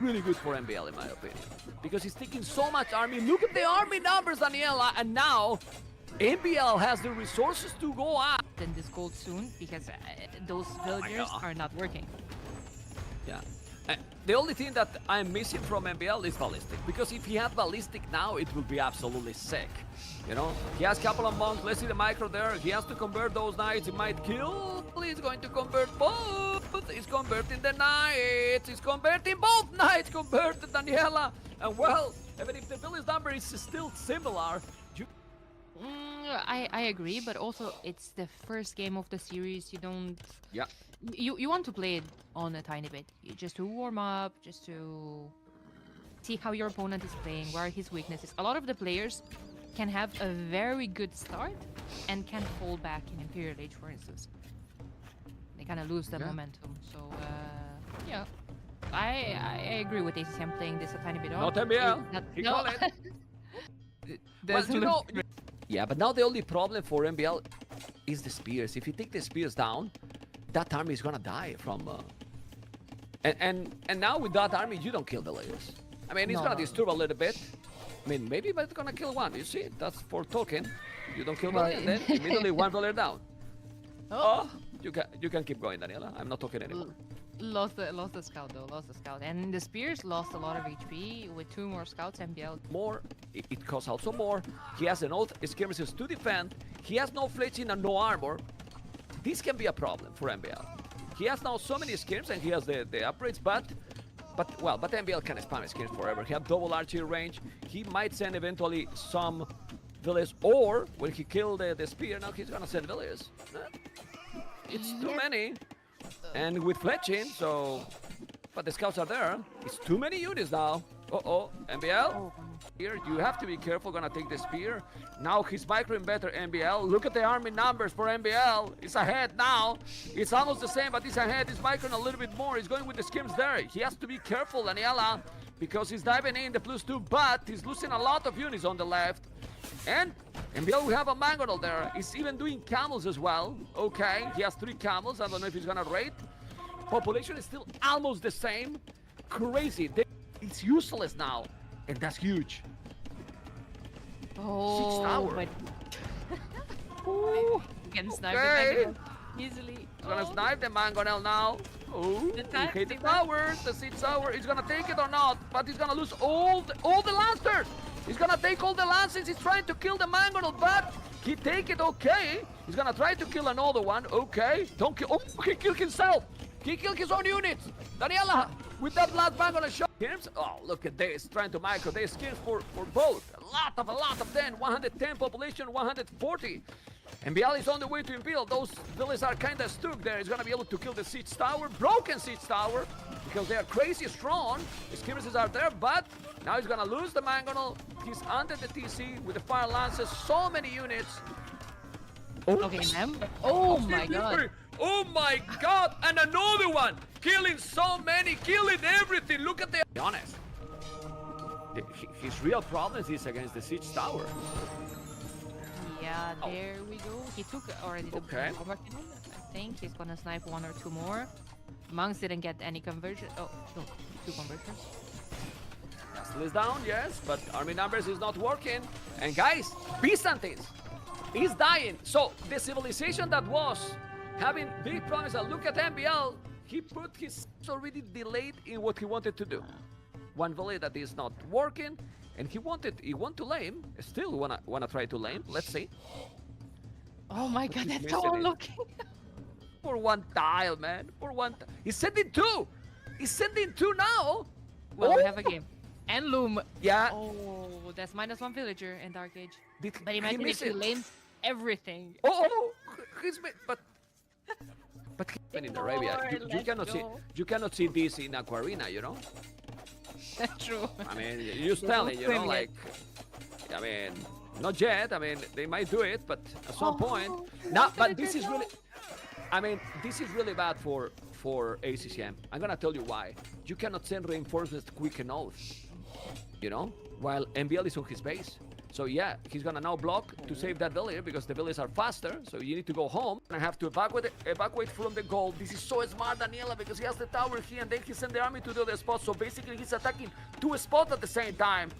really good for MBL in my opinion, because he's taking so much army. Look at the army numbers, Daniela, and now MBL has the resources to go up. In this gold soon, because those villagers are not working. Yeah. The only thing that I'm missing from MBL is ballistic, because if he had ballistic now, it would be absolutely sick. You know, he has a couple of monks. Let's see the micro there. He has to convert those knights. He might kill. He's going to convert both. He's converting the knights. He's converting both knights. Converted, Daniela. And well, even if the village number is still similar, I agree, but also it's the first game of the series. You don't. Yeah. You want to play it on a tiny bit, just to warm up, just to see how your opponent is playing, where are his weaknesses. A lot of the players can have a very good start and can fall back in Imperial Age, for instance. They kind of lose the momentum. So yeah, I agree with ACCM playing this a tiny bit off. Not MBL. He No. call it. Well, you know, yeah, but now the only problem for MBL is the spears. If you take the spears down, that army is gonna die from. And now with that army, you don't kill the layers. I mean, it's gonna disturb a little bit. I mean, maybe, but it's gonna kill one. You see, that's for token. You don't kill one, and then immediately one player down. Oh, you can keep going, Daniela. I'm not talking anymore. Lost the scout though. Lost the scout, and the spears lost a lot of HP with 2 more scouts. MBL more. It costs also more. He has an oath skirmishes to defend. He has no fletching and no armor. This can be a problem for MBL. He has now so many skirms and he has the upgrades, but MBL can spam skirms forever. He has double archery range. He might send eventually some villagers, or when he killed the spear, now he's gonna send villagers. It's too many, and with fletching, so. But the scouts are there. It's too many units now. MBL. Here, you have to be careful. Gonna take the spear. Now he's microing better, MBL. Look at the army numbers for MBL. It's ahead now. It's almost the same, but it's ahead. He's microing a little bit more. He's going with the skims there. He has to be careful, Daniela, because he's diving in the +2, but he's losing a lot of units on the left. And MBL, we have a Mangonel there. He's even doing camels as well. Okay, he has 3 camels. I don't know if he's gonna raid. Population is still almost the same. Crazy. It's useless now, and that's huge. Oh, 6 tower. but Ooh, you can snipe okay. the easily. He's gonna snipe the Mangonel now. Oh, he hit the tower. The 6 tower. He's gonna take it or not, but he's gonna lose all the lancers. He's gonna take all the lances. He's trying to kill the Mangonel, but he take it. Okay. He's gonna try to kill another one. Okay. Don't kill. Oh, he killed himself. He killed his own units. Daniela, with that last bang on a shot. Oh, look at this. Trying to micro. They skins for both. A lot of them. 110 population, 140. MBL is on the way to Imperial. Those villas are kind of stuck there. He's going to be able to kill the siege tower. Broken siege tower. Because they are crazy strong. The skirmishes are there, but now he's going to lose the Mangonel. He's under the TC with the fire lances. So many units. Okay, ma'am. Oh my god. Oh my god, and another one! Killing so many, killing everything! Look at the... Be honest. His real problem is against the siege tower. Yeah, there we go. He took already the Bombard. I think he's gonna snipe 1 or 2 more. Monks didn't get any conversion. Oh, no, 2 conversions. Castle is down, yes, but army numbers is not working. And guys, Byzantines is dying. So the civilization that was having big promise, and look at MBL, he put his already delayed in what he wanted to do. One village that is not working, and he want to lame, still wanna try to lame, let's see. Oh my god, that's so unlucky. For 1 tile, man, for 1 tile. He's sending 2! He's sending 2 now! Well, we have a game. And Loom. Yeah. Oh, that's -1 villager in Dark Age. But he imagine if he lames everything. Oh, but in Arabia, you cannot see this in Aquarina, you know. That's true. I mean, you tell it, you know, like, I mean, not yet. I mean, they might do it, but at some point. Now, but this is really, I mean, this is really bad for ACCM. I'm gonna tell you why. You cannot send reinforcements quick enough, you know, while MBL is on his base. So yeah, he's gonna now block to save that villager because the villagers are faster. So you need to go home. I have to evacuate from the goal. This is so smart, Daniela, because he has the tower here and then he sent the army to the other spot. So basically he's attacking 2 spots at the same time.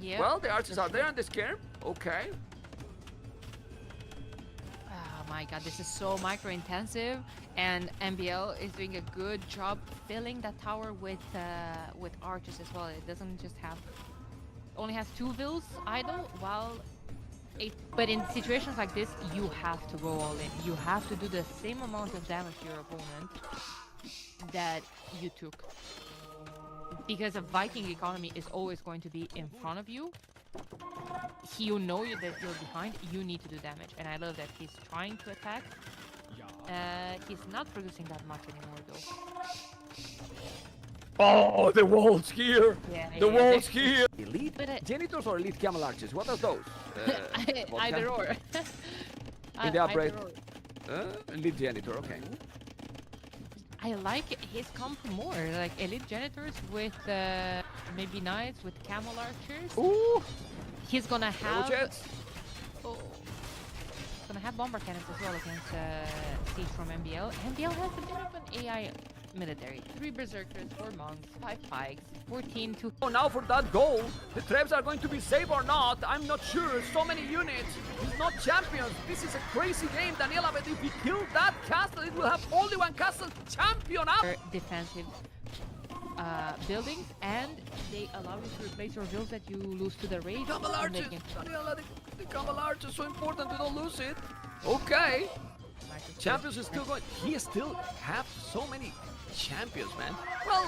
Yeah. Well, the archers are there and they scare. Okay. Oh my god, this is so micro intensive, and MBL is doing a good job filling that tower with archers as well. It doesn't just have only has 2 vills idle, while 8. But in situations like this, you have to go all in. You have to do the same amount of damage to your opponent that you took, because a Viking economy is always going to be in front of you. You know that you're behind, you need to do damage, and I love that he's trying to attack. He's not producing that much anymore though. Oh, the walls here! Yeah, the yeah, walls here! Elite But, janitors or elite camel archers? What are those? Either or. In the upgrade? Either or. Elite janitor, okay. I like his comp more, like elite janitors with maybe knights with camel archers. Ooh! He's gonna have Jets. he's gonna have bomber cannons as well against siege from MBL. MBL has a bit of an AI military. 3 berserkers, 4 monks, 5 pikes, 14 to. Oh, now for that goal, the traps are going to be safe or not. I'm not sure. So many units. He's not champions. This is a crazy game, Daniela. But if he kills that castle, it will have only one castle champion up. Defensive buildings, and they allow you to replace your vills that you lose to the raid. Camel archers, Daniela. The camel archers so important to don't lose it. Okay. Champions is still going. He still have so many champions, man. Well,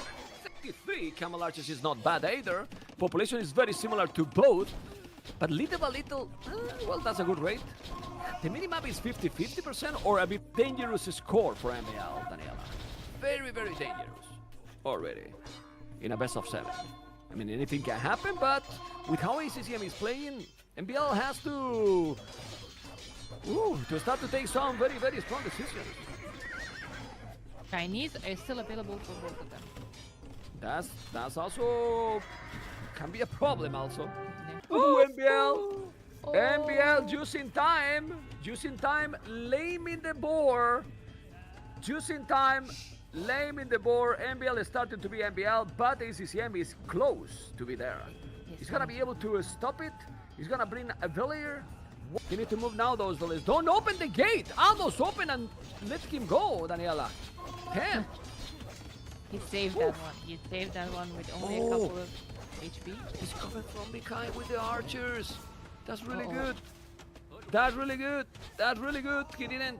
33 camel archers is not bad either. Population is very similar to both, but little by little, well, that's a good rate. The minimap is 50-50% or a bit dangerous score for MBL, Daniela. Very, very dangerous already in a best of 7. I mean, anything can happen, but with how ACCM is playing, MBL has to start to take some very, very strong decisions. Chinese is still available for both of them. That's also can be a problem also. Yeah. Ooh, MBL just in time, lame in the board, just in time, lame in the board. MBL is starting to be MBL, but ACCM is close to be there. He's gonna be able to stop it. He's gonna bring a villager. You need to move now, those villagers. Don't open the gate. Almost open and let him go, Daniela. Damn. He saved that one. He saved that one with only a couple of HP. He's coming from behind with the archers. That's really good. That's really good. That's really good. He didn't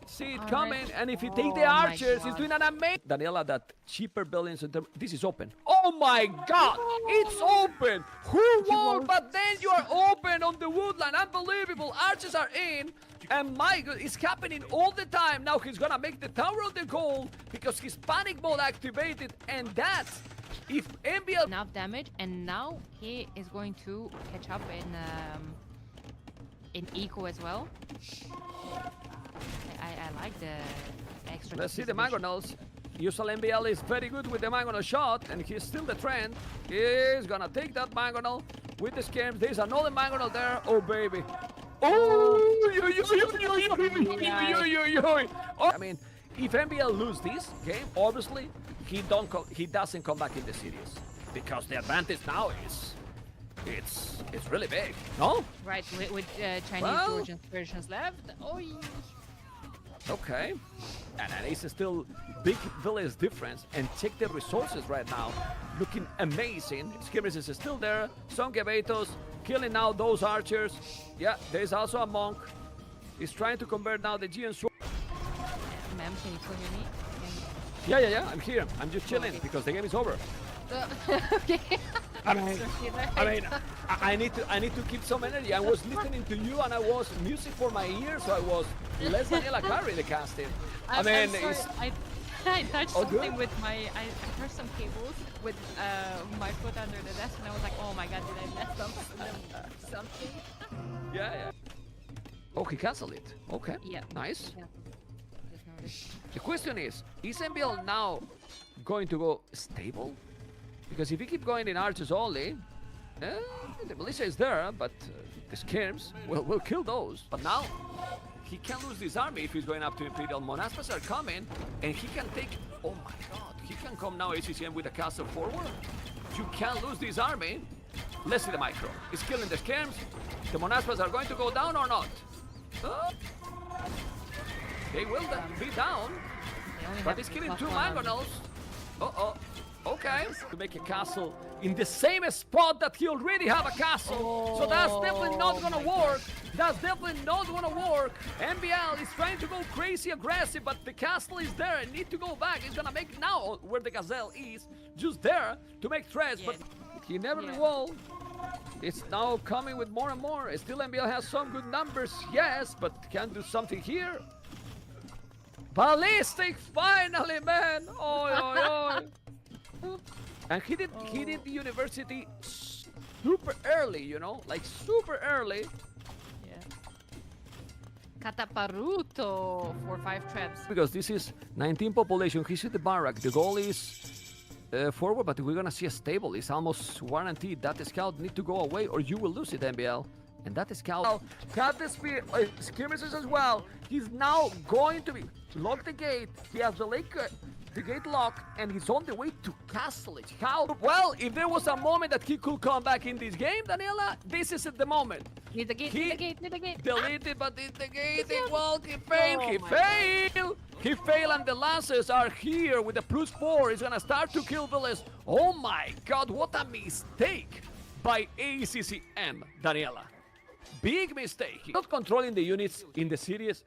see it coming. And if he take the archers, he's doing an amazing. Daniela, that cheaper buildings. This is open. Oh my God! It's open. Who won't? But then you are open on the woodland. Unbelievable. Archers are in. And my God, it's happening all the time. Now he's gonna make the tower of the goal because his panic mode activated, and that's if MBL enough damage, and now he is going to catch up in eco as well. I like the extra. Let's see the mangonels. Usual MBL is very good with the mangonel shot, and he's still the trend. He's gonna take that mangonel with the skirms. There's another mangonel there. Oh baby. Oh! I mean, if MBL lose this game, obviously he doesn't come back in the series because the advantage now is it's really big. No? Right, with Chinese Georgian versions left. Oh. Okay. And it's still big village difference. And check the resources right now. Looking amazing. Skirmishes is still there. Some Gebetos killing now those archers. Yeah, there's also a monk. He's trying to convert now the Gian sword. Ma'am, can you still hear me? Yeah. I'm here. I'm just chilling because the game is over. Okay. I need to keep some energy. I was listening to you and I was music for my ears, so I was less Daniela carry the casting. I'm sorry. I touched something good. with my. I heard some cables with my foot under the desk, and I was like, oh my God, did I mess up something? Yeah. Oh, he canceled it. Okay. Yeah. Nice. Yeah. Just noticed. The question is MBL now going to go stable? Because if he keep going in archers only, The militia is there, but the skirms will kill those. But now, he can lose this army if he's going up to Imperial. Monaspas are coming, and he can take... Oh my god, he can come now ACCM with a castle forward. You can't lose this army. Let's see the micro. He's killing the skirms. The Monaspas are going to go down or not? They will be down. But he's killing 2 mangonels. Uh-oh. Okay. To make a castle in the same spot that he already have a castle. So that's definitely not gonna work. That's definitely not gonna work. MBL is trying to go crazy aggressive, but the castle is there and need to go back. He's gonna make now where the gazelle is, just there to make threats, but he never will. It's now coming with more and more. Still MBL has some good numbers, yes, but can't do something here. Ballistic finally, man! And he did the university super early, you know, like super early. Yeah. Cataparuto for 5 traps. Because this is 19 population, he's at the barrack. The goal is forward, but we're gonna see a stable. It's almost guaranteed. That scout need to go away or you will lose it, MBL. And that scout got the spear, skirmishes as well. He's now going to be lock the gate. He has the gate locked, and he's on the way to castle it. How? Well, if there was a moment that he could come back in this game, Daniela, this is at the moment. Need the gate, need the gate, need the gate. Deleted, but need the gate. He failed. He failed, and the lances are here with the +4. He's gonna start to kill villas. Oh my god, what a mistake by ACCM, Daniela. Big mistake. Not controlling the units in the series.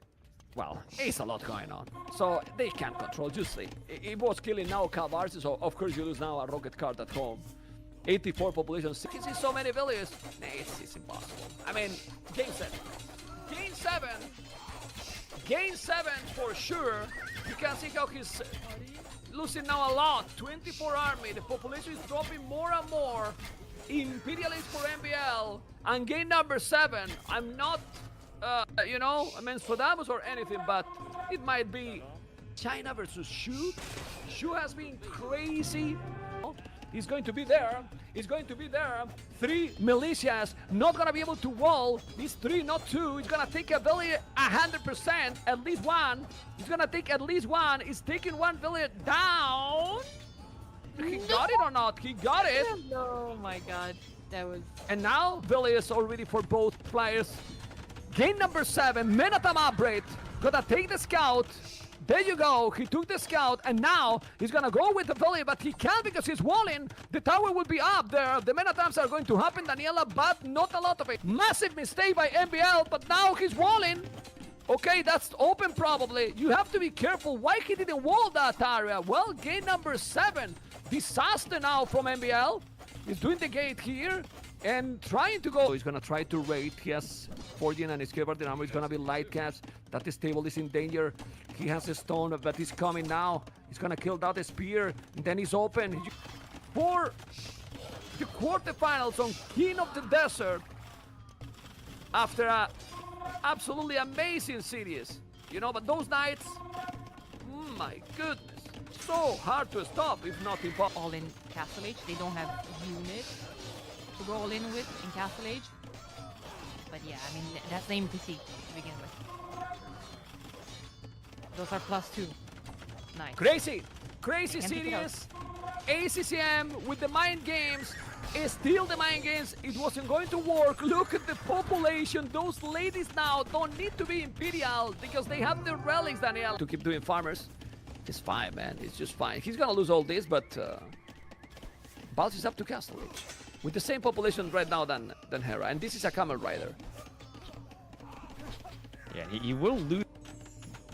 Well, it's a lot going on. So they can't control, just see. It was killing now Calvars, so of course you lose now a rocket card at home. 84 population, 60, so many villages. Nah, it's impossible. I mean, game 7. Game 7. Game 7 for sure. You can see how he's losing now a lot. 24 army, the population is dropping more and more. Imperialist for MBL. And game number 7, I'm not... you know, I mean, Stradamus or anything, but it might be China versus Shu. Shu has been crazy. He's going to be there. He's going to be there. 3 militias, not gonna be able to wall. These 3, not 2. He's gonna take a village 100%, at least 1. He's gonna take at least 1. He's taking 1 village down. He got it or not? He got it. Oh my god, that was... And now, village already for both players. Game number 7, Menatam upgrade. Gonna take the scout. There you go. He took the scout, and now he's gonna go with the valley, but he can't because he's walling. The tower will be up there. The Menatams are going to happen, Daniela, but not a lot of it. Massive mistake by MBL, but now he's walling. Okay, that's open probably. You have to be careful. Why he didn't wall that area? Well, game number 7. Disaster now from MBL. He's doing the gate here. And trying to go. He's gonna try to raid. He has 14 and his Skirmishes armor is gonna be light cast. That stable is in danger. He has a stone, but he's coming now. He's gonna kill that spear. And then he's open. For the quarterfinals on King of the Desert. After a absolutely amazing series. You know, but those nights, my goodness. So hard to stop, if not impossible. All in Castle Age. They don't have units to go all in with in Castle Age. But yeah, I mean, that's the NPC to begin with. Those are +2. Nice. Crazy! Crazy series! ACCM with the mind games. It's still the mind games. It wasn't going to work. Look at the population. Those ladies now don't need to be Imperial because they have the relics, Daniel. To keep doing farmers. It's fine, man. It's just fine. He's gonna lose all this, but Balz is up to Castle Age. With the same population right now than Hera, and this is a Camel Rider. Yeah, he will lose.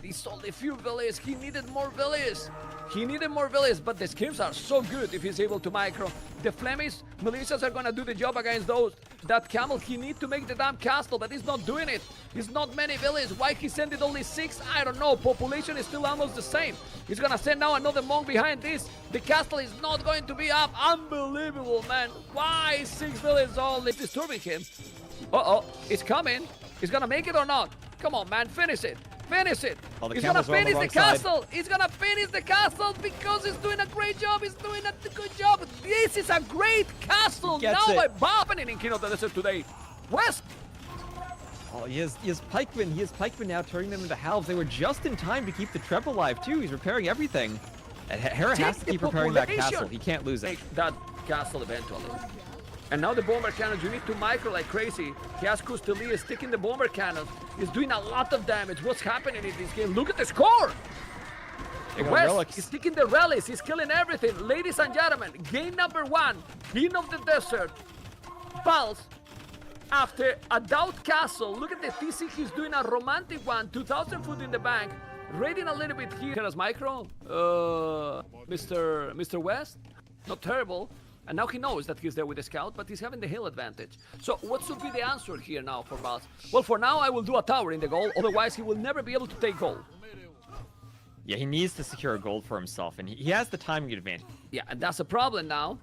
He sold a few villages. He needed more villages. He needed more villages, but the skims are so good if he's able to micro. The Flemish militias are gonna do the job against those. That Camel, he need to make the damn castle, but he's not doing it. He's not many villages. Why he sent it only 6? I don't know. Population is still almost the same. He's gonna send now another monk behind this. The castle is not going to be up. Unbelievable, man. Why 6 villages only? Disturbing him. Uh-oh, it's coming. He's gonna make it or not? Come on, man, finish it. Finish it! Oh, the He's gonna camels are on the finish the wrong side. castle! He's gonna finish the castle because he's doing a great job! He's doing a good job! This is a great castle Gets now by it. Bobbin in King of the Desert today! West! Oh, he has pikemen. He has pikemen now, turning them into halves. They were just in time to keep the trap alive too. He's repairing everything. And Hera has to Take keep the repairing that population. castle. He can't lose it. Take that castle eventually. And now the bomber cannons, you need to micro like crazy. He has Custelia sticking the bomber cannons. He's doing a lot of damage. What's happening in this game? Look at the score! They got West relics. is sticking the relics. He's killing everything. Ladies and gentlemen, game number 1, King of the Desert. Pulse. After a DauT castle, look at the TC. He's doing a romantic one. 2,000 foot in the bank. Raiding a little bit here. Hera's micro. Mr. West. Not terrible. And now he knows that he's there with the scout, but he's having the hill advantage. So what should be the answer here now for Vals? Well, for now, I will do a tower in the goal. Otherwise, he will never be able to take goal. Yeah, he needs to secure a gold for himself, and he has the timing advantage. Yeah, and that's a problem now.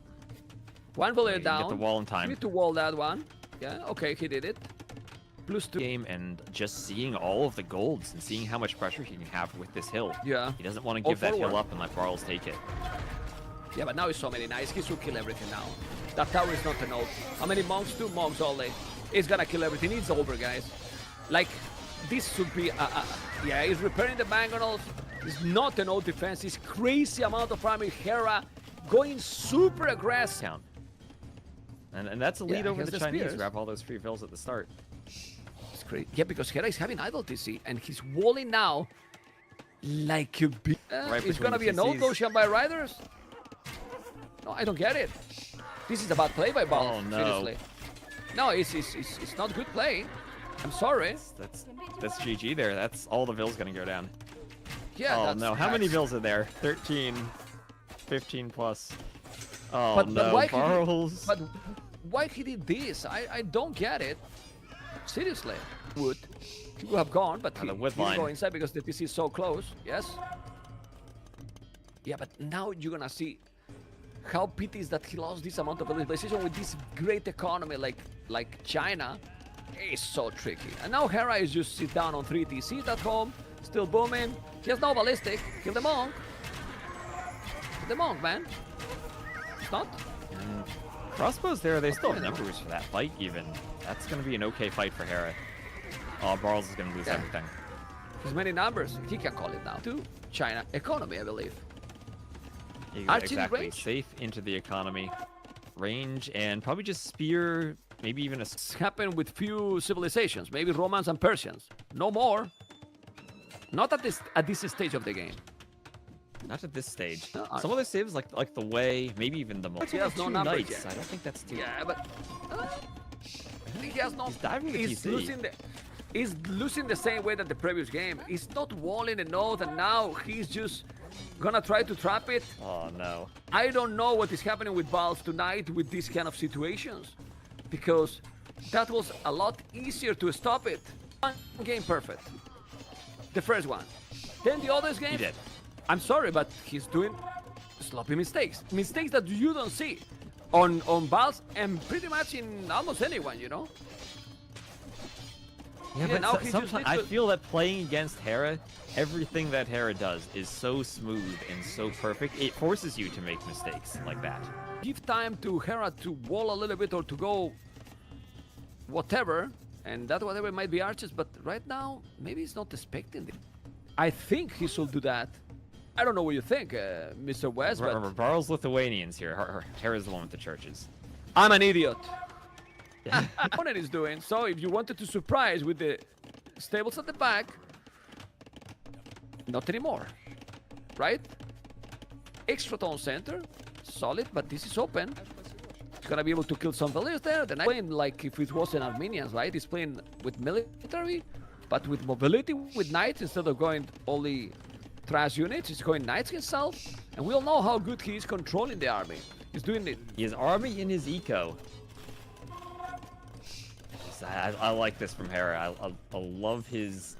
One bullet Get down. the wall in time. You need to wall that one. Yeah, okay, he did it. +2. Game and just seeing all of the golds and seeing how much pressure he can have with this hill. Yeah. He doesn't want to All give that hill forward. up and let Barles take it. Yeah, but now he's so many nice. He should kill everything now. That tower is not a note. How many monks? 2 monks only. He's gonna kill everything. It's over, guys. Like, this should be yeah, he's repairing the mangonels. It's not a no defense. It's crazy amount of army. Hera going super aggressive. Count. And that's a lead Yeah, over against the the Chinese spears. who have all those free fills at the start. It's great. Yeah, because Hera is having idle TC, and he's walling now like a big... Right it's between gonna the be a no TCs. Goshen by Riders? No, I don't get it. This is a bad play by Ball. Oh, no. Seriously. No, it's not good play. I'm sorry. That's GG there. That's all the vills gonna go down. Yeah, Oh that's, no, how many that's- vills are there? 13, 15 plus. Oh But no, why Barles. But why he did this? I don't get it. Seriously. He would have gone, but he the wood didn't go line. inside because the TC is so close. Yes. Yeah, but now you're gonna see how pity is that he lost this amount of stabilization with this great economy like China. It's so tricky. And now Hera is just sit down on 3 TCs at home, still booming. He has no ballistic. Kill the monk. Kill the monk, man. It's not. Crossbows there, they still have numbers for that fight even. That's gonna be an okay fight for Hera. Oh, Barles is gonna lose Yeah. everything. There's many numbers. He can call it now. To China economy, I believe. Arching Exactly. range? Safe into the economy. Range and probably just spear, maybe even a... It's happened with few civilizations, maybe Romans and Persians. No more. Not at this stage of the game. Not at this stage. No, Some other civs like the Way, maybe even the He has no 2 numbers knights. yet. I don't think that's too... Yeah, but he has no. He's diving the He's TC. losing the. He's losing the same way that the previous game. He's not walling the node, and now he's just gonna try to trap it. Oh no. I don't know what is happening with Valve tonight with these kind of situations, because that was a lot easier to stop it. One game perfect. The first one. Then the others game. He did. I'm sorry, but he's doing sloppy mistakes. Mistakes that you don't see on Valve and pretty much in almost anyone, you know? Yeah, Yeah, but now he just sometimes needs I to- feel that playing against Hera, everything that Hera does is so smooth and so perfect. It forces you to make mistakes like that. Give time to Hera to wall a little bit or to go whatever, and that whatever might be arches, but right now, maybe he's not expecting it. I think he should do that. I don't know what you think, Mr. West, but Remember, Barles Lithuanians here. Hera's the one with the churches. I'm an idiot. Opponent is doing, so if you wanted to surprise with the stables at the back, not anymore, right? Extra tone center, solid, but this is open. He's gonna be able to kill some villagers there. Then I'm playing like if it was an Armenians, right? He's playing with military, but with mobility, with knights instead of going only trash units. He's going knights himself, and we all know how good he is controlling the army. He's doing it. His army in his eco. I like this from Hera. I love his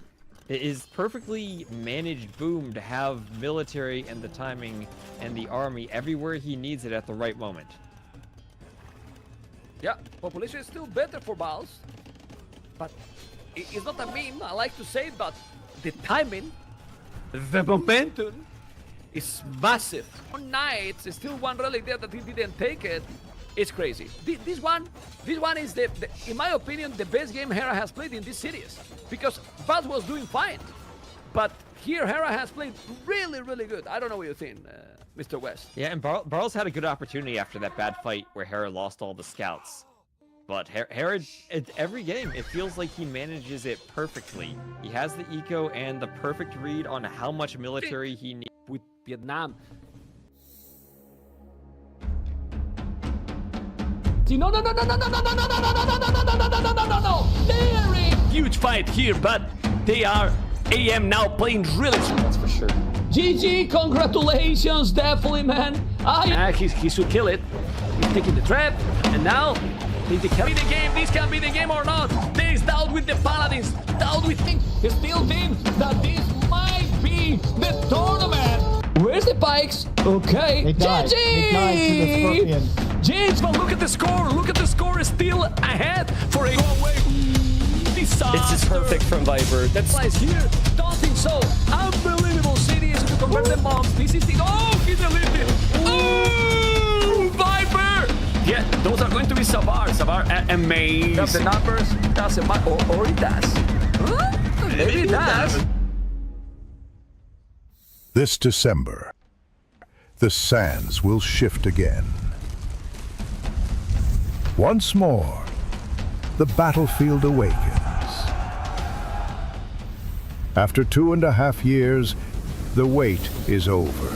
perfectly managed boom to have military and the timing and the army everywhere he needs it at the right moment. Yeah, population is still better for Baals, but it's not a meme. I like to say it, but the timing, the momentum is massive. On Knights, still one relic there that he didn't take it. It's crazy. This one is in my opinion, the best game Hera has played in this series. Because Buzz was doing fine. But here, Hera has played really, really good. I don't know what you think, Mr. West. Yeah, and Barl's had a good opportunity after that bad fight where Hera lost all the scouts. But Hera, every game, it feels like he manages it perfectly. He has the eco and the perfect read on how much military he needs. With Vietnam. No, no, no, no, no, no, no, no, no, no, no, no, no, no, no, no, no, no, no, no. Very huge fight here, but they are AM now playing really strong. That's for sure. GG, congratulations, definitely, man. He should kill it. He's taking the trap, and now this can be the game. This can be the game or not. There is DauT with the Paladins. DauT with still think that this might be the tournament. Where's the Pikes? Okay. GG! GG! But look at the score. Look at the score. Is still ahead for a away. Disaster. It's just perfect from Viper. That's nice here. Don't think so. Unbelievable cities to convert the bombs. This is the. Oh, he's elite. Oh, Viper. Yeah, those are going to be Savar. Savar, amazing. The numbers doesn't matter. Or it does. Huh? Maybe it does. This December, the sands will shift again. Once more, the battlefield awakens. After 2.5 years, the wait is over.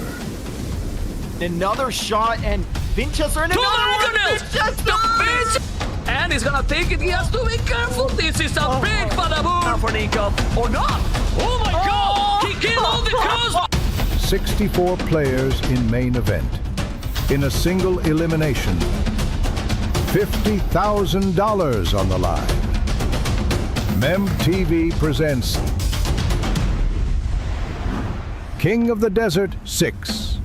Another shot and Vinchester and another one! Vinchester! And he's gonna take it. He has to be careful. This is a big badaboom for Nico. Or not. Oh my god! He killed all the cross! 64 players in main event. In a single elimination, $50,000 on the line. membTV presents King of the Desert 6.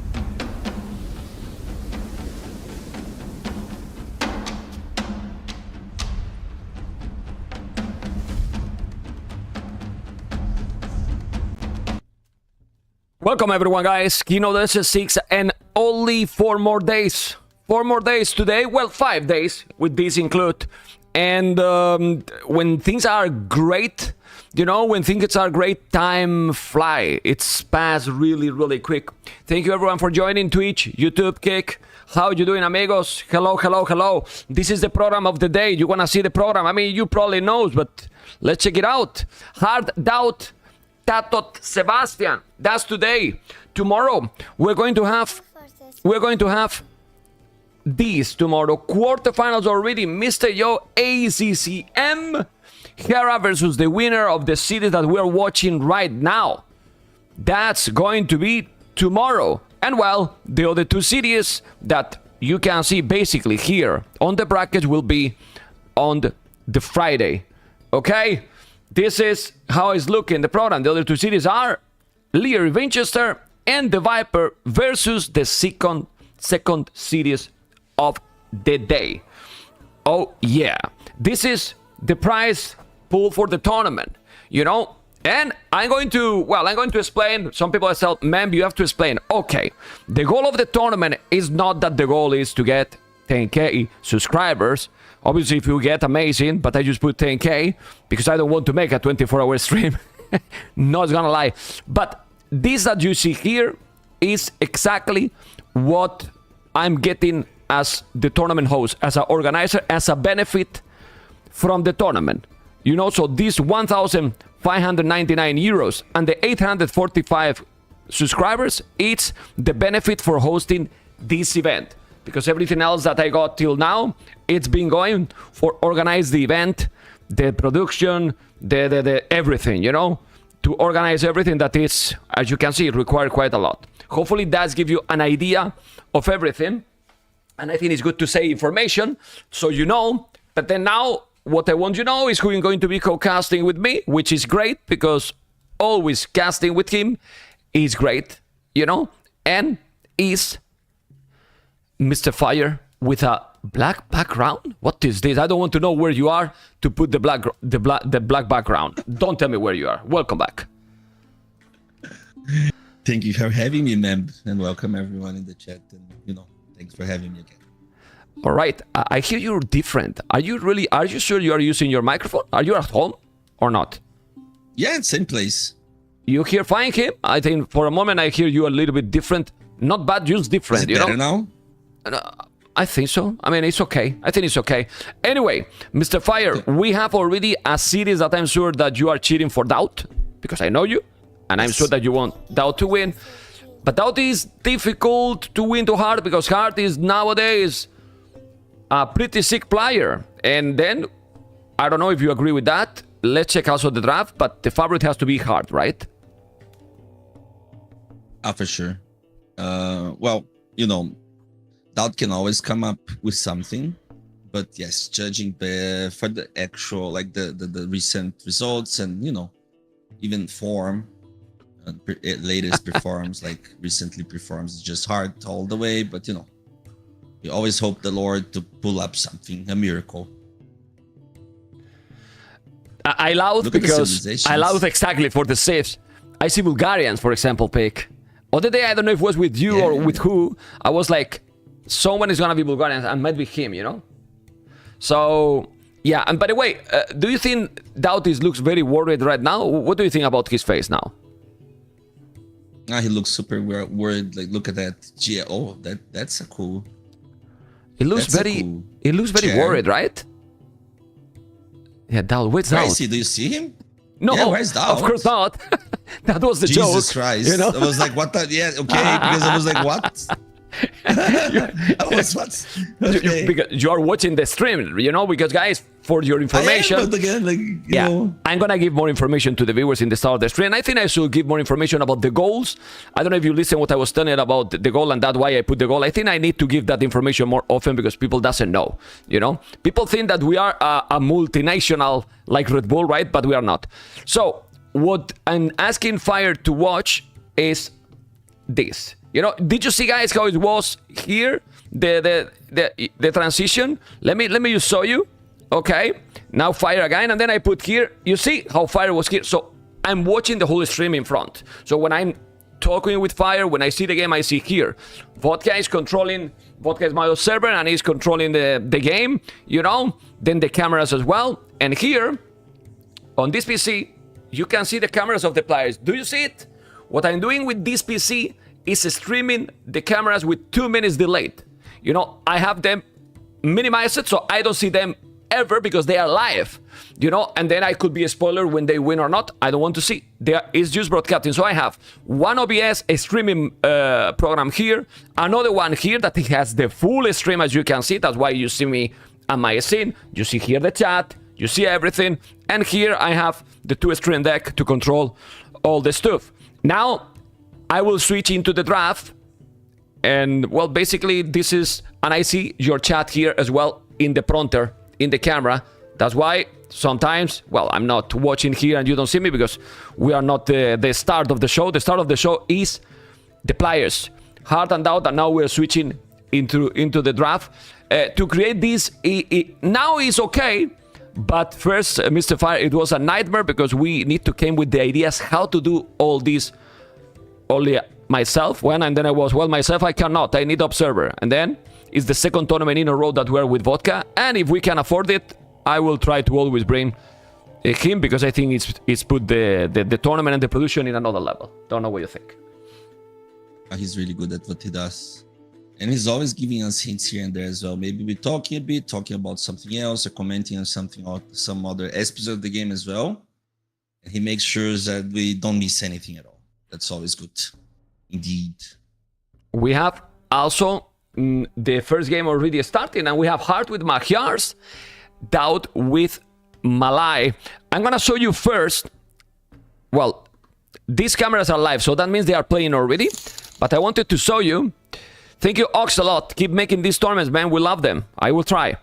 Welcome everyone, guys. King of the Desert 6 and only 4 more days. 4 more days today. Well, 5 days with this include. And when things are great, you know, when things are great, time fly. It's passed really, really quick. Thank you everyone for joining Twitch, YouTube, Kick. How you doing, amigos? Hello, hello, hello. This is the program of the day. You wanna see the program? I mean, you probably knows, but let's check it out. Hearttt, DauT, TaToH, Sebastian. That's today. Tomorrow we're going to have these tomorrow. Quarterfinals already. Mr. Yo, ACCM. Hera versus the winner of the series that we're watching right now. That's going to be tomorrow. And well, the other 2 series that you can see basically here on the bracket will be on the Friday. Okay? This is how it's looking, the program. The other 2 series are Leary Winchester and the Viper versus the second series of the day. Oh yeah, this is the prize pool for the tournament, you know. And I'm going to explain. Some people have said, "Mem, you have to explain." Okay, the goal of the tournament is not that the goal is to get 10K subscribers. Obviously, if you get, amazing, but I just put 10K because I don't want to make a 24-hour stream. Not gonna lie. But this that you see here is exactly what I'm getting as the tournament host, as an organizer, as a benefit from the tournament. You know, so these 1,599 euros and the 845 subscribers, it's the benefit for hosting this event. Because everything else that I got till now, it's been going for organize the event, the production, the everything, you know, to organize everything that is, as you can see, require quite a lot. Hopefully that gives you an idea of everything. And I think it's good to say information so you know. But then now, what I want you to know is who is going to be co-casting with me, which is great because always casting with him is great, you know, and is Mr. Fire with a black background. What is this? I don't want to know where you are to put the black background. Don't tell me where you are. Welcome back. Thank you for having me, ma'am, and welcome everyone in the chat. And thanks for having me again. All right, I hear you're different. Are you sure you are using your microphone? Are you at home or not? Yeah, same place. You hear fine, Kim? I think for a moment I hear you a little bit different. Not bad, just different. Is it better now? I think so. I mean, it's okay. I think it's okay. Anyway, Mr. Fire, we have already a series that I'm sure that you are cheating for DauT, because I know you, and I'm sure that you want DauT to win. But DauT is difficult to win to Hearttt, because Hearttt is nowadays a pretty sick player. And then, I don't know if you agree with that. Let's check also the draft, but the favorite has to be Hearttt, right? For sure. Well, DauT can always come up with something, but yes, judging for the actual, like the recent results and even form, latest performs, like recently performs, just Hearttt all the way. But we always hope the Lord to pull up something, a miracle. I love because I love exactly for the saves. I see Bulgarians, for example, pick. Other day, I don't know if it was with you or with who. I was like, someone is gonna be Bulgarian, and might be him, So yeah. And by the way, do you think DauT looks very worried right now? What do you think about his face now? He looks super worried. Like, look at that. Yeah. Oh, that's a cool. It looks very worried, right? Yeah, DauT. Where's DauT? Where is he? Do you see him? No, yeah, where's DauT? Of course not. That was the joke. Jesus Christ. I was like, what the? Yeah, okay. Because I was like, what? I was what? Okay. Because you are watching the stream, because guys, for your information, I am, but again, I'm gonna give more information to the viewers in the start of the stream. I think I should give more information about the goals. I don't know if you listen what I was telling about the goal, and that's why I put the goal. I think I need to give that information more often, because people doesn't know. People think that we are a multinational like Red Bull, right? But we are not. So what I'm asking Fire to watch is this. Did you see, guys, how it was here? The transition. Let me just show you. Okay. Now Fire again, and then I put here. You see how Fire was here. So I'm watching the whole stream in front. So when I'm talking with Fire, when I see the game, I see here. Vodka is my observer, and he's controlling the game. Then the cameras as well. And here on this PC, you can see the cameras of the players. Do you see it? What I'm doing with this PC is streaming the cameras with 2 minutes delayed. I have them minimized so I don't see them ever, because they are live. And then I could be a spoiler when they win or not. I don't want to see. There is just broadcasting. So I have one OBS, a streaming program here, another one here that it has the full stream, as you can see. That's why you see me on my scene. You see here the chat. You see everything. And here I have the 2 stream deck to control all the stuff. Now, I will switch into the draft, and well, basically this is, and I see your chat here as well in the prompter, in the camera. That's why sometimes, well, I'm not watching here and you don't see me, because we are not the start of the show. The start of the show is the players, Hearttt and DauT, and now we're switching into the draft. To create this, now is okay, but first, Mr. Fire, it was a nightmare, because we need to come with the ideas how to do all this only myself, and then I was, well, myself I cannot, I need observer. And then it's the second tournament in a row that we're with Vodka, and if we can afford it, I will try to always bring him, because I think it's put the tournament and the production in another level. Don't know what you think. He's really good at what he does, and he's always giving us hints here and there as well. Maybe we're talking a bit, talking about something else, or commenting on something or some other aspects of the game as well, and he makes sure that we don't miss anything at all. That's always good, indeed. We have also the first game already starting, and we have Hearttt with Magyars, DauT with Malay. I'm gonna show you first. Well, these cameras are live, so that means they are playing already. But I wanted to show you. Thank you, Ox, a lot. Keep making these tournaments, man. We love them. I will try.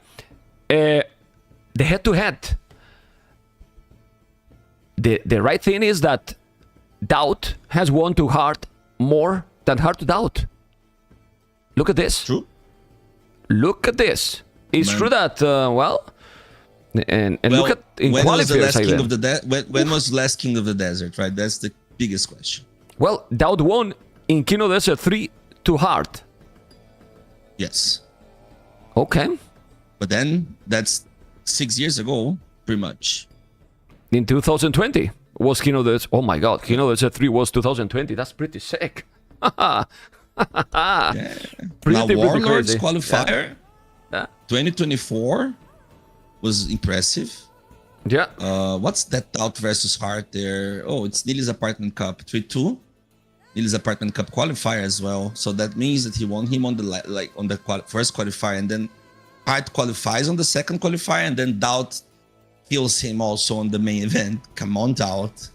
The head-to-head. The right thing is that DauT has won to Hearttt more than Hearttt to DauT. Look at this. True. Look at this. It's true that, and look at in when was the qualifiers last king even. of the when was the last king of the desert, right? That's the biggest question. Well, DauT won in Kino Desert 3 to Hearttt. Yes. Okay. But then that's 6 years ago, pretty much. In 2020 was Kino Desert. Oh my god, Kino Desert 3 was 2020. That's pretty sick. Yeah. Pretty, Now pretty Warlords crazy. qualifier, Yeah. 2024 was impressive. Yeah. What's that DauT versus Hearttt there? Oh, it's Nili's Apartment Cup 3-2. Nili's Apartment Cup qualifier as well. So that means that he won him on the first qualifier, and then Hearttt qualifies on the second qualifier, and then DauT kills him also on the main event. Come on, DauT.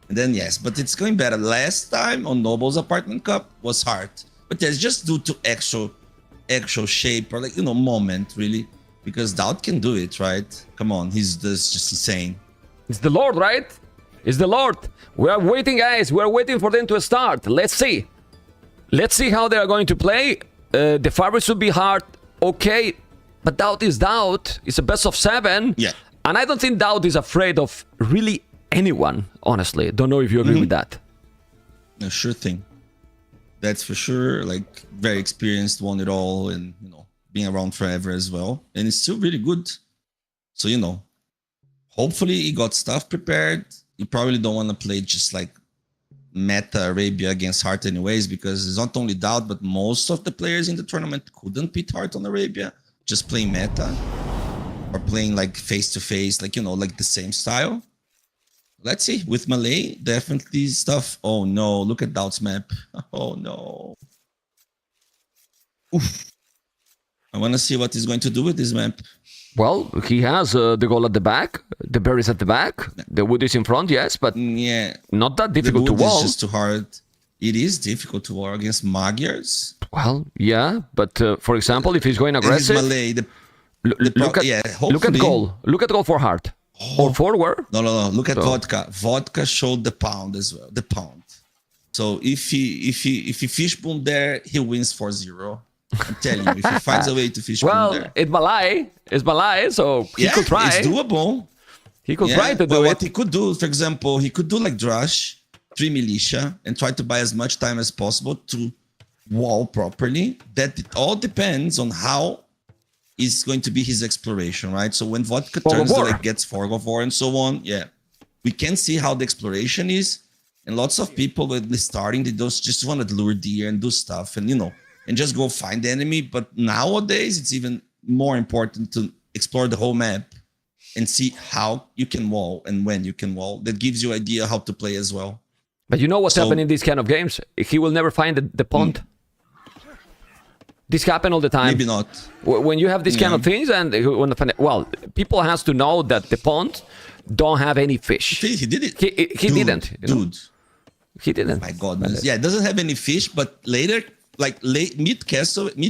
And then yes, but it's going better. Last time on Noble's Apartment Cup was Hearttt, but yes, just due to actual shape or moment really, because DauT can do it, right? Come on, he's just insane. It's the Lord, right? It's the Lord. We are waiting, guys. We are waiting for them to start. Let's see. Let's see how they are going to play. The favorites should be hard. Okay. But DauT is DauT. It's a best of 7. Yeah. And I don't think DauT is afraid of really anyone, honestly. Don't know if you agree with that. No, sure thing. That's for sure. Like, very experienced, won it all, and being around forever as well. And it's still really good. So, hopefully he got stuff prepared. You probably don't want to play just like meta Arabia against Hearttt anyways, because it's not only DauT, but most of the players in the tournament couldn't beat Hearttt on Arabia, just playing meta or playing like face-to-face, like, like the same style. Let's see. With Malay, definitely stuff. Oh no, look at DauT's map. Oh no. Oof. I want to see what he's going to do with this map. Well, he has the goal at the back, the berries at the back, the wood is in front, yes, but yeah, not that difficult the to wood wall. Is just too hard. It is difficult to war against Magyars. Well, yeah, but for example, if he's going aggressive, Malay, look at goal. Look at goal for Hearttt. Or forward. No. Look at Vodka. Vodka showed the pound as well. The pound. So if he fish boom there, he wins 4-0. I'm telling you, if he finds a way to fish boom there. Well, it's Malay, so he could try. It's doable. He could try to do it. What he could do, for example, he could do like Drush, 3 militia, and try to buy as much time as possible to wall properly. That it all depends on how is going to be his exploration, right? So when Vodka turns gets Fog of War and so on, we can see how the exploration is. And lots of people when they're starting, they just want to lure deer and do stuff and and just go find the enemy. But nowadays it's even more important to explore the whole map and see how you can wall and when you can wall. That gives you idea how to play as well. But you know what's happening in these kind of games? He will never find the pond. This happen all the time. Maybe not. When you have these kind of things, and people has to know that the pond don't have any fish. He did it. He didn't. Dude. He didn't. My goodness. Yeah, it doesn't have any fish, but later, like mid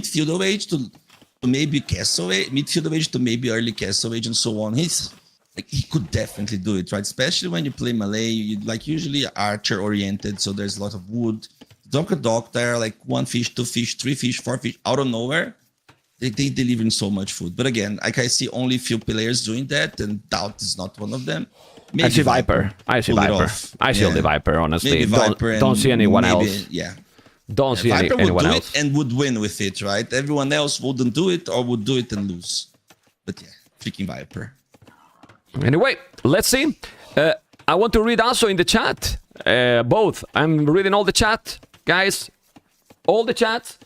Feudal Age to maybe Castle Age, mid Feudal Age to maybe early Castle Age, and so on. He could definitely do it, right? Especially when you play Malay, you like usually archer oriented, so there's a lot of wood. Dock there, like 1 fish, 2 fish, 3 fish, 4 fish, out of nowhere. They delivering so much food. But again, like I see only few players doing that, and DauT is not one of them. Maybe I see Viper. I see the Viper, honestly. Maybe Viper don't see anyone else. Yeah. Don't see Viper would anyone do else. it and would win with it, right? Everyone else wouldn't do it or would do it and lose. But yeah, freaking Viper. Anyway, let's see. I want to read also in the chat. Both. I'm reading all the chat. Guys, all the chats,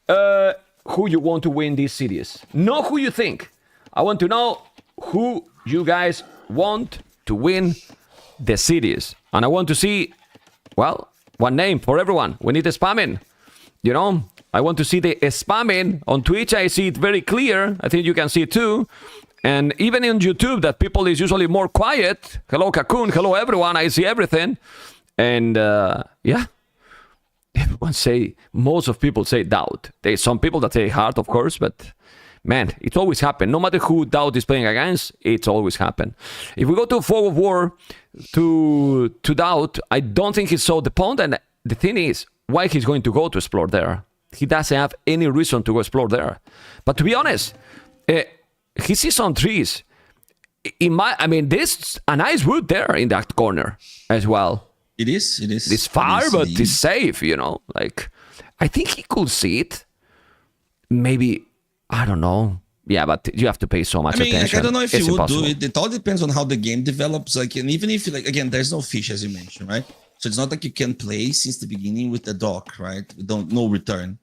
who you want to win this series. Not who you think. I want to know who you guys want to win the series. And I want to see, well, one name for everyone. We need the spamming. I want to see the spamming. On Twitch, I see it very clear. I think you can see it too. And even in YouTube, that people is usually more quiet. Hello, Cocoon. Hello, everyone. I see everything. And yeah. Most of people say DauT. There's some people that say Hearttt, of course, but man, it's always happened. No matter who DauT is playing against, it's always happened. If we go to Fog of War to DauT, I don't think he saw the pond, and the thing is, why he's going to go to explore there? He doesn't have any reason to go explore there. But to be honest, he sees some trees. There's a nice wood there in that corner as well. It is. It is. It's far, It is but indeed. it's safe, you know? Like, I think he could see it. Maybe, I don't know. Yeah, but you have to pay so much I mean, like, attention. I don't know if It's you would impossible. do it. It all depends on how the game develops. Like, and even if, like, again, there's no fish, as you mentioned, right? So it's not like you can play since the beginning with the dock, right? No return.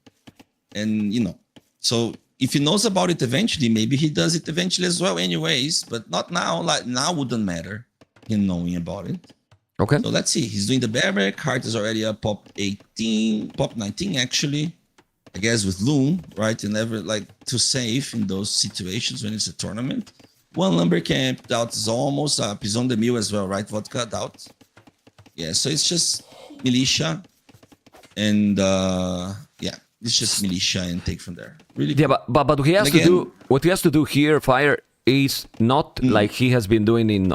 And, you know, so if he knows about it eventually, maybe he does it eventually as well anyways, but not now. Like, now wouldn't matter him knowing about it. Okay. So let's see. He's doing the bareback. Hearttt is already up pop 18, pop 19 actually. I guess with Loom, right? You never like too safe in those situations when it's a tournament. One lumber camp. DauT is almost up. He's on the mill as well, right? Vodka DauT. Yeah, so it's just militia. And yeah, it's just militia and take from there. Really. Yeah, but what he has Again- to do, what he has to do here, Fire, is not like he has been doing in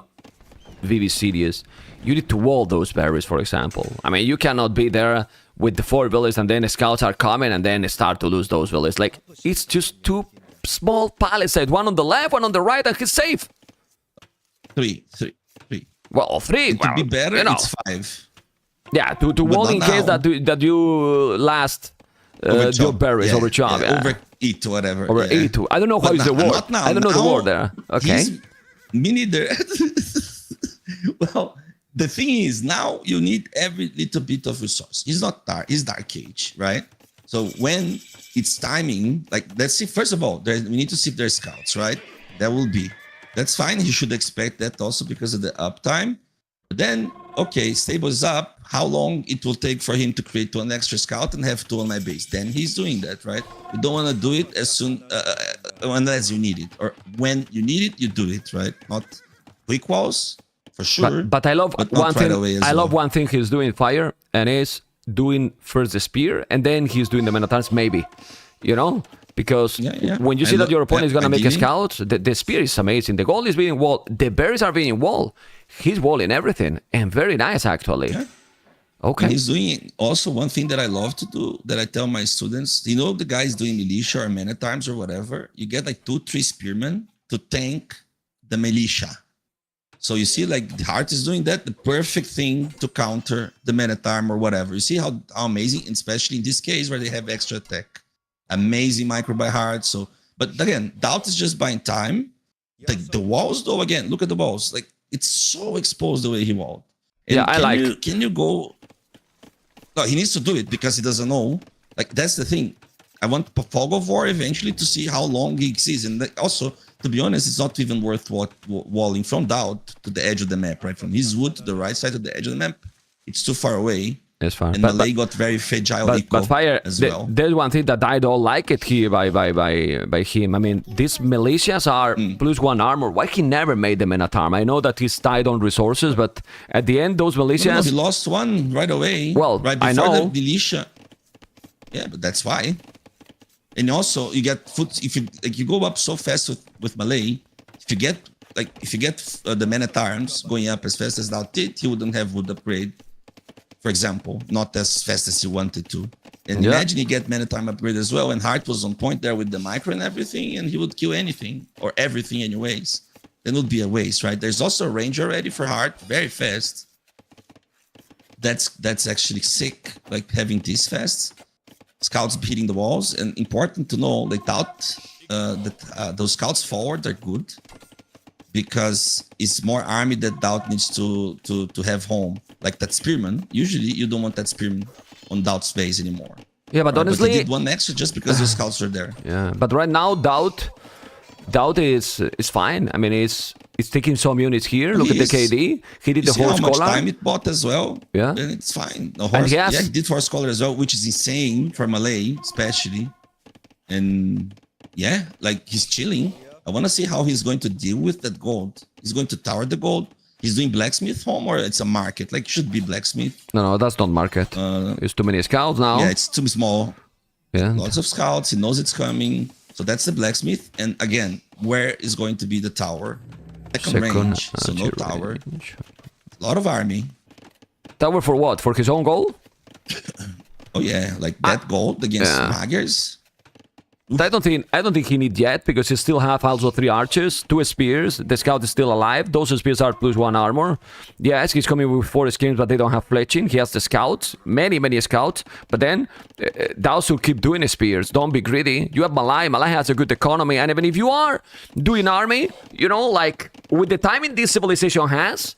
VV Series. You need to wall those berries, for example. I mean, you cannot be there with the 4 villages and then the scouts are coming and then start to lose those villages. Like, it's just 2 small palisades, one on the left, one on the right, and he's safe. Three. Well, 3. And to well, be better, you know. it's 5. Yeah, to wall not in case now. that you last Overchop, your berries, yeah, overchop, yeah. overeat or whatever. Over yeah. E2. I don't know how But is the not- word. not now. I don't know the Now word there. Okay. Me neither. Well, the thing is, now you need every little bit of resource. He's not dark. He's Dark Age, right? So when it's timing, like, let's see. First of all, we need to see if there's scouts, right? That will be. That's fine. You should expect that also because of the uptime. But then, okay, stable is up. How long it will take for him to create 1 extra scout and have 2 on my base? Then he's doing that, right? You don't want to do it as soon unless you need it, or when you need it, you do it, right? Not quick walls for sure. But I love but not one right thing. away as I love well. one thing he's doing Fire, and is doing first the spear, and then he's doing the Minotaurs maybe, you know, because Yeah. when you see that your opponent is gonna make a ideally. scout, the spear is amazing. The gold is being wall. The berries are being wall. He's walling everything, and very nice actually. Yeah. Okay. And he's doing also one thing that I love to do, that I tell my students, you know, the guys doing militia or many times or whatever, you get like 2-3 spearmen to tank the militia. So you see, like, the Hearttt is doing that, the perfect thing to counter the Minotaur or whatever. You see how amazing, especially in this case where they have extra attack. Amazing micro by Hearttt. So, but again, DauT is just buying time. Like the walls, though, again, look at the walls. Like, it's so exposed the way he walled. And Yeah, I like- Can you go? No, he needs to do it because he doesn't know. Like, that's the thing. I want Fog of War eventually to see how long he exists. And also, to be honest, it's not even worth walling from DauT to the edge of the map, right? From his wood to the right side of the edge of the map. It's too far away. It's fine. And Malay got very fragile But Fire, as well. there's one thing that I don't like it here by him. I mean, these militias are +1 armor. Why he never made them in a arm? I know that he's tied on resources, but at the end, those No, militias. he lost one right away. Well, right I before know. the militia. Yeah, but that's why. And also, you get foot if you go up so fast with Malay. If you get the men at arms going up as fast as DauT did, he wouldn't have wood upgrade. For example, not as fast as he wanted to. And Yeah. imagine he get men at arm upgrade as well. And Hearttt was on point there with the micro and everything, and he would kill anything or everything anyways. Then it would be a waste, right? There's also a range already for Hearttt, very fast. That's actually sick, like having this fast. Scouts hitting the walls, and important to know, like DauT, that those scouts forward are good because it's more army that DauT needs to have home. Like that spearman, usually you don't want that spearman on DauT's base anymore. Yeah, but Right? honestly, but he did one extra just because the scouts are there. yeah. But right now, DauT is fine. I mean, it's taking some units here. Look at the He is. KD. He did You the see how horse much collar. time it bought as well? Yeah. And it's fine. The And horse, he has- yeah, he did horse collar as well, which is insane for Malay, especially. And yeah, like he's chilling. I want to see how he's going to deal with that gold. He's going to tower the gold. He's doing blacksmith home, or it's a market. Like, should be blacksmith. No, that's not market. It's too many scouts now. Yeah, it's too small. Yeah. Lots of scouts. He knows it's coming. So that's the blacksmith. And again, where is going to be the tower? Second range. So no tower. range. A lot of army. Tower for what? For his own goal? Oh yeah, like that gold against yeah. Maggers. I don't think he needs yet, because he still have also 3 archers, 2 spears. The scout is still alive. Those spears are +1 armor. Yes, he's coming with 4 skins, but they don't have fletching. He has the scouts, many scouts. But then DauT should keep doing spears. Don't be greedy. You have Malai. Malai has a good economy, and even if you are doing army, you know, like with the timing this civilization has,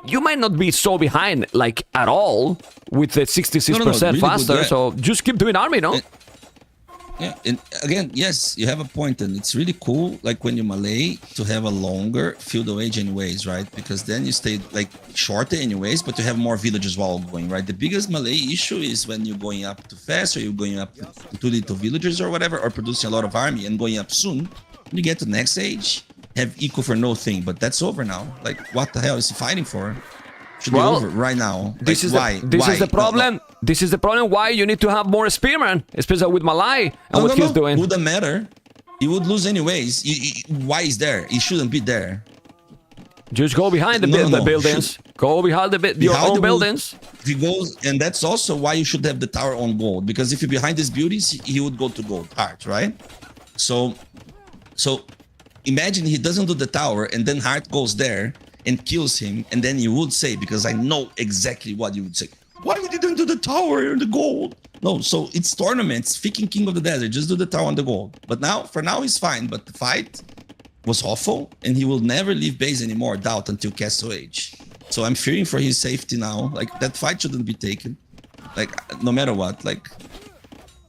you might not be so behind, like at all, with the 66% really faster. So just keep doing army, no? Yeah, and again, yes, you have a point, and it's really cool, like when you Malay, to have a longer feudal age anyways, right? Because then you stay like shorter anyways, but you have more villages while going, right? The biggest Malay issue is when you're going up too fast, or you're going up too little villagers or whatever, or producing a lot of army and going up soon. When you get to the next age, have equal for no thing, but that's over now. Like, what the hell is he fighting for? Should be over right now. This is why? This is the problem. No. This is the problem. Why you need to have more spearmen, especially with Malai and what he's doing. Wouldn't matter. He would lose anyways. Why is there? He shouldn't be there. Just go behind the buildings. Go behind your own buildings. He goes, and that's also why you should have the tower on gold. Because if you're behind these buildings, he would go to gold Hearttt, right? So imagine he doesn't do the tower, and then Hearttt goes there and kills him, and then you would say, because I know exactly what you would say, why you didn't do the tower and the gold? No, so it's tournaments, freaking King of the Desert, just do the tower and the gold. But now, for now, he's fine, but the fight was awful, and he will never leave base anymore, DauT, until KOTD. So I'm fearing for his safety now. Like, that fight shouldn't be taken. Like, no matter what, like,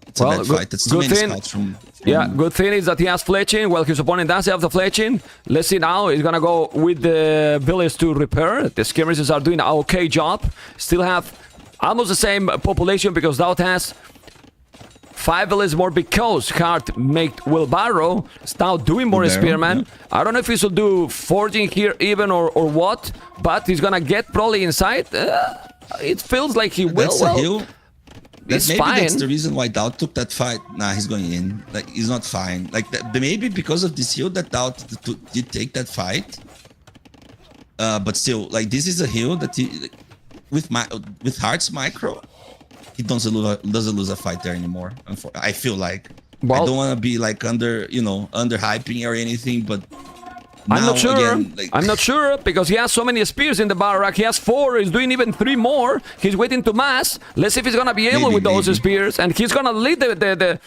it's a bad fight. That's too many scouts from... Yeah, good thing is that he has fletching. Well, his opponent doesn't have the fletching. Let's see now. He's gonna go with the village to repair. The skirmishes are doing an okay job. Still have almost the same population, because DauT has 5 villages more, because Hearttt made wheelbarrow. It's now doing more spearmen. Yeah. I don't know if he should do forging here even or what, but he's gonna get probably inside. It feels like he will. That's a hill. Maybe fine. That's the reason why DauT took that fight. Nah, he's going in. Like, he's not fine. Like, maybe because of this hill that DauT did take that fight. But still, like, this is a hill that he, with Heartt's micro, he doesn't lose a fight there anymore. I feel like. Well, I don't want to be like under hyping or anything, but. I'm not sure. Again, like... I'm not sure, because he has so many spears in the barrack. He has 4. He's doing even 3 more. He's waiting to mass. Let's see if he's gonna be able with those spears, and he's gonna lead the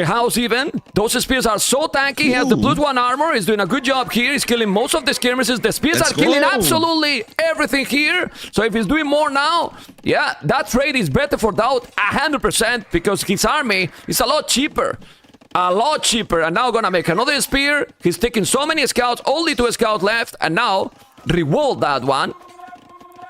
house even. Those spears are so tanky. He has the +1 armor. He's doing a good job here. He's killing most of the skirmishes. The spears are killing absolutely everything here. So if he's doing more now, yeah, that trade is better for DauT 100%, because his army is a lot cheaper. A lot cheaper. And now gonna make another spear. He's taking so many scouts, only 2 scouts left, and now revolt that one.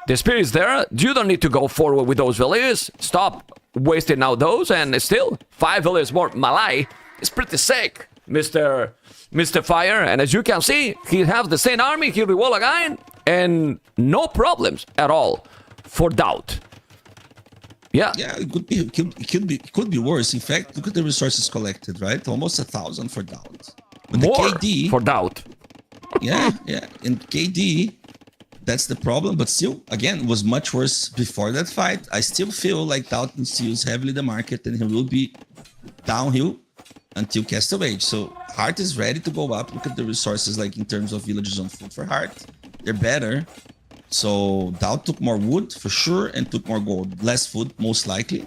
The spear is there. You don't need to go forward with those villages. Stop wasting now those, and still 5 villages more. Malai is pretty sick, Mr. Fire. And as you can see, he has the same army. He revolt again, and no problems at all for DauT. Yeah, it could be worse. In fact, look at the resources collected, right? Almost 1,000 for DauT. But more the KD for DauT. yeah, and KD, that's the problem. But still, again, was much worse before that fight. I still feel like DauT needs to use heavily the market, and he will be downhill until KOTD. So Hearttt is ready to go up. Look at the resources, like in terms of villages on foot for Hearttt. They're better. So DauT took more wood for sure, and took more gold. Less food, most likely.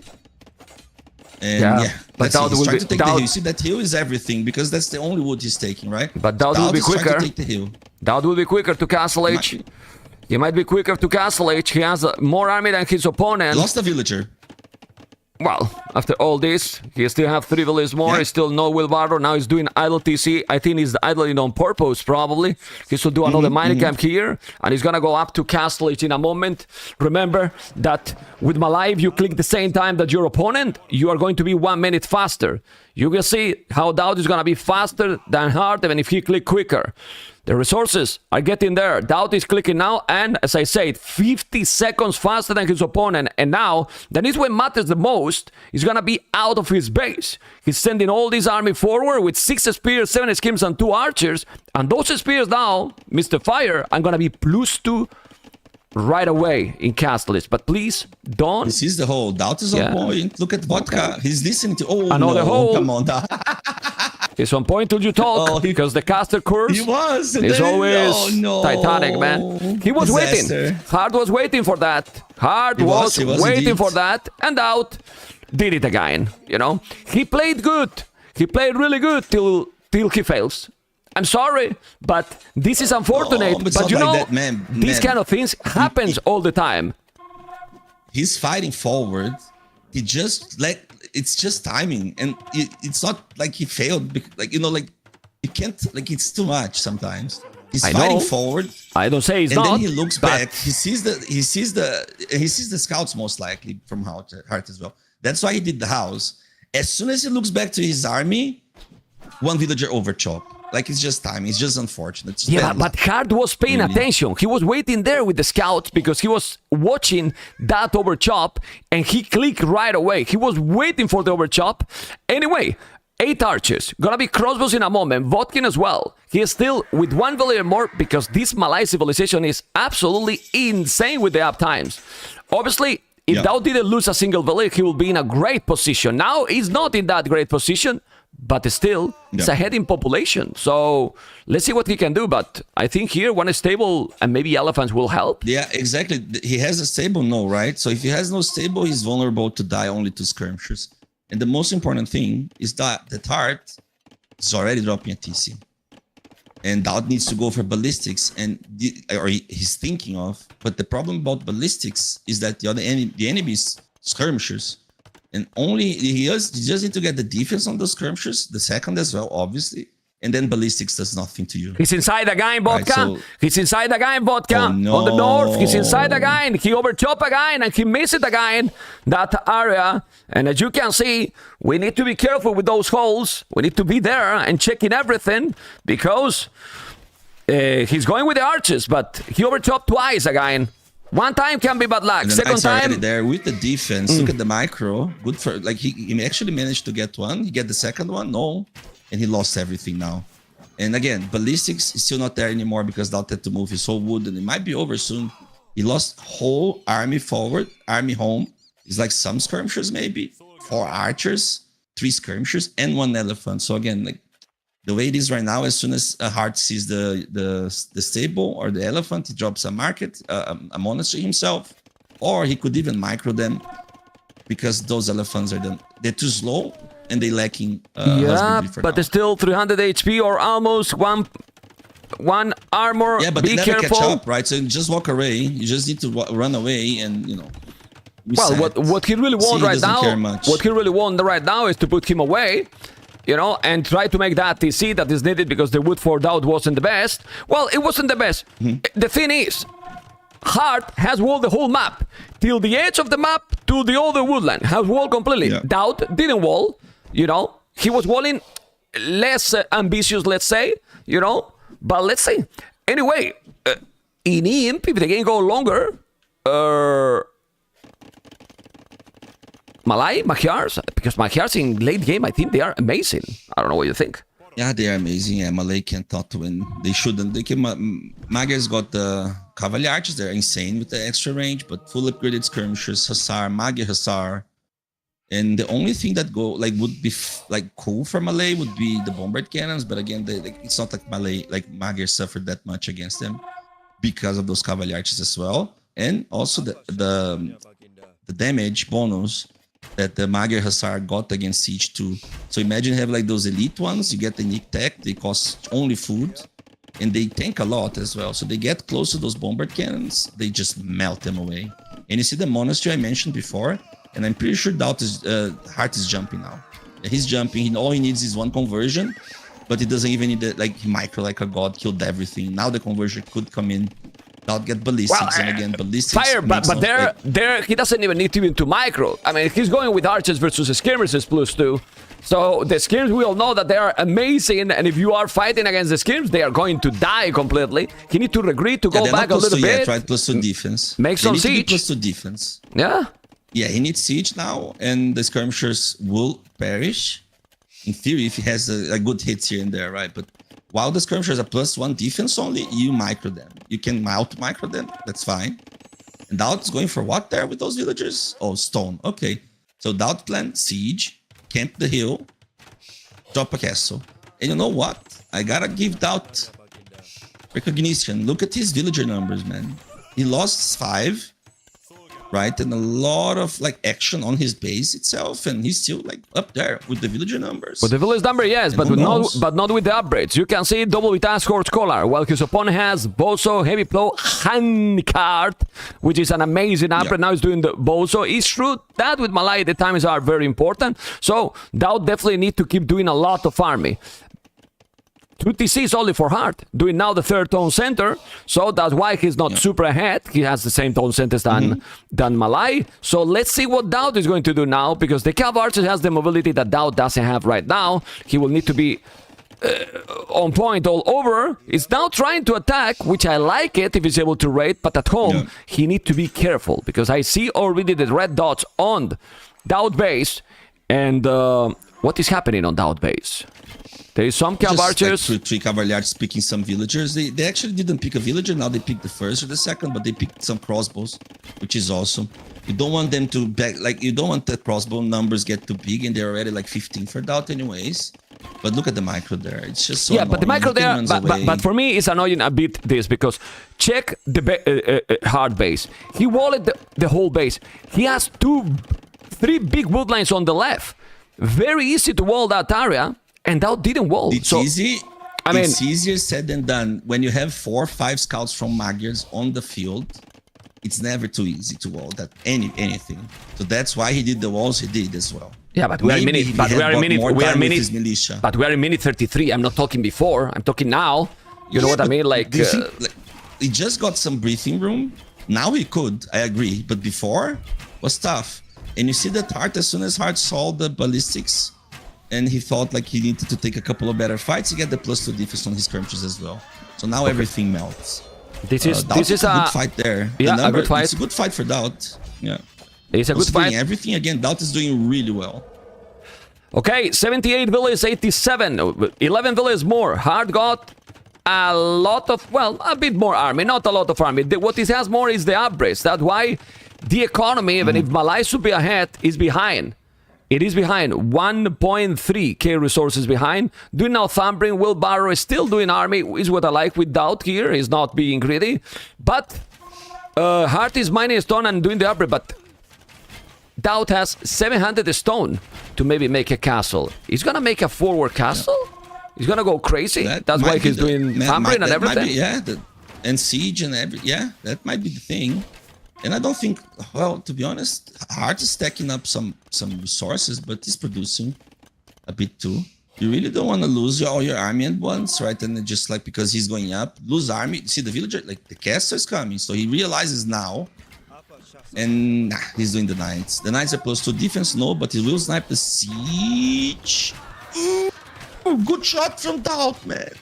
And yeah, but DauT will trying to take the hill. You see, that hill is everything, because that's the only wood he's taking, right? But DauT will be quicker. To take the hill. DauT will be quicker to KOTD. He might be quicker to KOTD. He has more army than his opponent. Lost a villager. Well, after all this, he still have 3 villages more. Yeah. He's still no wheelbarrow. Now he's doing idle TC. I think he's idling on purpose, probably. He should do another mining camp here, and he's gonna go up to KOTD in a moment. Remember that with Malai, if you click the same time that your opponent, you are going to be 1 minute faster. You will see how DauT is gonna be faster than Hearttt, even if he click quicker. The resources are getting there. DauT is clicking now, and as I said, 50 seconds faster than his opponent. And now, that is what matters the most. He's gonna be out of his base. He's sending all this army forward with 6 spears, 7 skims, and 2 archers. And those spears now, Mr. Fire, are gonna be +2 right away in Catalyst. But please don't. This is the hole. DauT is Yeah. on point. Look at Vodka. He's listening to. Oh, Another no. hole. Come on. It's on point till you talk, Oh, because the caster course He was. is always Oh, no. Titanic, man. He was Disaster. waiting. Hearttt was waiting for that. Hearttt He was waiting indeed. for that, and DauT did it again. You know, he played good. He played really good till he fails. I'm sorry, but this is unfortunate. but it's but not you like know, that, man. these kind of things happens all the time. He's fighting forward. He just like it's just timing, and it's not like he failed. Like you know, like you can't like it's too much sometimes. He's I fighting know. forward, I don't say he's and not. then he looks but back. He sees the scouts most likely from Hearttt as well. That's why he did the house. As soon as he looks back to his army, one villager overchop. Like it's just time. It's just unfortunate. It's Yeah, bad luck. but Hearttt was paying Really. attention. He was waiting there with the scouts because he was watching that overchop, and he clicked right away. He was waiting for the overchop. Anyway, 8 archers. Gonna be crossbows in a moment. Vodkin as well. He is still with 1 villager more because this Malay civilization is absolutely insane with the up times. Obviously, if Yeah. DauT didn't lose a single villager, he will be in a great position. Now, he's not in that great position, but still, it's Yeah. ahead in population. So let's see what he can do. But I think here, one stable and maybe elephants will help. Yeah, exactly. He has a stable, no, right? So if he has no stable, he's vulnerable to die only to skirmishers. And the most important thing is that the Hearttt is already dropping a TC. And DauT needs to go for ballistics, or he's thinking of. But the problem about ballistics is that the enemy is skirmishers. And only he just need to get the defense on those skirmishers, the second as well, obviously. And then ballistics does nothing to you. He's inside the guy in Vodka. Right, so- He's inside the guy in Vodka. Oh, no. On the north, he's inside the guy. He overchop a guy and he missed the guy in that area. And as you can see, we need to be careful with those holes. We need to be there and checking everything because he's going with the archers, but he overchopped twice again. One time can be bad luck. And then Second Knights are already time, there with the defense. Look at the micro. Good for like he actually managed to get one. He get the second one, no, and he lost everything now. And again, ballistics is still not there anymore because DauT had to move his whole wood, and it might be over soon. He lost whole army forward, army home. It's like some skirmishers maybe, 4 archers, 3 skirmishers, and 1 elephant. So again, like the way it is right now, as soon as a Hearttt sees the stable or the elephant, he drops a market, a monastery himself, or he could even micro them because those elephants they're too slow and they lacking. yeah, husbandry for but now. there's still 300 HP or almost one armor. Yeah, but be they never careful. catch up, right? So you just walk away. You just need to run away, and Well, reset. what he really See, wants he right doesn't now, care much. what he really wants right now is to put him away, and try to make that TC that is needed because the wood for DauT wasn't the best. Well, it wasn't the best. The thing is, Hearttt has walled the whole map till the edge of the map to the other woodland. Has walled completely. Yeah. DauT didn't wall. He was walling less ambitious, let's say. But let's see. Anyway, in Imp, if the game go longer, Magyars, because Magyars in late game, I think they are amazing. I don't know what you think. Yeah, they are amazing. Yeah, Malay can't thought to win. They shouldn't. Magyars got the Cavalry Archers. They're insane with the extra range, but full upgraded skirmishers, Hussar, Magyar Hussar. And the only thing that would be cool for Malay would be the Bombard cannons. But again, it's not like Magyar suffered that much against them because of those Cavalry Archers as well. And also the damage bonus that the Magyar Hussar got against Siege 2. So imagine you have those elite ones, you get the unique tech, they cost only food, and they tank a lot as well. So they get close to those Bombard cannons, they just melt them away. And you see the monastery I mentioned before, and I'm pretty sure Hearttt is jumping now. He's jumping, all he needs is 1 conversion, but he doesn't even need he micro like a god, killed everything. Now the conversion could come in. DauT get ballistics, and again, ballistics. Fire, but there he doesn't even need even to micro. I mean, he's going with archers versus skirmishes +2. So the skirms, we all know that they are amazing, and if you are fighting against the skirms, they are going to die completely. He need to agree to go back a little bit. Yet, right? +2 defense. Make some siege. siege. +2 defense. Yeah. Yeah, he needs siege now, and the skirmishers will perish. In theory, if he has a good hits here and there, right? But while the skirmishers are +1 defense only, you micro them. You can out micro them, that's fine. And DauT's going for what there with those villagers? Oh, stone. Okay. So DauT planned siege, camp the hill, drop a castle. And you know what? I gotta give DauT recognition. Look at his villager numbers, man. He lost 5, right? And a lot of like action on his base itself, and he's still like up there with the villager numbers. With the village number, yes, but not with the upgrades. You can see double with Ascort Scholar, while his opponent has Boso, Heavy Plow, Handcart, which is an amazing upgrade. Now he's doing the Boso. It's true that with Malai the times are very important, so DauT definitely need to keep doing a lot of army. 2TC is only for Hearttt, doing now the 3rd tone center, so that's why he's not super ahead. He has the same tone centers than Malai. So let's see what DauT is going to do now, because the Cav Archer has the mobility that DauT doesn't have right now. He will need to be on point all over. He's now trying to attack, which I like it if he's able to raid, but at home he need to be careful, because I see already the red dots on DauT base, and what is happening on DauT base? There is some Cav Archers. Like 3 Cavaliers picking some villagers. They actually didn't pick a villager. Now they picked the 1st or the 2nd, but they picked some crossbows, which is awesome. You don't want them to back, like you don't want the crossbow numbers get too big, and they're already like 15 for DauT anyways. But look at the micro there. It's just so annoying. But the micro there. But for me, it's annoying a bit this, because check the Hearttt base. He walled the whole base. He has 3 big woodlines on the left. Very easy to wall that area. And DauT didn't wall. It's easy. I mean, it's easier said than done. When you have 4 or 5 scouts from Magyars on the field, it's never too easy to wall that anything. So that's why he did the walls he did as well. Yeah, but we are in minute 33. I'm not talking before. I'm talking now. You know what I mean? Like, he just got some breathing room. Now he could. I agree. But before was tough. And you see that Hearttt, as soon as Hearttt saw the ballistics, and he thought like he needed to take a couple of better fights, he get the +2 defense on his skirmishes as well. So now everything melts. This is a good fight there. Yeah, a good fight. It's a good fight for DauT. Yeah, it's a good fight. Everything again. DauT is doing really well. Okay, 78 villages, 87, 11 villages more. Hearttt got a lot of, well, a bit more army, not a lot of army. What he has more is the upgrades. That's why the economy, even if Malai should be ahead, is behind. It is behind, 1.3k resources behind. Doing now Thumbring, Wheelbarrow is still doing army, is what I like with DauT here. He's not being greedy. But Hearttt is mining stone and doing the upgrade, but DauT has 700 stone to maybe make a castle. He's gonna make a forward castle? He's gonna go crazy? That's why he's doing Thumbring and everything? And siege and that might be the thing. And I don't think, well, to be honest, Hearttt is stacking up some resources, but he's producing a bit too. You really don't want to lose all your army at once, right? And then just like because he's going up, lose army. See the villager, like the castle is coming, so he realizes now. And he's doing the knights. The knights are +2 defense, no, but he will snipe the siege. Ooh, good shot from DauT, man.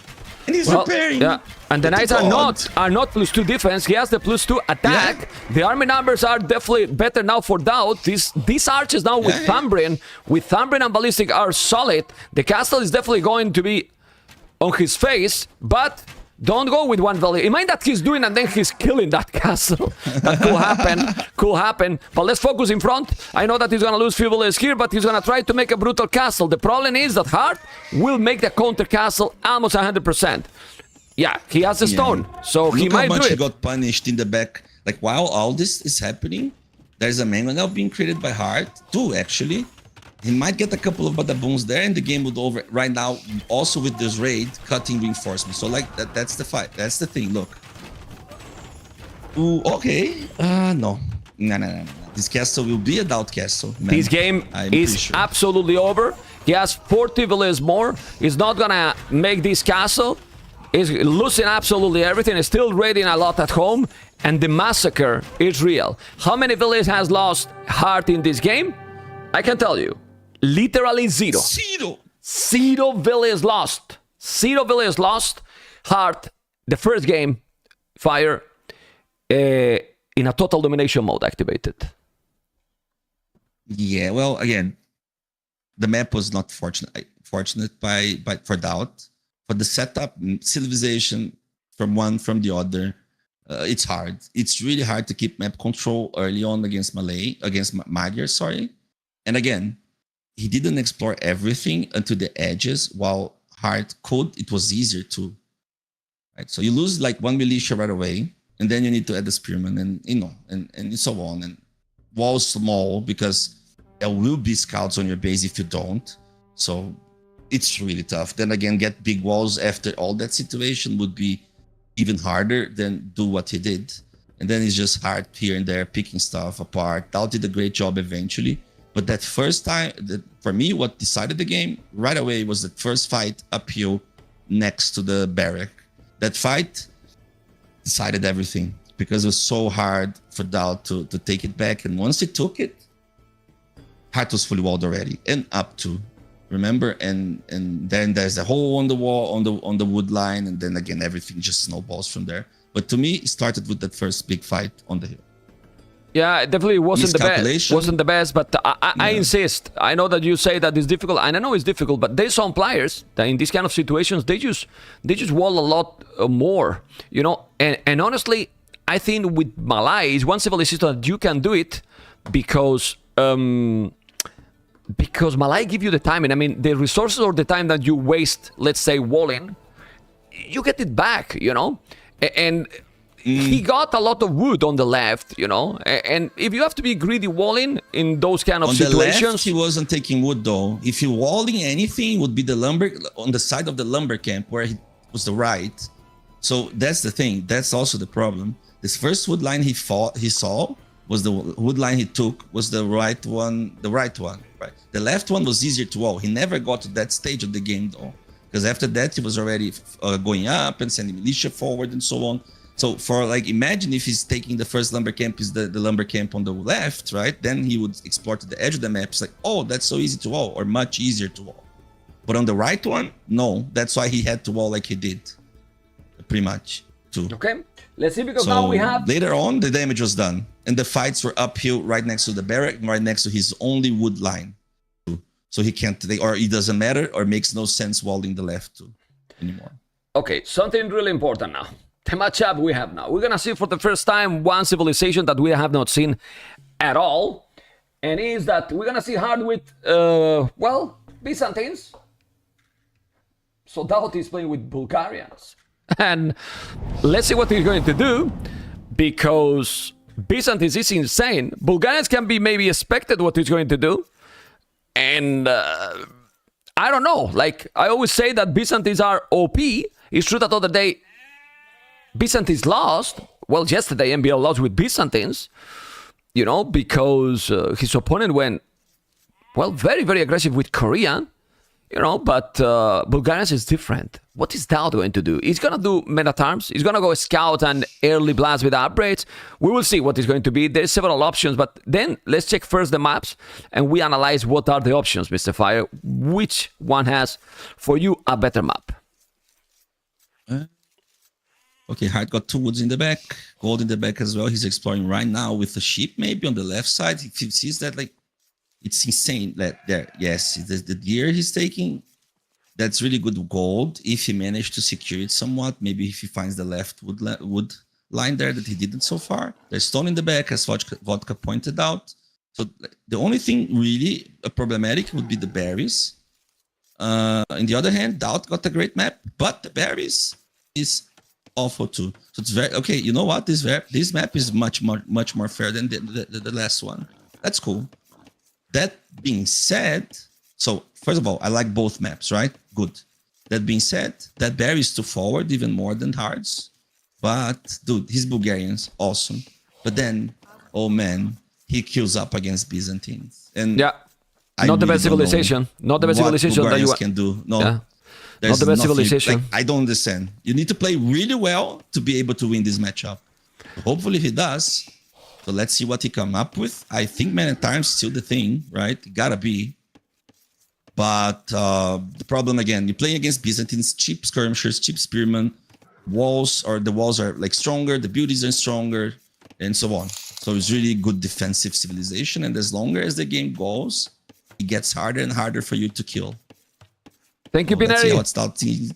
And he's repairing. Yeah. And the knights are not +2 defense. He has the +2 attack. Yeah. The army numbers are definitely better now for DauT. These archers now with Thumbring and ballistic are solid. The castle is definitely going to be on his face, but don't go with one value. Imagine that he's doing and then he's killing that castle. That could happen. But let's focus in front. I know that he's gonna lose few villages here, but he's gonna try to make a brutal castle. The problem is that Hearttt will make the counter castle almost 100%. Yeah, he has a stone, so he might do it. Look how much he got punished in the back. Like, while all this is happening, there's a mango now being created by Hearttt, 2 actually. He might get a couple of badaboons there, and the game would over right now. Also with this raid, cutting reinforcements. So like that's the fight. That's the thing. Look. Ooh, okay. No. This castle will be a DauT castle. Man. This game is absolutely over. He has 40 villages more. He's not gonna make this castle. He's losing absolutely everything. He's still raiding a lot at home, and the massacre is real. How many villages has lost Hearttt in this game? I can tell you. Literally 0. 0 villages lost. 0 villages lost. Hearttt, the first game, fire in a total domination mode activated. Yeah, well, again, the map was not fortunate for DauT. For the setup, civilization from one from the other, it's hard. It's really hard to keep map control early on against Magyar, sorry. And again, he didn't explore everything until the edges, while Hearttt could, it was easier to. Right? So you lose like one militia right away, and then you need to add the spearman, and and so on. And walls small because there will be scouts on your base if you don't. So it's really tough. Then again, get big walls after all that situation would be even harder than do what he did. And then it's just hard here and there, picking stuff apart. DauT did a great job eventually. But that first time, for me, what decided the game right away was the first fight uphill next to the barrack. That fight decided everything because it was so hard for DauT to take it back. And once he took it, Hearttt was fully walled already and up to. Remember, and then there's a hole on the wall on the wood line, and then again everything just snowballs from there. But to me, it started with that first big fight on the hill. Yeah, it definitely wasn't the best. Wasn't the best, but I insist. I know that you say that it's difficult, and I know it's difficult. But there's some players that in these kind of situations they just wall a lot more, you know. And honestly, I think with Malai is one civilization that you can do it because Malai give you the time, and I mean the resources or the time that you waste, let's say walling, you get it back, you know. And he got a lot of wood on the left, you know. And if you have to be greedy walling in those kind of situations, the left, he wasn't taking wood though. If you're walling anything, would be the lumber on the side of the lumber camp where he was the right. So that's the thing. That's also the problem. This first wood line he saw was the wood line he took was the right one. Right. The left one was easier to wall. He never got to that stage of the game though, because after that he was already going up and sending militia forward and so on. So for like, imagine if he's taking the first lumber camp is the lumber camp on the left, right? Then he would explore to the edge of the map. It's like, oh, that's so easy to wall, or much easier to wall. But on the right one, no. That's why he had to wall like he did, pretty much too. Okay, let's see, because now we have later on the damage was done, and the fights were uphill right next to the barrack, right next to his only wood line. So he can't, or it doesn't matter, or makes no sense walling the left too anymore. Okay, something really important now. The matchup we have now. We're gonna see for the first time one civilization that we have not seen at all, and is that we're gonna see hard with well, Byzantines. So DauT is playing with Bulgarians, and let's see what he's going to do, because Byzantines is insane. Bulgarians can be maybe expected what he's going to do, and I don't know. Like I always say that Byzantines are OP. It's true that the other day Byzantines lost. Well, yesterday NBL lost with Byzantines, you know, because his opponent went, well, very, very aggressive with Korea, you know, but Bulgarians is different. What is DauT going to do? He's going to do meta-arms. He's going to go scout and early blast with upgrades. We will see what is going to be. There's several options, but then let's check first the maps and we analyze what are the options, Mr. Fire. Which one has, for you, a better map? Okay, Hearttt got 2 woods in the back, gold in the back as well. He's exploring right now with the sheep maybe on the left side. If he sees that, like, it's insane that there. Yes, the deer he's taking, that's really good gold. If he managed to secure it somewhat, maybe if he finds the left wood line there that he didn't so far. There's stone in the back, as Vodka pointed out. So the only thing really problematic would be the berries. On the other hand, DauT got a great map, but the berries is awful too. So it's very okay. You know what? This map is much more fair than the last one. That's cool. That being said, so first of all, I like both maps, right? Good. That being said, that berries to forward even more than Heartt's. But dude, he's Bulgarians, awesome. But then, oh man, he queues up against Byzantines, and yeah, not the best civilization. Not the best civilization that you can do. No. Yeah. There's not the best civilization. Like, I don't understand. You need to play really well to be able to win this matchup. Hopefully he does. So let's see what he come up with. I think man at times still the thing, right? It gotta be. But the problem again, you're playing against Byzantines, cheap skirmishers, cheap spearmen, walls are like stronger, the beauties are stronger, and so on. So it's really good defensive civilization, and as longer as the game goes, it gets harder and harder for you to kill. Thank you, Pineri.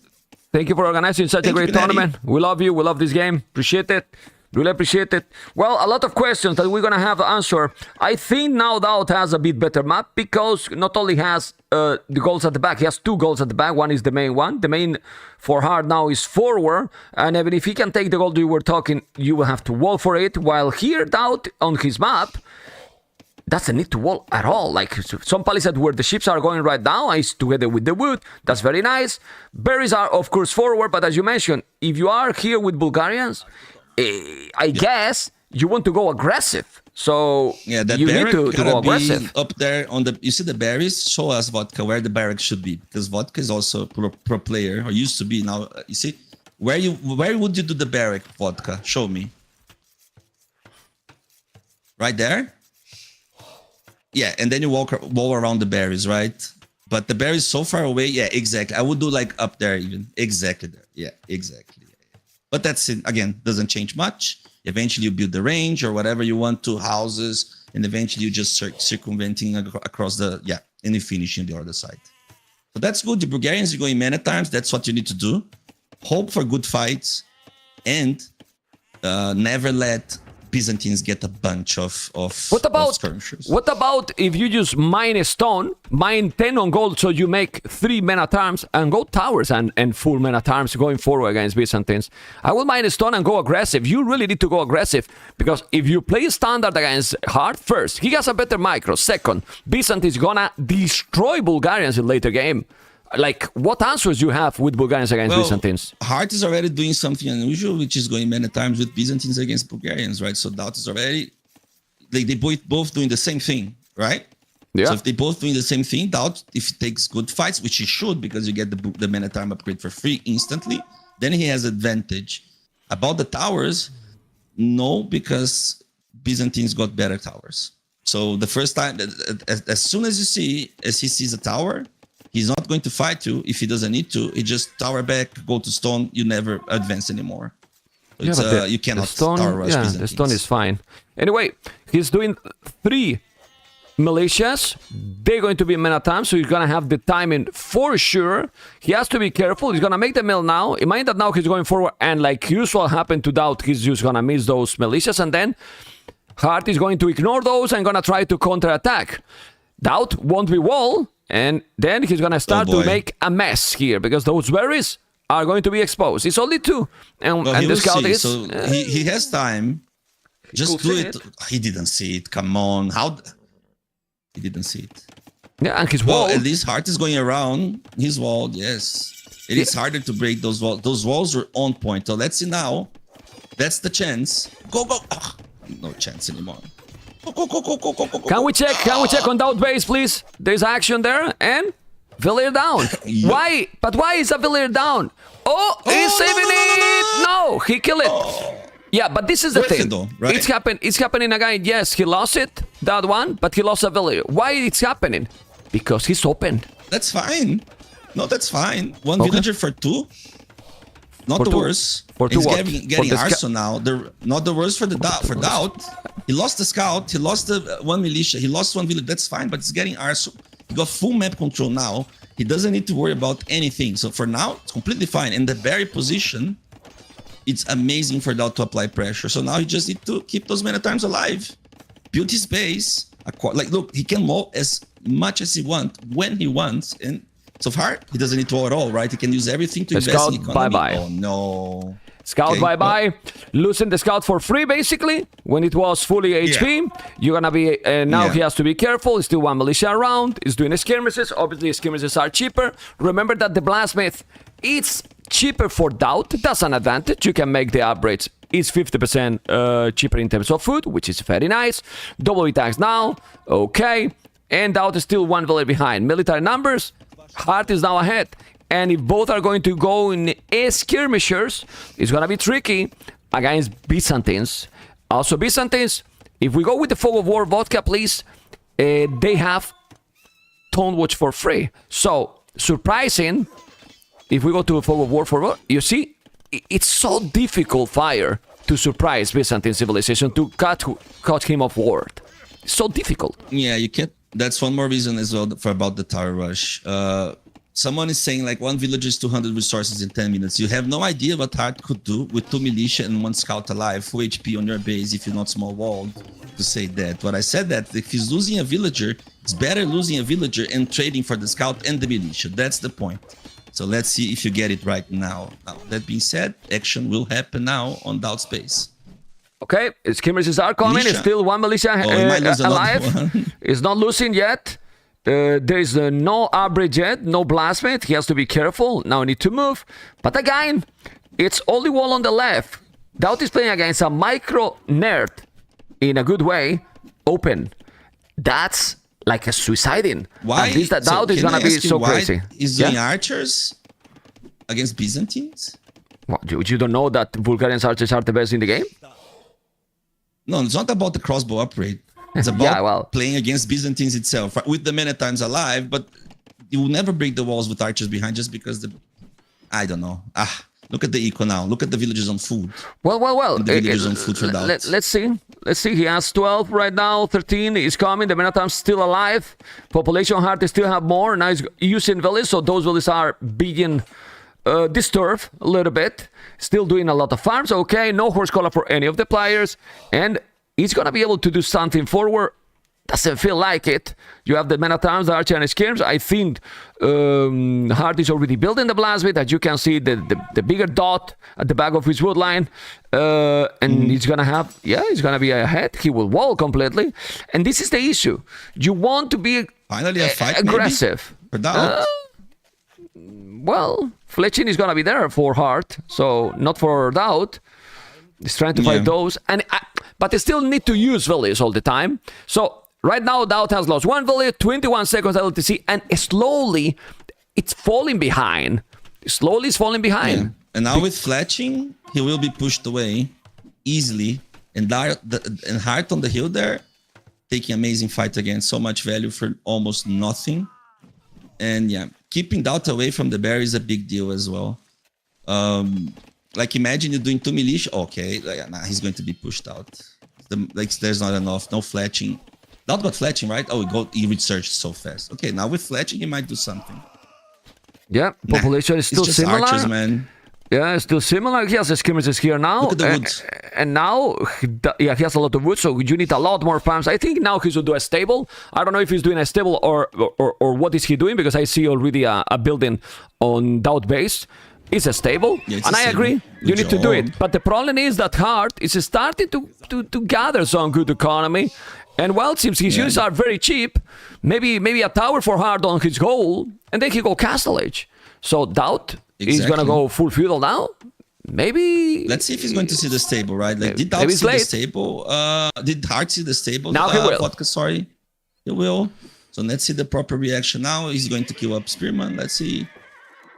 Thank you for organizing such a great tournament. We love you. We love this game. Appreciate it. Really appreciate it. Well, a lot of questions that we're gonna have to answer. I think now DauT has a bit better map because not only has the goals at the back, he has 2 goals at the back. One is the main one. The main for Hearttt now is forward, and even if he can take the goal you were talking, you will have to wall for it. While here, DauT on his map doesn't need to wall at all. Like some palisade where the ships are going right now is together with the wood. That's very nice. Berries are of course forward, but as you mentioned, if you are here with Bulgarians, I guess you want to go aggressive. So yeah, that you need barrack to gotta go be aggressive. up there on the. You see the berries? Show us Vodka where the barrack should be, because Vodka is also a pro player, or used to be. Now you see where would you do the barrack, Vodka? Show me. Right there. Yeah, and then you wall around the berries, right? But the berries so far away. Yeah, exactly. I would do like up there even. Exactly there. Yeah, exactly. But that's it. Again, doesn't change much. Eventually you build the range or whatever you want to houses, and eventually you just start circumventing across the, yeah, and you finish on the other side. So that's good. The Bulgarians are going many times. That's what you need to do. Hope for good fights and never let Byzantines get a bunch of skirmishers. What about if you just mine a stone, mine 10 on gold, so you make 3 men at arms and go towers and full men at arms going forward against Byzantines? I will mine a stone and go aggressive. You really need to go aggressive, because if you play standard against Hearttt, first, he has a better micro. Second, Byzantines gonna destroy Bulgarians in later game. Like, what answers you have with Bulgarians against Byzantines? Hearttt is already doing something unusual, which is going many times with Byzantines against Bulgarians, right? So DauT is already, like, they both doing the same thing, right? Yeah. So if they both doing the same thing, DauT, if he takes good fights, which he should, because you get the men at arm upgrade for free instantly, then he has advantage. About the towers, no, because Byzantines got better towers. So the first time, as soon as he sees a tower, he's not going to fight you if he doesn't need to. He just tower back, go to stone. You never advance anymore. It's, you cannot tower rush Byzantines. The stone is fine. Anyway, he's doing 3 militias. They're going to be men at arms, so he's gonna have the timing for sure. He has to be careful. He's gonna make the mill now. Imagine that now he's going forward, and like usual happened to DauT, he's just gonna miss those militias, and then Hearttt is going to ignore those and gonna try to counter-attack. DauT won't be wall. And then he's going to start to make a mess here, because those berries are going to be exposed. It's only 2. And the scout is... So he has time. Just do it. He didn't see it. Come on. How? He didn't see it. Yeah, and his wall... Well, at least Hearttt is going around his wall, yes. It is harder to break those walls. Those walls are on point. So let's see now. That's the chance. Go, go. Oh, no chance anymore. Can we check on DauT base, please? There's action there, and Villiers down. Yep. Why? But why is a Villiers down? Oh, he's saving it. No, he killed it. Yeah, but this is the thing. Though, right? It's happening again. Yes, he lost it, that one, but he lost a Villiers. Why it's happening? Because he's open. That's fine. No, that's fine. One villager for 2. Not the worst. For 2 He's what? getting Arso now. Not the worst for DauT. He lost the scout. He lost the 1 militia. He lost 1 village. That's fine, but he's getting Arso. He got full map control now. He doesn't need to worry about anything. So for now, it's completely fine. In the berry position, it's amazing for DauT to apply pressure. So now he just needs to keep those men at arms alive. Build his base. Like, look, he can wall as much as he wants when he wants. And so far, he doesn't need to wall at all, right? He can use everything to invest in economy. Bye-bye. Oh, no. Scout bye-bye. Losing the scout for free, basically. When it was fully HP, you're gonna be... now he has to be careful. He's still 1 militia around. He's doing skirmishes. Obviously, skirmishes are cheaper. Remember that the Blastsmith, it's cheaper for DauT. That's an advantage. You can make the upgrades. It's 50% cheaper in terms of food, which is very nice. Double attacks now. Okay. And DauT is still 1 village behind. Military numbers, Hearttt is now ahead. And if both are going to go in skirmishers, it's going to be tricky against Byzantines. Also, Byzantines, if we go with the Fog of War vodka, please, they have Tone Watch for free. So, surprising, if we go to a Fog of War for... You see, it's so difficult, Fire, to surprise Byzantine civilization, to cut him off ward. It's so difficult. Yeah, you can't... That's one more reason as well about the tower rush. someone is saying like 1 villager's 200 resources in 10 minutes. You have no idea what Hearttt could do with 2 militia and 1 scout alive, full HP on your base if you're not small walled to say that. What I said that if he's losing a villager, it's better losing a villager and trading for the scout and the militia. That's the point. So let's see if you get it right now. Now, that being said, action will happen now on DauT space. Okay, skirmishes are coming. Militia. Still 1 militia he might lose another alive. one. He's not losing yet. There is no average yet, no blastmate. He has to be careful. Now need to move. But again, it's only wall on the left. DauT is playing against a micro nerd in a good way. Open. That's like a suiciding. Why? At least that DauT is can gonna I be ask you so why crazy. He's doing archers against Byzantines? What, you don't know that Bulgarian archers are the best in the game? No, it's not about the crossbow upgrade. It's about playing against Byzantines itself with the many times alive, but you will never break the walls with archers behind just because I don't know. Look at the eco now. Look at the villagers on food. Well. The villagers on food for DauT. Let's see. Let's see. He has 12 right now. 13 is coming. The Minotaur's still alive. Population Hearttt, they still have more. Now he's using villages, so those villages are being disturbed a little bit. Still doing a lot of farms. Okay, no horse collar for any of the players. And he's going to be able to do something forward. Doesn't feel like it. You have the Minotaurs, the Archer, and Skirms. I think Hearttt is already building the blastmate. As you can see, the bigger dot at the back of his wood line. And he's going to have, he's going to be ahead. He will wall completely. And this is the issue. You want to be finally a fight, aggressive. For DauT? Well, fletching is going to be there for Hearttt, so not for DauT. He's trying to fight those. But they still need to use villages all the time. So right now, DauT has lost 1 village, 21 seconds LTC, and slowly it's falling behind. Slowly it's falling behind. Yeah. And now with fletching, he will be pushed away easily. And Hearttt on the hill there, taking amazing fight again. So much value for almost nothing. And yeah, keeping DauT away from the bear is a big deal as well. Like imagine you're doing 2 militia. Okay, he's going to be pushed out. There's not enough. No fletching. DauT got fletching, right? Oh, he researched so fast. Okay, now with fletching, he might do something. Yeah, population is still it's just similar. Archers, man. Yeah, it's still similar. He has the skirmishes here now. Look at the woods. And now, he has a lot of wood, so you need a lot more farms. I think now he should do a stable. I don't know if he's doing a stable or what is he doing, because I see already a building on DauT base. It's a stable, and I agree. You need to do it. But the problem is that Hearttt is starting to gather some good economy. And well, since his units are very cheap, maybe a tower for Hearttt on his goal, and then he go Castle Age. So DauT is going to go full feudal now. Maybe... Let's see if he's going to see the stable, right? Like, did DauT see the stable? Did Hearttt see the stable? Now he will. Sorry. He will. So let's see the proper reaction now. He's going to kill up Spearman. Let's see.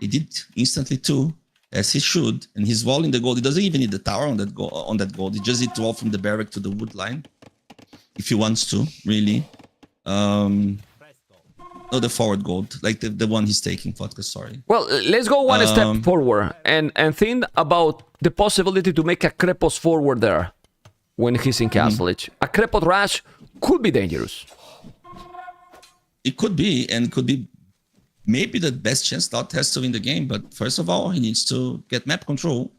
He did instantly too, as he should, and he's walling the gold. He doesn't even need the tower on that gold. He just needs to wall from the barrack to the wood line, if he wants to, really. No, the forward gold, like the one he's taking. Vodka, sorry. Well, let's go one step forward and think about the possibility to make a Krepos forward there when he's in Castle Age. A Krepos rush could be dangerous. It could be, and could be. Maybe the best chance DauT has to win the game, but first of all, he needs to get map control.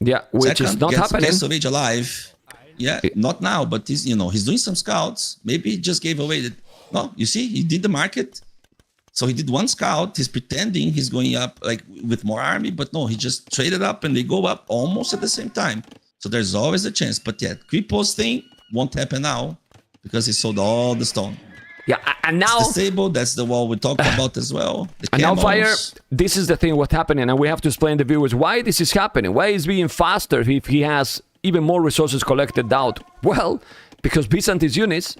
Yeah, which is not happening. Castle Age alive. Yeah, not now, but he's doing some scouts. Maybe he just gave away the. No, you see, he did the market. So he did 1 scout. He's pretending he's going up like with more army, but no, he just traded up and they go up almost at the same time. So there's always a chance. But yeah, Kripos thing won't happen now because he sold all the stone. Yeah, and now... It's the stable, that's the wall we talked about as well. And now, Fire, this is the thing what's happening, and we have to explain to the viewers why this is happening. Why is being faster if he has even more resources collected out? Well, because Byzantine's units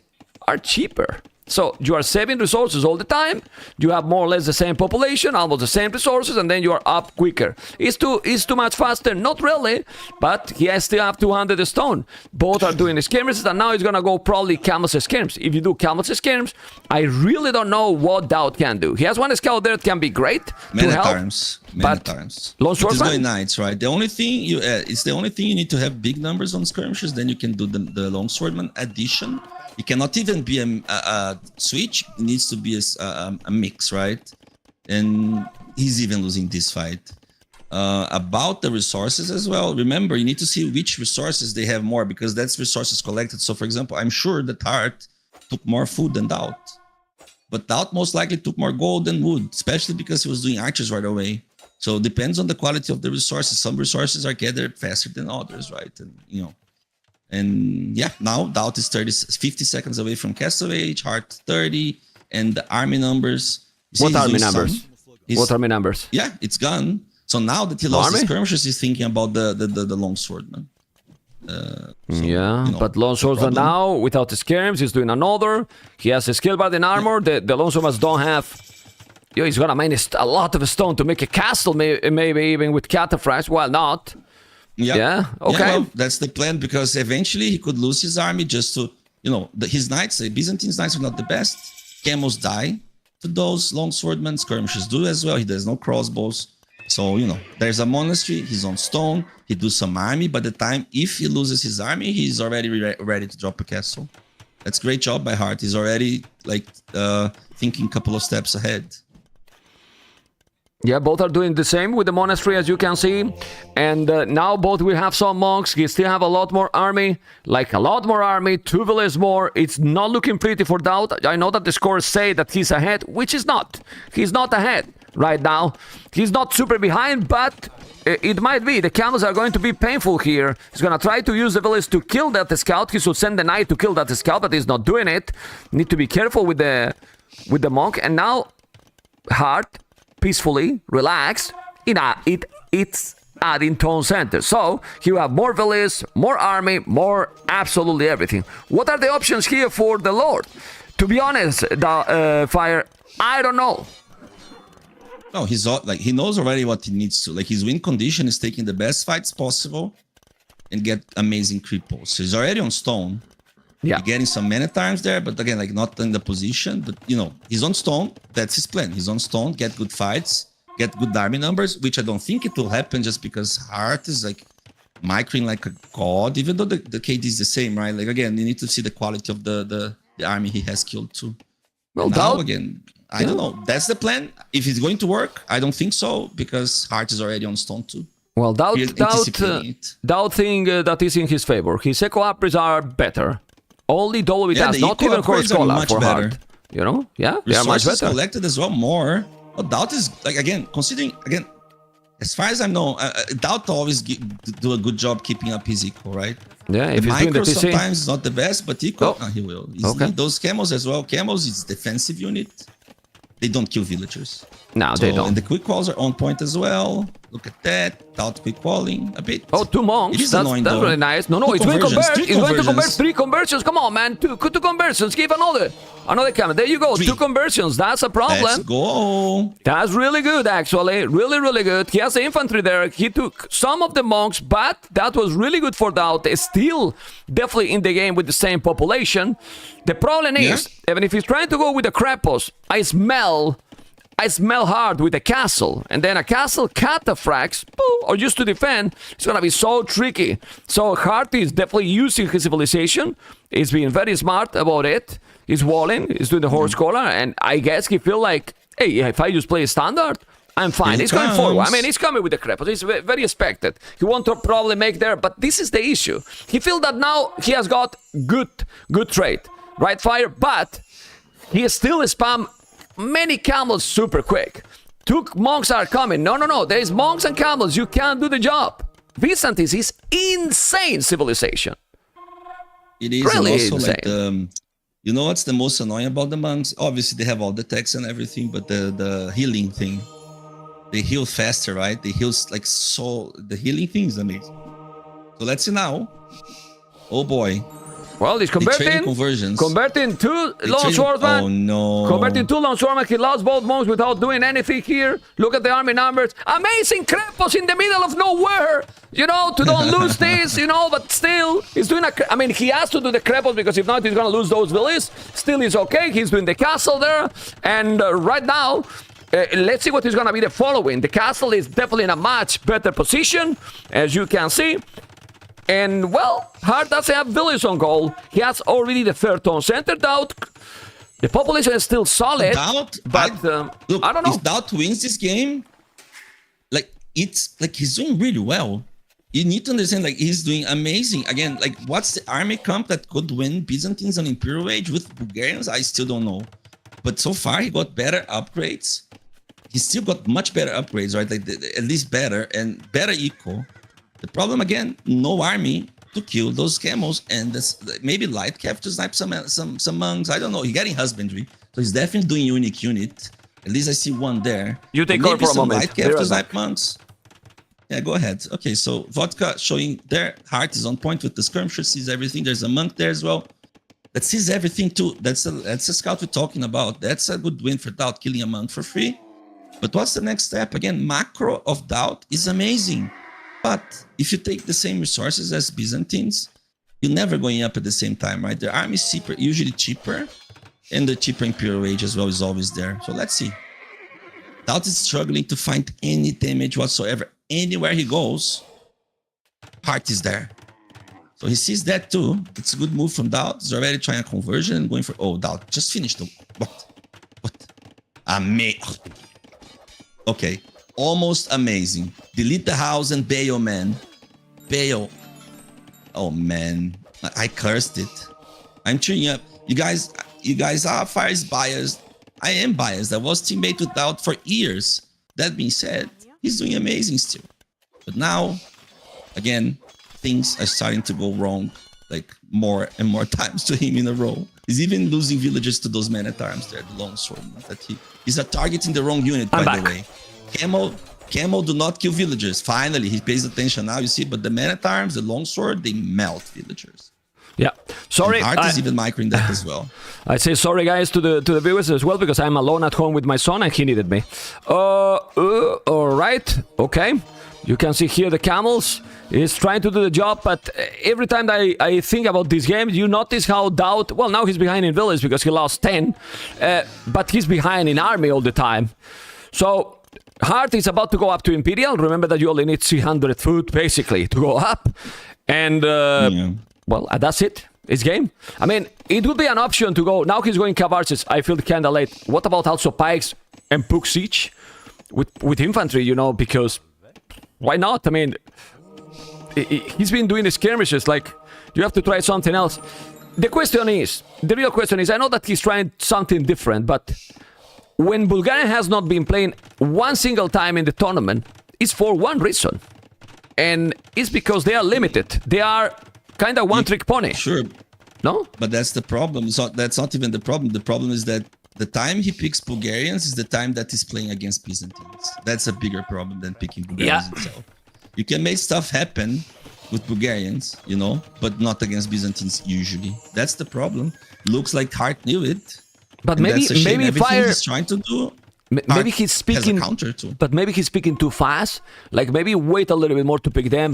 are cheaper. So you are saving resources all the time. You have more or less the same population, almost the same resources, and then you are up quicker. It's too much faster, not really, but he has still have 200 stone. Both are doing skirmishes, and now he's gonna go probably Camels skirms. If you do Camels skirms, I really don't know what DauT can do. He has 1 scout there that can be great many to help. Times. Many times. Long sword it's going knights, right? The only thing it's the only thing you need to have big numbers on skirmishes. Then you can do the longswordman addition. It cannot even be a switch. It needs to be a mix, right? And he's even losing this fight. About the resources as well, remember, you need to see which resources they have more, because that's resources collected. So for example, I'm sure that Hearttt took more food than DauT, but DauT most likely took more gold than wood, especially because he was doing archers right away. So it depends on the quality of the resources. Some resources are gathered faster than others, right? And you know, and yeah, now DauT is 50 seconds away from Castle Age, Hearttt 30, and the army numbers. What army numbers? What army numbers? Yeah, it's gone. So now that he lost the skirmishes, he's thinking about the longswordman. Yeah, you know, but longswordman now, without the skirms, he's doing another. He has a skill bard in armor. The longswordmans don't have... Yo, he's gonna mine a lot of stone to make a castle, maybe even with cataphracts. Well, not. Yeah, okay. Yeah, well, that's the plan, because eventually he could lose his army just to, you know, his knights, the Byzantine knights are not the best. Camels die to those longswordmen. Skirmishes do as well. He does no crossbows. So, you know, there's a monastery, he's on stone, he does some army. By the time, if he loses his army, he's already ready to drop a castle. That's great job by Hearttt. He's already, like, thinking a couple of steps ahead. Yeah, both are doing the same with the monastery, as you can see. And now both will have some monks. He still have a lot more army, like a lot more army, 2 villages more. It's not looking pretty for DauT. I know that the scores say that he's ahead, which is not. He's not ahead right now. He's not super behind, but it might be. The camels are going to be painful here. He's going to try to use the village to kill that scout. He should send the knight to kill that scout, but he's not doing it. Need to be careful with the monk. And now Hearttt, peacefully, relaxed, it's adding town center. So you have more villages, more army, more absolutely everything. What are the options here for the Lord? To be honest, Fire, I don't know. No, he's like, he knows already what he needs to. Like, his win condition is taking the best fights possible and get amazing cripples. So he's already on stone. Yeah, getting some mana times there, but again, like, not in the position. But you know, he's on stone. That's his plan. He's on stone. Get good fights. Get good army numbers, which I don't think it will happen, just because Hearttt is like microing like a god. Even though the KD is the same, right? Like, again, you need to see the quality of the army he has killed too. Well, now again, I don't know. That's the plan. If it's going to work, I don't think so, because Hearttt is already on stone too. Well, DauT thing that is in his favor. His echo upgrades are better. Only though it has not even core scholar for Hearttt. You know? Yeah, they are much better. Collected as well more. But DauT is, like, again, considering, again, as far as I know, DauT always do a good job keeping up his eco, right? Yeah, if he's doing the TC. Sometimes is not the best, but eco, he will. Okay. Those camels as well. Camels is defensive unit. They don't kill villagers. No, they don't. And the quick calls are on point as well. Look at that. DauT quick calling a bit. Oh, 2 monks. It is annoying, that's really nice. No, it's going to convert. It's going to convert 3 conversions. Come on, man. Two conversions. Give another camera. There you go. 2 conversions. That's a problem. Let's go. That's really good, actually. Really, really good. He has the infantry there. He took some of the monks, but that was really good for DauT. It's still definitely in the game with the same population. The problem is, even if he's trying to go with the Krepos, I smell hard with a castle, and then a castle cataphracts or used to defend. It's gonna be so tricky. So Hearttt is definitely using his civilization. He's being very smart about it. He's walling, he's doing the horse collar, and I guess he feel like, hey, if I just play standard, I'm fine. He's going forward. I mean, he's coming with the Krepos. It's very expected. He won't probably make there, but this is the issue. He feels that now he has got good trade, right, Fire? But he still spam many camels super quick. 2 monks are coming. No. There is monks and camels. You can't do the job. Byzantine is insane civilization. It is really also insane. Like you know what's the most annoying about the monks? Obviously, they have all the techs and everything, but the healing thing. They heal faster, right? They heal like so. The healing thing is amazing. So let's see now. Oh boy. Well, he's converting 2 longswordmen. Oh no. Converting 2 longswordmen. He lost both monks without doing anything here. Look at the army numbers. Amazing Krepos in the middle of nowhere. You know, to don't lose this, you know, but still, he's doing I mean, he has to do the Krepos, because if not, he's going to lose those villages. Still, he's okay. He's doing the castle there. And right now, let's see what is going to be the following. The castle is definitely in a much better position, as you can see. And, well, Hearttt doesn't have villages on goal. He has already the 3rd town center. DauT The population is still solid, DauT, but look, I don't know. If DauT wins this game, like it's like he's doing really well. You need to understand, like he's doing amazing. Again, like what's the army comp that could win Byzantines on Imperial Age with Bulgarians? I still don't know. But so far he got better upgrades. He still got much better upgrades, right? Like at least better and better eco. The problem again, no army to kill those camels, and this, maybe light cap to snipe some monks. I don't know. He's getting husbandry, so he's definitely doing unique unit. At least I see one there. You take over for a moment. Light cap to snipe monks. Yeah, go ahead. Okay, so Vodka showing their Hearttt is on point with the skirmishes, sees everything. There's a monk there as well that sees everything too. That's a scout we're talking about. That's a good win for DauT, killing a monk for free. But what's the next step? Again, macro of DauT is amazing. But if you take the same resources as Byzantines, you're never going up at the same time, right? Their army is cheaper, usually cheaper, and the cheaper Imperial Age as well is always there. So let's see. DauT is struggling to find any damage whatsoever. Anywhere he goes, Hearttt is there. So he sees that too. It's a good move from DauT. He's already trying a conversion and going for... Oh, DauT just finished. What? Okay. Almost amazing. Delete the house and bail, man. Bail. Oh, man. I cursed it. I'm cheering up. You guys are Fire is biased. I am biased. I was teammate with DauT for years. That being said, he's doing amazing still. But now, again, things are starting to go wrong, like more and more times to him in a row. He's even losing villagers to those men-at-arms there, the longsword. That he's targeting the wrong unit, by the way. Camel do not kill villagers. Finally, he pays attention now, you see, but the men-at-arms, the longsword, they melt villagers. Yeah, sorry. Hearttt is even microing that as well. I say sorry, guys, to the viewers as well, because I'm alone at home with my son and he needed me. All right, okay. You can see here the camels. He's trying to do the job, but every time I think about this game, you notice how DauT... Well, now he's behind in village because he lost 10, but he's behind in army all the time. So Hearttt is about to go up to Imperial. Remember that you only need 300 food, basically, to go up. And... Well, that's it. It's game. I mean, it would be an option to go. Now he's going Cavarces. I feel kind of late. What about also Pikes and Puck Siege with infantry, you know, because why not? I mean, he's been doing the skirmishes. Like, you have to try something else. The real question is, I know that he's trying something different, but when Bulgaria has not been playing one single time in the tournament, it's for one reason. And it's because they are limited. They are... kind of one-trick pony. Sure. No? But that's the problem. So that's not even the problem. The problem is that the time he picks Bulgarians is the time that he's playing against Byzantines. That's a bigger problem than picking Bulgarians itself. You can make stuff happen with Bulgarians, you know, but not against Byzantines usually. That's the problem. Looks like Hearttt knew it. But maybe Fire... he's trying to do... Maybe he's speaking, but maybe he's speaking too fast. Like maybe wait a little bit more to pick them,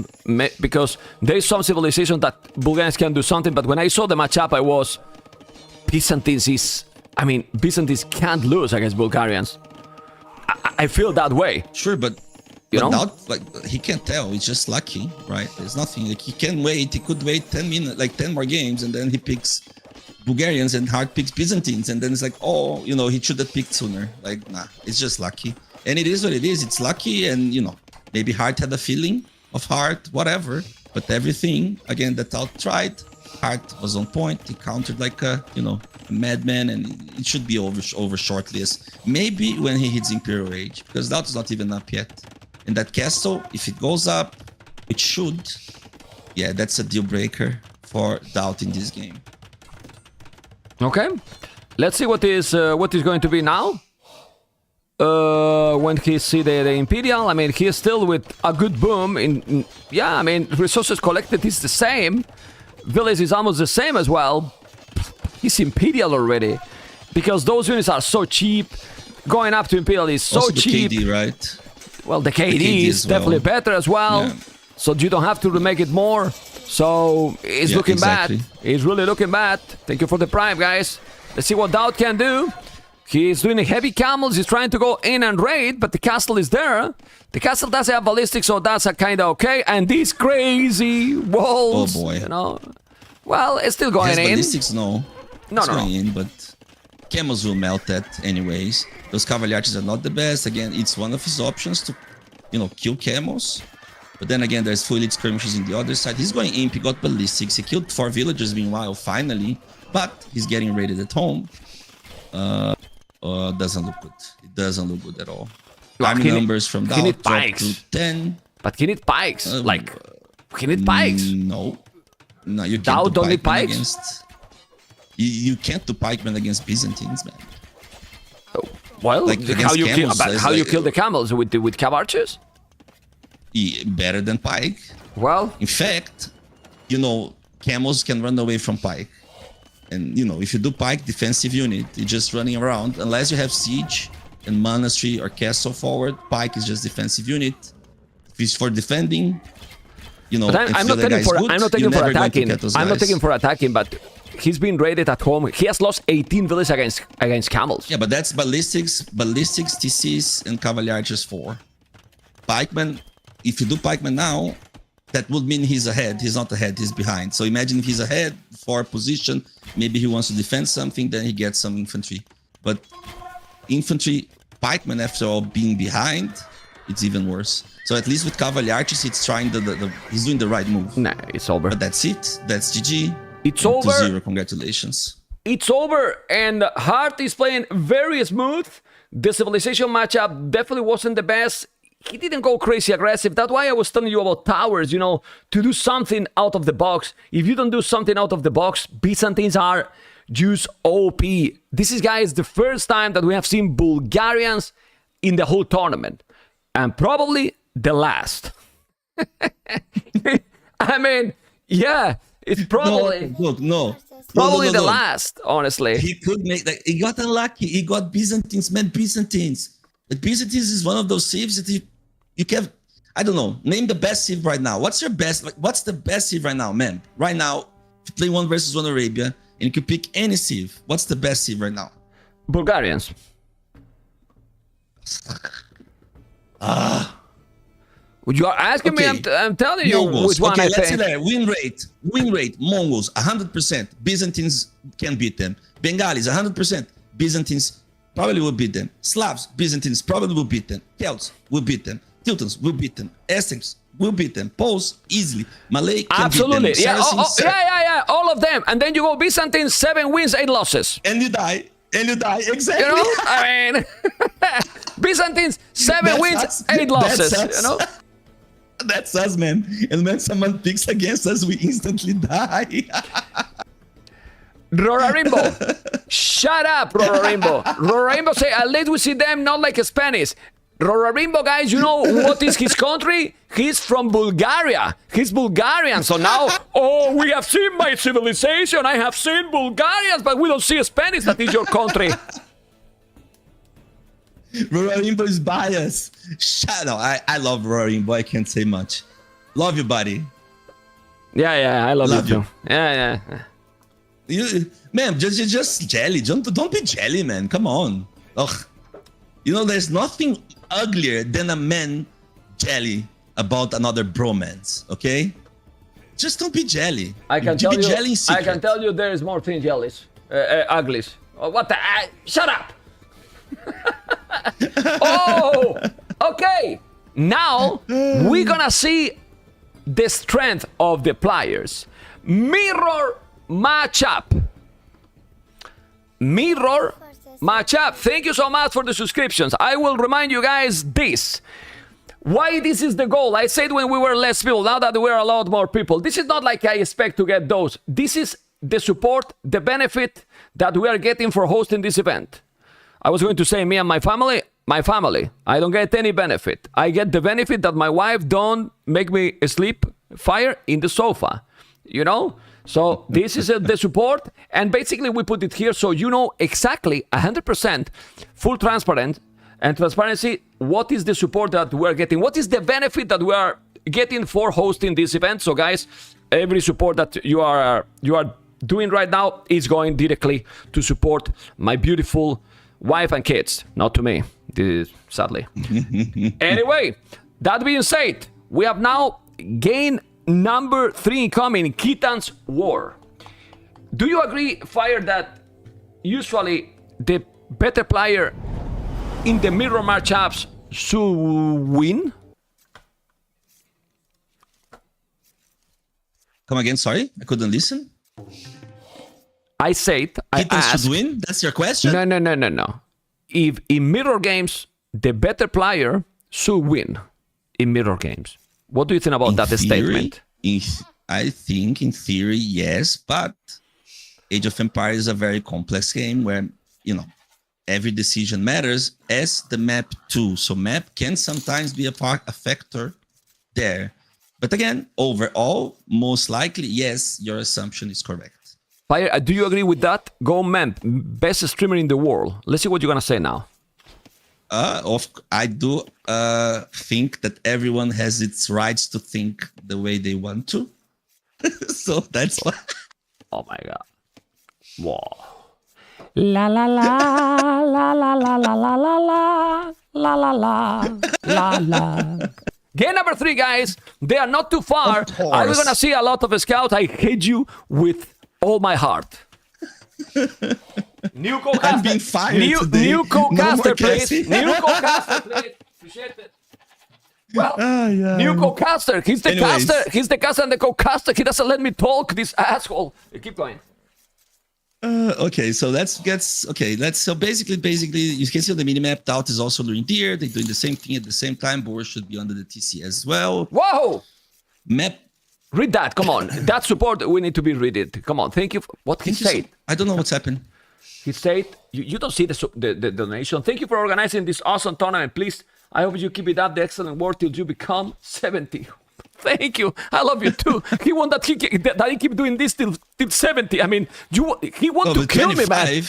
because there is some civilization that Bulgarians can do something. But when I saw the matchup, I was Byzantines can't lose against Bulgarians. I feel that way. Sure, but you know, not, like he can't tell. He's just lucky, right? There's nothing like he can wait. He could wait 10 minutes, like 10 more games, and then he picks Bulgarians and Hearttt picks Byzantines, and then it's like, oh, you know, he should have picked sooner. Like, nah, it's just lucky. And it is what it is. It's lucky, and, you know, maybe Hearttt had a feeling of Hearttt, whatever. But everything, again, that DauT tried, Hearttt was on point. He countered like a, you know, a madman, and it should be over shortly. As maybe when he hits Imperial Age, because DauT is not even up yet. And that castle, if it goes up, it should. Yeah, that's a deal breaker for DauT in this game. Okay, let's see what is going to be now. When he see the Imperial, I mean, he is still with a good boom. Yeah, I mean, resources collected is the same. Village is almost the same as well. He's Imperial already, because those units are so cheap. Going up to Imperial is so also cheap. The KD, right? Well, the KD is definitely better as well. Yeah. So you don't have to remake it more. So it's looking bad. It's really looking bad. Thank you for the prime, guys. Let's see what DauT can do. He's doing heavy camels. He's trying to go in and raid, but the castle is there. The castle doesn't have ballistic, so that's a kind of okay. And these crazy walls, oh boy, you know. Well, it's still going in. Ballistics, no. No. In, but Camos will melt that anyways. Those Cavaliarches are not the best. Again, it's one of his options to, you know, kill Camos. But then again, there's full elite skirmishes in the other side. He's going imp, he got ballistics. He killed 4 villagers meanwhile, finally. But he's getting raided at home. Doesn't look good. It doesn't look good at all. Army numbers from DauT dropped to 10. But he needs pikes. He needs pikes. No, you can't DauT do don't need pikemen pikes? against... You can't do pikemen against Byzantines, man. Well, Like how you against kill? camels, How it's you like- kill the camels with cav archers? Better than pike. Well, In fact, you know, camels can run away from pike. And, you know, if you do pike defensive unit, you're just running around. Unless you have siege and monastery or castle forward, pike is just defensive unit. If it's for defending, you know, but I'm not taking for attacking. I'm not taking for attacking, but he's been raided at home. He has lost 18 villages against camels. Yeah, but that's ballistics, TCs, and Cavaliarches 4. Pikeman, if you do pikeman now, that would mean he's ahead. He's not ahead, he's behind. So imagine if he's ahead for position, maybe he wants to defend something, then he gets some infantry. But infantry, pikeman, after all, being behind, it's even worse. So at least with Cavaliarches, it's trying he's doing the right move. Nah, it's over. But that's it. That's GG. It's over. 2-0. Congratulations. It's over, and Hearttt is playing very smooth. The civilization matchup definitely wasn't the best. He didn't go crazy aggressive. That's why I was telling you about towers, you know, to do something out of the box. If you don't do something out of the box, Byzantines are just OP. This is, guys, the first time that we have seen Bulgarians in the whole tournament. And probably the last. I mean, yeah, it's probably... No. Probably the last, honestly. He could make that. He got unlucky. He got Byzantines, man. Byzantines. But Byzantines is one of those saves that you can. I don't know. Name the best save right now. What's your best? Like, what's the best save right now, man? Right now, if you play 1 versus 1 Arabia and you can pick any save, what's the best save right now? Bulgarians. You are asking me. I'm telling you Mongols. which one I let's see think. that. Win rate. Mongols 100%. Byzantines can beat them. Bengalis 100%. Byzantines probably will beat them. Slavs, Byzantines probably will beat them. Celts will beat them. Teutons will beat them. Essex will beat them. Poles easily. Malay can Absolutely. beat them. Yeah. Saracens, Yeah. All of them. And then you go Byzantines, 7 wins, 8 losses. And you die. Exactly. You know, I mean, Byzantines, 7 wins, 8 losses. You know. That's us, man. And when someone picks against us, we instantly die. Rorarimbo. Shut up, Rorarimbo. Rorarimbo say, at least we see them not like Spanish. Rorarimbo, guys, you know what is his country? He's from Bulgaria. He's Bulgarian. So now, we have seen my civilization. I have seen Bulgarians, but we don't see Spanish. That is your country. Rorarimbo is biased. Shut up. I love Rorarimbo. I can't say much. Love you, buddy. Yeah, I love you you. too. Yeah. Man, just jelly. Don't be jelly, man. Come on. Ugh. You know, there's nothing uglier than a man jelly about another bromance, okay? Just don't be jelly. I can tell be you. jelly in I can secret. tell you there is more thing jellies, uglies. What the? Shut up. Okay. Now we're gonna see the strength of the players. Mirror matchup. Thank you so much for the subscriptions. I will remind you guys this. Why this is the goal? I said when we were less people, now that we're a lot more people. This is not like I expect to get those. This is the support, the benefit that we are getting for hosting this event. I was going to say me and my family. I don't get any benefit. I get the benefit that my wife don't make me sleep fire in the sofa. You know? So this is the support, and basically we put it here so you know exactly 100% full transparency. What is the support that we're getting? What is the benefit that we are getting for hosting this event? So guys, every support that you are doing right now is going directly to support my beautiful wife and kids, not to me, sadly. Anyway, that being said, we have now gained number 3 incoming, Khitan's War. Do you agree, Fire, that usually the better player in the mirror matchups should win? Come again, sorry? I couldn't listen. I said, I Kittens asked. should win? That's your question? No. If in mirror games, the better player should win in mirror games. What do you think about that statement? I think in theory, yes, but Age of Empires is a very complex game where, you know, every decision matters as the map too. So map can sometimes be a factor there. But again, overall, most likely, yes, your assumption is correct. Fire, do you agree with that? Go Memp, best streamer in the world. Let's see what you're gonna say now. I do think that everyone has its rights to think the way they want to. So that's why. Oh my god. Wow. La la la la la la la la la la la la la la. Game number 3, guys. They are not too far. Are we gonna see a lot of scouts? I hate you with all my heart. New co-caster. I'm being fired today. New co-caster, No please. Cassie. New co-caster, please. Appreciate it. Well, new co-caster. He's the Anyways. caster. He's the caster and the co-caster. He doesn't let me talk. This asshole. Keep going. Okay, so so basically you can see on the minimap, DauT is also luring deer. They're doing the same thing at the same time. Boar should be under the TC as well. Whoa! Map. Read that. Come on. That support, we need to be read it. Come on. Thank you. What he said. I don't know what's happened. He said, you don't see the donation. Thank you for organizing this awesome tournament. Please, I hope you keep it up, the excellent work, till you become 70. Thank you. I love you too. He want that he keep doing this till 70. I mean, he want to kill me, man.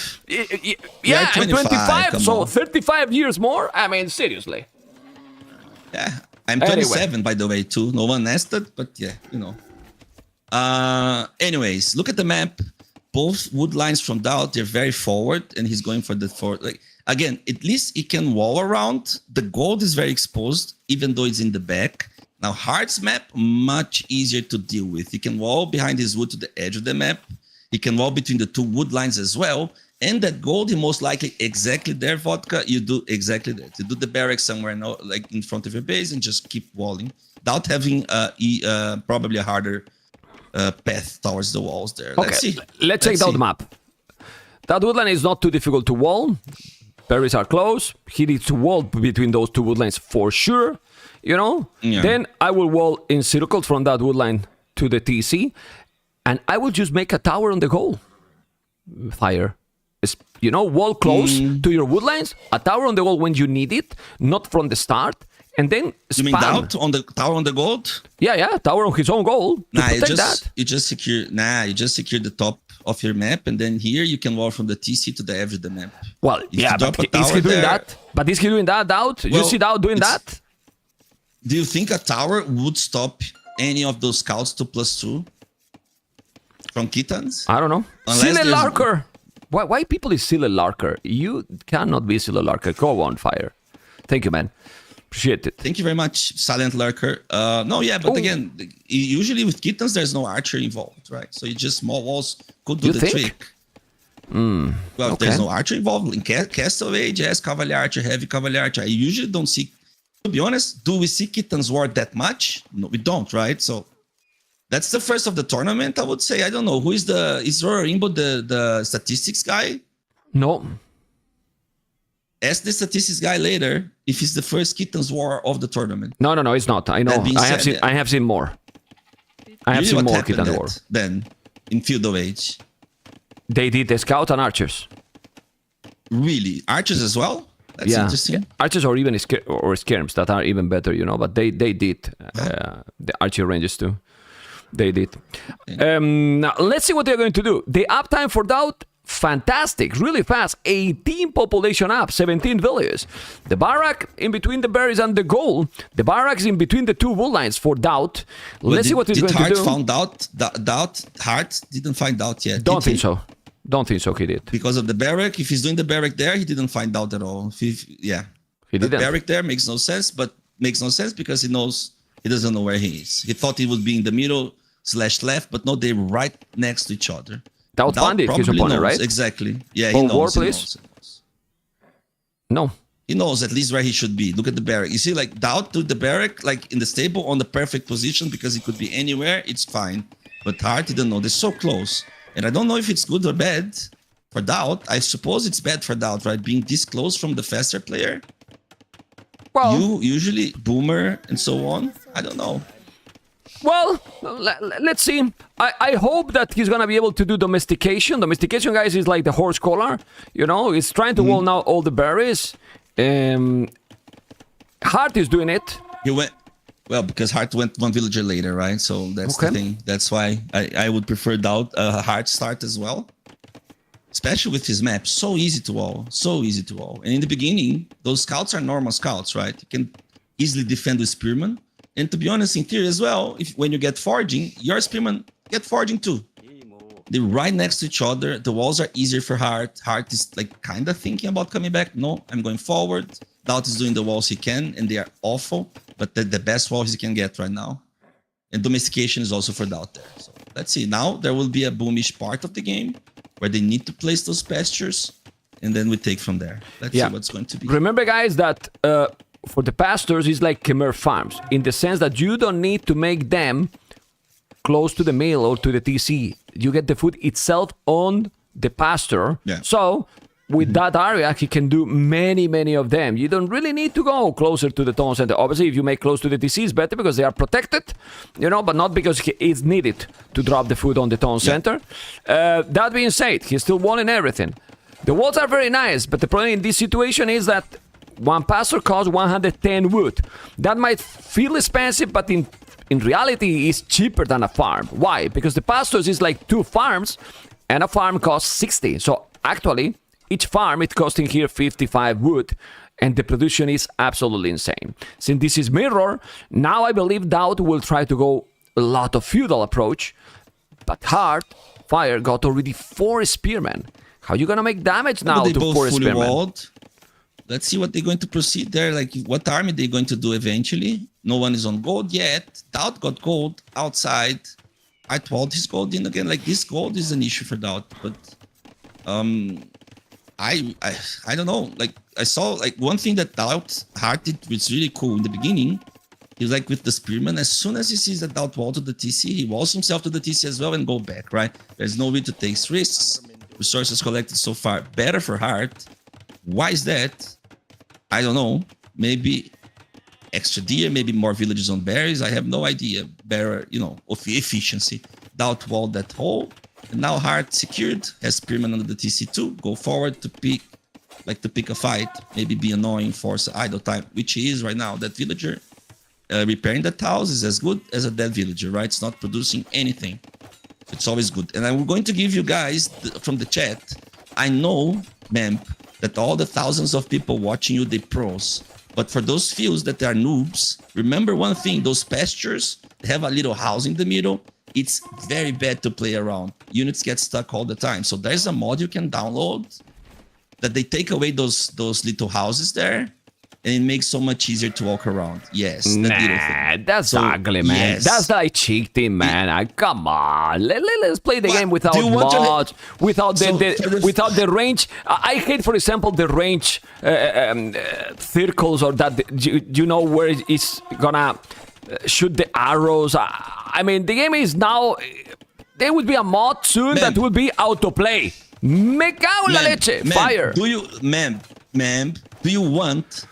Yeah, I'm 25, so on. 35 years more? I mean, seriously. Yeah, I'm 27, by the way, too. No one asked it, but yeah, you know. Anyways, look at the map. Both wood lines from DauT, they're very forward, and he's going for the forward. Like, again, at least he can wall around. The gold is very exposed, even though it's in the back. Now, Heartt's map, much easier to deal with. He can wall behind his wood to the edge of the map. He can wall between the two wood lines as well. And that gold, he most likely exactly there, Vodka. You do exactly that. You do the barracks somewhere, like in front of your base, and just keep walling. DauT having probably a harder path towards the walls there. Okay, let's check out the map. That woodline is not too difficult to wall. Berries are close. He needs to wall between those two woodlines for sure. You know? Yeah. Then I will wall in circles from that woodline to the TC. And I will just make a tower on the goal. Fire. You know, wall close to your woodlines. A tower on the wall when you need it. Not from the start. And then spam. You mean DauT on the tower on the gold? Yeah, tower on his own goal. You just secure the top of your map, and then here you can wall from the TC to the edge of the map. Well, yeah, but is he doing that? But is he doing that, DauT? You see DauT doing that? Do you think a tower would stop any of those scouts to +2 from Kittens? I don't know. Silly Larker. Why people is Silly Larker? You cannot be Silly Larker. Go on, Fire. Thank you, man. Appreciate it. Thank you very much, Silent Lurker. Again, usually with Kittens, there's no archer involved, right? So you just small walls could do the trick. If there's no archer involved, in Castle Age, yes, Cavalier Archer, Heavy Cavalier Archer. I usually don't see, to be honest, do we see Kittens War that much? No, we don't, right? So that's the first of the tournament, I would say. I don't know. Who is Rainbow the statistics guy? No. Ask the statistics guy later if it's the first Kittens War of the tournament. No, it's not. I know. I have seen more. I have seen more Kittens War. Then, in Feudal Age. They did the scout and archers. Really? Archers as well? That's interesting. Yeah. Archers or even skirms that are even better, you know, but they did the archer ranges too. They did. Now, let's see what they're going to do. The uptime for DauT, fantastic, really fast. 18 population up, 17 villages. The barrack in between the berries and the goal. The barracks in between the two wood lines for DauT. Let's see what he's going to do. Found out Hearttt didn't find out yet. Don't think so. Don't think so. He did because of the barrack. If he's doing the barrack there, he didn't find out at all. He didn't. The barrack there makes no sense, but makes no sense because he doesn't know where he is. He thought he would be in the middle/left, but no, they're right next to each other. DauT found it, his opponent, right? Exactly. Yeah, he knows. War, please. No. He knows at least where he should be. Look at the barrack. You see, like, DauT took the barrack, like, in the stable on the perfect position because it could be anywhere. It's fine. But Hearttt didn't know. They're so close. And I don't know if it's good or bad for DauT. I suppose it's bad for DauT, right? Being this close from the faster player. Well, You, usually, Boomer, and so on. I don't know. Well, let's see. I hope that he's gonna be able to do domestication. Domestication, guys, is like the horse collar. You know, he's trying to wall now all the berries. Hearttt is doing it. He went... Well, because Hearttt went one villager later, right? So that's the thing. That's why I would prefer DauT Hearttt start as well. Especially with his map. So easy to wall. So easy to wall. And in the beginning, those scouts are normal scouts, right? You can easily defend with Spearman. And to be honest, in theory as well, when you get forging, your Spearman get forging too. They're right next to each other. The walls are easier for Hearttt. Hearttt is like kind of thinking about coming back. No, I'm going forward. DauT is doing the walls he can, and they are awful. But the best walls he can get right now. And domestication is also for DauT there. So let's see. Now there will be a boomish part of the game where they need to place those pastures. And then we take from there. Let's see what's going to be. Remember, guys, that for the pastures, it's like Khmer farms. In the sense that you don't need to make them close to the mill or to the TC. You get the food itself on the pasture. Yeah. So with that area, he can do many of them. You don't really need to go closer to the town center. Obviously, if you make close to the TC, it's better because they are protected, you know, but not because it's needed to drop the food on the town center. That being said, he's still walling everything. The walls are very nice, but the problem in this situation is that one pasture costs 110 wood. That might feel expensive, but in reality, it's cheaper than a farm. Why? Because the pastures is like 2 farms, and a farm costs 60. So actually, each farm is costing here 55 wood, and the production is absolutely insane. Since this is mirror, now I believe DauT will try to go a lot of feudal approach, but Fire got already 4 spearmen. How you gonna make damage now They to both 4 fully spearmen? walled. Let's see what they're going to proceed there. Like, what army they're going to do eventually. No one is on gold yet. DauT got gold outside. I walled his gold in again. Like, this gold is an issue for DauT, but I don't know. Like, I saw like one thing that DauT Hearttt did, which was really cool in the beginning. He was like with the spearman. As soon as he sees that DauT wall to the TC, he walls himself to the TC as well and go back. Right? There's no way to take risks. Resources collected so far better for Hearttt. Why is that? I don't know. Maybe extra deer, maybe more villages on berries. I have no idea. Better, you know, of efficiency. DauT walled that hole. And now Hearttt secured, has spearman under the TC2. Go forward to pick, to pick a fight. Maybe be annoying, force idle time, which he is right now. That villager repairing that house is as good as a dead villager, right? It's not producing anything. It's always good. And I'm going to give you guys from the chat. I know, Memp, that all the thousands of people watching you, they pros. But for those few that are noobs, remember one thing, those pastures, they have a little house in the middle. It's very bad to play around. Units get stuck all the time. So there's a mod you can download that they take away those little houses there. And it makes so much easier to walk around. Yes, that little thing. That's ugly, man. Yes. That's like cheating, man. Come on, let's play the game without mods, without without the range. I hate, for example, the range circles, or that you know where it's gonna shoot the arrows. I mean, the game is now. There would be a mod soon that will be autoplay. Me cago en la leche. Fire. Do you, do you want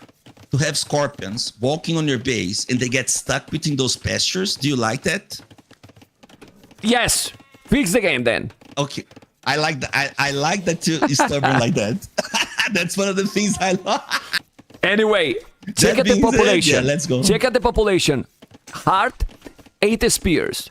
to have scorpions walking on your base and they get stuck between those pastures? Do you like that? Yes. Fix the game then. Okay. I like that. I like that you're stubborn like that. That's one of the things I love. Anyway, check out the population. Yeah, let's go. Check out the population. Hearttt, 8 spears.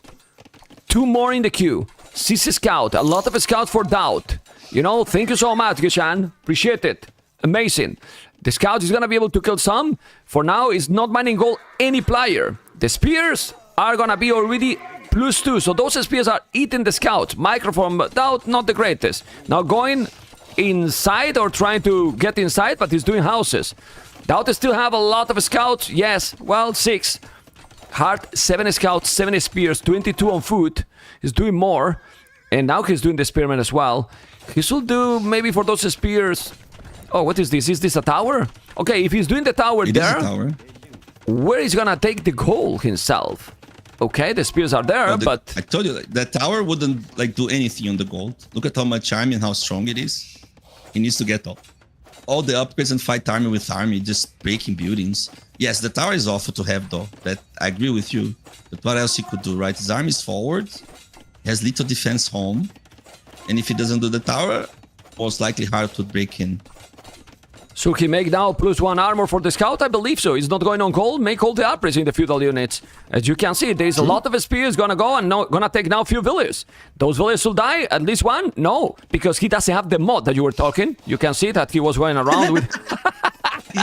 2 more in the queue. 6 scout. A lot of scouts for DauT. You know, thank you so much, Geshan. Appreciate it. Amazing. The scout is going to be able to kill some. For now, it's not mining gold any player. The spears are going to be already +2. So those spears are eating the scouts. Microphone, DauT, not the greatest. Now going inside or trying to get inside, but he's doing houses. DauT still have a lot of scouts. Yes, well, 6. Hearttt, 7 scouts, 7 spears, 22 on foot. He's doing more. And now he's doing the spearman as well. He should do, maybe for those spears, Oh, what is this? Is this a tower? Okay, if he's doing the tower It is there, a tower. where is gonna take the goal himself? Okay, the spears are there, Well, but I told you, like, that tower wouldn't like do anything on the gold. Look at how much army and how strong it is. He needs to get all the upgrades and fight army with army, just breaking buildings. Yes, the tower is awful to have though. That I agree with you. But what else he could do, right? His army is forward, has little defense home, and if he doesn't do the tower, most likely Hearttt would break in. so he make now +1 armor for the scout, I believe so. He's not going on gold, make all the upgrades in the feudal units. As you can see, there's a lot of spears gonna go and gonna take now few villagers. Those villagers will die, at least one? No, because he doesn't have the mod that you were talking. You can see that he was going around with...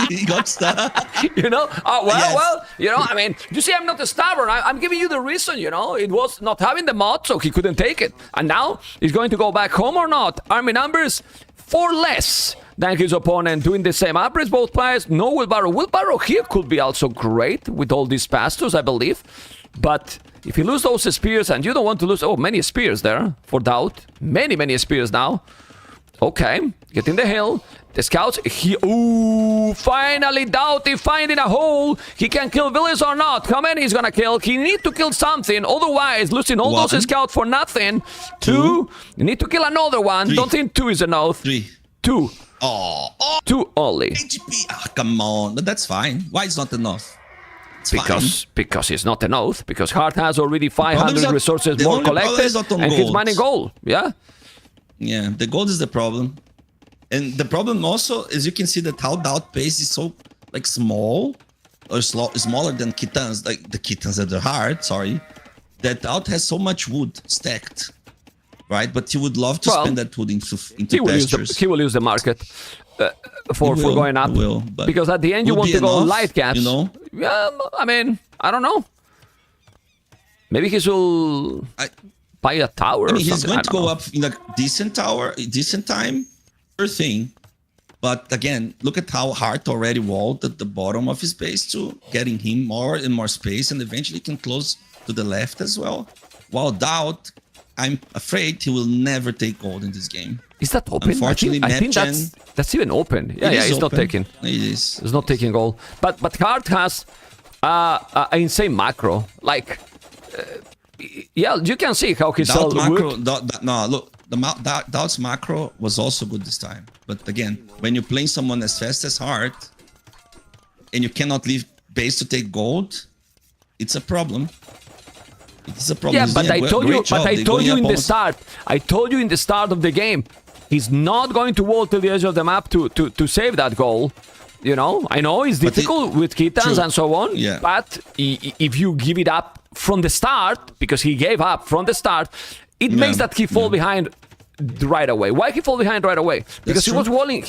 He got stuck. You know? Oh, well, Yes. well, you know, I mean, you see, I'm not a stubborn. I'm giving you the reason, you know. It was not having the mod, so he couldn't take it. And now, he's going to go back home or not? Army numbers, 4 less than his opponent, doing the same upgrades, both players. No wheelbarrow. Wheelbarrow here could be also great with all these pastors, I believe. But if you lose those spears, and you don't want to lose... Oh, many spears there for DauT. Many spears now. Okay, get in the hill. The scouts, ooh, finally DauT finding a hole. He can kill villagers or not. How many he's gonna kill? He need to kill something, otherwise losing all those scouts for nothing. 2, you need to kill another one. 3. Don't think 2 is enough. 3. 2. Oh, 2 only. HP. Ah, come on. But that's fine. Why is not enough? It's Because it's not enough. Because Hearttt has already 500 not- resources the more only problem collected, is not on and he's gold. mining gold. Yeah. Yeah, the gold is the problem. And the problem also is you can see that how DauT base is so like small or smaller than Kitans, like the Kitans at the heart, sorry. That DauT has so much wood stacked, right? But he would love to Well, spend that wood into He will, pastures. he will use the market for He will, going up. he will, but because at the end you would want be to go enough, light caps. you know? Yeah, I mean, I don't know. Maybe he should buy a tower I mean, or he's something. going I to don't go know. up in a decent tower, decent time, sure thing. But again, look at how Hearttt already walled at the bottom of his base to getting him more and more space, and eventually can close to the left as well. While DauT, I'm afraid he will never take gold in this game. Is that open? Unfortunately, I think MapGen- that's even open. Yeah, It is he's not open. taking. It is. He's not taking gold. But Hearttt has an insane macro. Like, yeah, you can see how he DauT sells macro, wood. no, look, DauT's macro was also good this time. But again, when you're playing someone as fast as Hearttt, and you cannot leave base to take gold, it's a problem. It's a problem. Yeah, He's but doing a I told great you. job. But I They're told going you up in the almost- start. I told you in the start of the game. He's not going to wall to the edge of the map to save that goal. You know, I know it's difficult with Kitans True. and so on. Yeah. But if you give it up from the start, because he gave up from the start, it makes that he fall behind right away. Why he fall behind right away? Because he true.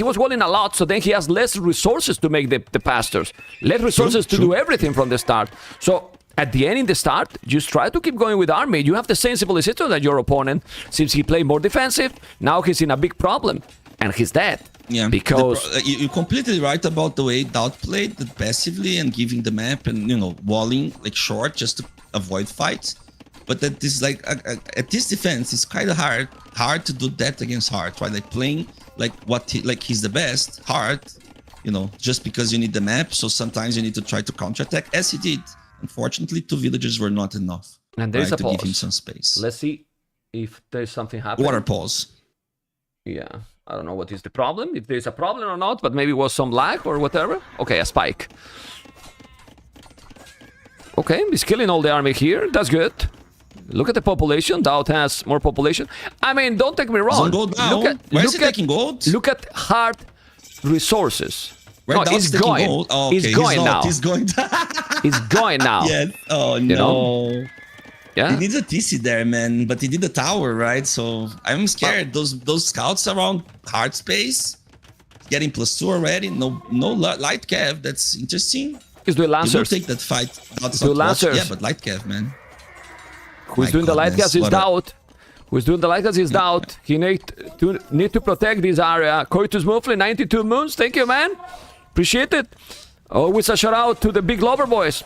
was walling a lot, so then he has less resources to make the pastors, less resources to do everything from the start. So at the end, in the start, just try to keep going with army. You have the same civilization that your opponent. Since he played more defensive, now he's in a big problem, and he's dead. Yeah, Because you're completely right about the way DauT played that passively and giving the map and walling like short just to avoid fights. But that is like at this defense, it's kind of hard to do that against Hearttt, right? Like playing like he's the best Hearttt, just because you need the map. So sometimes you need to try to counterattack, as he did. Unfortunately, 2 villagers were not enough. And there's right, a to give him pause. some space. Let's see if there's something happening. Water pause. Yeah, I don't know what is the problem, if there's a problem or not, but maybe it was some lag or whatever. Okay, a spike. Okay, he's killing all the army here. That's good. Look at the population. DauT has more population. I mean, don't take me wrong. Doesn't go down. Where is he taking gold? Look at hard resources. Where No, DauT's he's taking going. gold? Oh, okay. He's going now. He's going down. He's going now. Yes. Oh, no. know? Yeah. He needs a TC there, man. But he did the tower, right? So I'm scared. Those scouts around hard space, getting +2 already. No light cav. That's interesting. He's doing He will lancers. take that fight. DauT's Do not watching. lancers. Yeah, but light cav, man. Who's My doing the light goodness, gas is what a- DauT. Who's doing the light gas is DauT. He need to protect this area. KOTD smoothly, 92 moons. Thank you, man. Appreciate it. Always a shout out to the big lover boys.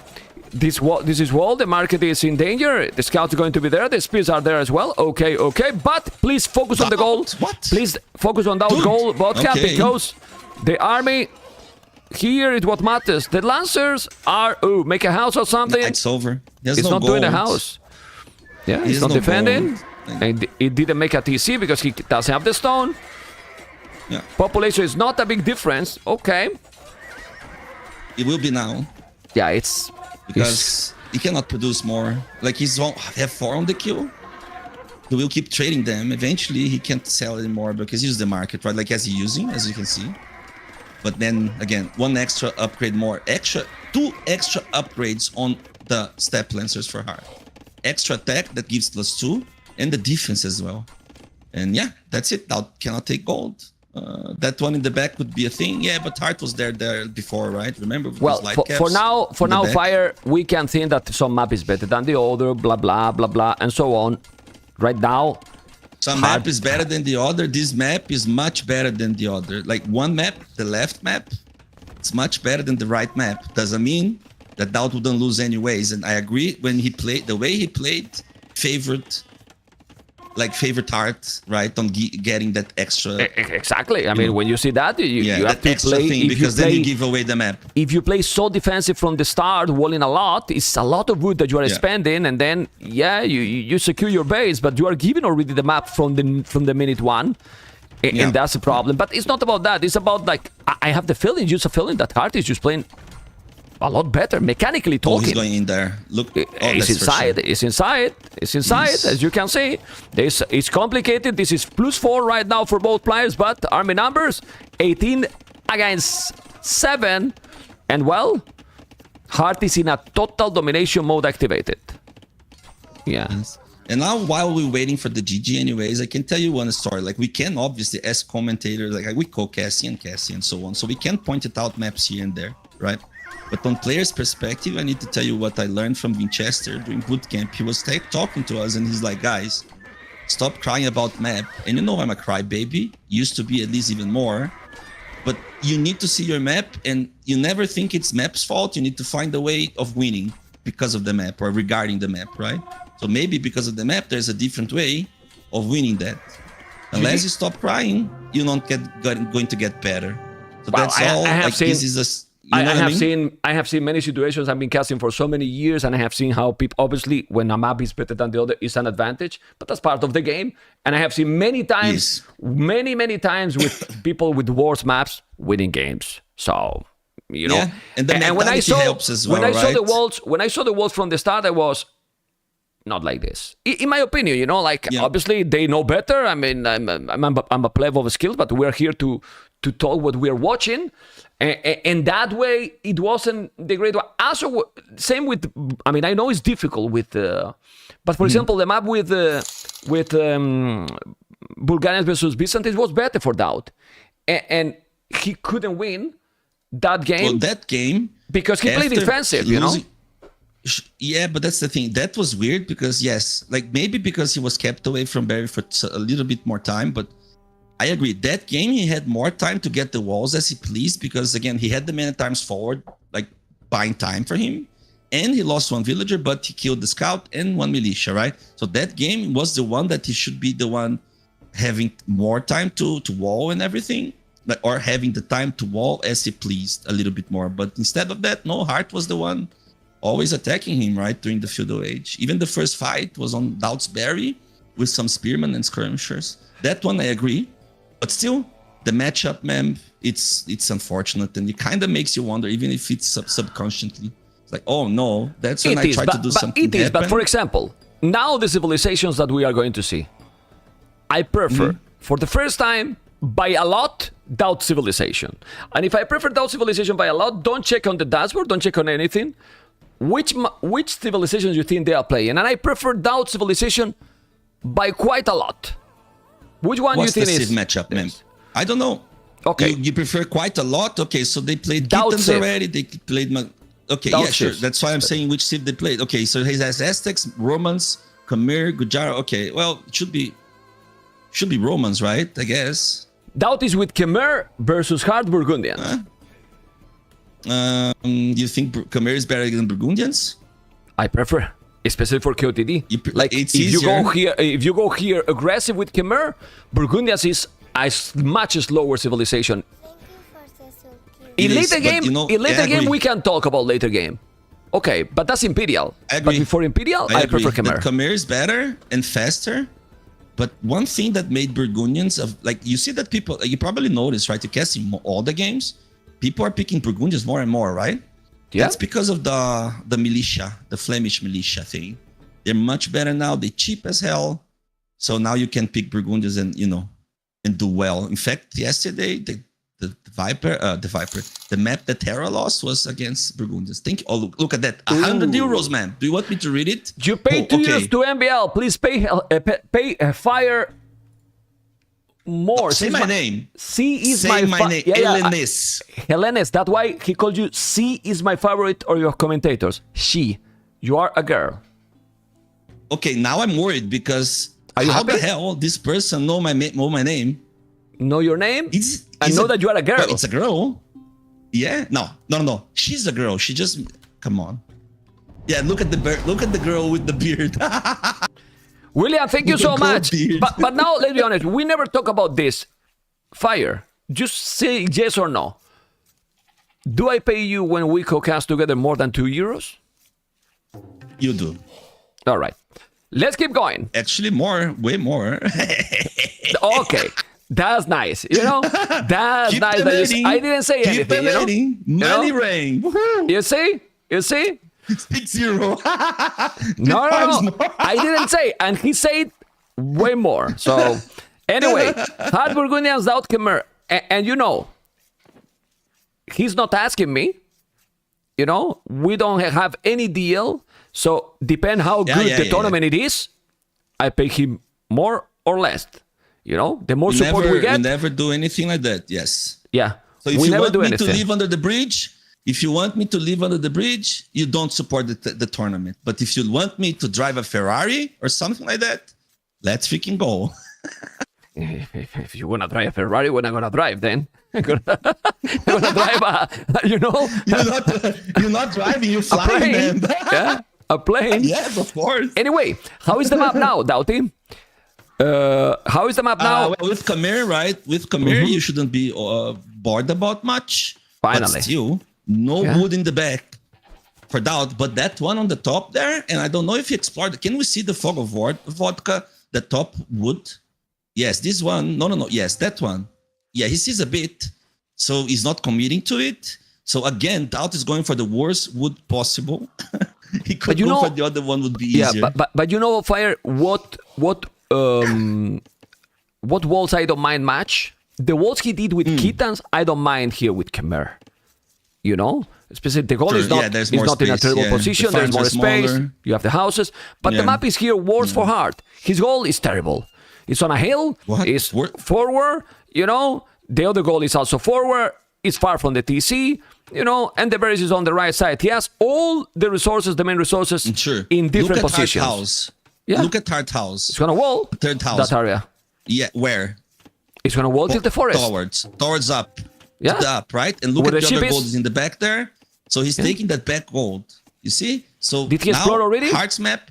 This is wall. The market is in danger. The scouts are going to be there. The spears are there as well. Okay. But please focus on the goal. What? Please focus on that Dude, goal vodka okay. because The army, here is what matters. The Lancers are, make a house or something. It's over. It's not doing a house. Yeah, he's not no defending. gold. And it didn't make a TC because he doesn't have the stone. Yeah. Population is not a big difference. Okay. It will be now. Yeah, it's... Because he cannot produce more. Like he's have 4 on the queue. He will keep trading them. Eventually he can't sell anymore because he's the market, right? Like as he's using, as you can see. But then again, 1 extra upgrade more. 2 extra upgrades on the step lancers for Hearttt. Extra attack that gives +2 and the defense as well. And yeah, that's it. DauT cannot take gold. That one in the back would be a thing. Yeah, but Hearttt was there before, right? Remember? With well, those light for caps now, in the back? Fire, we can think that some map is better than the other, blah, blah, blah, blah, and so on. Right now, some map is better than the other. This map is much better than the other. Like one map, the left map, it's much better than the right map. Doesn't mean that DauT wouldn't lose anyways. And I agree, when he played, the way he played, favored Hearttt, right, on getting that extra. Exactly. I mean, when you see that, you have that to extra play. thing, because then you give away the map. If you play so defensive from the start, walling a lot, it's a lot of wood that you are spending, and then you secure your base, but you are giving already the map from the minute 1, and that's the problem. But it's not about that. It's about like I have the feeling, just a feeling that Hearttt is just playing a lot better, mechanically talking. Oh, he's going in there. Look, it's inside. Sure. It's inside. It's inside, as you can see. It's complicated. This is +4 right now for both players, but army numbers 18 against 7, and well, Hearttt is in a total domination mode activated. Yeah. Yes. And now, while we're waiting for the GG anyways, I can tell you one story. Like, we can obviously, as commentators, like we call Cassie and so on, so we can point it out maps here and there, right? But on player's perspective, I need to tell you what I learned from Winchester during bootcamp. He was talking to us and he's like, guys, stop crying about map. And you know I'm a crybaby, used to be at least even more. But you need to see your map, and you never think it's map's fault. You need to find a way of winning because of the map or regarding the map, right? So maybe because of the map, there's a different way of winning that. Unless you stop crying, you're not going to get better. So well, that's all. This is a... I have seen many situations. I've been casting for so many years, and I have seen how people, obviously, when a map is better than the other, is an advantage, but that's part of the game. And I have seen many times, many times with people with worse maps winning games. So, you know, and when I saw helps as well, when I saw the walls from the start, I was not like this. In my opinion, you know, like obviously they know better. I mean, I'm a player of skills, but we're here to talk what we're watching. And that way, it wasn't the great one. Also, same with, I mean, I know it's difficult with, but for example, the map with Bulgarians versus Byzantines was better for DauT. And he couldn't win that game. Well, that game. Because he played defensive, you know? Yeah, but that's the thing. That was weird because, yes, like maybe because he was kept away from Barry for a little bit more time, but I agree. That game, he had more time to get the walls as he pleased because, again, he had the many times forward, like buying time for him. And he lost 1 villager, but he killed the scout and 1 militia, right? So that game was the one that he should be the one having more time to wall and everything, like, or having the time to wall as he pleased a little bit more. But instead of that, no, Hearttt was the one always attacking him, right, during the Feudal Age. Even the first fight was on DauT's Barry with some spearmen and skirmishers. That one, I agree. But still, the matchup, man, it's unfortunate, and it kind of makes you wonder, even if it's subconsciously. It's like, oh no, that's when I try to do something. It is, but for example, now the civilizations that we are going to see, I prefer, for the first time, by a lot, DauT civilization. And if I prefer DauT civilization by a lot, don't check on the dashboard, don't check on anything. Which civilizations you think they are playing? And I prefer DauT civilization by quite a lot. Which one do you think is... What's the matchup, man? I don't know. Okay. You prefer quite a lot? Okay, so they played Kittens already. They played... Okay, yeah, sure. That's why I'm saying which civ they played. Okay, so he has Aztecs, Romans, Khmer, Gujarat. Okay, well, it should be Romans, right? I guess. DauT is with Khmer versus Hearttt Burgundians. You think Khmer is better than Burgundians? I prefer, especially for KOTD. Like if you go here aggressive with Khmer, Burgundians is a much slower civilization. In It later is, game, but, you know, in later I game, agree. we can talk about later game. Okay, but that's Imperial. I But agree. before Imperial, I agree. prefer Khmer. But Khmer is better and faster. But one thing that made Burgundians of like you see that people you probably noticed, right? You can see all the games, people are picking Burgundians more and more, right? Yeah. That's because of the militia, the Flemish militia thing. They're much better now. They're cheap as hell. So now you can pick Burgundians and and do well. In fact, yesterday the map that Terra lost was against Burgundians. Look at that, 100 euros, man. Do you want me to read it? You pay 2 euros to MBL. Please pay fire more. Say my name. C is Say my name. Helenis. Helenis. That's why he called you C is my favorite or your commentators. She. You are a girl. Okay, now I'm worried because Are you how happy? the hell this person know my name? Know your name? It's know that you are a girl. Well, it's a girl. Yeah. No. She's a girl. She just come on. Yeah. Look at the girl with the beard. William, thank you With so the gold much. beard. But now, let's be honest. We never talk about this. Fire. Just say yes or no. Do I pay you when we co-cast together more than 2 euros? You do. All right. Let's keep going. Actually, way more. Okay. That's nice. You know? That's Keep nice. them adding. I didn't say Keep anything. them adding. Money know? rain. Woohoo. You see? You see? 6-0. No. Times more. I didn't say. And he said way more. So, anyway, Hearttt Burgundians, DauT Khmer. And you know, he's not asking me. You know, we don't have any deal. So, depend how good the tournament it is, I pay him more or less. You know, the more support we get. We never do anything like that. Yes. Yeah. So if we you never want do me anything. to live under the bridge, you don't support the tournament. But if you want me to drive a Ferrari or something like that, let's freaking go. If you want to drive a Ferrari, we're not going to drive then. I'm gonna drive a, you know, You're not driving, you're flying, plane. man. Yeah, a plane. Yes, of course. Anyway, how is the map now, DauT? How is the map now? Well, with Khmer, right? With Khmer, you shouldn't be bored about much. Finally. But still, no wood in the back for DauT. But that one on the top there, and I don't know if you explored. Can we see the fog of vodka? The top wood? Yes, this one. No. Yes, that one. Yeah, he sees a bit, so he's not committing to it. So again, DauT is going for the worst wood possible. He could go for the other one, would be easier. But you know, Fire, what walls I don't mind match? The walls he did with Kitans, I don't mind here with Khmer. You know? Especially the goal is not, there's is more not in a space, terrible position. The There's more farms are space. smaller. You have the houses. But the map is here worse for Hearttt. His goal is terrible. It's on a hill. What? It's forward. You know? The other goal is also forward. It's far from the TC. You know? And the berries is on the right side. He has all the resources, the main resources, in different Look at positions. Hearttt House. Yeah. Look at Hearttt House. It's gonna wall Third house. that area. Yeah, where? It's gonna wall till the forest. Towards up. Yeah. To the up, right? And look Where at the the other ship gold is. is in the back there. So he's taking that back gold. You see? So Did he now, explore already? Heartt's map.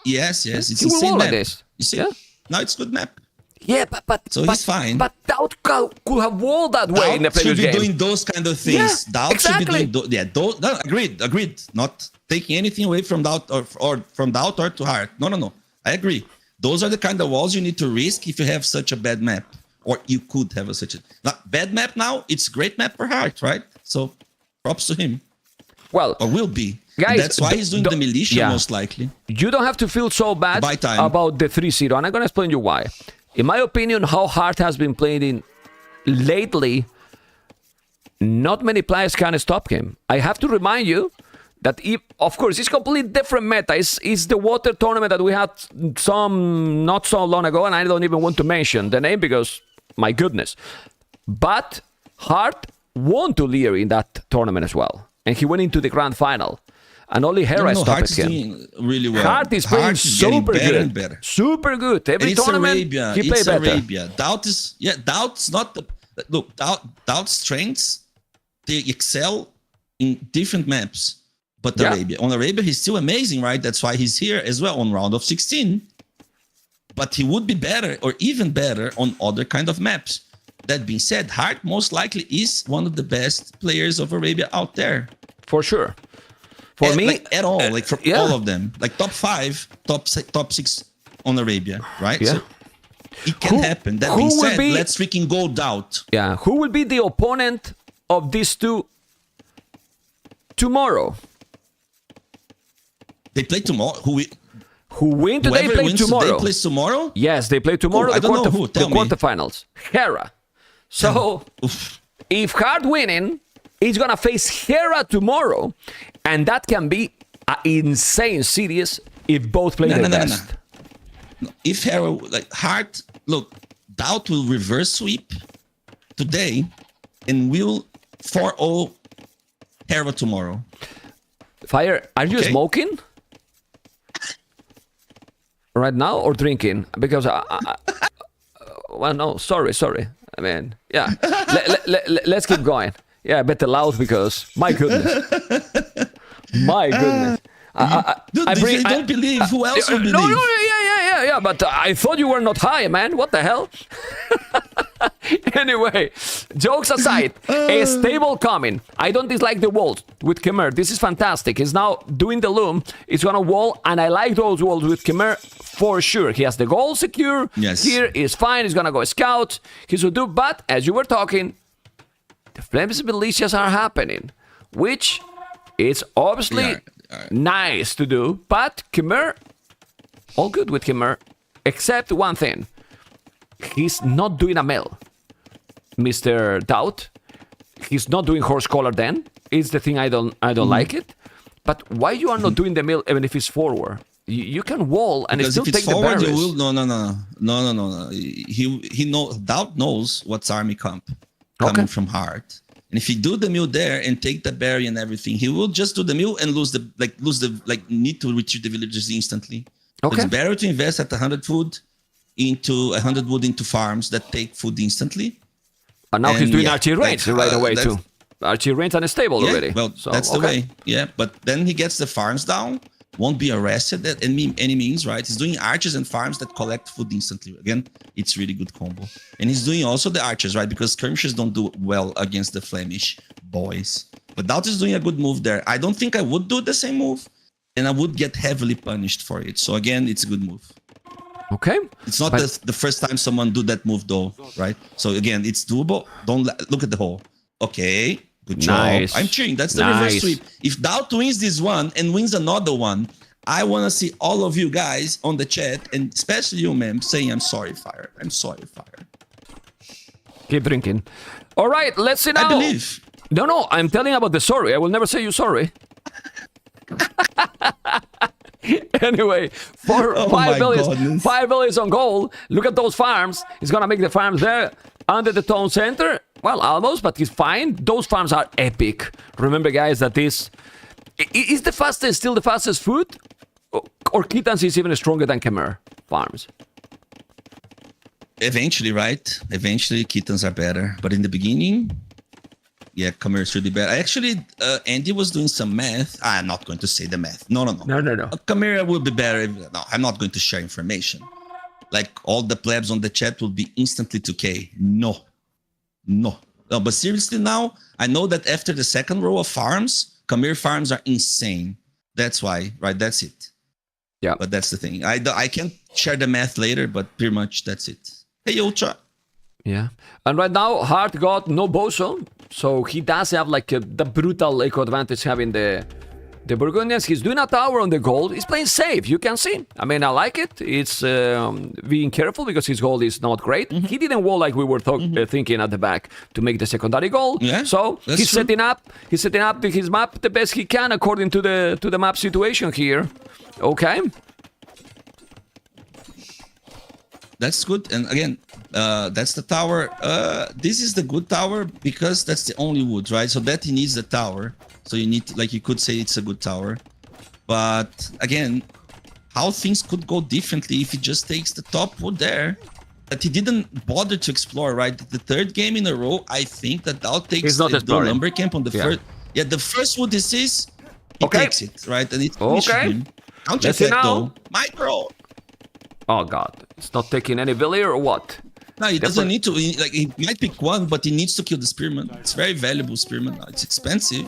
Yes. It's He the will same wall map. like this. You see? Yeah. Now it's good map. Yeah, but he's fine. But DauT could have walled that way in the DauT should previous be game. doing those kind of things. Yeah, DauT exactly. should be doing no, agreed. Not taking anything away from DauT or from DauT or to Hearttt. No. I agree. Those are the kind of walls you need to risk if you have such a bad map. Or you could have such a bad map now. It's great map for Hearttt, right? So props to him. Well, Or will be. guys, That's why he's doing the militia most likely. You don't have to feel so bad By time. about the 3-0, and I'm gonna explain you why. In my opinion, how Hearttt has been playing lately, not many players can stop him. I have to remind you that, of course, it's completely different meta. It's the water tournament that we had some not so long ago, and I don't even want to mention the name because, my goodness. But Hearttt won to Lear in that tournament as well, and he went into the grand final. And only Hera stopped Heartt's him. doing really well. Hearttt is playing getting super better good. and better. Super good. Every And it's tournament, Arabia. he plays It's better. Arabia. DauT's not the look. DauT's strengths, they excel in different maps. But Arabia, on Arabia, he's still amazing, right? That's why he's here as well on round of 16. But he would be better or even better on other kind of maps. That being said, Hearttt most likely is one of the best players of Arabia out there. For sure. For me, like, at all, like from all of them, like top 5, top 6 on Arabia, right? Yeah. So it can happen. That being said, let's freaking go DauT. Yeah, who will be the opponent of these two tomorrow? They play tomorrow. Who win today Whoever play wins tomorrow. today plays tomorrow? Yes, they play tomorrow. I don't know who. The Tell me. quarterfinals. Hera. So if Hearttt winning, he's gonna face Hera tomorrow, and that can be an insane series if both play their best. No. If Hera, like Hearttt, look, DauT will reverse sweep today, and will 4-0 Hera tomorrow. Fire, are you Okay. smoking right now or drinking? Because well, no, sorry. I mean, yeah. Let's keep going. Yeah, better loud because my goodness, my goodness. Dude, if you don't believe, who else will believe? No, yeah. But I thought you were not high, man. What the hell? Anyway, jokes aside, a stable coming. I don't dislike the walls with Khmer. This is fantastic. He's now doing the loom. He's gonna wall, and I like those walls with Khmer for sure. He has the goal secure. Yes. Here is fine. He's gonna go scout. He's gonna do. But as you were talking, the Flames militias are happening, which is obviously nice to do. But Khmer, all good with Khmer, except one thing. He's not doing a mill, Mr. DauT. He's not doing horse collar then. It's the thing I don't like it. But why you are not doing the mill even if it's forward? You can wall and Because still if it's take the forward, barriers. you will no. He DauT knows what's army coming from Hearttt. And if you do the mill there and take the barrier and everything, he will just do the mill and lose the need to retreat the villagers instantly. Okay. It's better to invest at 100 wood into farms that take food instantly. And now he's doing yeah, archery range right away too. Archery range and stable already. Well, So, that's the way. Yeah, but then he gets the farms down, won't be arrested at any means, right? He's doing archers and farms that collect food instantly. Again, it's really good combo. And he's doing also the archers, right? Because skirmishes don't do well against the Flemish boys. But DauT is doing a good move there. I don't think I would do the same move, and I would get heavily punished for it. So again, it's a good move. Okay. It's not the first time someone do that move though, right? So again, it's doable. Don't look at the hole. Okay, good job. Nice. I'm cheering. That's the reverse sweep. If DauT wins this one and wins another one, I want to see all of you guys on the chat, and especially you, ma'am, saying I'm sorry, Fire. I'm sorry, Fire. Keep drinking. All right, let's see now. I believe. No, I'm telling about the sorry. I will never say you sorry. Anyway, for Oh 5 my billion, goodness. 5 billion on goal. Look at those farms. He's gonna make the farms there under the town center. Well, almost, but he's fine. Those farms are epic. Remember, guys, that is the fastest, still the fastest food, or Kittens is even stronger than Khmer farms. Eventually, right? Eventually, kittens are better. But in the beginning, yeah, Khmer is really bad. Actually, Andy was doing some math. I'm not going to say the math. No. Khmer will be better. No, I'm not going to share information. Like, all the plebs on the chat will be instantly 2K. No. But seriously now, I know that after the second row of farms, Khmer farms are insane. That's why, right? That's it. Yeah. But that's the thing. I can share the math later, but pretty much that's it. Hey, Ultra. Yeah. And right now, Hearttt got no boso, so he does have like the brutal eco advantage having the Burgundians. He's doing a tower on the gold. He's playing safe, you can see. I mean, I like it. It's being careful because his gold is not great. He didn't wall like we were thinking at the back to make the secondary goal. Yeah, so he's true. setting up his map the best he can according to the map situation here. Okay. That's good. And again, that's the tower. This is the good tower because that's the only wood, right? So that he needs the tower. So you need, like, you could say it's a good tower. But again, how things could go differently if he just takes the top wood there that he didn't bother to explore, right? The third game in a row, I think that DauT takes the lumber camp on the first. Yeah, the first wood this is, he takes it, right? And it's okay. Counter effect though. Micro. Oh god, it's not taking any Villier or what? No, he doesn't need to. Like, he might pick one, but he needs to kill the Spearman. It's very valuable Spearman. It's expensive,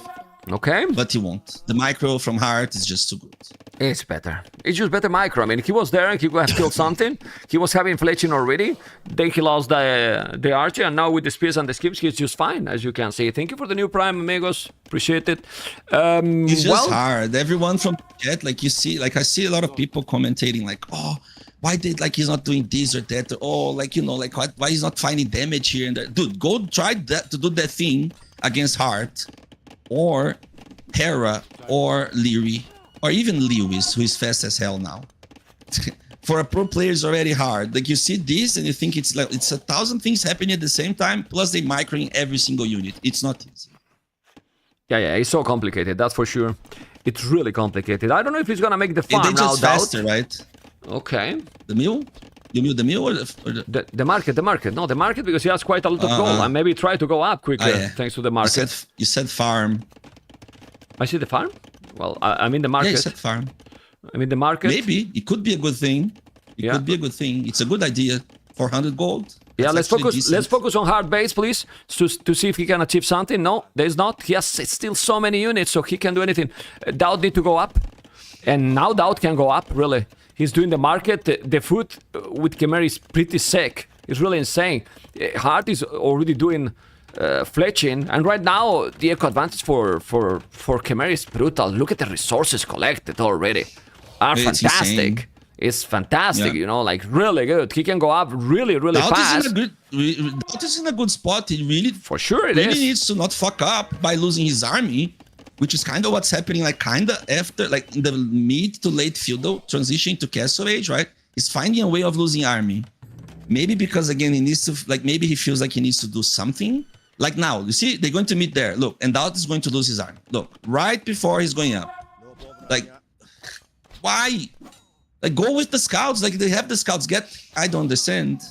Okay. but he won't. The micro from Hearttt is just too good. It's better. It's just better micro. I mean, he was there and he could have killed something. He was having fletching already. Then he lost the archer, and now with the spears and the skips, he's just fine, as you can see. Thank you for the new Prime, amigos. Appreciate it. It's just well, hard. Everyone from chat, like you see, like I see a lot of people commentating, like, oh, why did like he's not doing this or that? Or, oh, like, you know, like why he's not finding damage here and there? Dude, go try that to do that thing against Hearttt, or Hera, or Leary, or even Lewis, who is fast as hell now. For a pro player, it's already hard. Like, you see this and you think it's like it's 1,000 things happening at the same time, plus they microing every single unit. It's not easy. yeah, it's so complicated, that's for sure. It's really complicated. I don't know if he's gonna make the And farm they now, just faster, DauT. right? Okay. The mill? You mill the mill or the... The market. No, the market, because he has quite a lot of gold. And maybe try to go up quicker yeah. thanks to the market. You said farm. I see the farm? Well, I mean the market. Yeah, you said farm. I mean the market. Maybe. It could be a good thing. It could be a good thing. It's a good idea. 400 gold. Yeah, That's let's focus. decent. Let's focus on hard base, please, to see if he can achieve something. No, there's not. He has still so many units, so he can do anything. DauT need to go up, and now DauT can go up. Really, he's doing the market. The food with Khmer is pretty sick. It's really insane. Hearttt is already doing fletching, and right now the eco advantage for Khmer is brutal. Look at the resources collected already. Are It's fantastic. insane. It's fantastic, Yeah. you know, like really good. He can go up really DauT fast. DauT is in a good spot. He really, For sure it really is. needs to not fuck up by losing his army, which is kind of what's happening, like kind of after, like in the mid to late feudal transition to Castle Age, right? He's finding a way of losing army. Maybe because, again, he needs to, like, maybe he feels like he needs to do something. Like now, you see, they're going to meet there. Look, and DauT is going to lose his army. Look, right before he's going up. Like, why? Like, go with the scouts. Like, they have the scouts. I don't understand.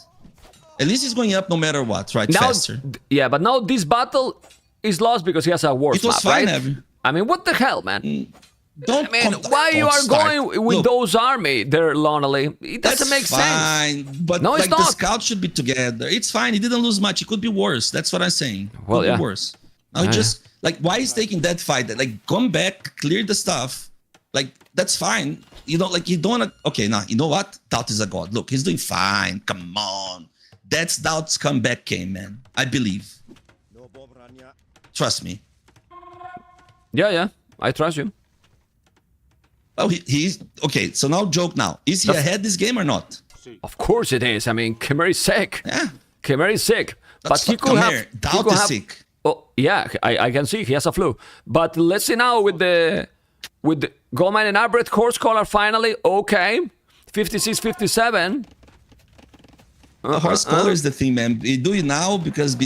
At least he's going up no matter what, right? Now, Faster. yeah, but now this battle is lost because he has a worse It was map, fine, right? Abby. I mean, what the hell, man? Don't I mean, come- why you don't are start. going with Look, those army there, Lonely? It doesn't that's make fine, sense. but No, it's like the not. scouts should be together. It's fine. He didn't lose much. It could be worse. That's what I'm saying. Well, could yeah. be worse. Now he just like, why is taking that fight? Like, come back, clear the stuff. Like, that's fine. You know, like, you don't wanna, okay, now you know what? DauT is a god. Look, he's doing fine. Come on. That's DauT's comeback game, man. I believe. Trust me. Yeah, I trust you. Oh, he's okay. So now, joke now. Is he ahead this game or not? Of course it is. I mean, Khmer is sick. Yeah. Khmer is sick. But he could come have... here. he DauT could is have- sick. Oh, yeah, I can see he has a flu. But let's see now with the Goldmine and Albrecht Horse Collar finally. Okay. 56, 57. The horse collar is the thing, man. You do it now because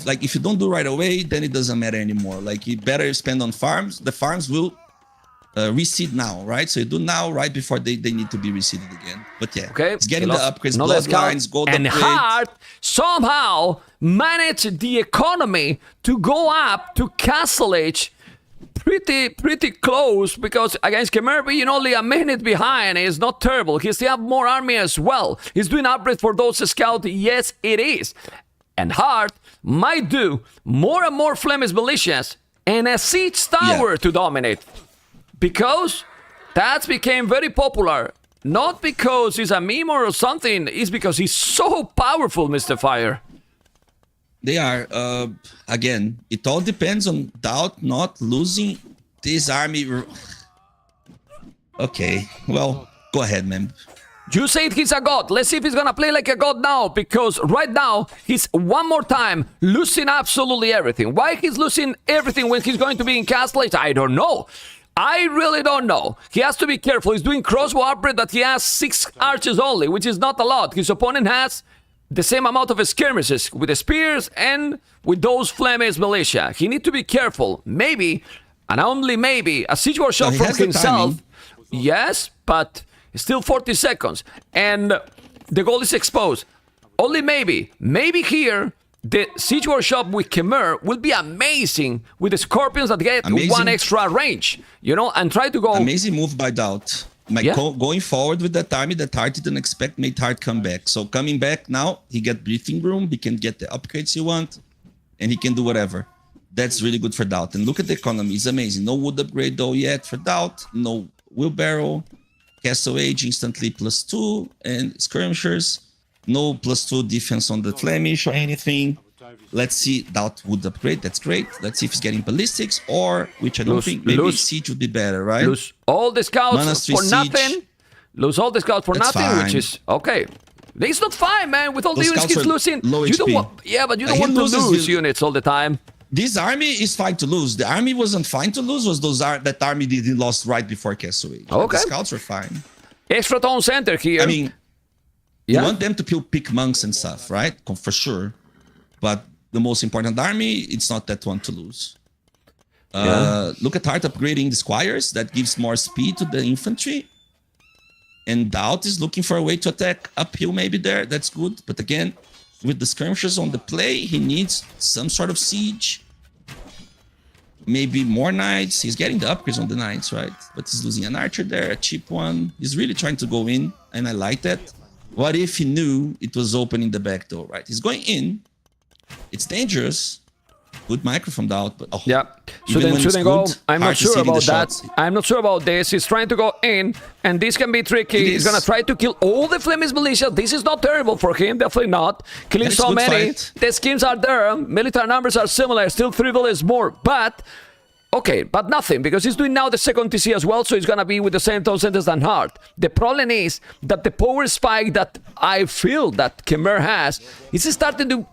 like, if you don't do right away, then it doesn't matter anymore. Like, you better spend on farms. The farms will reseed now, right? So you do now right before they need to be reseeded again. But yeah, Okay. it's getting the upgrades, No less bloodlines, count. gold and upgrade. Hearttt somehow managed the economy to go up to Castle Age pretty close, because against Khmer being only a minute behind is not terrible. He still have more army as well. He's doing upgrade for those scouts. Yes, it is. And Hearttt might do more and more Flemish militias and a siege tower to dominate. Because that became very popular. Not because he's a meme or something, it's because he's so powerful, Mr. Fire. They are, again, it all depends on DauT not losing this army. Okay, well, go ahead, man. You said he's a god. Let's see if he's gonna play like a god now, because right now he's one more time losing absolutely everything. Why he's losing everything when he's going to be in Castle Age, I don't know. I really don't know. He has to be careful. He's doing crossbow upgrade that he has 6 archers only, which is not a lot. His opponent has the same amount of skirmishes with the spears and with those Flemish militia. He need to be careful. Maybe, and only maybe, a siege workshop he from has the himself. timing. Yes, but still 40 seconds. And the goal is exposed. Only maybe. Maybe here, the siege workshop with Khmer will be amazing with the scorpions that get Amazing. 1 extra range. You know, and try to go... Amazing move by DauT. Going forward with that army that Hearttt didn't expect made Hearttt come back. So coming back now, he get breathing room. He can get the upgrades he want, and he can do whatever. That's really good for DauT. And look at the economy. It's amazing. No wood upgrade though yet for DauT. No wheelbarrow. Castle Age instantly +2. And skirmishers. No +2 defense on the Flemish or anything. Let's see DauT would upgrade. That's great. Let's see if he's getting ballistics or, which I don't think, maybe siege would be better, right? Lose all the scouts for nothing. Lose all the scouts for nothing, fine. Which is okay. It's not fine, man. With all the units he's losing, low you don't HP. want, but you don't want to lose units all the time. This army is fine to lose. The army wasn't fine to lose. Was that army that he lost right before Castle Age. Okay. The scouts were fine. Extra town center here. I mean, you want them to pick monks and stuff, right? For sure. But the most important army, it's not that one to lose. Look at Hearttt upgrading the squires. That gives more speed to the infantry. And DauT is looking for a way to attack uphill maybe there. That's good. But again, with the skirmishes on the play, he needs some sort of siege. Maybe more knights. He's getting the upgrades on the knights, right? But he's losing an archer there, a cheap one. He's really trying to go in, and I like that. What if he knew it was open in the back door, right? He's going in. It's dangerous. Good micro from DauT, but shouldn't go. I'm not sure about that. I'm not sure about this. He's trying to go in, and this can be tricky. He's gonna try to kill all the Flemish militia. This is not terrible for him, definitely not. Killing so many. The schemes are there. Military numbers are similar. Still 3 villages more, but okay, but nothing, because he's doing now the second TC as well, so he's gonna be with the same town centers than Hearttt. The problem is that the power spike that I feel that Khmer has is starting to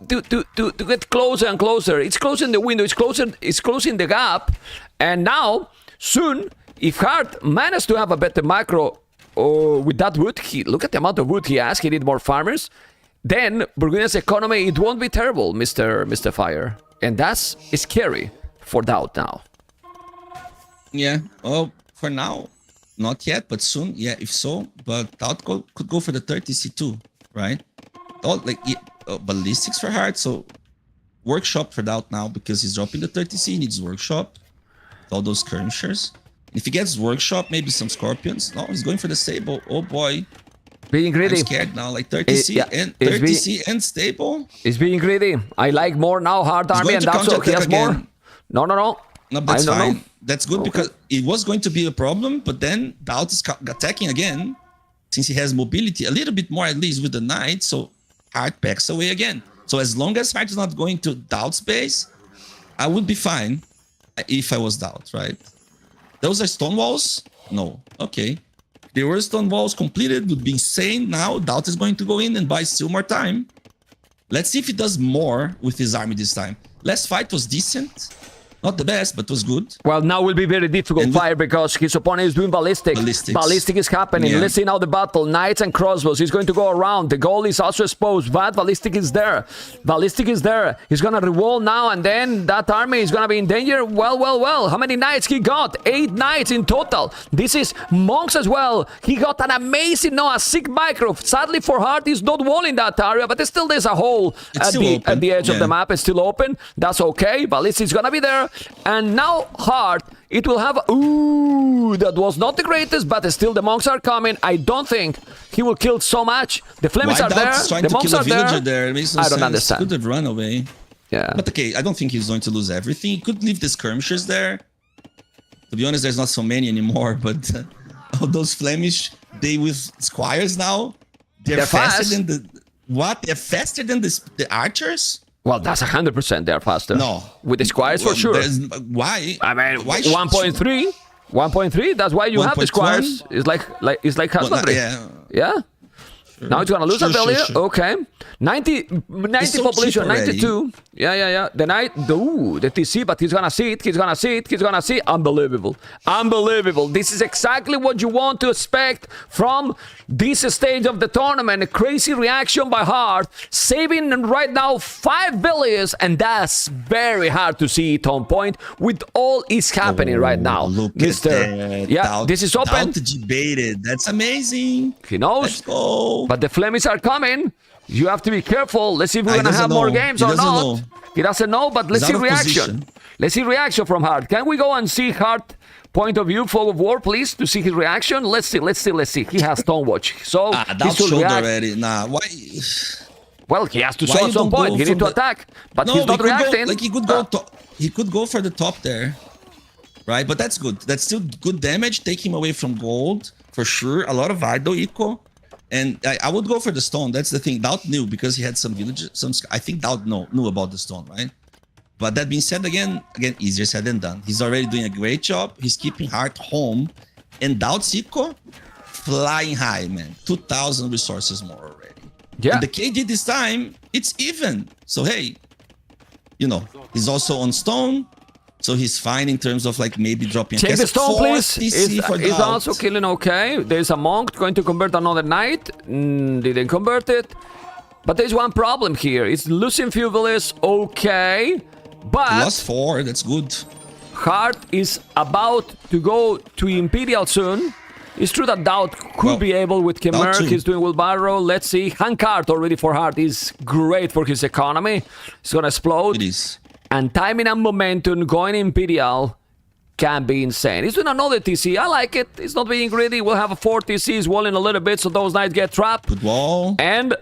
get closer and closer. It's closing the window, it's closing the gap, and now, soon, if Hearttt manages to have a better macro with that wood, look at the amount of wood he has, he need more farmers, then Burgundia's economy, it won't be terrible, Mr. Fire. And that's scary for DauT now. Yeah, well, for now, not yet, but soon, yeah, if so. But DauT could go for the 30C too, right? Ballistics for Hearttt, so workshop for DauT now because he's dropping the 30C, he needs workshop. All those skirmishers. If he gets workshop, maybe some scorpions. No, he's going for the stable. Oh boy. Being greedy. I'm scared now, like 30C and 30C and stable. He's being greedy. I like more now, Hearttt army, and that's so he has more. No. No, that's fine. That's good because it was going to be a problem, but then DauT is attacking again, since he has mobility a little bit more at least with the knight, so Hearttt backs away again. So as long as Hearttt is not going to DauT's base, I would be fine if I was DauT, right? Those are stone walls? No. Okay. There were stone walls completed, would be insane. Now DauT is going to go in and buy still more time. Let's see if he does more with his army this time. Last fight was decent. Not the best, but was good. Well, now will be very difficult fire because his opponent is doing ballistics. Ballistic is happening. Yeah. Let's see now the battle. Knights and crossbows. He's going to go around. The goal is also exposed, but ballistic is there. Ballistic is there. He's going to reroll now, and then that army is going to be in danger. Well. How many knights he got? 8 knights in total. This is monks as well. He got an amazing, a sick micro. Sadly for Hearttt, he's not walling that area, but still there's a hole at the edge of the map. It's still open. That's okay. Ballistic is going to be there. And now Hearttt, it will have... Ooh, that was not the greatest, but still the monks are coming. I don't think he will kill so much. The Flemish are there. The monks are there. I don't understand. Could have run away. Yeah. But okay, I don't think he's going to lose everything. He could leave the skirmishers there. To be honest, there's not so many anymore, but all those Flemish, they with squires now, they're faster than the... What? They're faster than the archers? Well, that's 100% they're faster. No. With the squires for sure. Why? I mean, 1.3? 1.3? That's why you have the squires. It's like husbandry. Yeah? Sure. Now it's gonna lose a value. Sure. Okay. 90 so population, 92. Yeah. The knight, the TC, but he's gonna see it. Unbelievable. This is exactly what you want to expect from this stage of the tournament. A crazy reaction by Hearttt, saving right now 5 villages, and that's very hard to see it on point with all is happening right now. Look Mr. Yeah, DauT, this is open. DauT debated. That's amazing. He knows. Let's go. But the Flemish are coming. You have to be careful. Let's see if we're going to have more games or not. He doesn't know, but let's see reaction. Let's see reaction from Hearttt. Can we go and see Hearttt point of view, Fog of War, please, to see his reaction. Let's see. He has Stonewatch, so he That should showed react. already. Nah, why? Well, he has to Why show you at some don't go point. He from needs to the- attack, but No, he's not he could reacting. Go, like he could go. He could go for the top there, right? But that's good. That's still good damage. Take him away from gold for sure. A lot of idle eco, and I would go for the stone. That's the thing. DauT knew because he had some villages. I think DauT knew about the stone, right? But that being said, again, easier said than done. He's already doing a great job. He's keeping Hearttt home, and DauT's eco flying high, man. 2,000 resources more already. Yeah. And the KD this time, it's even. So hey, you know, he's also on stone, so he's fine in terms of like maybe dropping. Take a the stone, please. Is DauT. also killing okay. There's a monk going to convert another knight. Didn't convert it. But there's one problem here. It's losing Feudal is okay, but Lost 4. That's good. Hearttt is about to go to Imperial soon. It's true that DauT could be able with Kemerk. too. He's doing wheelbarrow. Let's see. Handcart already for Hearttt is great for his economy. It's gonna explode. It is. And timing and momentum going Imperial can be insane. He's doing another TC. I like it. He's not being greedy. We'll have a 4 TCs walling a little bit so those knights get trapped. Good wall. And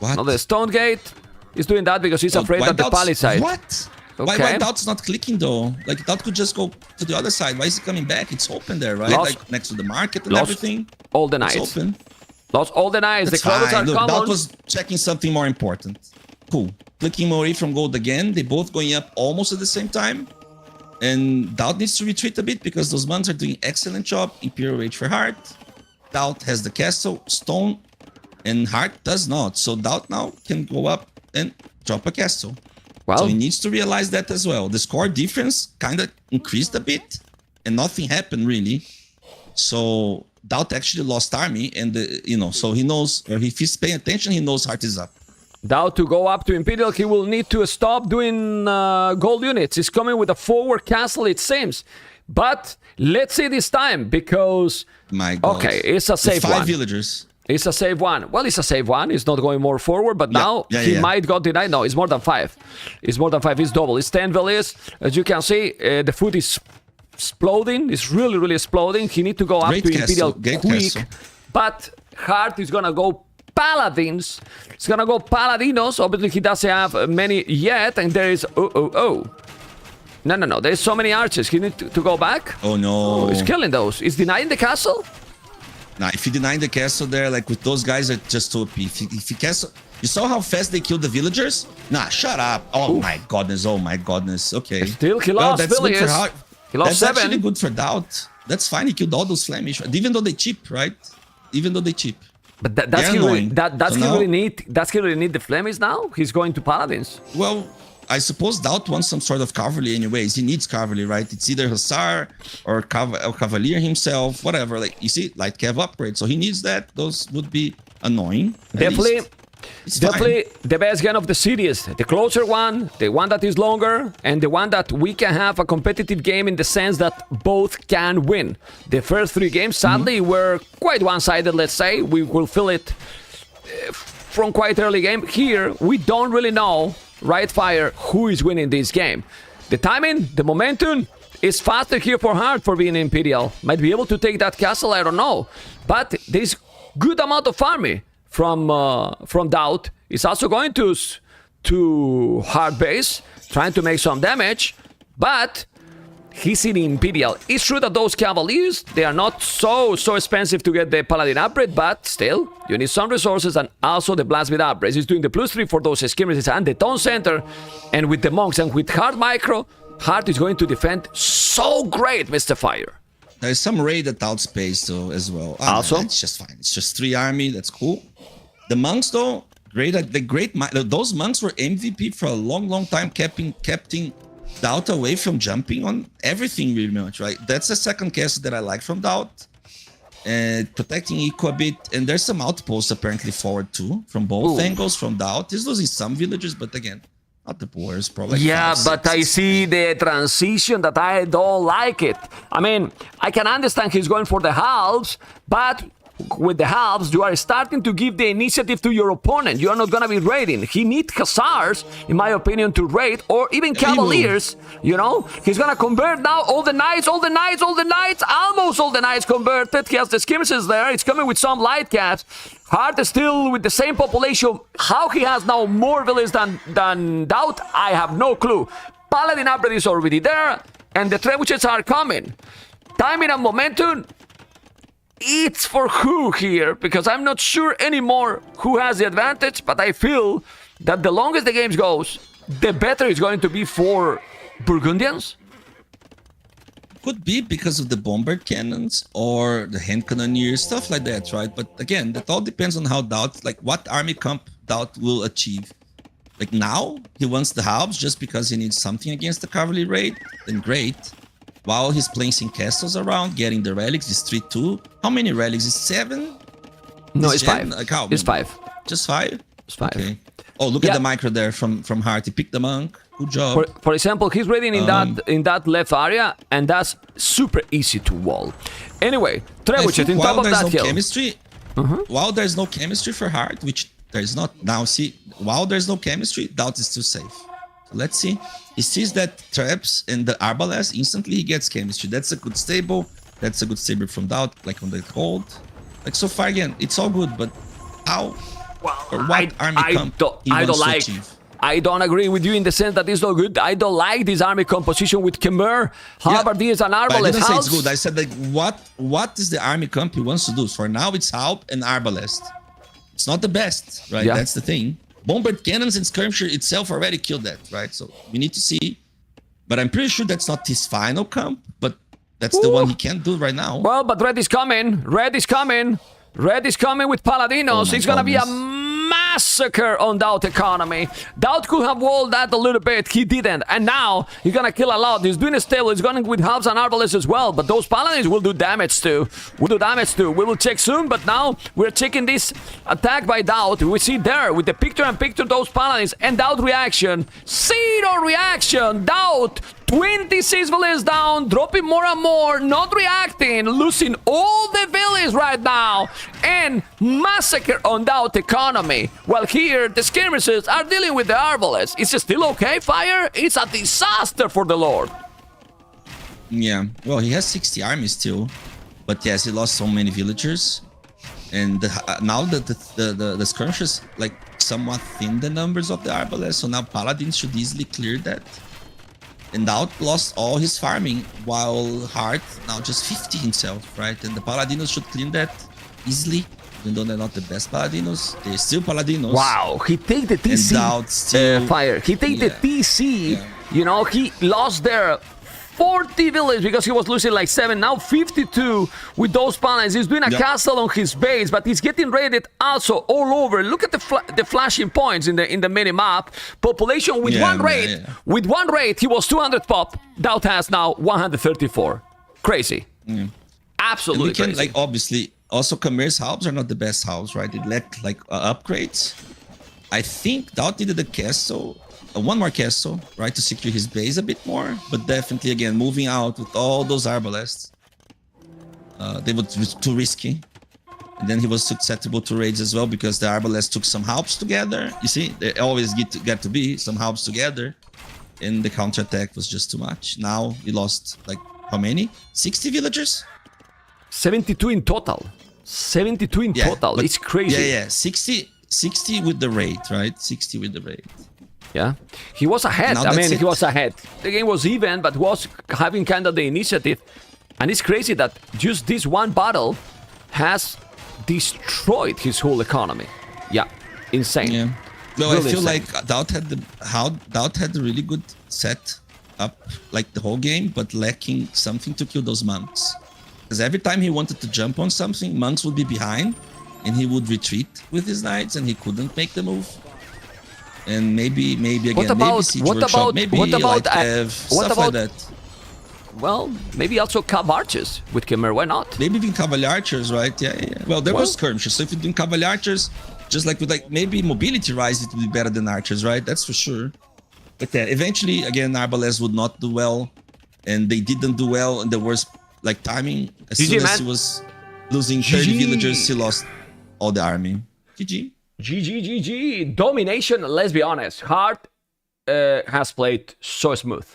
another stone gate. He's doing that because he's afraid Why that the DauT's- palisade. What? Okay. Why DauT's not clicking though? Like DauT could just go to the other side. Why is he coming back? It's open there, right? Lost- Like next to the market and lost everything. all the It's knights. open. Lost all the knights. That's The clovers fine. are Look, common. DauT was checking something more important. Cool. Clicking away from gold again. They both going up almost at the same time. And DauT needs to retreat a bit because those monks are doing excellent job. Imperial Rage for Hearttt. DauT has the castle, stone, and Hearttt does not. So DauT now can go up and drop a castle. Well, So he needs to realize that as well. The score difference kind of increased a bit, and nothing happened really. So DauT actually lost army, and so he knows, or if he's paying attention, he knows Hearttt is up. DauT to go up to Imperial, he will need to stop doing gold units. He's coming with a forward castle, it seems. But let's see this time, because My God. okay, it's a With safe 5 one. villagers. It's a safe one. Well, it's a safe one. It's not going more forward, but now he might got denied. No, it's more than 5. It's more than 5. It's double. It's 10 villas. As you can see, the food is exploding. It's really, really exploding. He need to go up Great to castle, Imperial great quick. castle. But Hearttt is gonna go Paladins. It's gonna go Paladinos. Obviously, he doesn't have many yet, and there is No. There's so many archers. He need to go back. Oh no. He's killing those. He's denying the castle. Nah, if he denied the castle there, like with those guys are just OP. If he castle, you saw how fast they killed the villagers? Nah, shut up. Oh my goodness. Okay. Still, he lost that's good for villages. Hearttt. He lost That's 7. actually good for DauT. That's fine. He killed all those Flemish, even though they cheap, right? Even though they cheap. But that's They're he really, annoying. that's So he now- really need. That's he really need the Flemish now. He's going to Paladins. Well, I suppose DauT wants some sort of cavalry anyways. He needs cavalry, right? It's either Hussar or Cavalier himself, whatever. Like, you see, light cav upgrade. So he needs that. Those would be annoying. at Definitely, least. It's fine. definitely the best gun of the series. The closer one, the one that is longer, and the one that we can have a competitive game in the sense that both can win. The first 3 games, sadly, were quite one-sided, let's say. We will feel it from quite early game. Here, we don't really know, right fire, who is winning this game. The timing, the momentum is faster here for Hearttt for being Imperial. Might be able to take that castle, I don't know. But there's good amount of army from DauT. It's also going to Hearttt base, trying to make some damage, but he's in Imperial. It's true that those Cavaliers, they are not so expensive to get the Paladin upgrade, but still, you need some resources and also the Blasted upgrades. He's doing the +3 for those skirmishes and the Town Center, and with the monks and with Hearttt Micro, Hearttt is going to defend so great, Mr. Fire. There's some raid at outspace though as well. Also? It's just fine. It's just 3 army. That's cool. The monks though, those monks were MVP for a long time, keeping DauT away from jumping on everything really much, right? That's the second castle that I like from DauT. And protecting eco a bit, and there's some outposts apparently forward too, from both angles from DauT. He's losing some villages, but again, not the worst, probably. Yeah, 5, but 6. I see the transition that I don't like it. I mean, I can understand he's going for the halves, but with the halves, you are starting to give the initiative to your opponent. You are not gonna be raiding. He needs hussars, in my opinion, to raid, or even cavaliers. You know, he's gonna convert now all the knights, almost all the knights converted. He has the skirmishes there. It's coming with some light caps. Hearttt is still with the same population. How he has now more villages than DauT, I have no clue. Paladin upgrade is already there, and the trebuchets are coming. Timing and momentum. It's for who here, because I'm not sure anymore who has the advantage, but I feel that the longest the game goes, the better it's going to be for Burgundians. Could be because of the bombard cannons or the hand cannoneers, stuff like that, right? But again, that all depends on how DauT, like what army comp DauT will achieve. Like now, he wants the halves just because he needs something against the cavalry raid, then great. While he's placing castles around, getting the relics, is 3-2. How many relics? Is 7? No, This it's gen? 5. Like how It's many? 5. Just 5? It's 5. Okay. Oh, look at the micro there from Hearttt. He picked the monk. Good job. For example, he's raiding in that left area, and that's super easy to wall. Anyway, trebuchet in top of that hill. Chemistry, while there's no chemistry for Hearttt, which there's not now, see, while there's no chemistry, DauT is still safe. So let's see. He sees that traps and the arbalest, instantly he gets chemistry. That's a good stable. That's a good stable from DauT, like on the hold. Like so far again, it's all good, but how or what army comp he wants to achieve? I don't agree with you in the sense that it's not good. I don't like this army composition with Khmer, halberdiers, and But I arbalest. didn't say it's good. I said like what is the army comp he wants to do? For now, it's Halp and arbalest. It's not the best, right? Yeah. That's the thing. Bombard cannons and skirmisher itself already killed that, right? So we need to see. But I'm pretty sure that's not his final comp, but that's the one he can't do right now. Well, but red is coming. Red is coming. Red is coming with Paladinos. Oh my It's gonna be a goodness. massacre on DauT economy. DauT could have walled that a little bit. He didn't. And now he's gonna kill a lot. He's doing a stable. He's going with halves and arbalists as well. But those paladins will do damage too. We will check soon. But now we're checking this attack by DauT. We see there with the picture-in-picture those paladins and DauT reaction. Zero reaction. DauT 26 villages down, dropping more and more, not reacting, losing all the villages right now, and massacre on DauT economy. While here, the skirmishes are dealing with the arbalists. Is it still okay, Fire? It's a disaster for the Lord. Yeah. Well, he has 60 armies still, but yes, he lost so many villagers, and now the skirmishes like somewhat thin the numbers of the arbalest. So now paladins should easily clear that. And DauT lost all his farming, while Hearttt now just 50 himself, right? And the Paladinos should clean that easily, even though they're not the best Paladinos. They're still Paladinos. Wow, he take the TC. And DauT still... Fire. He take the TC. Yeah. You know, he lost there 40 villages because he was losing like 7. Now 52 with those paladins. He's doing a castle on his base, but he's getting raided also all over. Look at the flashing points in the mini map. Population with one raid. With one raid, he was 200 pop. DauT has now 134. Crazy. Absolutely and we can, crazy. like, obviously, also Khmer's halves are not the best halves, right? It lacked like upgrades. I think DauT needed a castle. One more castle, right, to secure his base a bit more, but definitely again moving out with all those arbalests, they were too risky, and then he was susceptible to raids as well because the arbalests took some halps together. You see, they always get to be some halps together, and the counterattack was just too much. Now he lost like how many? 60 villagers? 72 in total. 72 in total. It's crazy. Yeah. 60 with the raid, right? 60 with the raid. Yeah, he was ahead. I mean, he was ahead. The game was even, but was having kind of the initiative. And it's crazy that just this one battle has destroyed his whole economy. Yeah, insane. Yeah. Well, really I feel insane. like DauT had a really good set up, like the whole game, but lacking something to kill those monks. Because every time he wanted to jump on something, monks would be behind, and he would retreat with his knights, and he couldn't make the move. And maybe again, maybe Siege Workshop, maybe like stuff like that. Well, maybe also Cav Archers with Khmer, why not? Maybe even Cavalry Archers, right? Yeah. Well, there was skirmishes, so if you're doing Cavalry Archers, just like with like maybe mobility rise, it would be better than archers, right? That's for sure. But yeah, eventually, again, arbalest would not do well, and they didn't do well, and there was like timing as soon as he was Losing 30 GG. villagers, he lost all the army. GG. GG. Domination, let's be honest. Hearttt has played so smooth.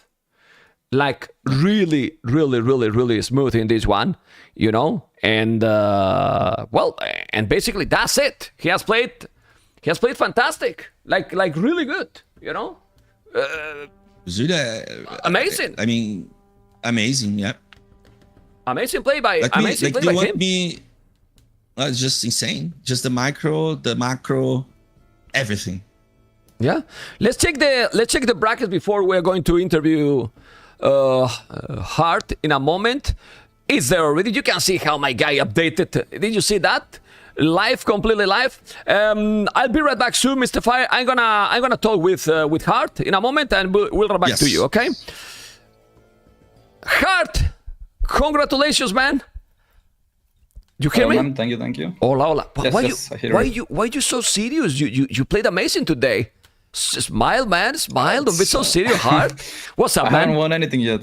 Like really smooth in this one, you know? And well, and basically that's it. He has played fantastic. Like really good, you know? Amazing. I mean, amazing, yeah. Amazing play by Like amazing do play you by want him. me? It's just insane. Just the macro, everything. Yeah. Let's check the brackets before we're going to interview Hearttt in a moment. It's there already. You can see how my guy updated. Did you see that? Live, completely live. I'll be right back soon, Mr. Fire. I'm gonna talk with Hearttt in a moment, and we'll run back to you. Okay. Hearttt, congratulations, man. You hear me? Man, thank you. Hola. Yes, I hear Why you so serious? You played amazing today. Smile, man. Smile. Don't be so serious, Hearttt. What's up, I man? haven't won anything yet.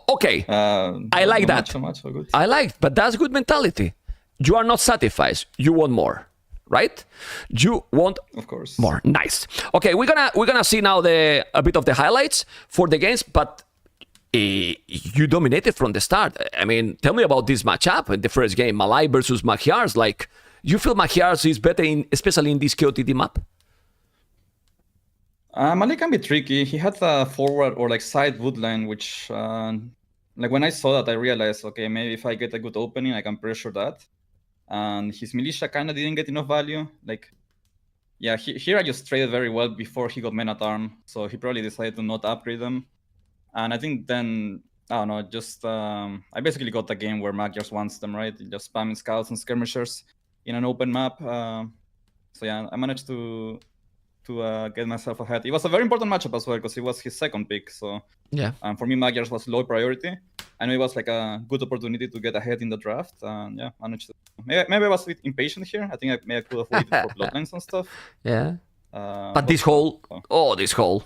Okay. I like that. So much, so good. I like, but that's good mentality. You are not satisfied. You want more, right? You want Of course. more. Nice. Okay, we're gonna see now a bit of the highlights for the games, but you dominated from the start. I mean, tell me about this matchup in the first game, Malay versus Magyars. Like, you feel Magyars is better especially in this KOTD map? Malay can be tricky. He had a forward or like side wood line, which like when I saw that, I realized, okay, maybe if I get a good opening, I can pressure that. And his militia kind of didn't get enough value. Like, yeah, here I just traded very well before he got men at arm, so he probably decided to not upgrade them. And I think then, I don't know, just I basically got the game where Magyars wants them, right? Just spamming scouts and skirmishers in an open map. So yeah, I managed to get myself ahead. It was a very important matchup as well because it was his second pick. So Yeah. for me, Magyars was low priority. I know it was like a good opportunity to get ahead in the draft. And yeah, managed to. Maybe I was a bit impatient here. I think I could have waited for bloodlines and stuff. Yeah. But this hole, this hole.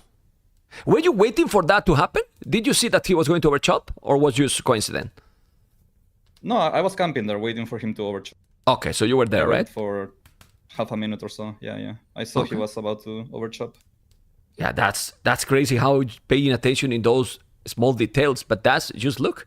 Were you waiting for that to happen? Did you see that he was going to overchop, or was just coincident? No, I was camping there waiting for him to overchop. Okay, so you were there, right? For half a minute or so. Yeah. I saw he was about to overchop. Yeah, that's crazy how paying attention in those small details. But that's just look.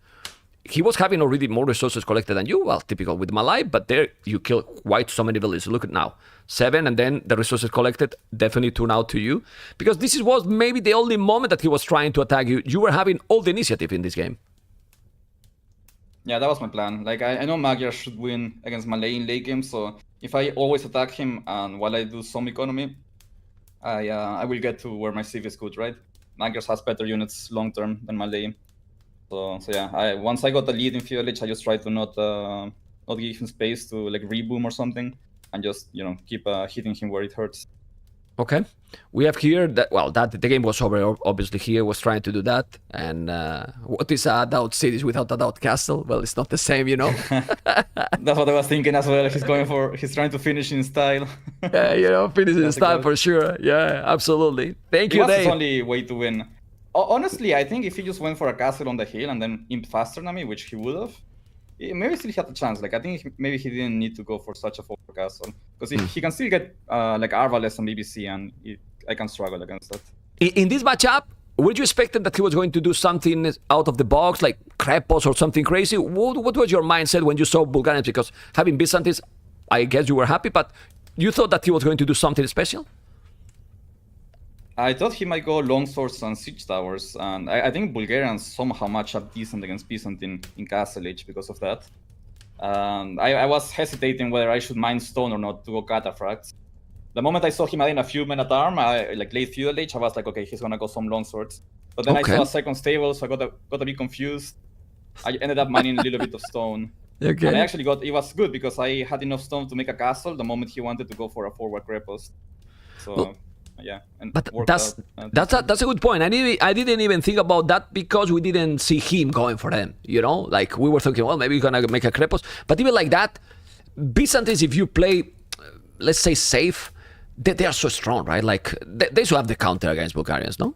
He was having already more resources collected than you. Well, typical with Malay, but there you kill quite so many villages. Look at now. 7, and then the resources collected definitely turn out to you. Because this was maybe the only moment that he was trying to attack you. You were having all the initiative in this game. Yeah, that was my plan. Like, I know Magyar should win against Malay in late game, so if I always attack him and while I do some economy, I will get to where my CV is good, right? Magyar has better units long term than Malay. So yeah, once I got the lead in Feudal, I just tried to not give him space to like reboom or something, and just keep hitting him where it hurts. Okay, we have here that the game was over. Obviously, here was trying to do that. And what is a DauT cities without a DauT castle? Well, it's not the same, you know. That's what I was thinking as well. He's trying to finish in style. Yeah, finish in style for sure. Yeah, absolutely. Thank you, It was Dave. his only way to win. Honestly, I think if he just went for a castle on the hill and then imp faster than me, which he would have, maybe still had a chance. Like, I think maybe he didn't need to go for such a forward castle because he can still get like Arvales and BBC, and I can struggle against that. In this matchup, were you expecting that he was going to do something out of the box, like Krepos or something crazy? What was your mindset when you saw Bulgarians? Because having Byzantines, I guess you were happy, but you thought that he was going to do something special? I thought he might go longswords and siege towers, and I think Bulgarians somehow match up decent against Byzantine in Castle Age because of that. I was hesitating whether I should mine stone or not to go cataphracts. The moment I saw him adding a few men at arm, like late Feudal Age, I was like, okay, he's gonna go some longswords. But then I saw a second stable, so I got a bit confused. I ended up mining a little bit of stone. Okay. And I actually it was good because I had enough stone to make a castle the moment he wanted to go for a forward Krepos. So... Well, yeah, but that's a good point. I didn't even think about that because we didn't see him going for them. You know, like we were thinking, well, maybe we're gonna make a Krepos. But even like that, Byzantines, if you play, let's say safe, they are so strong, right? Like they should have the counter against Bulgarians, no?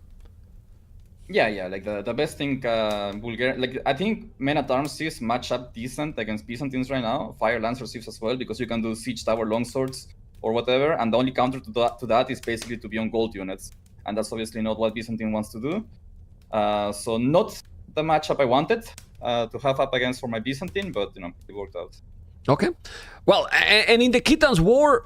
Yeah. Like the best thing, Bulgaria. Like I think Men at Arms Civs match up decent against Byzantines right now. Fire Lancer Civs as well, because you can do Siege Tower Longswords or whatever, and the only counter to that is basically to be on gold units, and that's obviously not what Byzantine wants to do. So not the matchup I wanted to have up against for my Byzantine, but you know, it worked out. Okay. Well, and in the Khitan's War,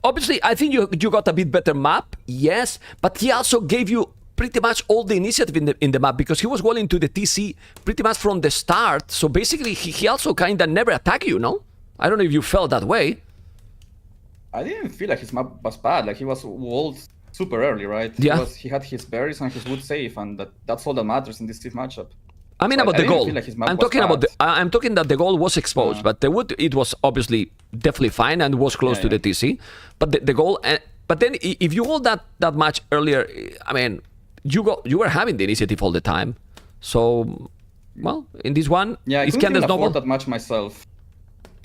obviously, I think you got a bit better map, yes, but he also gave you pretty much all the initiative in the map, because he was going to the TC pretty much from the start. So basically, he also kind of never attacked you, no? I don't know if you felt that way. I didn't feel like his map was bad. Like he was walled super early, right? Yeah. He had his berries and his wood safe, and that's all that matters in this stiff matchup. I mean, So about I the didn't goal. feel like his map I'm was talking about bad. I'm talking that the goal was exposed, but the wood, it was obviously definitely fine and was close to the TC. But the goal, but then if you hold that much earlier, I mean, you were having the initiative all the time. So, well, in this one, Yeah, I it's couldn't kind of even afford snowball. that much myself.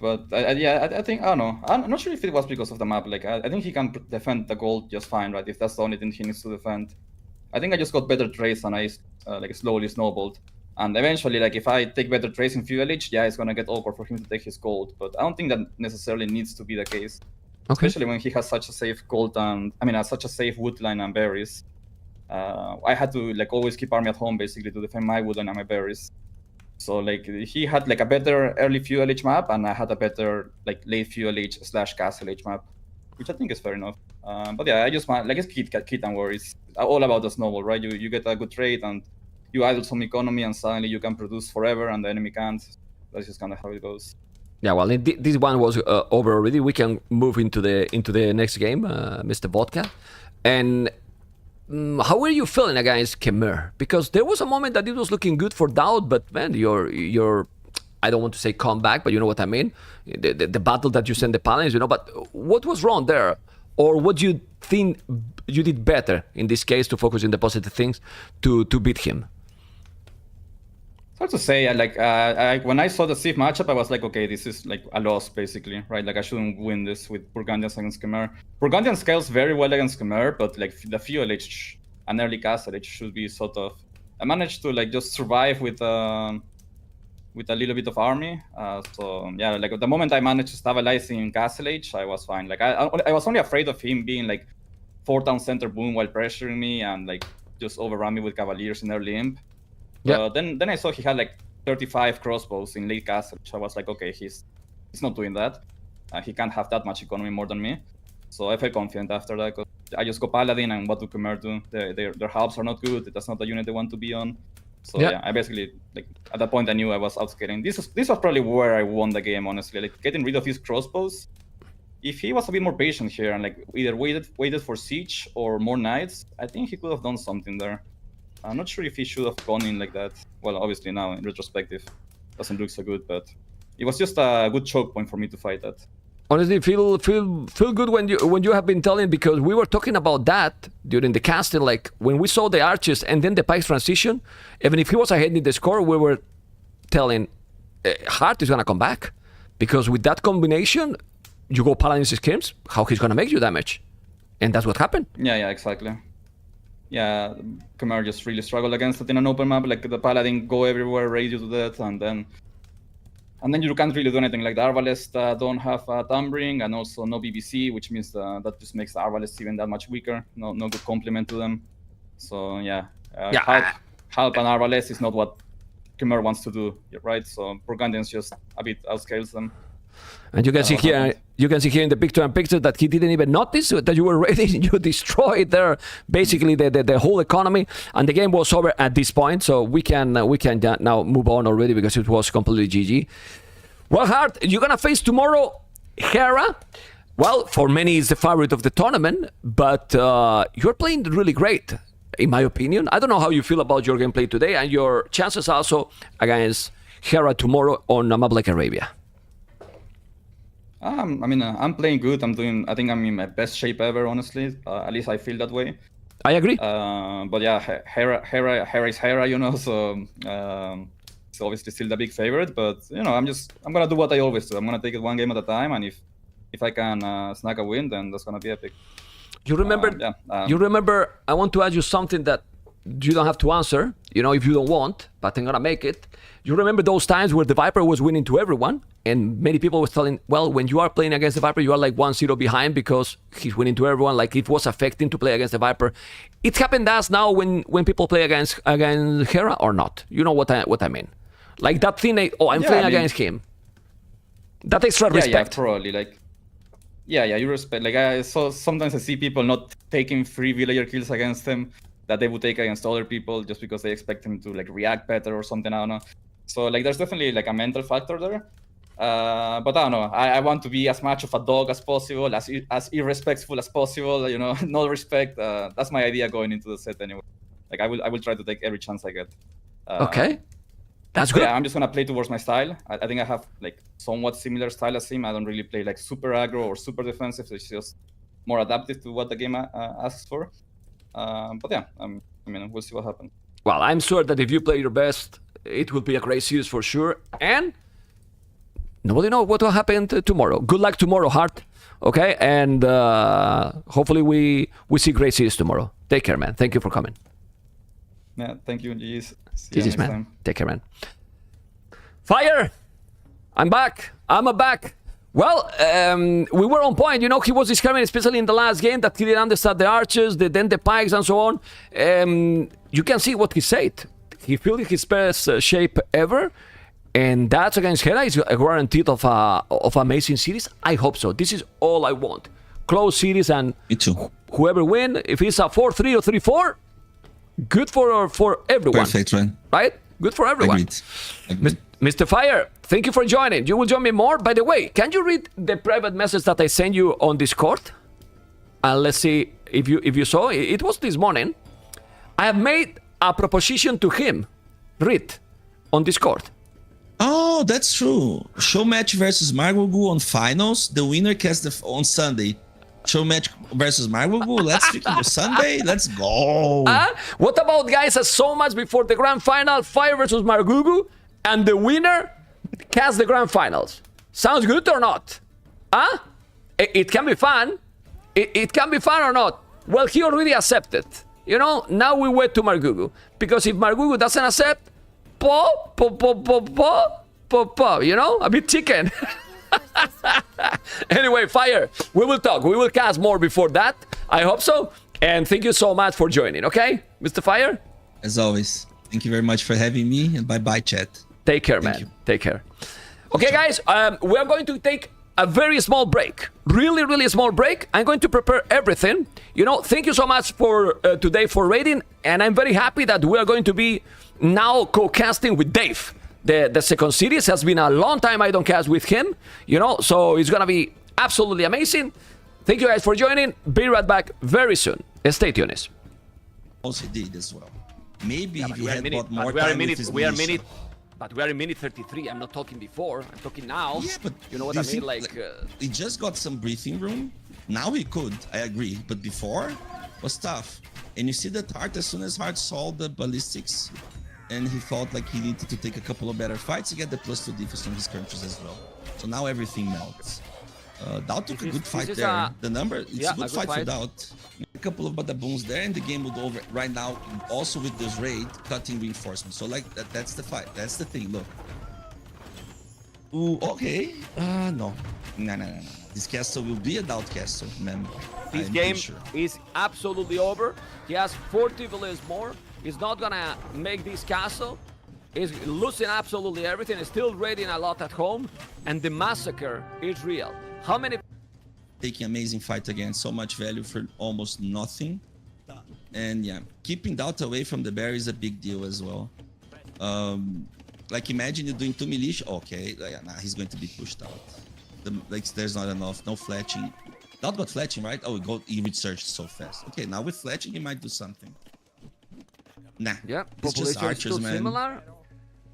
But I think, I don't know. I'm not sure if it was because of the map. Like, I think he can defend the gold just fine, right? If that's the only thing he needs to defend. I think I just got better trades and I like slowly snowballed. And eventually, like, if I take better trades in Feudal Age, yeah, it's gonna get awkward for him to take his gold. But I don't think that necessarily needs to be the case. Okay. Especially when he has such a safe gold and, I mean, such a safe wood line and berries. I had to, like, always keep army at home, basically, to defend my wood line and my berries. So like he had like a better early Feudal Age map, and I had a better like late Feudal Age / Castle Age map, which I think is fair enough. But yeah, I just want like it's Khitan War. It's all about the snowball, right? You get a good trade and you idle some economy, and suddenly you can produce forever, and the enemy can't. That's just kind of how it goes. Yeah, well, this one was over already. We can move into the next game, Mr. Vodka. And how were you feeling against Khmer? Because there was a moment that it was looking good for DauT, but man, your I don't want to say comeback, but you know what I mean. The battle that you sent the Paladins, you know. But what was wrong there, or what do you think you did better in this case to focus on the positive things to beat him? Hard to say. Like when I saw the Civ matchup, I was like, okay, this is like a loss basically, right? Like I shouldn't win this with Burgundians against Khmer. Burgundian scales very well against Khmer, but like the Feudal Age and early Castle Age should be sort of. I managed to like just survive with a little bit of army. So yeah, like the moment I managed to stabilize in Castle Age, I was fine. Like I was only afraid of him being like 4 town center boom while pressuring me and like just overrun me with Cavaliers in early imp. Yeah. Then I saw he had like 35 crossbows in late castle, so I was like, okay, he's not doing that. He can't have that much economy more than me. So I felt confident after that. Cause I just go Paladin, and what do Khmer do? Their halves are not good. That's not the unit they want to be on. So yeah, I basically like at that point I knew I was outscaling. This was probably where I won the game, honestly. Like getting rid of his crossbows. If he was a bit more patient here and like either waited for siege or more knights, I think he could have done something there. I'm not sure if he should have gone in like that. Well, obviously now in retrospective, doesn't look so good, but it was just a good choke point for me to fight that. Honestly, feel good when you have been telling, because we were talking about that during the casting. Like when we saw the archers and then the pikes transition, even if he was ahead in the score, we were telling Hearttt is gonna come back, because with that combination, you go Paladins Skirms, how he's gonna make you damage, and that's what happened. Yeah, exactly. Yeah, Khmer just really struggled against it in an open map. Like the Paladin go everywhere, raid you to death, and then you can't really do anything. Like the Arbalest don't have Tumbling and also no BBC, which means that just makes the Arbalest even that much weaker. No good complement to them. So yeah, help and Arbalest is not what Khmer wants to do, right? So Burgundians just a bit outscales them. And you can see here, in the picture that he didn't even notice that you were ready. You destroyed there basically the whole economy, and the game was over at this point. So we can now move on already, because it was completely GG. Well, Hearttt, you're gonna face tomorrow Hera. Well, for many is the favorite of the tournament, but you're playing really great, in my opinion. I don't know how you feel about your gameplay today and your chances also against Hera tomorrow on a map like Arabia. I mean, I'm playing good. I think I'm in my best shape ever, honestly. At least I feel that way. I agree. But yeah, Hera is Hera, you know, so it's obviously still the big favorite. But you know, I'm gonna do what I always do. I'm gonna take it one game at a time, and if I can snag a win, then that's gonna be epic. You remember? You remember? I want to ask you something that you don't have to answer, you know, if you don't want, but I'm gonna make it. You remember those times where the Viper was winning to everyone, and many people was telling, well, when you are playing against the Viper, you are like 1-0 behind because he's winning to everyone, like it was affecting to play against the Viper. It happened to us now when people play against Hera or not. You know what I mean? Like that thing, I'm playing against him. That extra respect. Yeah, probably, like, yeah, you respect. Like, sometimes I see people not taking free villager kills against him that they would take against other people just because they expect him to like react better or something. I don't know. So like, there's definitely like a mental factor there. But I don't know. I want to be as much of a dog as possible, as irrespectful as possible. You know, no respect. That's my idea going into the set anyway. Like, I will try to take every chance I get. Okay, that's good. Yeah, I'm just gonna play towards my style. I think I have like somewhat similar style as him. I don't really play like super aggro or super defensive. It's just more adaptive to what the game asks for. But yeah, I mean, we'll see what happens. Well, I'm sure that if you play your best, it will be a great series for sure. And nobody knows what will happen tomorrow. Good luck tomorrow, Hearttt. Okay, and hopefully we see great series tomorrow. Take care, man. Thank you for coming. Yeah, thank you, GG's. GG's, man. Time. Take care, man. Fire! I'm back. I'm back. Well, we were on point. You know, he was discovering, especially in the last game, that he didn't understand the archers, then the pikes, and so on. You can see what he said. He filled his best shape ever, and that's against Hera is a guaranteed of amazing series. I hope so. This is all I want. Close series, and me too. Whoever win, if it's a 4-3 or 3-4, good for everyone. Perfect, man. Right? Good for everyone. Agreed. Mr. Fire, thank you for joining. You will join me more. By the way, can you read the private message that I sent you on Discord? And let's see if you saw. It was this morning. I have made a proposition to him. Read on Discord. Oh, that's true. Show match versus Margugu on finals. The winner casts on Sunday. Show match versus Margugu. Let's freaking go Sunday. Let's go. What about guys so much before the grand final? Fire versus Margugu. And the winner casts the grand finals. Sounds good or not? Huh? It can be fun. It can be fun or not. Well, he already accepted. You know, now we wait to Margugu. Because if Margugu doesn't accept, you know, a bit chicken. Anyway, Fire, we will talk. We will cast more before that. I hope so. And thank you so much for joining, okay? Mr. Fire? As always. Thank you very much for having me, and bye-bye, chat. Take care, man. Take care. Okay, guys, we are going to take a very small break. Really, really small break. I'm going to prepare everything. You know, thank you so much for today for rating. And I'm very happy that we are going to be now co-casting with Dave. The second series has been a long time I don't cast with him. You know, so it's going to be absolutely amazing. Thank you guys for joining. Be right back very soon. Stay tuned. Also did as well. Maybe if you had bought more we are time in minute, with his we are militia. minute, but we are in minute 33. I'm not talking before. I'm talking now. Yeah, but you know what I mean? Like he just got some breathing room. Now he could, I agree. But before was tough. And you see that Hearttt, as soon as Hearttt saw the ballistics, and he felt like he needed to take a couple of better fights, he got the +2 defense from his skirmishes as well. So now everything melts. DauT took a good fight there. The number, it's a good fight for DauT. A couple of badaboons there, and the game would over right now. Also with this raid, cutting reinforcements. So like that's the fight. That's the thing. Look. Ooh, okay. No. This castle will be a DauT castle, man. This game is absolutely over. He has 40 villages more. He's not gonna make this castle. He's losing absolutely everything. He's still raiding a lot at home, and the massacre is real. How many? Taking amazing fight again, so much value for almost nothing. And yeah, keeping DauT away from the bear is a big deal as well. Like imagine you're doing 2 militia. Okay, nah, he's going to be pushed out. Like there's not enough, no fletching. DauT got fletching, right? Oh, he researched so fast. Okay, now with fletching, he might do something. Nah, yeah, it's just archers, man. Similar.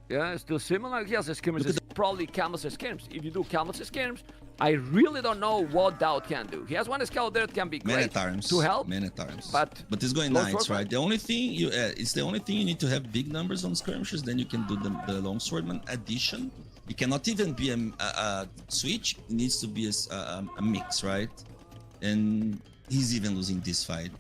Yeah, it's still similar. He has a skirmishes, probably camels and skirms. If you do camels and skirms, I really don't know what DauT can do. He has one scout there that can be great to help. But it's going knights, right? The only thing it's the only thing you need to have big numbers on skirmishes. Then you can do the longswordman addition. It cannot even be a switch. It needs to be a mix, right? And he's even losing this fight.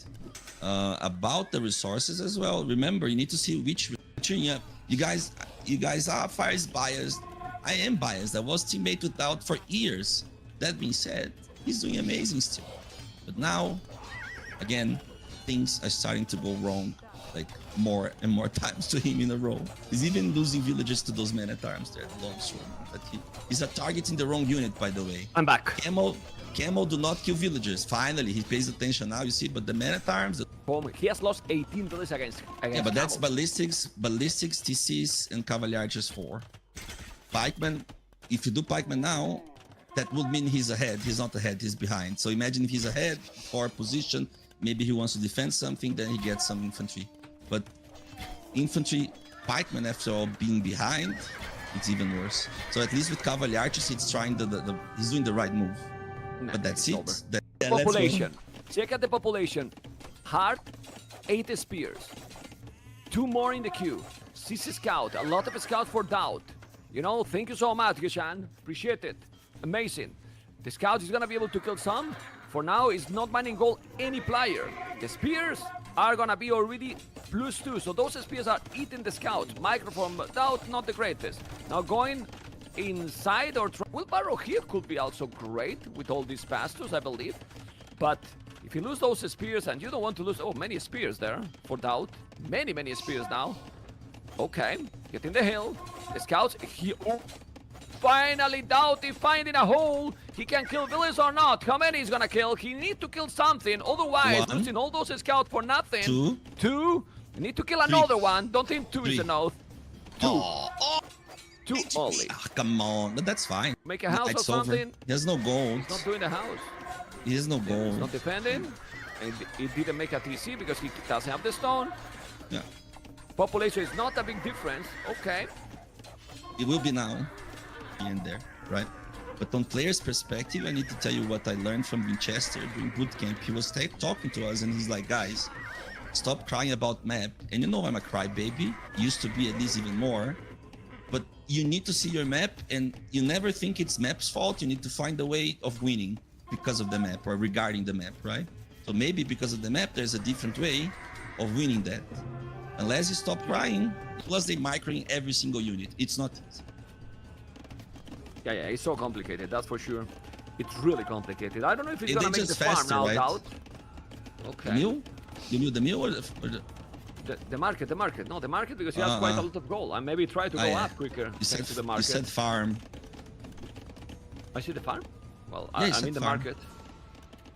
About the resources as well. Remember, you need to see which region. You guys are Fire's biased. I am biased. I was teammate with DauT for years. That being said, he's doing amazing still. But now, again, things are starting to go wrong, like more and more times to him in a row. He's even losing villages to those men-at-arms there, the longsword. But he's targeting the wrong unit, by the way. I'm back. Camo do not kill villagers. Finally, he pays attention now, you see, but the men-at-arms... He has lost 18 villages against Yeah, but that's Camo. ballistics, TCs, and Cavalier Archers 4. Pikeman, if you do Pikeman now, that would mean he's ahead. He's not ahead, he's behind. So imagine if he's ahead for position, maybe he wants to defend something, then he gets some infantry. But infantry, Pikeman, after all, being behind, it's even worse. So at least with Cavalier Archers, he's trying he's doing the right move. Nah, But that's it's it. over. Population. Check out the population. Hearttt, 8 spears. 2 more in the queue. 6 scout. A lot of scouts for DauT. You know, thank you so much, Geshan. Appreciate it. Amazing. The scout is gonna be able to kill some. For now, it's not mining gold any player. The spears are gonna be already +2. So those spears are eating the scout. Micro from DauT, not the greatest. Now going inside or wheelbarrow here could be also great with all these pastors, I believe. But if you lose those spears, and you don't want to lose many spears there for DauT, many spears now. Okay, get in the hill. The scouts finally DauT is finding a hole. He can kill villages or not. How many he's gonna kill? He need to kill something, otherwise 1, losing all those scouts for nothing. 2. 2. You need to kill another one. Don't think 2 is 3. enough. 2. Oh, 2 only. come on, but that's fine. Make a house or It's over. something. He has no gold. Not doing the house. He has no He's gold. not defending. And he didn't make a TC because he doesn't have the stone. Yeah, Population is not a big difference. Okay. it will be now, here and there, right? But from player's perspective, I need to tell you what I learned from Winchester during bootcamp. He was talking to us and he's like, guys, stop crying about map. And you know I'm a crybaby. Used to be at least even more. But you need to see your map and you never think it's map's fault. You need to find a way of winning because of the map or regarding the map, right? So maybe because of the map, there's a different way of winning that. Unless you stop crying, plus they microing every single unit. It's not easy. Yeah, it's so complicated, that's for sure. It's really complicated. I don't know if it's They gonna make the just farm faster, now, right? DauT. The Okay. mill? You knew the mill or the... The market. No, the market because he has quite a lot of gold. And maybe try to go yeah. up quicker You thanks said, to the you market. said farm. I see the farm? Well, Yeah, you I'm said in the farm. market.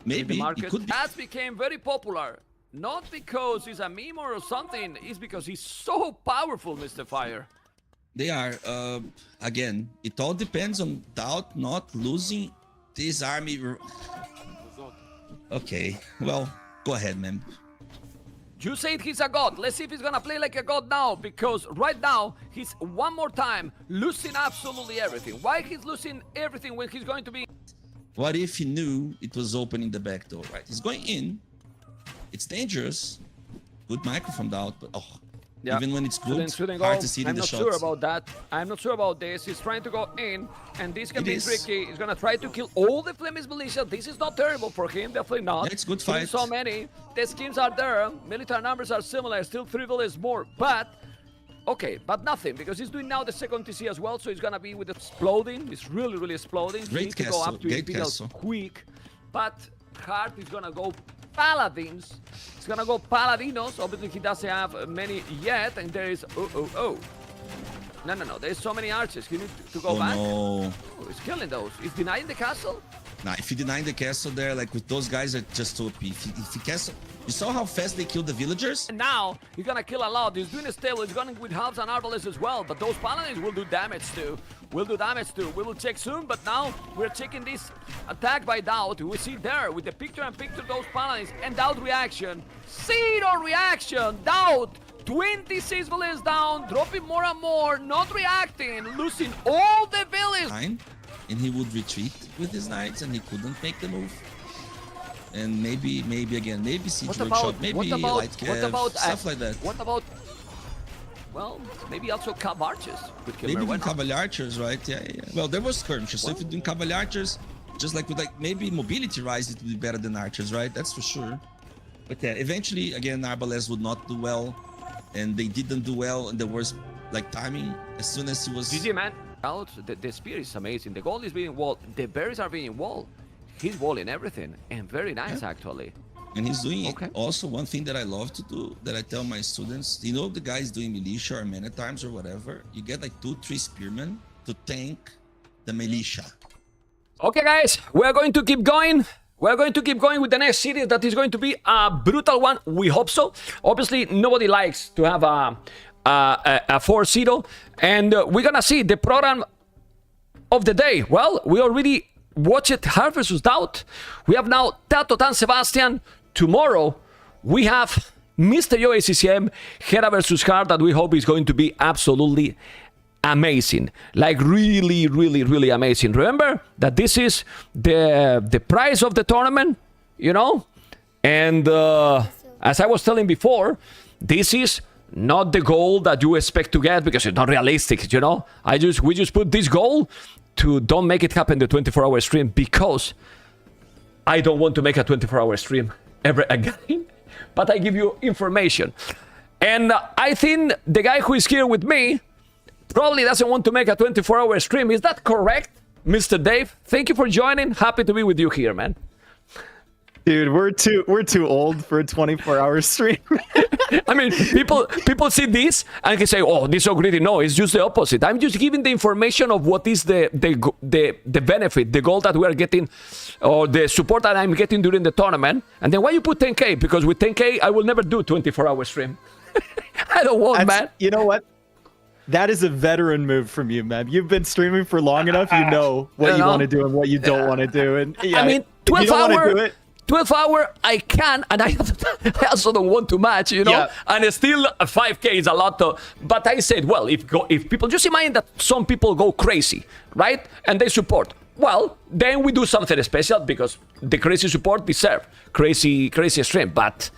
Maybe The it market could be. has became very popular. Not because he's a meme or something, it's because he's so powerful, Mr. Fire. They are. Again, it all depends on DauT not losing this army. Okay, well, go ahead, man. You said he's a god. Let's see if he's gonna play like a god now, because right now he's one more time losing absolutely everything. Why he's losing everything when he's going to be? What if he knew it was opening the back door, right? He's going in. It's dangerous. Good microphone DauT, but oh, Yeah. even when it's good, Shouldn't hard go. to see I'm the not shots. sure about that. I'm not sure about this. He's trying to go in, and this can It be is. tricky. He's gonna try to kill all the Flemish militia. This is not terrible for him, definitely not. Yeah, it's good Killing fight. so many. The skins are there. Military numbers are similar. Still 3 villages more, but okay, but nothing because he's doing now the second TC as well. So he's gonna be with exploding. It's really exploding. He Great needs to go castle, up to great Imperial castle. quick, but Hearttt is gonna go Paladins. He's gonna go Paladinos. Obviously, he doesn't have many yet, and there is No. There's so many archers. He needs to go Oh back. no. Oh, he's killing those. He's denying the castle. Nah, if you deny the castle there, like with those guys are just OP. If you castle, you saw how fast they killed the villagers? And now he's gonna kill a lot. He's doing a stable. He's going with halves and arbalists as well. But those paladins will do damage too. We will check soon. But now we're checking this attack by DauT. We see there with the picture-in-picture those paladins and DauT reaction. Zero reaction. DauT 26 villages down, dropping more and more, not reacting, losing all the villages. Fine. And he would retreat with his knights and he couldn't make the move. And maybe again, maybe siege workshop, maybe light cav, stuff like that. What about? Well, maybe also cav archers with Maybe Kimmer. even Cavalier Archers, right? Yeah. Well, there was skirmishes. So if you're doing Cavalier Archers, Just like with like maybe mobility rise, it would be better than archers, right? That's for sure. But yeah, eventually again, Arbalest would not do well, and they didn't do well in the worst like timing. As soon as he was GG, man. Out, the spear is amazing. The gold is being walled. The berries are being walled. He's walling everything, and very nice actually. and he's doing Okay. also one thing that I love to do, that I tell my students, you know, the guys doing militia or many times or whatever, you get like 2-3 spearmen to tank the militia. Okay, guys, we're going to keep going. We're going to keep going with the next series that is going to be a brutal one. We hope so. Obviously, nobody likes to have a 4-0. And we're going to see the program of the day. Well, we already watched Hearttt versus DauT. We have now TaToH and Sebastian. Tomorrow, we have Mr. Yo ACCM, Hera versus Hearttt, that we hope is going to be absolutely amazing. Like really, really, really amazing. Remember that this is the prize of the tournament, you know? And as I was telling before, this is not the goal that you expect to get because it's not realistic, you know? We just put this goal to don't make it happen the 24-hour stream because I don't want to make a 24-hour stream ever again. But I give you information. And I think the guy who is here with me probably doesn't want to make a 24-hour stream. Is that correct, Mr. Dave? Thank you for joining. Happy to be with you here, man. Dude, we're too old for a 24-hour stream. I mean, people see this and can say, "Oh, this is so greedy." No, it's just the opposite. I'm just giving the information of what is the benefit, the goal that we are getting, or the support that I'm getting during the tournament. And then why you put 10K? Because with 10K, I will never do 24-hour stream. I don't want, man. You know what? That is a veteran move from you, man. You've been streaming for long enough. You know what you want to do and what you don't want to do. And yeah, I mean, 12-hour, I can, and I also don't want to match, you know. Yeah. And still, 5K is a lot. But I said, well, if people just imagine that some people go crazy, right, and they support. Well, then we do something special because the crazy support deserve crazy stream. But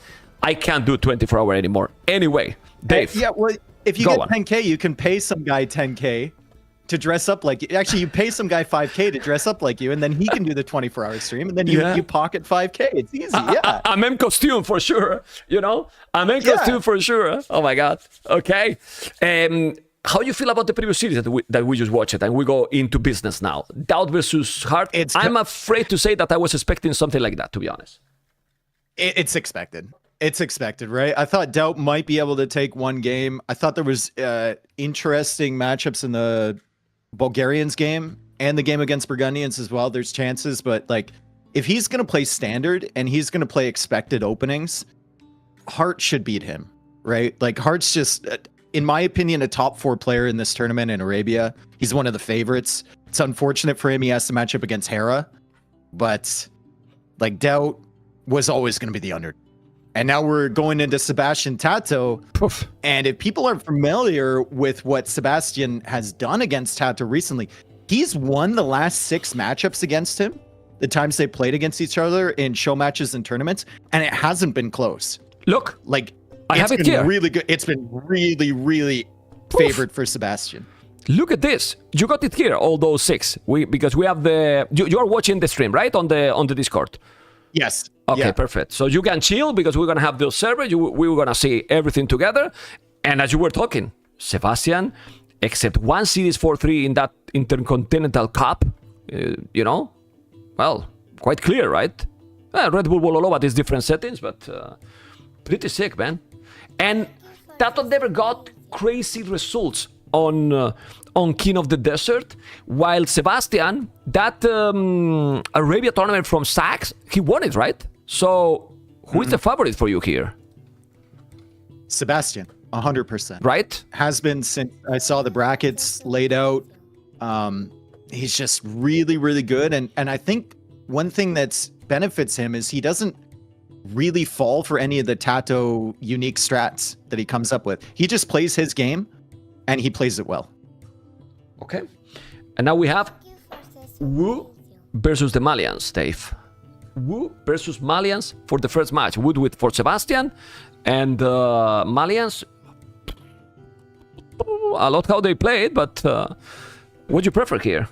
I can't do 24-hour anymore. Anyway, Dave. Yeah, well, if you Go get on. 10K, you can pay some guy 10K to dress up like you. Actually, you pay some guy 5K to dress up like you, and then he can do the 24-hour stream, and then you pocket 5K. It's easy, yeah. A mem costume for sure, you know? A mem costume for sure. Oh my God. Okay. How you feel about the previous series that we just watched, and we go into business now? DauT versus Hearttt. I'm afraid to say that I was expecting something like that, to be honest. It's expected. It's expected, right? I thought DauT might be able to take one game. I thought there was interesting matchups in the Bulgarians game and the game against Burgundians as well. There's chances, but like if he's going to play standard and he's going to play expected openings, Hearttt should beat him, right? Like Heartt's just, in my opinion, a top 4 player in this tournament in Arabia. He's one of the favorites. It's unfortunate for him. He has to match up against Hera, but like DauT was always going to be the underdog. And now we're going into Sebastian TaToH. And if people are familiar with what Sebastian has done against TaToH recently, he's won the last 6 matchups against him, the times they played against each other in show matches and tournaments, and it hasn't been close. Look, Like, I have it it's been here. really good. It's been really, really favored for Sebastian. Look at this. You got it here, all those 6. Because we have the... You are watching the stream, right? On the Discord. Yes. Okay, Yeah. perfect. So you can chill because we're going to have those servers. We were going to see everything together. And as you were talking, Sebastian, except one series 4-3 in that Intercontinental Cup, you know, well, quite clear, right? Red Bull Bololova is different settings, but pretty sick, man. And TaToH never got crazy results on King of the Desert, while Sebastian, that Arabia tournament from Sachs, he won it, right? So who is the favorite for you here? Sebastian, 100%. Right? Has been since I saw the brackets laid out. He's just really, really good. And I think one thing that benefits him is he doesn't really fall for any of the TaToH unique strats that he comes up with. He just plays his game and he plays it well. Okay. And now we have Wu versus the Malians, Dave. Wu versus Malians for the first match. Wu for Sebastian and Malians. A lot how they played, but what do you prefer here?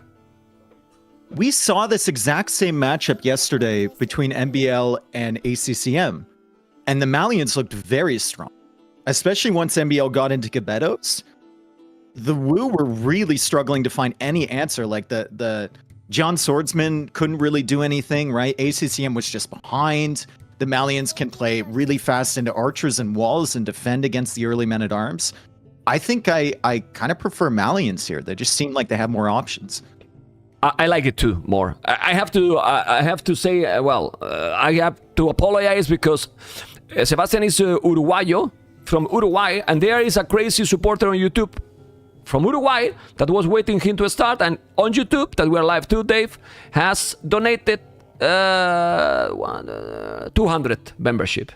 we saw this exact same matchup yesterday between MBL and ACCM, and the Malians looked very strong, especially once MBL got into Gebetos. The Wu were really struggling to find any answer. Like the John Swordsman couldn't really do anything, right? ACCM was just behind. The Malians can play really fast into archers and walls and defend against the early men-at-arms. I think I kind of prefer Malians here. They just seem like they have more options. I like it too more. I have to say, I have to apologize because Sebastian is Uruguayo from Uruguay, and there is a crazy supporter on YouTube from Uruguay that was waiting him to start, and on YouTube that we're live too, Dave has donated 200 membership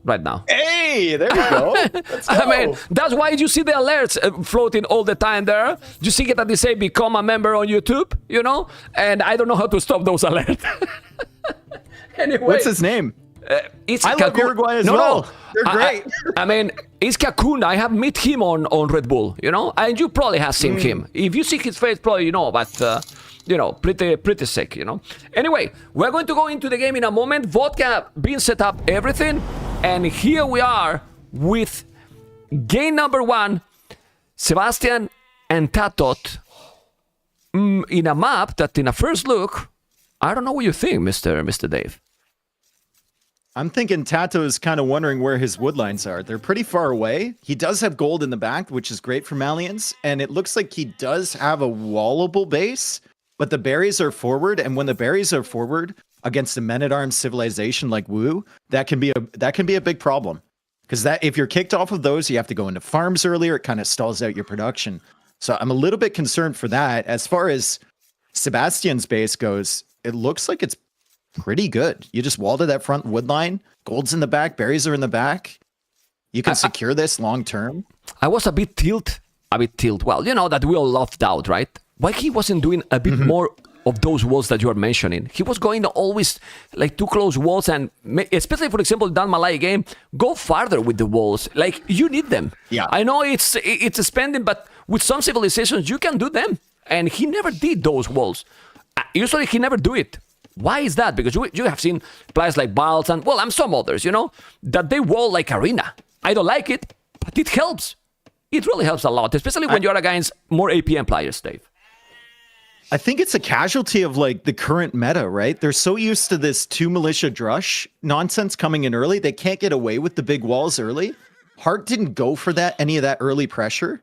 right now. Hey, there you go. Let's go. I mean, that's why you see the alerts floating all the time there. You see that they say become a member on YouTube, you know, and I don't know how to stop those alerts. Anyway, what's his name? It's I love Uruguay as well. They're great. I mean, it's Kakun. I have met him on Red Bull, you know, and you probably have seen him. If you see his face, probably you know, but you know, pretty sick, you know. Anyway, we're going to go into the game in a moment. Vodka being set up, everything, and here we are with game number 1, Sebastian and TaToH in a map that, in a first look, I don't know what you think, Mr. Dave. I'm thinking TaToH is kind of wondering where his woodlines are. They're pretty far away. He does have gold in the back, which is great for Malians, and it looks like he does have a wallable base, but the berries are forward, and when the berries are forward against a men-at-arms civilization like Wu, that can be a big problem. Because that if you're kicked off of those, you have to go into farms earlier. It kind of stalls out your production. So I'm a little bit concerned for that. As far as Sebastian's base goes, it looks like it's pretty good. You just wall to that front wood line. Gold's in the back. Berries are in the back. You can secure this long term. I was a bit tilt. Well, you know that we all love DauT, right? Why he wasn't doing a bit more of those walls that you are mentioning? He was going always like too close walls, and especially, for example, that Malay game, go farther with the walls. Like, you need them. Yeah. I know it's a spending, but with some civilizations, you can do them. And he never did those walls. Usually, he never do it. Why is that? Because you have seen players like Balz and, well, and some others, you know, that they wall like arena. I don't like it, but it helps. It really helps a lot, especially when you're against more APM players, Dave. I think it's a casualty of like the current meta, right? They're so used to this 2 militia drush nonsense coming in early. They can't get away with the big walls early. Hearttt didn't go for any of that early pressure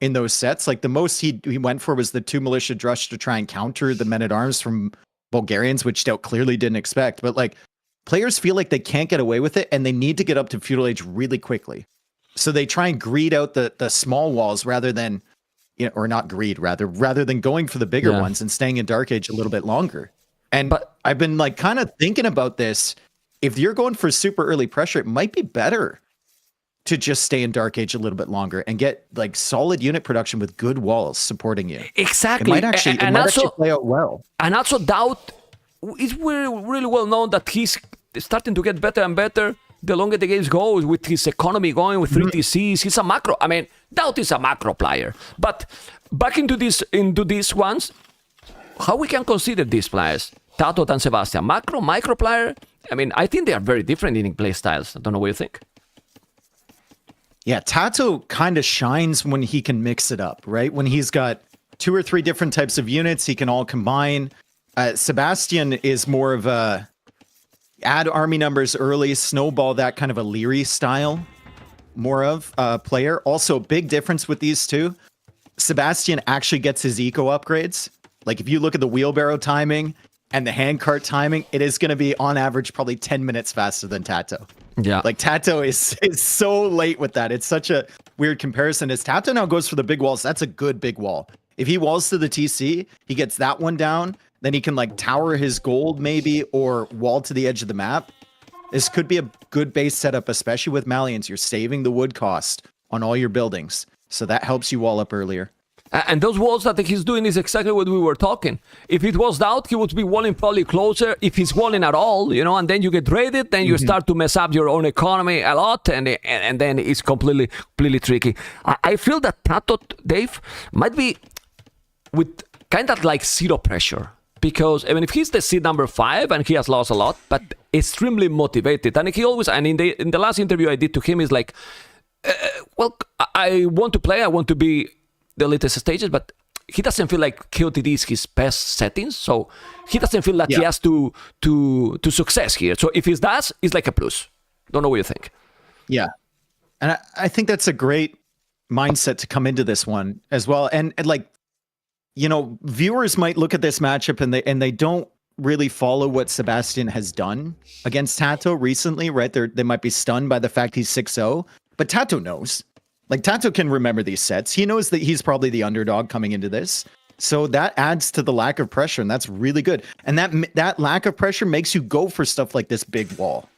in those sets. Like the most he went for was the 2 militia drush to try and counter the men-at-arms from Bulgarians, which DauT clearly didn't expect. But like players feel like they can't get away with it, and they need to get up to Feudal Age really quickly. So they try and greed out the small walls rather than, you know, or not greed, rather than going for the bigger ones and staying in Dark Age a little bit longer. But I've been like kind of thinking about this. If you're going for super early pressure, it might be better to just stay in Dark Age a little bit longer and get like solid unit production with good walls supporting you. Exactly. It might actually, play out well. And also DauT, it's really well known that he's starting to get better and better the longer the games go, with his economy going, with 3 TCs. He's a macro. I mean, DauT is a macro player. But back into these ones, how we can consider these players, TaToH and Sebastian, macro, micro player? I mean, I think they are very different in play styles. I don't know what you think. Yeah, TaToH kind of shines when he can mix it up, right? When he's got 2 or 3 different types of units, he can all combine. Sebastian is more of a add army numbers early, snowball, that kind of a Leary style, more of player. Also, big difference with these two. Sebastian actually gets his eco upgrades. Like if you look at the wheelbarrow timing and the handcart timing, it is going to be on average probably 10 minutes faster than TaToH. Yeah. Like TaToH is so late with that. It's such a weird comparison. As TaToH now goes for the big walls, that's a good big wall. If he walls to the TC, he gets that one down, then he can like tower his gold maybe, or wall to the edge of the map. This could be a good base setup, especially with Malians. You're saving the wood cost on all your buildings. So that helps you wall up earlier. And those walls that he's doing is exactly what we were talking. If it was DauT, he would be walling probably closer. If he's walling at all, you know, and then you get raided, then you start to mess up your own economy a lot, and then it's completely tricky. I feel that TaToH, Dave, might be with kind of like zero pressure. because I mean, if he's the seed number 5 and he has lost a lot, but extremely motivated, and he always, and in the last interview I did to him, is like, well, I want to play, I want to be the latest stages, but he doesn't feel like KOTD is his best settings, so he doesn't feel that he has to success here. So if he does, it's like a plus. Don't know what you think. Yeah, and I think that's a great mindset to come into this one as well. And like, you know, viewers might look at this matchup and they don't really follow what Sebastian has done against TaToH recently, right? They might be stunned by the fact he's 6-0, but TaToH knows. Like, TaToH can remember these sets. He knows that he's probably the underdog coming into this. So that adds to the lack of pressure, and that's really good. And that lack of pressure makes you go for stuff like this big wall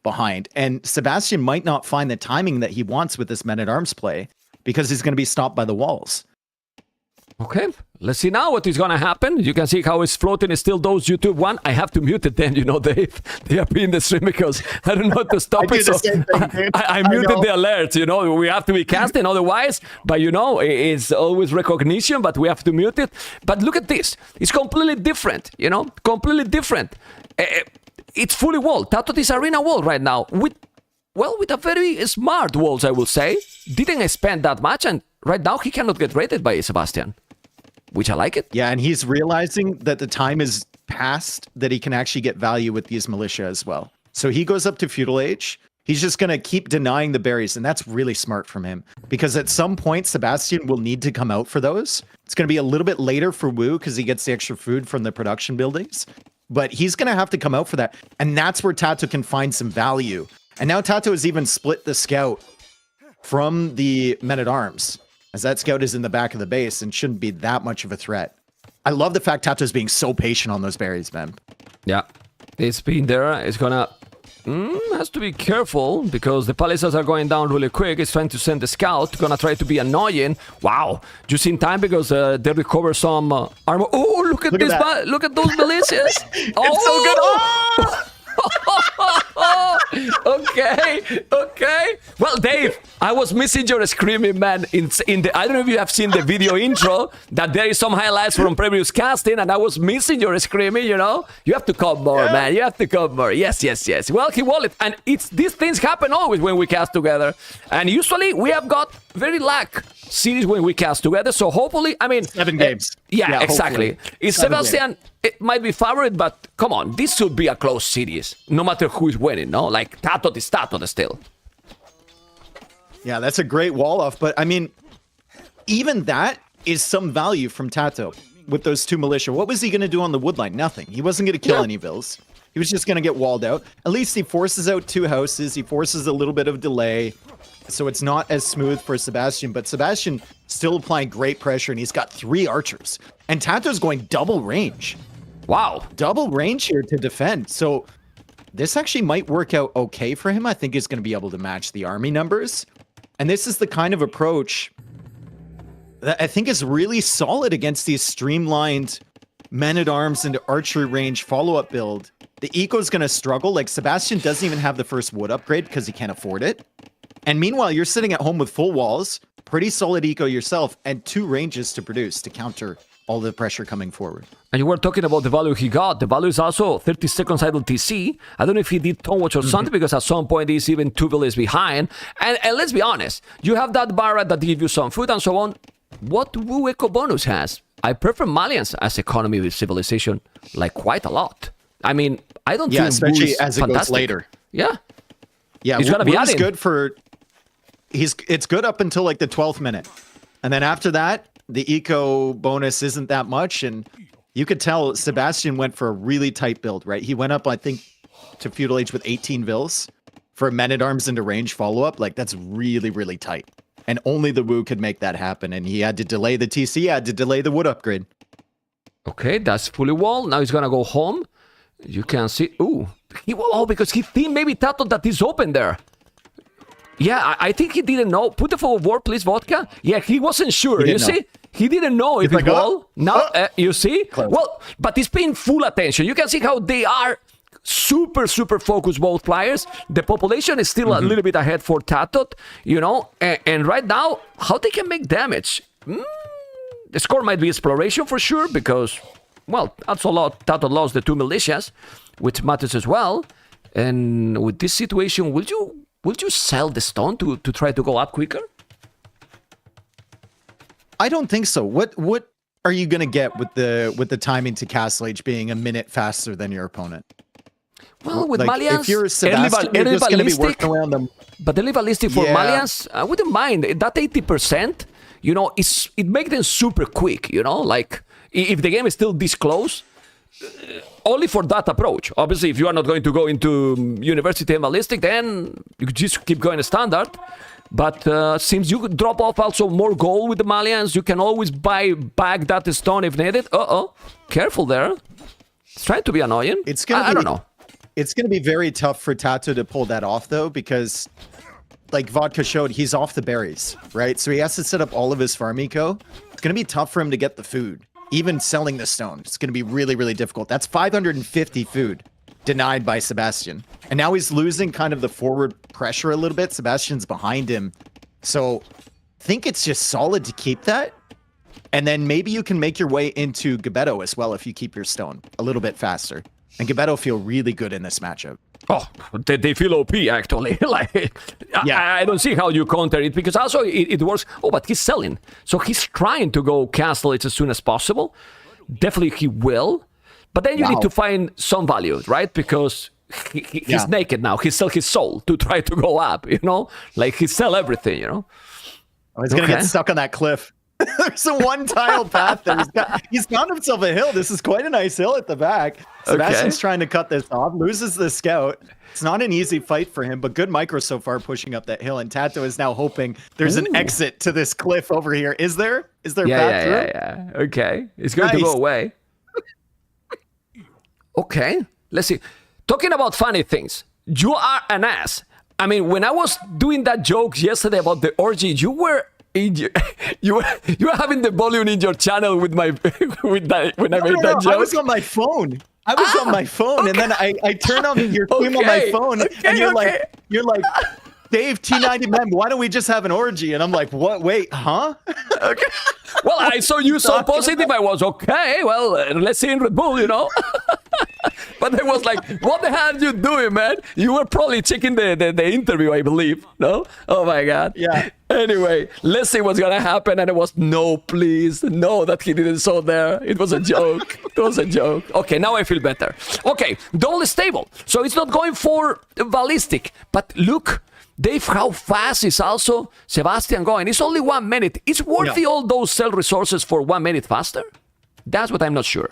behind. And Sebastian might not find the timing that he wants with this men-at-arms play because he's going to be stopped by the walls. Okay, let's see now what is going to happen. You can see how it's floating. It's still those YouTube one. I have to mute it then, you know, they are in the stream because I don't know how to stop it. So I muted the alert, you know, we have to be casting otherwise. But, you know, it's always recognition, but we have to mute it. But look at this. It's completely different, you know, completely different. It's fully walled. TaToH this arena wall right now with a very smart walls, I will say. Didn't expand that much, and right now he cannot get rated by Sebastian, which I like it. Yeah, and he's realizing that the time is past that he can actually get value with these militia as well. So he goes up to Feudal Age. He's just going to keep denying the berries, and that's really smart from him. Because at some point, Sebastian will need to come out for those. It's going to be a little bit later for Wu because he gets the extra food from the production buildings. But he's going to have to come out for that. And that's where TaToH can find some value. And now TaToH has even split the scout from the men-at-arms, as that scout is in the back of the base and shouldn't be that much of a threat. I love the fact TaToH is being so patient on those berries, man. Yeah, it's been there. It's gonna has to be careful because the palisades are going down really quick. It's trying to send the scout. Gonna try to be annoying. Wow, just in time because they recover some armor. Oh, look at this! Look at those militias! It's so good! Oh! Okay. Well, Dave, I was missing your screaming, man. In the I don't know if you have seen the video intro. That there is some highlights from previous casting, and I was missing your screaming. You know, you have to come more, man. You have to come more. Yes. Well, he won it, and these things happen always when we cast together, and usually we have got very lack series when we cast together. So hopefully, I mean, 7 games. Yeah, exactly. It's Sebastian. It might be favorite, but come on, this should be a close series, no matter who is winning, no? Like, TaToH is TaToH still. Yeah, that's a great wall off, but I mean, even that is some value from TaToH with those 2 militia. What was he going to do on the woodline? Nothing. He wasn't going to kill any vills. He was just going to get walled out. At least he forces out 2 houses. He forces a little bit of delay, so it's not as smooth for Sebastian, but Sebastian still applying great pressure, and he's got 3 archers. And TaToH's going double range. Wow. Double range here to defend. So this actually might work out okay for him. I think he's going to be able to match the army numbers. And this is the kind of approach that I think is really solid against these streamlined men-at-arms into archery range follow-up build. The eco is going to struggle. Like, Sebastian doesn't even have the first wood upgrade because he can't afford it. And meanwhile, you're sitting at home with full walls, pretty solid eco yourself, and 2 ranges to produce to counter all the pressure coming forward. And you were talking about the value he got. The value is also 30 seconds idle TC. I don't know if he did tone watch or something, because at some point he's even 2 villages behind. And let's be honest, you have that Barra that gives you some food and so on. What Wu Eco bonus has? I prefer Malians as economy with civilization, like, quite a lot. I mean, I don't think especially Wu is as it fantastic. goes later. Yeah. Yeah, he's gonna be Wu's adding. good for... It's good up until like the 12th minute. And then after that, the eco bonus isn't that much, and you could tell Sebastian went for a really tight build, right? He went up, I think, to Feudal Age with 18 vills for men-at-arms into range follow-up. Like, that's really, really tight. And only the Wu could make that happen, and he had to delay the TC, he had to delay the wood upgrade. Okay, that's fully wall. Now he's gonna go home. You can see... Ooh. Because he think maybe TaToH that is open there. Yeah, I think he didn't know. Put the forward ward, please, Vodka. Yeah, he wasn't sure. You see? He didn't know if it wall. Now, you see? Close. Well, but he's paying full attention. You can see how they are super focused, both players. The population is still a little bit ahead for TaToH, you know? And right now, how they can make damage? The score might be exploration for sure, because well, also TaToH lost the 2 militias, which matters as well. And with this situation, will you sell the stone to try to go up quicker? I don't think so. What are you gonna get with the timing to Castle Age being a minute faster than your opponent? Well, with like, Malians, if you're Sebastian, you're just gonna be working around them. But early ballistic for Yeah. Malians, I wouldn't mind. That 80%, you know, it makes them super quick, you know? Like, if the game is still this close, only for that approach. Obviously, if you are not going to go into University and Ballistic, then you just keep going standard. But since you could drop off also more gold with the Malians, you can always buy back that stone if needed. Careful there. It's trying to be annoying. It's gonna I don't know. It's going to be very tough for TaToH to pull that off, though, because, like Vodka showed, he's off the berries, right? So he has to set up all of his farm eco. It's going to be tough for him to get the food. Even selling the stone, it's going to be really, really difficult. That's 550 food denied by Sebastian. And now he's losing kind of the forward pressure a little bit. Sebastian's behind him. So I think it's just solid to keep that. And then maybe you can make your way into Gabetto as well if you keep your stone a little bit faster. And Gabetto feel really good in this matchup. Oh, they feel OP actually. Like, Yeah. I don't see how you counter it because also it works. Oh, but he's selling, so he's trying to go Castle Age as soon as possible. Definitely he will, but then you need to find some value, right? Because he's naked now. He sell his soul to try to go up. You know, like he sell everything. You know. Oh, he's gonna get stuck on that cliff. There's a one-tile path there. He's found himself a hill. This is quite a nice hill at the back. Sebastian's trying to cut this off, loses the scout. It's not an easy fight for him, but good micro so far pushing up that hill. And TaToH is now hoping there's an exit to this cliff over here. Is there? Is there a path through? Yeah. Okay, it's going to go away. Okay, let's see. Talking about funny things, you are an ass. I mean, when I was doing that joke yesterday about the orgy, you were you were having the volume in your channel with my with that when I made that joke. I was on my phone. I was on my phone, and then I turn on your stream on my phone, and you're like, Dave T90 mem, why don't we just have an orgy? And I'm like, what? Wait, huh? Okay. Well, I saw you so positive. I was okay. Well, let's see in Red Bull, you know. But I was like, what the hell are you doing, man? You were probably checking the interview, I believe. No? Oh my God. Yeah. Anyway, let's see what's gonna happen. And it was no, please, no, that he didn't saw there. It was a joke. It was a joke. Okay, now I feel better. Okay, DauT is stable, so it's not going for ballistic. But look, Dave, how fast is also Sebastian going? It's only 1 minute. It's worthy all those cell resources for 1 minute faster? That's what I'm not sure.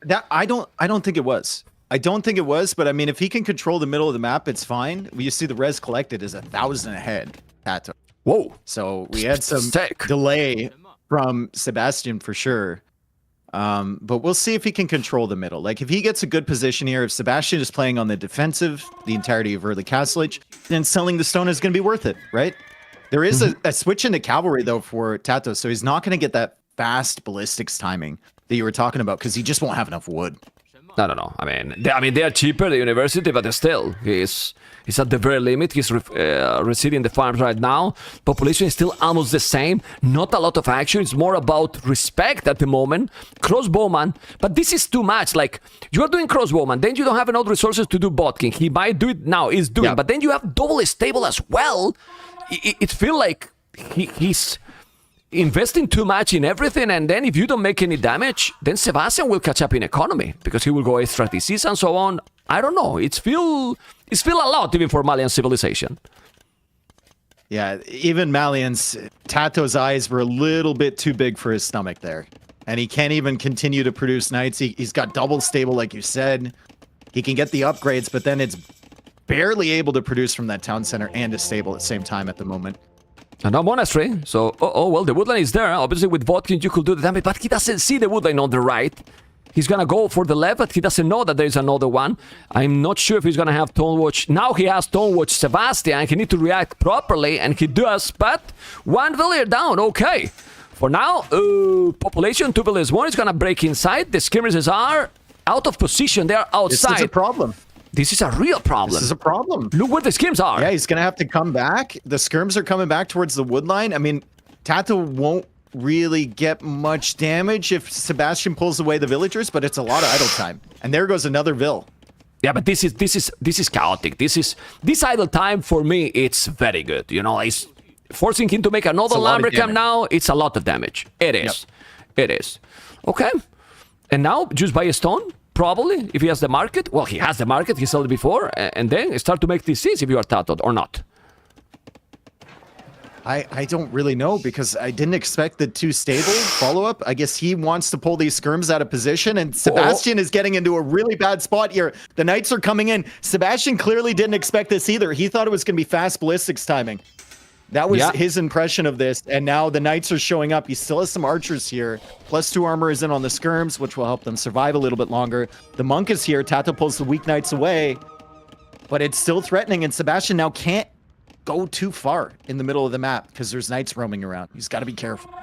That I don't think it was. I don't think it was, but I mean, if he can control the middle of the map, it's fine. You see the res collected is 1,000 ahead. TaToH. Whoa. So we had some delay from Sebastian for sure. But we'll see if he can control the middle. Like if he gets a good position here, if Sebastian is playing on the defensive the entirety of early Castle Age, then selling the stone is going to be worth it, right? There is a switch into cavalry though for TaToH, so he's not going to get that fast ballistics timing that you were talking about because he just won't have enough wood. No. I mean, they are cheaper, the university, but still, he's at the very limit. He's reseeding the farms right now. Population is still almost the same. Not a lot of action. It's more about respect at the moment. Crossbowman, but this is too much. Like, you are doing crossbowman, then you don't have enough resources to do botking. He might do it now. He's doing, but then you have double stable as well. It feels like he's investing too much in everything, and then if you don't make any damage, then Sebastian will catch up in economy because he will go extra disease and so on. I don't know. It's feel a lot even for Malian civilization. Yeah, even Malian's TaToH's eyes were a little bit too big for his stomach there, and he can't even continue to produce knights. He's got double stable, like you said. He can get the upgrades, but then it's barely able to produce from that town center and a stable at the same time at the moment. And no monastery, so, well, the woodline is there. Obviously, with Vodkin, you could do the damage, but he doesn't see the woodline on the right. He's gonna go for the left, but he doesn't know that there's another one. I'm not sure if he's gonna have Tone Watch. Now he has Tone Watch Sebastian. He needs to react properly, and he does, but one villager down, okay. For now, population, 2 villagers, 1 is gonna break inside. The skirmishes are out of position. They are outside. This is a problem. This is a real problem. This is a problem. Look where the skims are. Yeah, he's going to have to come back. The skirms are coming back towards the wood line. I mean, TaToH won't really get much damage if Sebastian pulls away the villagers, but it's a lot of idle time. And there goes another Vil. Yeah, but this is chaotic. This idle time for me, it's very good. You know, it's forcing him to make another lumber camp now. It's a lot of damage. It is. It is. Okay. And now just buy a stone, probably, if he has the market. Well, he has the market. He sold it before, and then start to make TCs if you are TaToH or not. I don't really know, because I didn't expect the too stable follow-up. I guess he wants to pull these skirms out of position, and Sebastian is getting into a really bad spot here. The Knights are coming in. Sebastian clearly didn't expect this either. He thought it was going to be fast ballistics timing. That was his impression of this, and now the Knights are showing up. He still has some archers here. +2 armor is in on the skirms, which will help them survive a little bit longer. The monk is here. TaToH pulls the weak Knights away, but it's still threatening, and Sebastian now can't go too far in the middle of the map because there's Knights roaming around. He's got to be careful.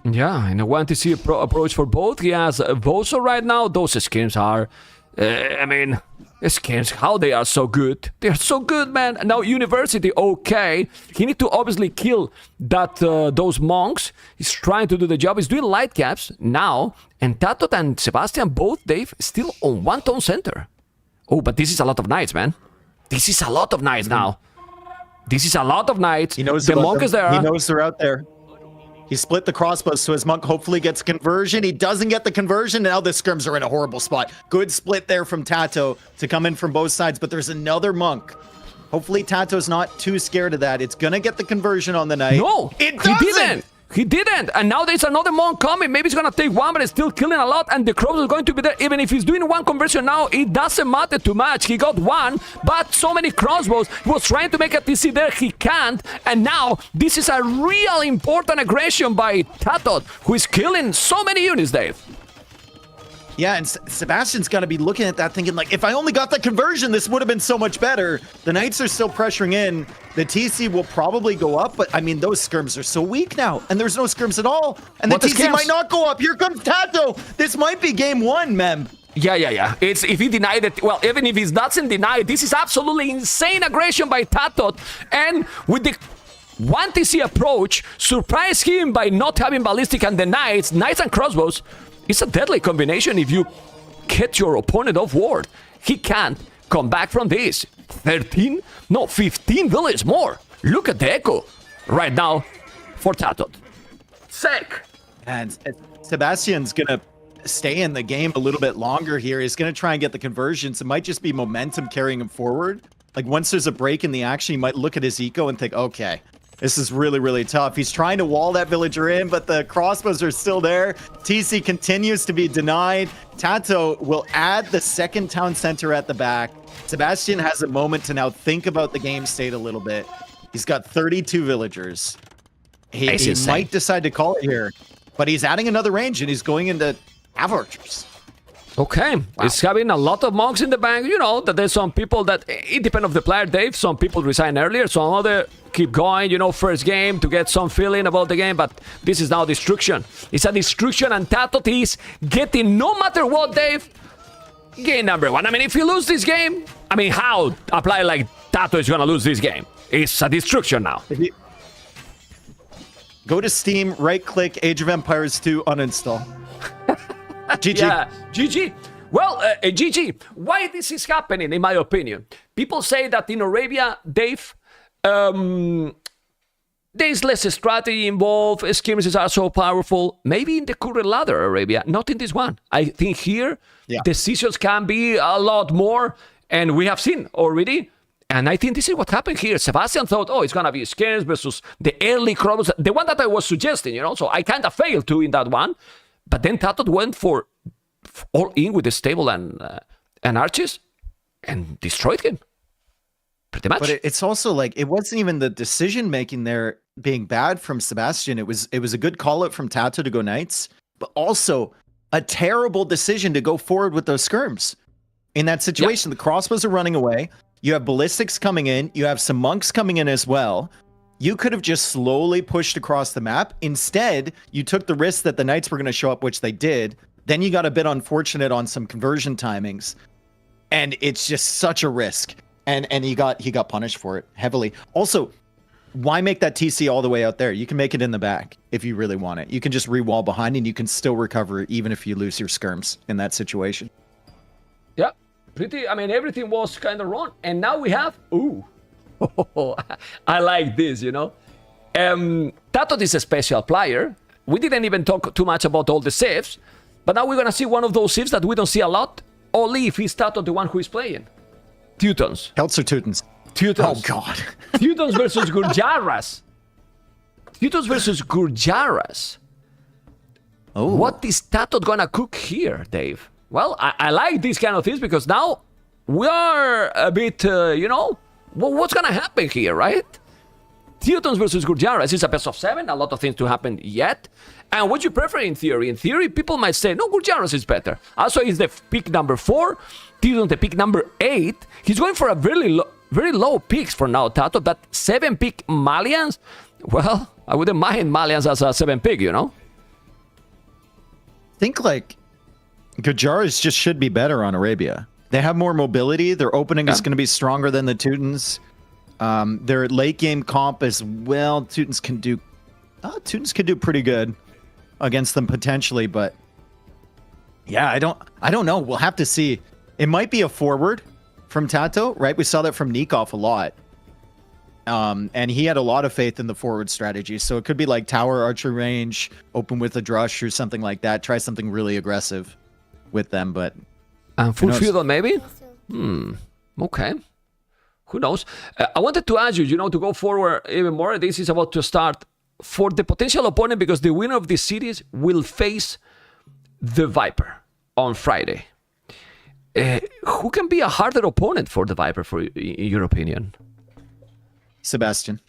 Yeah, and I want to see approach for both. He has Voso right now. Those skins are, I mean, skins, how they are so good. They are so good, man. Now, University, okay. He need to obviously kill that those monks. He's trying to do the job. He's doing light caps now. And TaToH and Sebastian, both, Dave, still on one tone center. Oh, but this is a lot of Knights, man. This is a lot of Knights now. This is a lot of Knights. He knows the monk is there. He knows they're out there. He split the crossbows, so his monk hopefully gets conversion. He doesn't get the conversion. Now the skirms are in a horrible spot. Good split there from TaToH to come in from both sides, but there's another monk. Hopefully TaToH's not too scared of that. It's gonna get the conversion on the knight. No, it doesn't. He didn't. He didn't. And now there's another monk coming. Maybe he's going to take one, but it's still killing a lot. And the crops is going to be there. Even if he's doing one conversion now, it doesn't matter too much. He got one, but so many crossbows. He was trying to make a TC there. He can't. And now this is a real important aggression by TaToH, who is killing so many units, Dave. Yeah, and Sebastian's got to be looking at that thinking, like, if I only got the conversion, this would have been so much better. The Knights are still pressuring in. The TC will probably go up, but, I mean, those skirms are so weak now, and there's no skirms at all. And the TC might not go up. Here comes TaToH. This might be game one, Mem. Yeah. It's if he denied it, well, even if he doesn't deny it, this is absolutely insane aggression by TaToH. And with the one TC approach, surprise him by not having ballistic and the Knights and crossbows. It's a deadly combination if you get your opponent off ward. He can't come back from this. 15? No, 15 villages more. Look at the echo right now for TaToH. Sick. And Sebastian's going to stay in the game a little bit longer here. He's going to try and get the conversions. It might just be momentum carrying him forward. Like, once there's a break in the action, he might look at his eco and think, okay, this is really, really tough. He's trying to wall that villager in, but the crossbows are still there. TC continues to be denied. TaToH will add the second town center at the back. Sebastian has a moment to now think about the game state a little bit. He's got 32 villagers. He might decide to call it here, but he's adding another range, and he's going into half archers. Okay, It's having a lot of monks in the bank. You know that there's some people that, it depends on the player, Dave. Some people resign earlier, some other keep going, you know, first game to get some feeling about the game, but this is now destruction. It's a destruction, and TaToH is getting, no matter what, Dave, game number one. I mean, if you lose this game, I mean, how apply like TaToH is gonna lose this game? It's a destruction now. Go to Steam, right-click Age of Empires 2, uninstall. GG. Yeah, GG. Well, GG. Why this is happening, in my opinion? People say that in Arabia, Dave, there's less strategy involved. Skirmishes are so powerful. Maybe in the current ladder, Arabia, not in this one. I think here, decisions can be a lot more, and we have seen already. And I think this is what happened here. Sebastian thought, oh, it's going to be skirms versus the early crops, the one that I was suggesting, you know, so I kind of failed too in that one. But then TaToH went for all in with the stable and arches and destroyed him. Pretty much. But it's also like, it wasn't even the decision making there being bad from Sebastian. It was a good call out from TaToH to go Knights, but also a terrible decision to go forward with those skirms. In that situation, the crossbows are running away. You have ballistics coming in. You have some monks coming in as well. You could have just slowly pushed across the map. Instead, you took the risk that the Knights were going to show up, which they did. Then you got a bit unfortunate on some conversion timings. And it's just such a risk. And he got punished for it heavily. Also, why make that TC all the way out there? You can make it in the back if you really want it. You can just re-wall behind and you can still recover even if you lose your skirms in that situation. Yeah, I mean, everything was kind of wrong. And now we have, I like this, you know. TaToH is a special player. We didn't even talk too much about all the saves, but now we're going to see one of those saves that we don't see a lot, only if he's TaToH the one who is playing. Teutons. Heartts or Teutons? Teutons. Oh, God. Teutons versus Gurjaras. Teutons versus Gurjaras. Oh. What is TaToH gonna cook here, Dave? Well, I like these kind of things because now we are a bit, you know, what's gonna happen here, right? Teutons versus Gurjaras is a best of 7, a lot of things to happen yet. And what you prefer in theory? In theory, people might say, no, Gurjaras is better. Also, he's the pick number 4, Teutons the pick number 8. He's going for a very low picks for now, TaToH. That 7 pick Malians, well, I wouldn't mind Malians as a 7 pick, you know? Think like Gurjaras just should be better on Arabia. They have more mobility. Their opening is going to be stronger than the Teutons. Their late game comp as well. Teutons can do pretty good against them potentially, but yeah, I don't know. We'll have to see. It might be a forward from TaToH, right? We saw that from Nikov a lot. And he had a lot of faith in the forward strategy. So it could be like tower archery range, open with a drush or something like that. Try something really aggressive with them, but full Feudal maybe? Okay. Who knows? I wanted to ask you, you know, to go forward even more. This is about to start for the potential opponent because the winner of this series will face the Viper on Friday. Who can be a harder opponent for the Viper, in your opinion? Sebastian,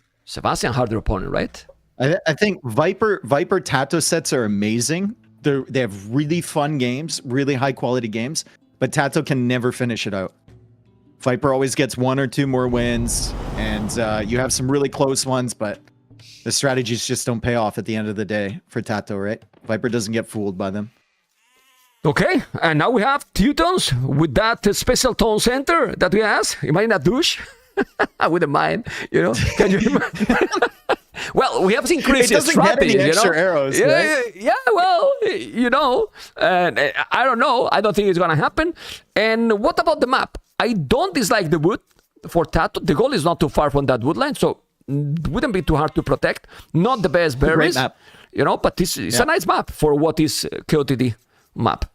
harder opponent, right? I think Viper TaToH sets are amazing. They have really fun games, really high quality games, but TaToH can never finish it out. Viper always gets 1 or 2 more wins, and you have some really close ones, but the strategies just don't pay off at the end of the day for TaToH, right? Viper doesn't get fooled by them. Okay, and now we have Teutons with that special tone center that we have. Imagine a douche. I wouldn't mind, you know. Can you imagine? Well, we have seen crazy strategy, you know. Arrows, yeah, well, you know, and I don't know. I don't think it's gonna happen. And what about the map? I don't dislike the wood for TaToH. The goal is not too far from that wood line, so it wouldn't be too hard to protect. Not the best berries, you know, but it's a nice map for what is KOTD map.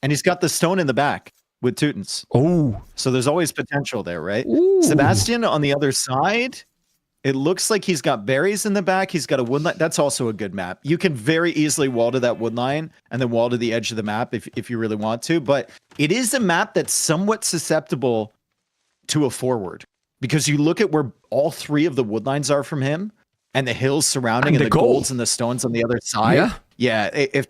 And he's got the stone in the back with Teutons. Oh. So there's always potential there, right? Ooh. Sebastian on the other side, it looks like he's got berries in the back. He's got a wood line. That's also a good map. You can very easily wall to that wood line and then wall to the edge of the map if you really want to. But it is a map that's somewhat susceptible to a forward. Because you look at where all 3 of the wood lines are from him and the hills surrounding and the golds and the stones on the other side. Yeah. If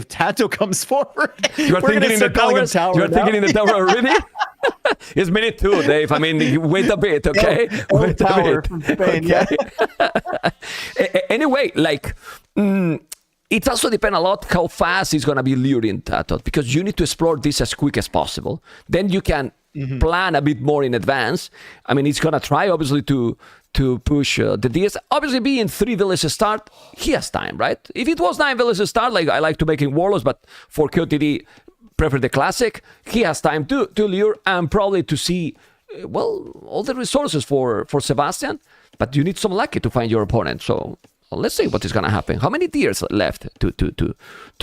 TaToH comes forward, you are thinking in the towers. You are thinking in the tower already. It's minute 2, Dave. I mean, wait a bit, okay? Wait a bit. From Spain, yeah. Anyway, like, it also depends a lot how fast it's gonna be luring TaToH because you need to explore this as quick as possible. Then you can plan a bit more in advance. I mean, it's gonna try obviously to push the DS. Obviously, being 3 villages start, he has time, right? If it was 9 villages start, like I like to make in Warlords, but for KOTD, prefer the classic, he has time to lure and probably to see, well, all the resources for Sebastian, but you need some lucky to find your opponent. So let's see what is going to happen. How many tiers left to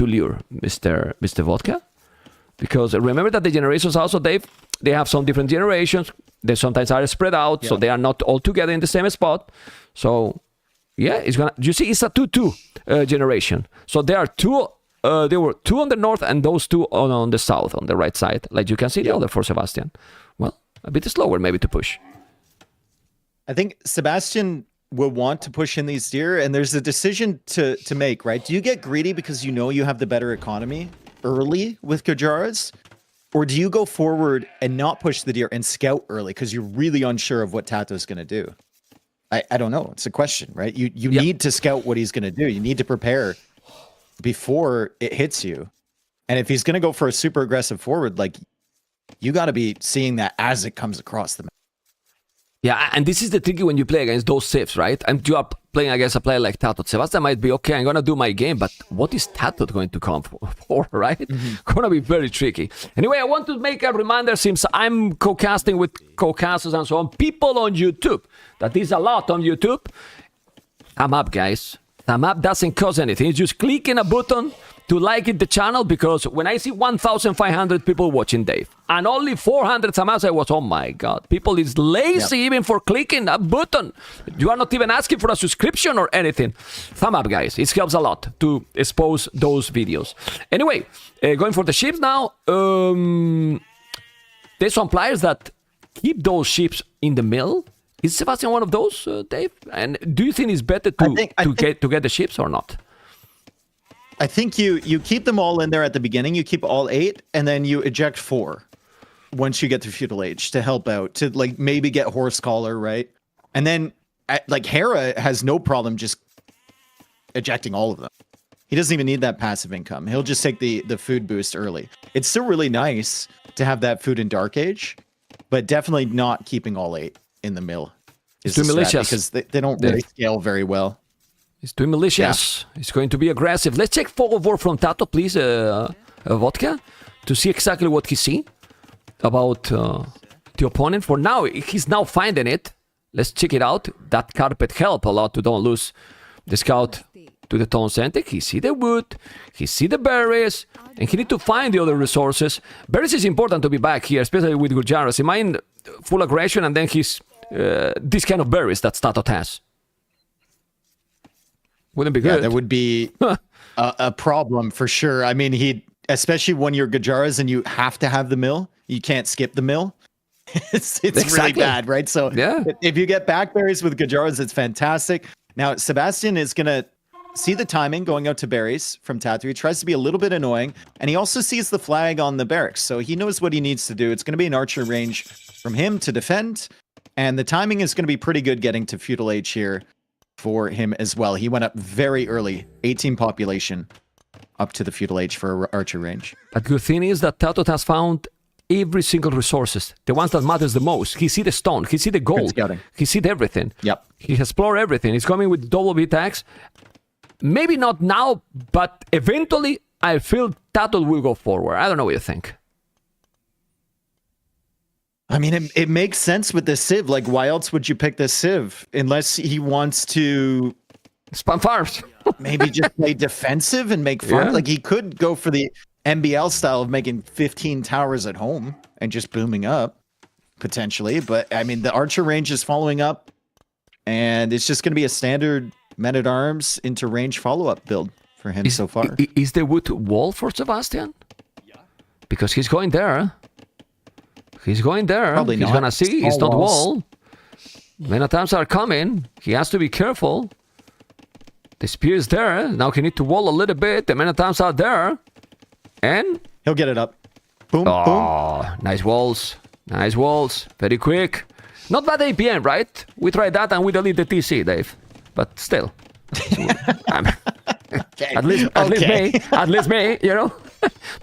lure, Mr. Vodka? Because remember that the generations also, Dave, they have some different generations. They sometimes are spread out, so they are not all together in the same spot. So, yeah, it's gonna. You see, it's a 2-2 generation. So there are 2. There were 2 on the north and those 2 on the south, on the right side. Like you can see the other for Sebastian. Well, a bit slower maybe to push. I think Sebastian will want to push in these deer, and there's a decision to make, right? Do you get greedy because you know you have the better economy early with Gurjaras? Or do you go forward and not push the deer and scout early because you're really unsure of what TaToH is going to do? I don't know. It's a question, right? You need to scout what he's going to do. You need to prepare before it hits you. And if he's going to go for a super aggressive forward, like, you got to be seeing that as it comes across the map. Yeah, and this is the tricky when you play against those sieves, right? And you are playing against a player like TaToH. Sebastian might be, okay, I'm going to do my game, but what is TaToH going to come for, right? Going to be very tricky. Anyway, I want to make a reminder, since I'm co-casting with co-casters and so on, people on YouTube, that is a lot on YouTube. Thumb up, guys. Thumb up doesn't cost anything. It's just clicking a button to like it the channel, because when I see 1,500 people watching Dave and only 400 thumb ups, I was, oh my god, people is lazy even for clicking a button. You are not even asking for a subscription or anything. Thumb up, guys. It helps a lot to expose those videos. Anyway, going for the ships now. There's some players that keep those ships in the mill. Is Sebastian one of those, Dave? And do you think it's better to get the ships or not? I think you keep them all in there at the beginning. You keep all 8, and then you eject 4 once you get to Feudal Age to help out, to like maybe get Horse Collar, right? And then like Hera has no problem just ejecting all of them. He doesn't even need that passive income. He'll just take the food boost early. It's still really nice to have that food in Dark Age, but definitely not keeping all 8 in the mill. It's too malicious because they don't really scale very well. It's too malicious. Yeah. It's going to be aggressive. Let's check Fog of War from TaToH, please, Vodka, to see exactly what he see about the opponent. For now, he's now finding it. Let's check it out. That carpet help a lot to don't lose the scout to the Tone Centric. He see the wood, he see the berries, and he need to find the other resources. Berries is important to be back here, especially with Gurjaras. Imagine full aggression and then he's this kind of berries that TaToH has. Wouldn't be good. Yeah, that would be a problem for sure. I mean, especially when you're Gujaras and you have to have the mill, you can't skip the mill. It's really bad, right? So if you get back berries with Gujaras, it's fantastic. Now, Sebastian is going to see the timing going out to berries from TaToH. He tries to be a little bit annoying, and he also sees the flag on the barracks, so he knows what he needs to do. It's going to be an archer range from him to defend, and the timing is going to be pretty good getting to Feudal Age here for him as well. He went up very early, 18 population, up to the Feudal Age for archer range. But good thing is that TaToH has found every single resources, the ones that matters the most. He see the stone, he see the gold, he see everything. Yep. He explored everything. He's coming with double B tags. Maybe not now, but eventually I feel TaToH will go forward. I don't know what you think. I mean, it makes sense with the Civ. Like, why else would you pick the Civ? Unless he wants to spam farms. Maybe just play defensive and make farms. Like, he could go for the MBL style of making 15 towers at home and just booming up, potentially. But, I mean, the archer range is following up, and it's just going to be a standard men-at-arms into range follow-up build for him so far. Is the wood wall for Sebastian? Because he's going there. He's going there. Probably he's not. Gonna see. It's not wall. Men-at-arms are coming. He has to be careful. The spear is there. Now he need to wall a little bit. The men-at-arms are there. And he'll get it up. Boom, boom. Nice walls. Nice walls. Very quick. Not bad APM, right? We tried that and we delete the TC, Dave. But still. Okay. At least me, you know.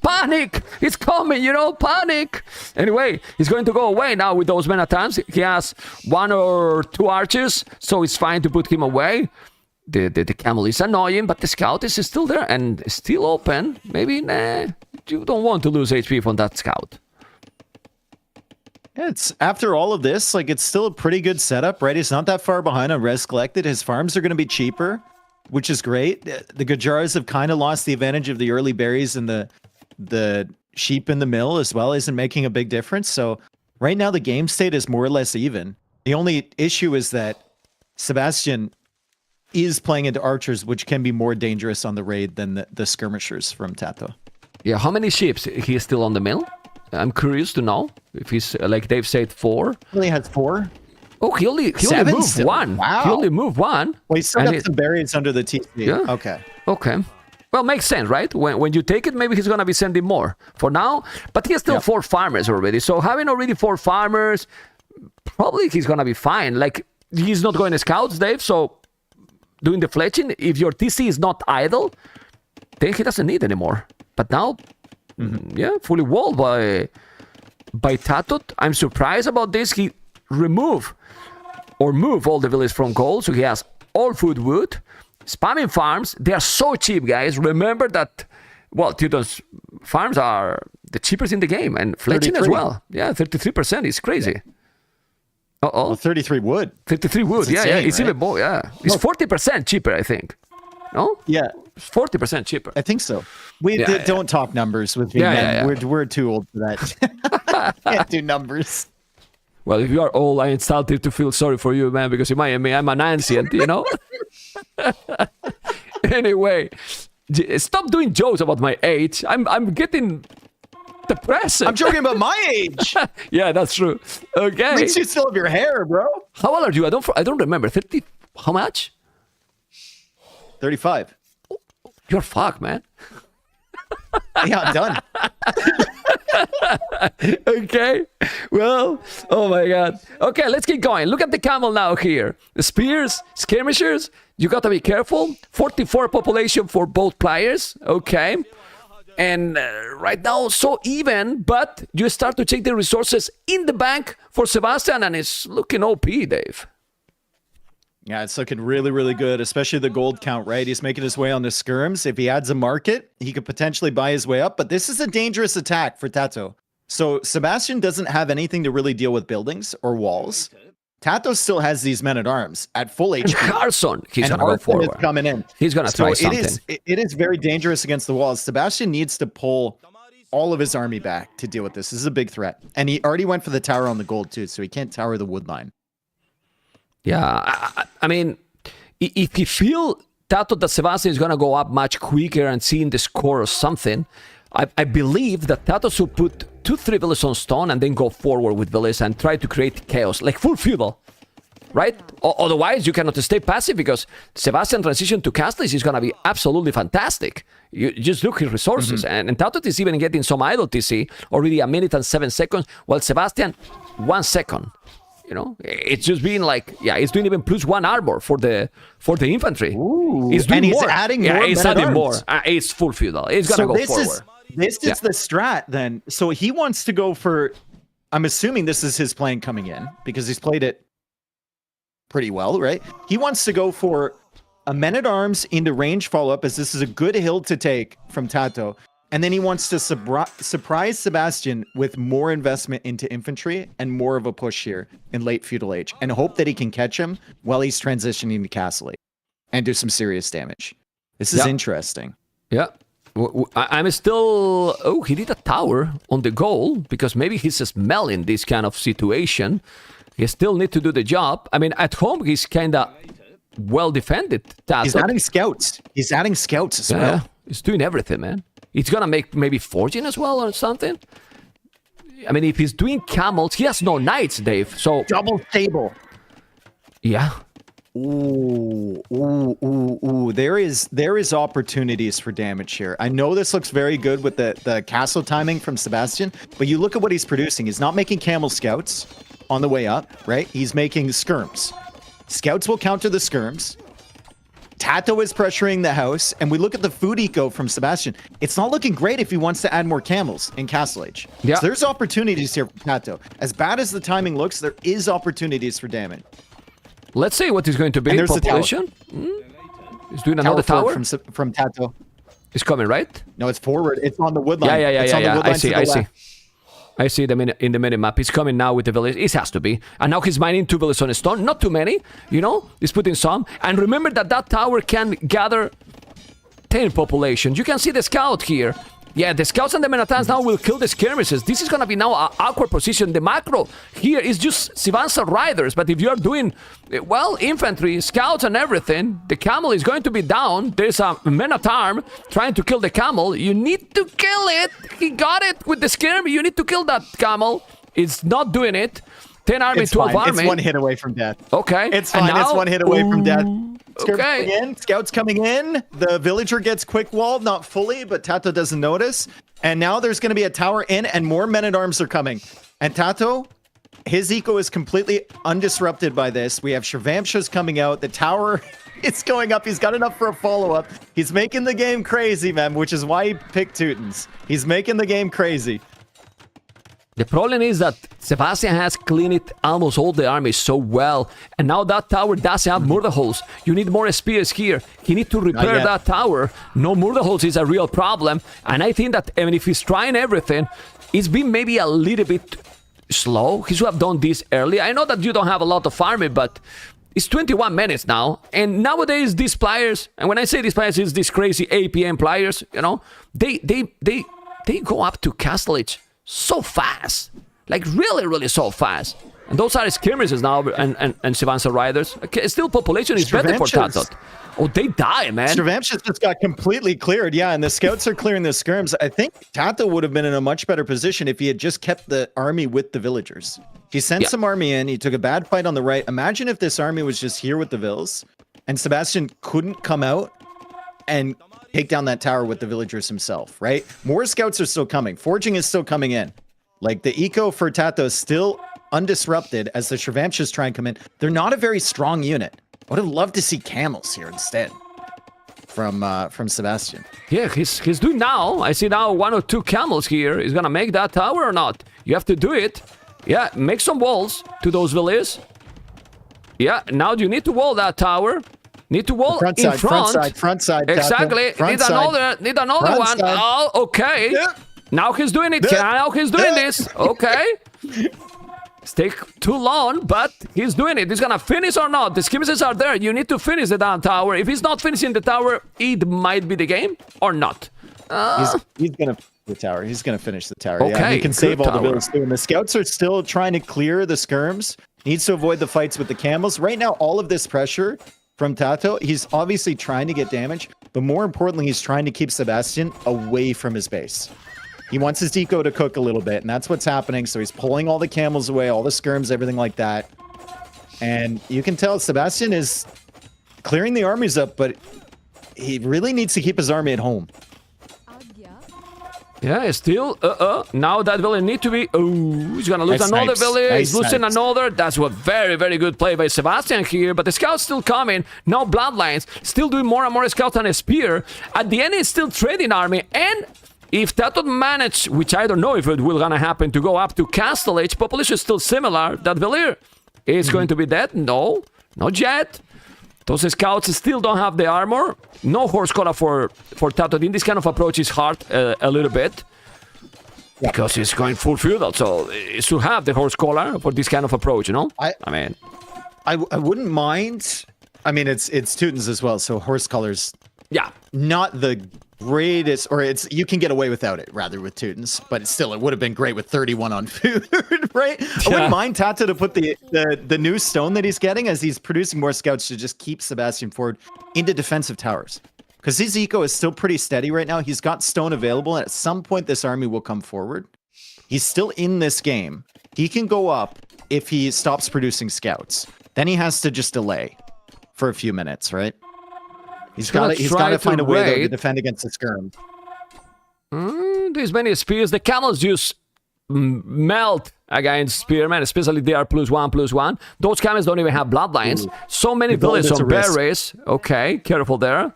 Panic! It's coming, you know, panic! Anyway, he's going to go away now with those men-at-arms. He has 1 or 2 archers, so it's fine to put him away. The camel is annoying, but the scout is still there and still open. Maybe, you don't want to lose HP from that scout. Yeah, it's after all of this, like, it's still a pretty good setup, right? He's not that far behind on res collected. His farms are going to be cheaper, which is great. The Gujaras have kind of lost the advantage of the early berries, and the sheep in the mill as well isn't making a big difference. So right now the game state is more or less even. The only issue is that Sebastian is playing into archers, which can be more dangerous on the raid than the skirmishers from TaToH. Yeah, how many ships he is still on the mill? I'm curious to know if he's, like Dave said, 4. He only has 4. Oh, he only moved still. 1. Wow. He only moved 1. Well, he's still got some berries under the TC. Yeah. Okay. Well, makes sense, right? When you take it, maybe he's going to be sending more for now. But he has still 4 farmers already. So having already 4 farmers, probably he's going to be fine. Like, he's not going to scouts, Dave. So doing the fletching, if your TC is not idle, then he doesn't need anymore. But now, fully walled by TaToH. I'm surprised about this. He remove or move all the villages from gold. So he has all food wood, spamming farms. They are so cheap, guys. Remember that, well, TaToH's farms are the cheapest in the game, and fletching as well. Yeah, 33% is crazy. Uh-oh. Well, 33 wood. 53 wood, yeah, insane, it's right? even more, yeah. It's 40% cheaper, I think. No? Yeah, It's 40% cheaper. I think so. We don't talk numbers with me, Yeah, man. yeah. We're too old for that. Can't do numbers. Well, if you are old, I started to feel sorry for you, man, because in Miami, I'm an ancient, you know? Anyway, stop doing jokes about my age. I'm getting depressed. I'm joking about my age. Yeah, that's true. Okay. At least you still have your hair, bro. How old are you? I don't remember. 30, how much? 35. You're fucked, man. Yeah, I'm done. Okay. Well, oh my god. Okay, let's keep going. Look at the camel now here. The spears, skirmishers, you gotta be careful. 44 population for both players. Okay. And right now, so even, but you start to check the resources in the bank for Sebastian, and it's looking OP, Dave. Yeah, it's looking really, really good, especially the gold count, right? He's making his way on the skirms. If he adds a market, he could potentially buy his way up, but this is a dangerous attack for TaToH. So Sebastian doesn't have anything to really deal with buildings or walls. TaToH still has these men-at-arms at full HP. Carson, he's and gonna go Hearttt forward. is coming in. He's gonna try So something. it is very dangerous against the walls. Sebastian needs to pull all of his army back to deal with this. This is a big threat. And he already went for the tower on the gold too, so he can't tower the wood line. Yeah, I mean, if you feel TaToH that Sebastian is going to go up much quicker and seeing the score or something, I believe that TaToH should put 2-3 villages on stone and then go forward with villages and try to create chaos, like full feudal, right? Otherwise, you cannot stay passive because Sebastian transition to castles is going to be absolutely fantastic. You just look at resources, and TaToH is even getting some idle TC, already 1 minute and 7 seconds, while Sebastian, 1 second. You know, it's just being like, yeah, it's doing even +1 armor for the infantry. Ooh, he's doing and he's more. adding more. Yeah, he's adding more. men-at-arms. It's full feudal. It's gonna go forward. This is the strat then. So he wants to go for, I'm assuming this is his plan coming in because he's played it pretty well, right? He wants to go for a men-at-arms into range follow-up as this is a good hill to take from TaToH. And then he wants to surprise Sebastian with more investment into infantry and more of a push here in late feudal age and hope that he can catch him while he's transitioning to castle age and do some serious damage. This is interesting. Yeah. I'm still... Oh, he did a tower on the goal because maybe he's smelling this kind of situation. He still need to do the job. I mean, at home, he's kind of well defended. TaToH. He's adding scouts. He's adding scouts as well. Yeah, he's doing everything, man. He's gonna make maybe forging as well or something. I mean, if he's doing camels, he has no knights, Dave. So Double table. yeah. Ooh. There is opportunities for damage here. I know this looks very good with the castle timing from Sebastian, but you look at what he's producing. He's not making camel scouts on the way up, right? He's making skirms. Scouts will counter the skirms. TaToH is pressuring the house, and we look at the food eco from Sebastian. It's not looking great if he wants to add more camels in Castle Age. Yeah. So there's opportunities here for TaToH. As bad as the timing looks, there is opportunities for damage. Let's see what is going to be. And there's the tower. Population. He's doing another tower. From TaToH. It's coming, right? No, it's forward. It's on the wood line. Yeah. It's on the wood line to the left. I see them in the minimap. He's coming now with the village. It has to be. And now he's mining 2 villages on a stone. Not too many, you know. He's putting some. And remember that tower can gather 10 population. You can see the scout here. Yeah, the scouts and the men-at-arms now will kill the skirmishes. This is going to be now an awkward position. The macro here is just Sivansa riders. But if you are doing, well, infantry, scouts and everything, the camel is going to be down. There's a men-at-arm trying to kill the camel. You need to kill it. He got it with the skirmish. You need to kill that camel. It's not doing it. 10 army, It's 12 fine. army. It's one hit away from death. Okay. It's fine. It's one hit away from death. Okay. Coming in. Scouts coming in. The villager gets quick walled, not fully, but TaToH doesn't notice. And now there's going to be a tower in, and more men-at-arms are coming. And TaToH, his eco is completely undisrupted by this. We have Shrivamshas coming out. The tower is going up. He's got enough for a follow-up. He's making the game crazy, man, which is why he picked Teutons. He's making the game crazy. The problem is that Sebastian has cleaned almost all the armies so well, and now that tower doesn't have murder holes. You need more spears here. He needs to repair that tower. No murder holes is a real problem, and I think that if he's trying everything, it's been maybe a little bit slow. He should have done this early. I know that you don't have a lot of army, but it's 21 minutes now, and nowadays these players, and when I say these players, it's these crazy APM players, you know, they go up to Castle Age so fast, like really so fast. And those are skirmishes now, and Sebastian riders. Okay, still, population is better for TaToH. Oh, they die, man. Cervantes just got completely cleared, yeah, and the scouts are clearing the skirms. I think TaToH would have been in a much better position if he had just kept the army with the villagers. He sent some army in, he took a bad fight on the right. Imagine if this army was just here with the vills, and Sebastian couldn't come out and take down that tower with the villagers himself, right? More scouts are still coming. Forging is still coming in. Like, the eco for TaToH is still undisrupted as the Cervantes try and come in. They're not a very strong unit. I would have loved to see camels here instead from Sebastian. Yeah, he's doing now. I see now 1 or 2 camels here. He's gonna make that tower or not? You have to do it. Yeah, make some walls to those villages. Yeah, now you need to wall that tower. Need to wall in front. Front side. Exactly. Need another one. Side. Oh, okay. Yeah. Now he's doing it. Now he's doing this. Okay. It's take too long, but he's doing it. He's gonna finish or not? The skirmishes are there. You need to finish the down tower. If he's not finishing the tower, it might be the game or not. He's gonna the tower. He's gonna finish the tower. Okay, yeah, he can save all tower. the villas too. And the scouts are still trying to clear the skirms. Needs to avoid the fights with the camels. Right now, all of this pressure from TaToH, he's obviously trying to get damage, but more importantly, he's trying to keep Sebastian away from his base. He wants his eco to cook a little bit, and that's what's happening. So he's pulling all the camels away, all the skirms, everything like that. And you can tell Sebastian is clearing the armies up, but he really needs to keep his army at home. Yeah, still, now that village need to be, he's gonna lose another village, he's losing another. That's a very good play by Sebastian here, but the scouts still coming, no bloodlines, still doing more and more scouts on a spear. At the end, it's still trading army, and if TaToH manage, which I don't know if it will gonna happen, to go up to Castle Age, population is still similar, that village is going to be dead? No, not yet. Those scouts still don't have the armor. No horse collar for TaToH. In this kind of approach is hard a little bit. Because he's going full feudal. So he should have the horse collar for this kind of approach, you know? I wouldn't mind. I mean, it's Teutons as well, so horse collars. Yeah. Not the greatest, or you can get away without it rather with Teutons, but it would have been great with 31 on food, right? Yeah. I wouldn't mind TaToH to put the new stone that he's getting as he's producing more scouts to just keep Sebastian forward into defensive towers. Because his eco is still pretty steady right now. He's got stone available, and at some point this army will come forward. He's still in this game. He can go up if he stops producing scouts. Then he has to just delay for a few minutes, right? He's got to find a way though, to defend against the skirm. There's many spears. The camels just melt against spearmen, especially they are +1/+1. Those camels don't even have bloodlines. So many villages on berries. Okay, careful there.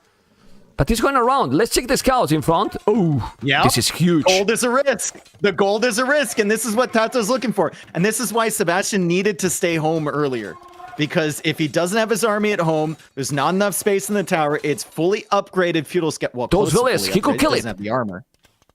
But he's going around. Let's check the scouts in front. Oh, yeah. This is huge. Gold is a risk. The gold is a risk, and this is what TaToH's looking for. And this is why Sebastian needed to stay home earlier. Because if he doesn't have his army at home, there's not enough space in the tower. It's fully upgraded feudal scout. Well, those villages, he could kill it. Doesn't have the armor.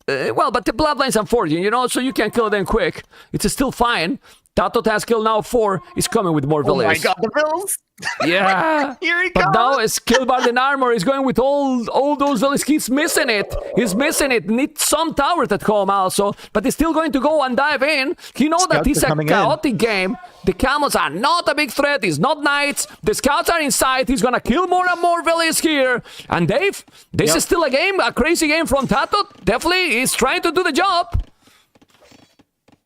Well, but the bloodlines are 40, you know, so you can kill them quick. It's still fine. TaToH has killed now 4. He's coming with more villages. Oh my god, the vills! Yeah. Here he but comes. now is killed by the armor. He's going with all those villages. He's missing it. He's missing it. Need some towers at home also. But he's still going to go and dive in. He knows that it's a chaotic game. The camels are not a big threat. It's not knights. The scouts are inside. He's gonna kill more and more villages here. And Dave, this is still a game, a crazy game from TaToH. Definitely, he's trying to do the job.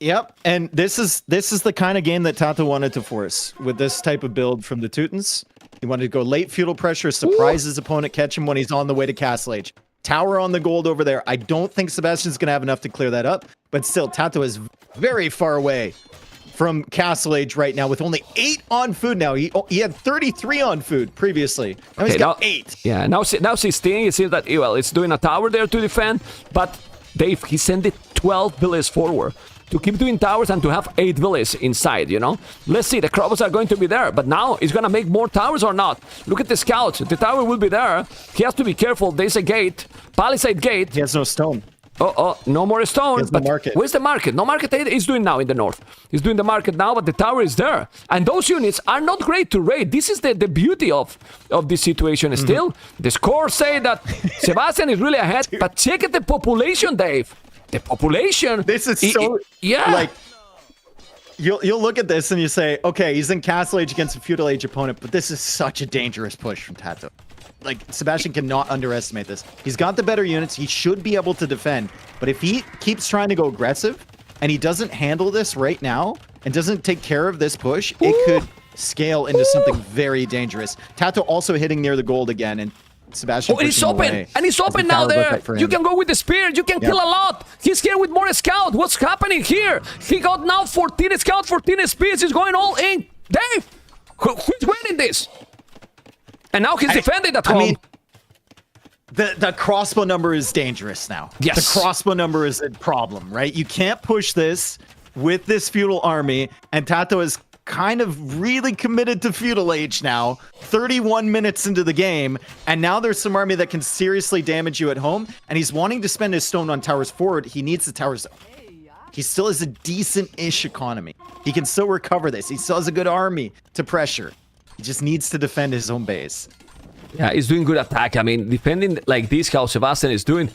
Yep, and this is the kind of game that TaToH wanted to force with this type of build from the Teutons. He wanted to go late feudal pressure, surprise his opponent, catch him when he's on the way to Castle Age. Tower on the gold over there. I don't think Sebastian's going to have enough to clear that up, but still, TaToH is very far away from Castle Age right now with only 8 on food now. He had 33 on food previously. Now he's got 8. Yeah, now 16. You see that, well, it's doing a tower there to defend, but Dave, he sent it 12 villages forward. to keep doing towers and to have 8 villas inside, you know? Let's see, the Crobos are going to be there, but now he's gonna make more towers or not? Look at the scouts. The tower will be there. He has to be careful. There's a gate, palisade gate. He has no stone. Oh, no more stone. There's no market. Where's the market? No market he's doing now in the north. He's doing the market now, but the tower is there. And those units are not great to raid. This is the beauty of this situation. Still, the scores say that Sebastian is really ahead, but check at the population, Dave. The population. This is so... yeah. Like, you'll look at this and you say, okay, he's in Castle Age against a Feudal Age opponent, but this is such a dangerous push from TaToH. Like, Sebastian cannot underestimate this. He's got the better units. He should be able to defend. But if he keeps trying to go aggressive and he doesn't handle this right now and doesn't take care of this push, it could scale into something very dangerous. TaToH also hitting near the gold again, and Sebastian and he's open. And he's open now there. You can go with the spear. You can kill a lot. He's here with more scout. What's happening here? He got now 14 scout, 14 spears. He's going all in. Dave, who's winning this? And now he's defending at home. I mean, the crossbow number is dangerous now. Yes. The crossbow number is a problem, right? You can't push this with this feudal army, and TaToH is kind of really committed to Feudal Age now. 31 minutes into the game, and now there's some army that can seriously damage you at home, and he's wanting to spend his stone on towers forward. He needs the towers. He still has a decent-ish economy. He can still recover this. He still has a good army to pressure. He just needs to defend his own base. Yeah, he's doing good attack. I mean, defending like this, how Sebastian is doing.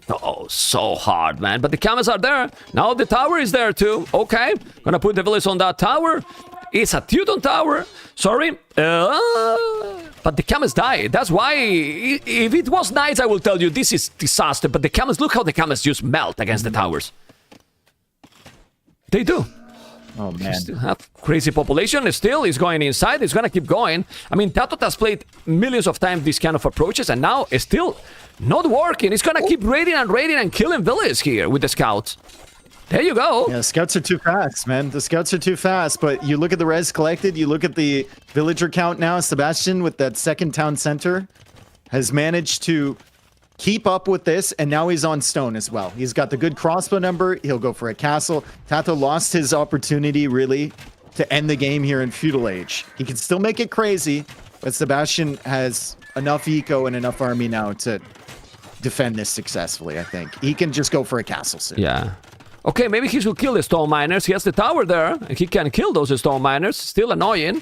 Oh, so hard, man. But the camels are there. Now the tower is there too. Okay, gonna put the village on that tower. It's a Teuton tower. Sorry. But the camels die. That's why, if it was nice, I will tell you, this is disaster. But the camels, look how the camels just melt against the towers. They do. Oh, man. Still have crazy population. Still, he's going inside. He's going to keep going. I mean, TaToH has played millions of times these kind of approaches, and now it's still not working. He's going to keep raiding and killing villages here with the scouts. There you go. Yeah, the scouts are too fast, man. The scouts are too fast, but you look at the res collected, you look at the villager count now. Sebastian, with that second town center, has managed to keep up with this, and now he's on stone as well. He's got the good crossbow number. He'll go for a castle. TaToH lost his opportunity, really, to end the game here in Feudal Age. He can still make it crazy, but Sebastian has enough eco and enough army now to defend this successfully, I think. He can just go for a castle soon. Yeah. Okay, maybe he should kill the stone miners. He has the tower there, and he can kill those stone miners. Still annoying.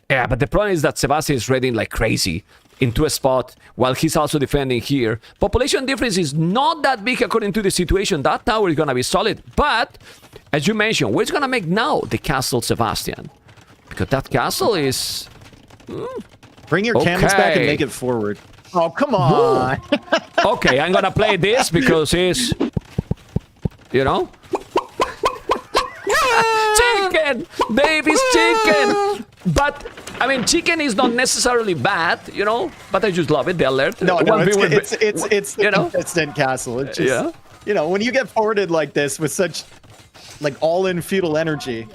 Yeah, but the problem is that Sebastian is raiding like crazy into a spot while he's also defending here. Population difference is not that big according to the situation. That tower is gonna be solid, but as you mentioned, where's gonna make now the castle, Sebastian? Because that castle is... Bring your camels back and make it forward. Oh, come on. Okay, I'm gonna play this because it's... You know? Chicken! Baby's chicken! But, I mean, chicken is not necessarily bad, you know? But I just love it, the alert. No, it's the consistent castle. It's just, you know, when you get forwarded like this with such, like, all-in feudal energy,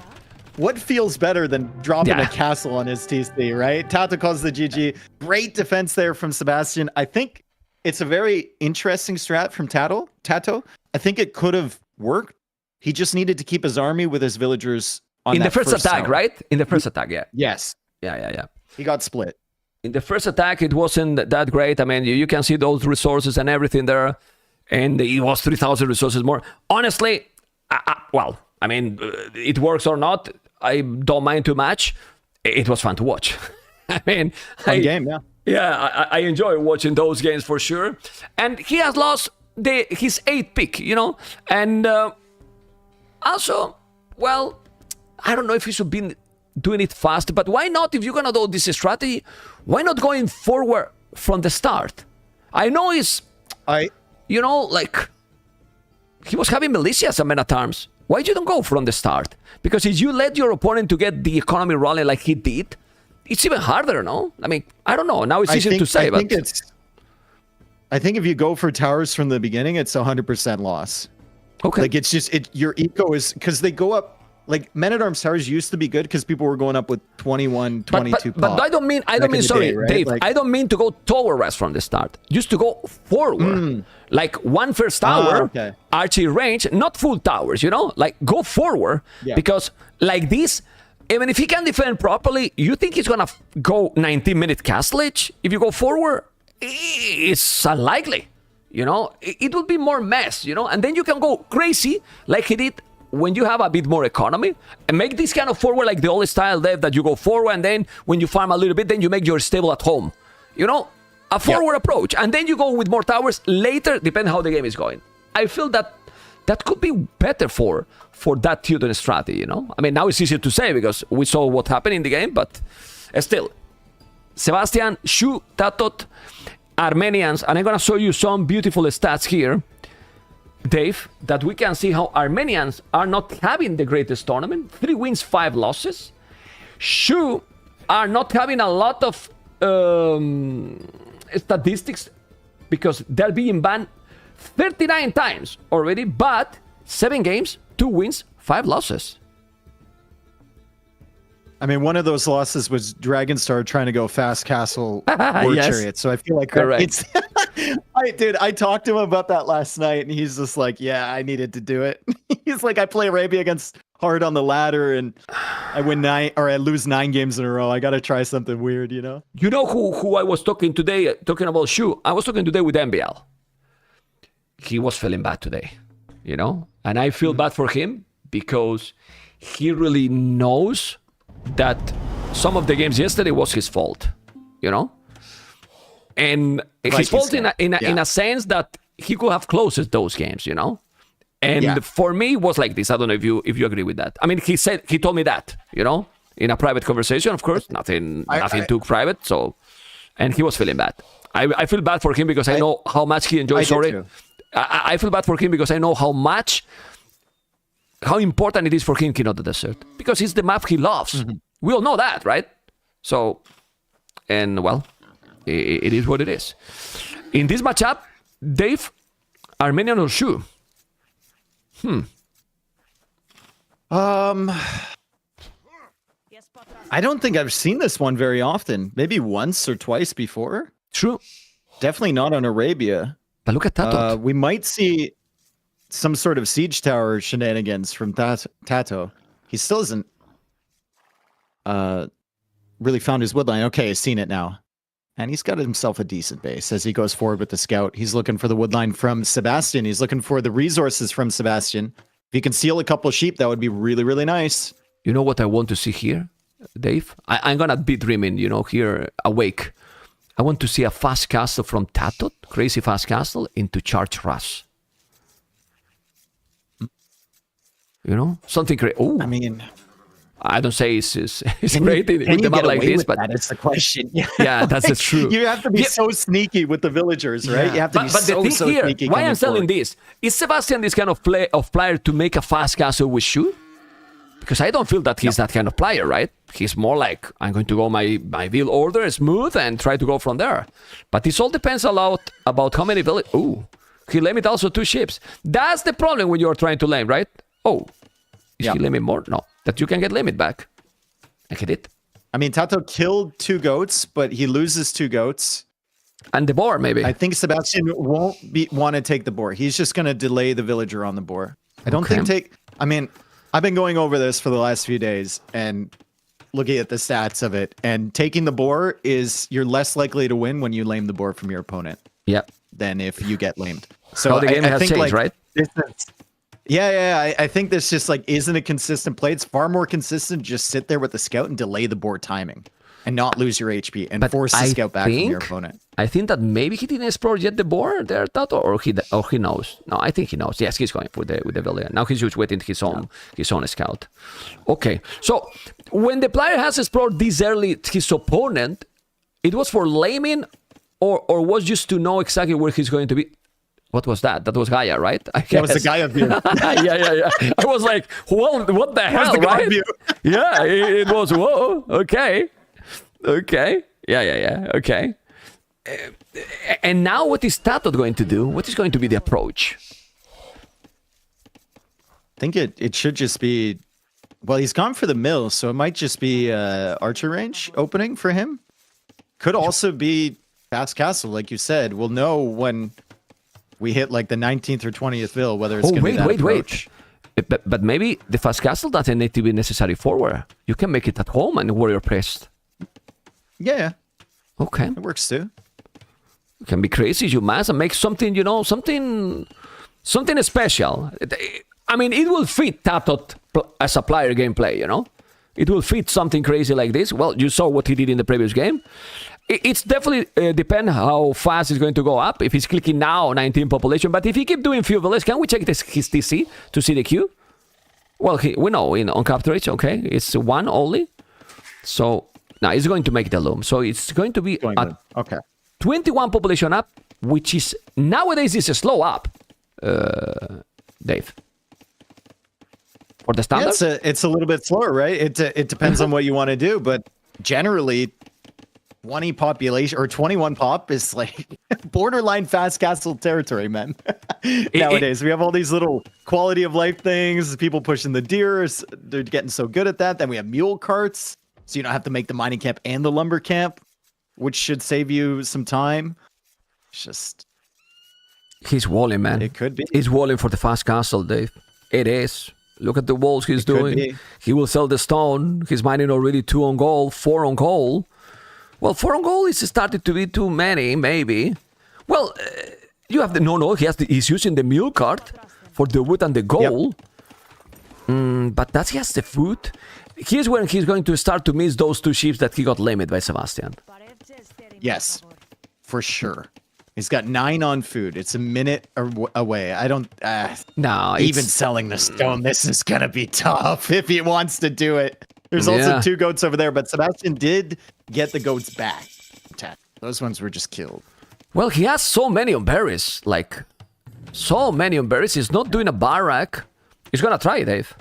what feels better than dropping a castle on his TC, right? TaToH calls the GG. Great defense there from Sebastian. I think it's a very interesting strat from TaToH. I think it could have worked. He just needed to keep his army with his villagers on in the first attack, tower. right? In the first attack, yeah. Yes. Yeah. He got split. In the first attack, it wasn't that great. I mean, you can see those resources and everything there. And it was 3,000 resources more. Honestly, well, I mean, it works or not, I don't mind too much. It was fun to watch. I mean... Fun game, yeah. Yeah, I enjoy watching those games for sure. And he has lost his 8th pick, you know? And also, well, I don't know if he should be doing it fast, but why not, if you're going to do this strategy, why not going forward from the start? I know it's, you know, like, he was having militia so many times. Why you don't go from the start? Because if you let your opponent to get the economy rolling like he did, it's even harder, no? I mean, I don't know. Now it's easy to say, but... I think if you go for towers from the beginning, it's 100% loss. Okay. Like, it's just, your eco is... Because they go up... like Men-at-Arms towers used to be good because people were going up with 21, 22 but pop. I don't mean, back in the sorry, day, right? Dave, Like- I don't mean to go tower rest from the start. Just to go forward. Like one first tower, okay. archery range, not full towers, you know? Like go forward Yeah. because like this, even if he can defend properly, you think he's gonna go 19-minute castlage? If you go forward, it's unlikely, you know? It will be more mess, you know? And then you can go crazy like he did when you have a bit more economy and make this kind of forward like the old style Dev that you go forward and then when you farm a little bit, then you make your stable at home. You know, a forward approach. And then you go with more towers later, depending how the game is going. I feel that that could be better for that TaToH strategy, you know? I mean, now it's easier to say because we saw what happened in the game, but still. Sebastian, Shu, TaToH, Armenians, and I'm going to show you some beautiful stats here, Dave, that we can see how Armenians are not having the greatest tournament. 3 wins, 5 losses. Shu are not having a lot of statistics because they're being banned 39 times already, but 7 games, 2 wins, 5 losses. I mean, one of those losses was Dragonstar trying to go fast castle war Yes. chariot. So I feel like Correct. it's. I talked to him about that last night, and he's just like, "Yeah, I needed to do it." He's like, "I play Arabia against hard on the ladder, and I win 9 or I lose 9 games in a row. I got to try something weird, you know." You know who I was talking today, talking about Shu? I was talking today with MBL. He was feeling bad today, you know? And I feel bad for him because he really knows that some of the games yesterday was his fault, you know? And his fault in a sense that he could have closed those games, you know? And for me, it was like this. I don't know if you agree with that. I mean, he told me that, you know, in a private conversation, of course, nothing too private. So, and he was feeling bad. I feel bad for him because I know how much he enjoys. Sorry, I feel bad for him because I know how important it is for him, King of the Desert, because it's the map he loves. We all know that, right? So, and well, it is what it is. In this matchup, Dave, Armenian or Shu? I don't think I've seen this one very often. Maybe once or twice before. True. Definitely not on Arabia. But look at TaToH. We might see some sort of siege tower shenanigans from TaToH. He still hasn't really found his woodline. Okay, I've seen it now. And he's got himself a decent base as he goes forward with the scout. He's looking for the woodline from Sebastian. He's looking for the resources from Sebastian. If he can steal a couple of sheep, that would be really, really nice. You know what I want to see here, Dave? I'm going to be dreaming, you know, here awake. I want to see a fast castle from TaToH, crazy fast castle, into charge rush. You know, something great. Oh, I mean, I don't say it's great with the map like this, but that's the question. yeah, that's true. You have to be so sneaky with the villagers, right? Yeah. You have to be but the thing so here, sneaky. why I'm coming selling forward. this, is Sebastian this kind of player to make a fast castle with Shu? Because I don't feel that he's that kind of player, right? He's more like, I'm going to go my build order smooth and try to go from there. But this all depends a lot about how many villages. Ooh, he limited also 2 ships. That's the problem when you're trying to lame, right? Oh, is he limit more? No, that you can get limit back. And he did. I mean, TaToH killed 2 goats, but he loses 2 goats. And the boar, maybe. I think Sebastian won't want to take the boar. He's just going to delay the villager on the boar. I don't think I mean, I've been going over this for the last few days and looking at the stats of it. And taking the boar is you're less likely to win when you lame the boar from your opponent. Yep. Than if you get lamed. So How the game has think changed, right? This is, I think this just like isn't a consistent play. It's far more consistent. Just sit there with the scout and delay the board timing, and not lose your HP and force the scout back from your opponent. I think that maybe he didn't explore yet the board there, TaToH, or he knows. No, I think he knows. Yes, he's going with the villain. Now he's just waiting his own scout. Okay, so when the player has explored this early his opponent, it was for laming, or was just to know exactly where he's going to be. What was that? That was Gaia, right? That was the Gaia view. yeah. I was like, well, what the hell, right? Yeah, it was, whoa, okay. Yeah, okay. And now what is TaToH going to do? What is going to be the approach? I think it should just be Well, he's gone for the mill, so it might just be archer range opening for him. Could also be fast castle, like you said. We'll know when we hit like the 19th or 20th mill whether it's going to be that approach. But maybe the fast castle doesn't need to be necessary forward. You can make it at home and warrior pressed. Yeah. Okay. It works too. It can be crazy, you must, and make something, you know, something special. I mean, it will fit TaToH as a player gameplay, you know? It will fit something crazy like this. Well, you saw what he did in the previous game. It's definitely depend how fast it's going to go up. If he's clicking now, 19 population. But if he keep doing Feudal, can we check his TC to see the queue? Well, we know on capturage, okay, it's 1 only. So now he's going to make the loom. So it's going to be okay. 21 population up, which is nowadays is a slow up, Dave. For the standard? Yeah, it's a little bit slower, right? It depends on what you want to do, but generally 20 population or 21 pop is like borderline fast castle territory, man. Nowadays, we have all these little quality of life things, people pushing the deers, they're getting so good at that. Then we have mule carts, so you don't have to make the mining camp and the lumber camp, which should save you some time. It's just... He's walling, man. It could be. He's walling for the fast castle, Dave. It is. Look at the walls he's doing. He will sell the stone. He's mining already 2 on gold, 4 on gold. Well, 4 on gold is started to be too many, maybe. Well, you have the... No, he's using the mule cart for the wood and the gold. Yep. But he has the food. Here's when he's going to start to miss those 2 ships that he got limited by Sebastian. Yes, for sure. He's got 9 on food. It's a minute away. I don't... no, even selling the stone, this is going to be tough if he wants to do it. There's also 2 goats over there, but Sebastian did get the goats back. Those ones were just killed. Well, he has so many on berries. Like, so many on berries. He's not doing a barrack. He's going to try, Dave.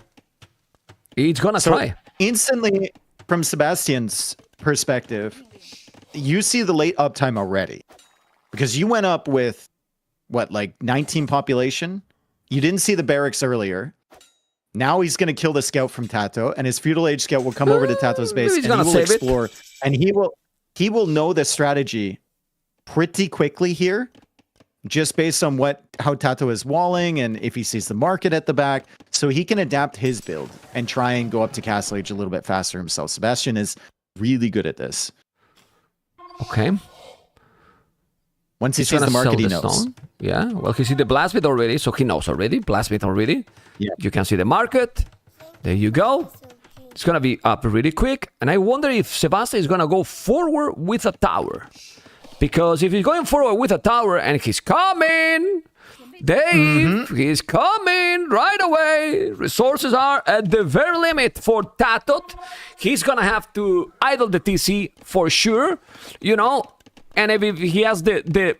He's going to try. Instantly, from Sebastian's perspective, you see the late uptime already. Because you went up with, what, like 19 population? You didn't see the barracks earlier. Now he's going to kill the scout from TaToH, and his feudal age scout will come over to TaToH's base, and he will explore. And he will know the strategy pretty quickly here, just based on how TaToH is walling, and if he sees the market at the back. So he can adapt his build and try and go up to castle age a little bit faster himself. Sebastian is really good at this. Okay. Once he sees the market, he knows. Yeah, well, he sees the blastbit already, so he knows already. Blastbit already. Yeah. You can see the market. There you go. It's going to be up really quick. And I wonder if Sebastian is going to go forward with a tower. Because if he's going forward with a tower and he's coming, Dave, he's coming right away. Resources are at the very limit for TaToH. He's going to have to idle the TC for sure, you know. And if he has the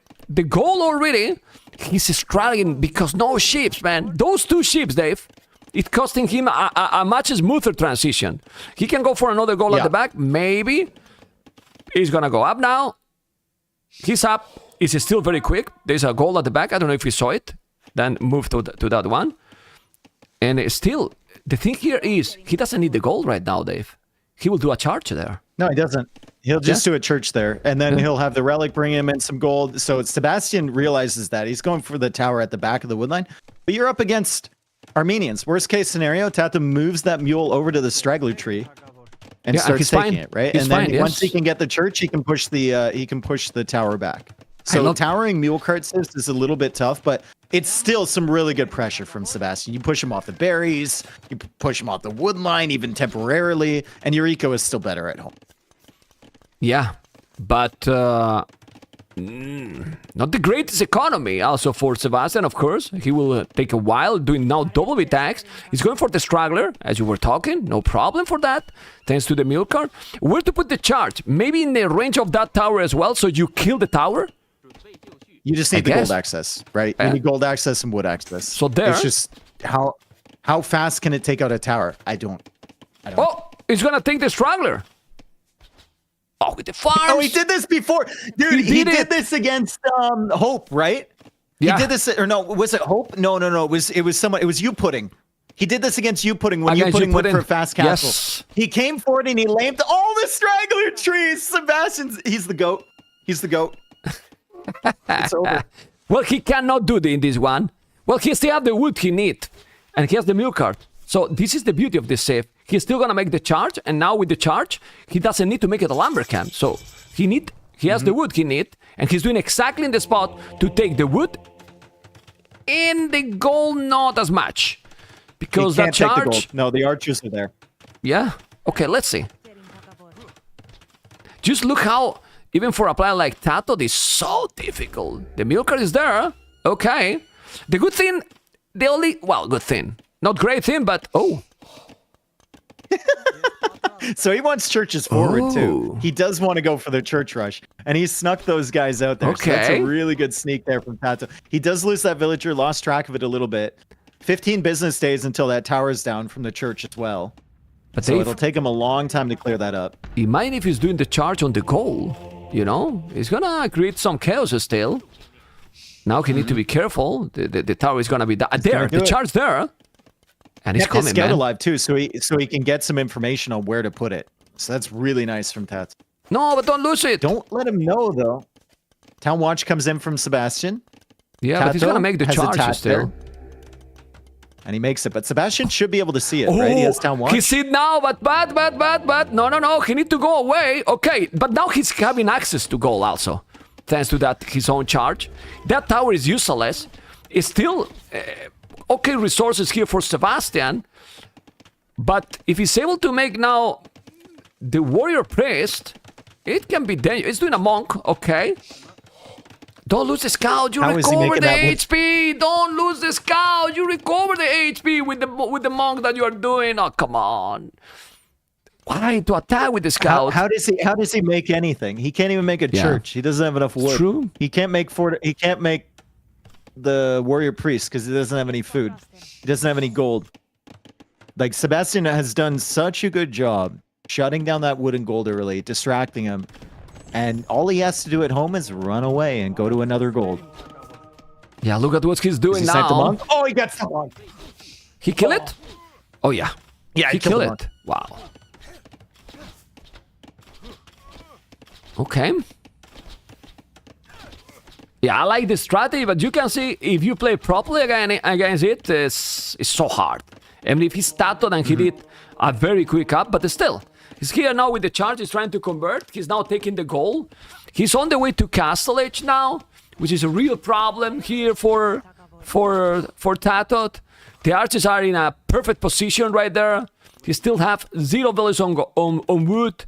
goal already, he's struggling because no ships, man. Those 2 ships, Dave, it's costing him a much smoother transition. He can go for another goal at the back, maybe. He's going to go up now. He's up. It's still very quick. There's a goal at the back. I don't know if you saw it. Then move to that one. And still, the thing here is, he doesn't need the gold right now, Dave. He will do a charge there. No, he doesn't. He'll just do a church there, and then he'll have the relic bring him in some gold. So Sebastian realizes that. He's going for the tower at the back of the woodline. But you're up against Armenians. Worst case scenario, TaToH moves that mule over to the straggler tree and starts taking it, right? And then once he can get the church, he can push the tower back. So towering mule carts is a little bit tough, but it's still some really good pressure from Sebastian. You push him off the berries, you push him off the wood line, even temporarily, and your eco is still better at home. Yeah, but not the greatest economy also for Sebastian, of course. He will take a while doing now double attacks. He's going for the straggler, as you were talking. No problem for that, thanks to the mule cart. Where to put the charge? Maybe in the range of that tower as well, so you kill the tower? You just need the gold access, right? You need gold access and wood access. So there. It's just how fast can it take out a tower? I don't. Oh, it's gonna take the straggler. Oh, with the farms. Oh, he did this before, dude. He did this against Hope, right? Yeah. He did this, or no? Was it Hope? No. It was someone. It was you pudding. He did this against you putting when you Against putting you went Pudding. for a fast castle. Yes. He came forward and he lamed all the straggler trees. Sebastian's he's the GOAT. He's the GOAT. It's over. Well, he cannot do in this one. Well, he still have the wood he need, and he has the milk cart. So this is the beauty of this save. He's still gonna make the charge, and now with the charge, he doesn't need to make it a lumber camp. So he has the wood he need, and he's doing exactly in the spot to take the wood. In the goal, not as much, because He that can't take the charge. gold. No, the archers are there. Yeah. Okay. Let's see. Just look how even for a player like TaToH, it's so difficult. The milk cart is there. Okay. The good thing, good thing, not great thing, but So he wants churches forward too. Oh. He does want to go for the church rush, and he snuck those guys out there. So that's Okay. a really good sneak there from TaToH. He does lose that villager, lost track of it a little bit. 15 business days until that tower's down from the church as well. but So Dave, it'll take him a long time to clear that up. imagine if he's doing the charge on the goal. You know, he's gonna create some chaos still. Now he need to be careful. The tower is gonna be there. gonna do The it. charge there, and he's Kept his coming, scout man. alive too, so he can get some information on where to put it. So that's really nice from TaToH. No, but don't lose it. Don't let him know though. Town watch comes in from Sebastian, Yeah, but he's TaToH gonna make the has charge attacked still. there. and he makes it. But Sebastian should be able to see it, right? He has town watch. He see it now, but no. He need to go away. Okay, but now he's having access to goal also, thanks to that his own charge. That tower is useless. It's still okay resources here for Sebastian, but if he's able to make now the warrior priest, it can be dangerous. It's doing a monk, okay. Don't lose the scout. You How is he recover making the that HP. Don't lose the scout. You recover the HP with the monk that you are doing. Oh, come on. Why to attack with the scout? How does he make anything? He can't even make a Yeah. church. He doesn't have enough wood. True. He can't make He can't make the warrior priest because he doesn't have any food. He doesn't have any gold. Like Sebastian has done such a good job shutting down that wood and gold early, distracting him, and all he has to do at home is run away and go to another gold. Yeah, look at what he's doing Does he snipe the now. monk? Oh, he got the monk. He kill it? Oh yeah. Yeah, He killed kill the it. monk. Wow. Okay. Yeah, I like the strategy, but you can see if you play properly against it, it's so hard. And if he's TaToH and he did a very quick up, but still, he's here now with the charge. He's trying to convert. He's now taking the goal. He's on the way to Castle Edge now, which is a real problem here for TaToH. The archers are in a perfect position right there. He still have 0 values on wood.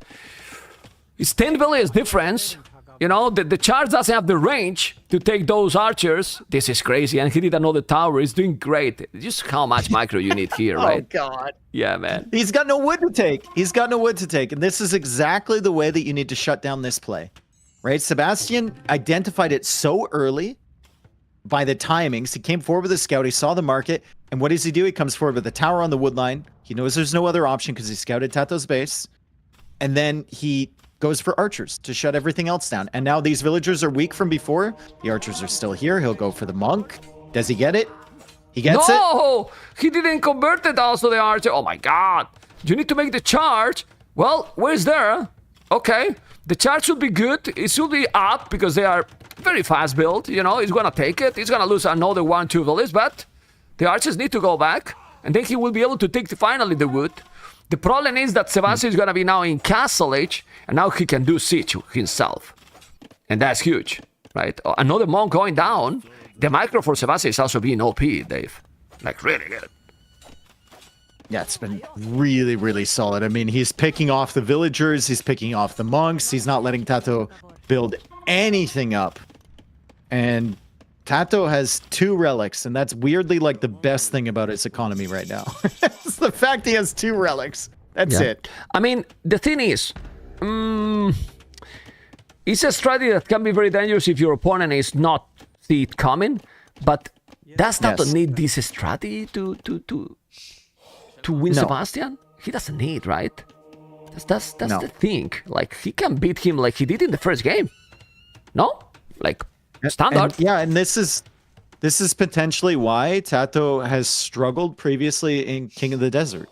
It's 10 values difference. You know, the charge doesn't have the range to take those archers. This is crazy. And he did another tower. He's doing great. Just how much micro you need here, right? Oh God. Yeah, man. He's got no wood to take. He's got no wood to take. And this is exactly the way that you need to shut down this play. Right? Sebastian identified it so early by the timings. He came forward with a scout. He saw the market. And what does he do? He comes forward with a tower on the wood line. He knows there's no other option because he scouted TaToH's base. And then he goes for archers to shut everything else down. And now these villagers are weak from before. The archers are still here. He'll go for the monk. Does he get it? He gets it. No! He didn't convert it also, the archer. Oh my god. You need to make the charge. Well, where's there? Okay. The charge should be good. It should be up because they are very fast built. You know, he's gonna take it. He's gonna lose another 1-2 villages, but the archers need to go back. And then he will be able to take finally the wood. The problem is that Sebastian is gonna be now in Castle Age, and now he can do siege himself. And that's huge, right? Another monk going down. The micro for Sebastian is also being OP, Dave. Like, really good. Yeah, it's been really, really solid. I mean, he's picking off the villagers. He's picking off the monks. He's not letting TaToH build anything up. And TaToH has 2 relics, and that's weirdly like the best thing about his economy right now. It's the fact he has 2 relics. That's it. I mean, the thing is, it's a strategy that can be very dangerous if your opponent is not see it coming, but does TaToH need this strategy to win No. Sebastian? He doesn't need, right? That's No. the thing. Like, he can beat him like he did in the first game. No? Like, standard. And, yeah, and this is This is potentially why TaToH has struggled previously in King of the Desert.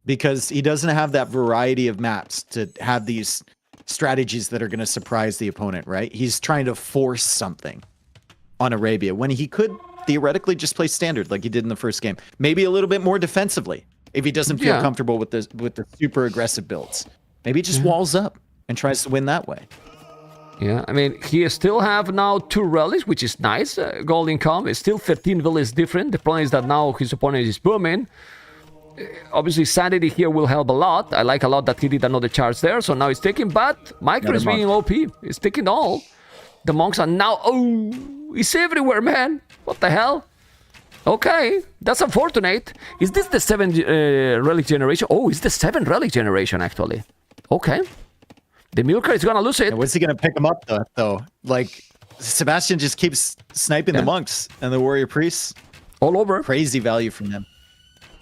Because he doesn't have that variety of maps to have these strategies that are going to surprise the opponent, right? He's trying to force something on Arabia when he could theoretically just play standard like he did in the first game. Maybe a little bit more defensively if he doesn't feel comfortable with the super aggressive builds. Maybe he just walls up and tries to win that way. Yeah, I mean, he still have now 2 relics, which is nice. Gold income is still 13 villages different. The problem is that now his opponent is booming. Obviously, sanity here will help a lot. I like a lot that he did another charge there, so now he's taking, but Micro is being OP. He's taking all. The monks are now, oh, he's everywhere, man. What the hell? Okay, that's unfortunate. Is this the 7th relic generation? Oh, it's the 7th relic generation, actually. Okay. The Milker is gonna lose it. And what's he gonna pick him up, though? Like, Sebastian just keeps sniping the monks and the warrior priests. All over. Crazy value from them.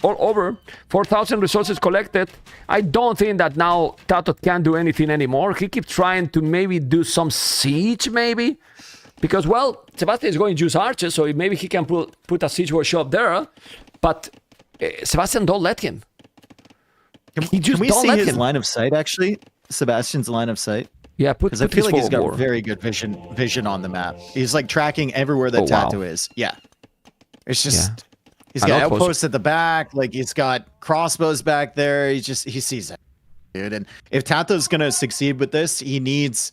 All over. 4,000 resources collected. I don't think that now TaToH can't do anything anymore. He keeps trying to maybe do some siege, maybe. Because, well, Sebastian is going to use archers, so maybe he can put a siege workshop there. But Sebastian, don't let him. Can we see his line of sight, actually? Sebastian's line of sight? Yeah, because I feel like he's got very good vision on the map. He's like tracking everywhere that TaToH is. Yeah. It's just... Yeah. He's got outposts at the back, like he's got crossbows back there. He sees it, dude. And if TaToH's gonna succeed with this, he needs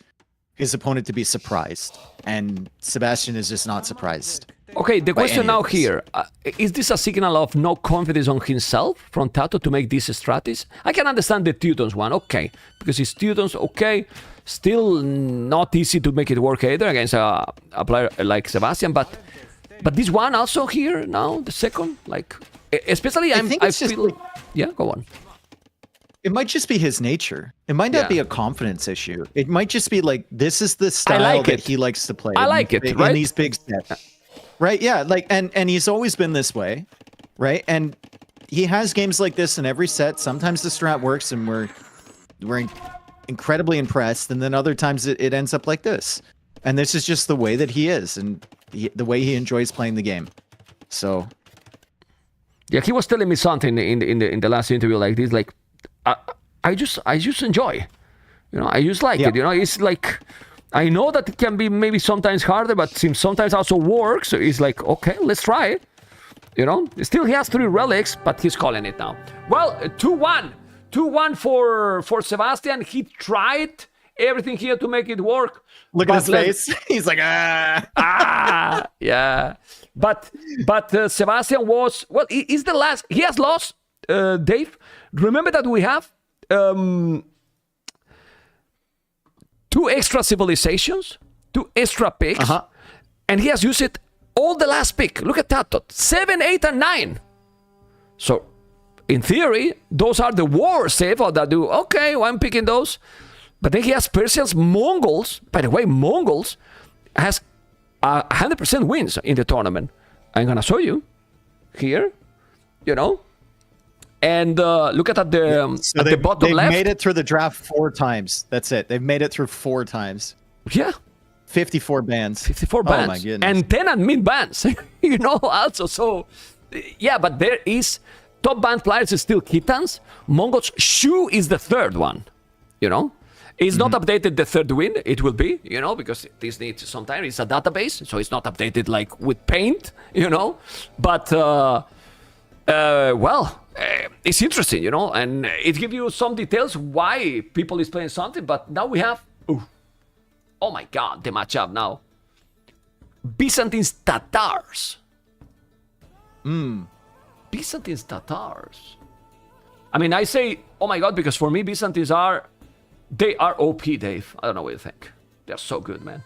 his opponent to be surprised. And Sebastian is just not surprised. Okay, the question now here, is this a signal of no confidence on himself from TaToH to make these strategies? I can understand the Teutons one, okay. Because it's Teutons, okay. Still not easy to make it work either against a player like Sebastian, but this one also here now, the second, like, especially I feel... Like, yeah, go on. It might just be his nature. It might not be a confidence issue. It might just be like, this is the style that he likes to play. I like it, right? In these big sets. Right, yeah, like, and he's always been this way, right? And he has games like this in every set. Sometimes the strat works and we're incredibly impressed, and then other times it ends up like this. And this is just the way that he is, and the way he enjoys playing the game. So, yeah, he was telling me something in the last interview like this, like, I just enjoy, you know, I just like it, you know. It's like, I know that it can be maybe sometimes harder, but sometimes also works. So it's like, okay, let's try it, you know. Still, he has 3 relics, but he's calling it now. Well, 2-1 for Sebastian. He tried everything here to make it work. Look at his face. He's like, yeah. But Sebastian was, well, he's the last. He has lost, Dave. Remember that we have 2 extra civilizations, 2 extra picks, and he has used it all the last pick. Look at TaToH, 7, 8, and 9. So, in theory, those are the war save that do, okay, well, I'm picking those. But then he has Persians, Mongols. By the way, Mongols has 100% wins in the tournament. I'm going to show you here, you know. And look at the bottom left. They've made it through the draft 4 times. That's it. They've made it through 4 times. Yeah. 54 bans. 54 bans. Oh, my goodness. And 10 admin bans, you know, also. So, yeah, but there is top ban players is still Khitans. Mongols, Shu is the 3rd one, you know. It's not updated the 3rd win. It will be, you know, because this needs some time. It's a database, so it's not updated like with paint, you know. But, well, it's interesting, you know, and it gives you some details why people is playing something. But now we have, oh my God, the matchup now. Byzantines Tatars. Byzantines Tatars. I mean, I say, oh my God, because for me, Byzantines are... They are OP, Dave. I don't know what you think. They're so good, man.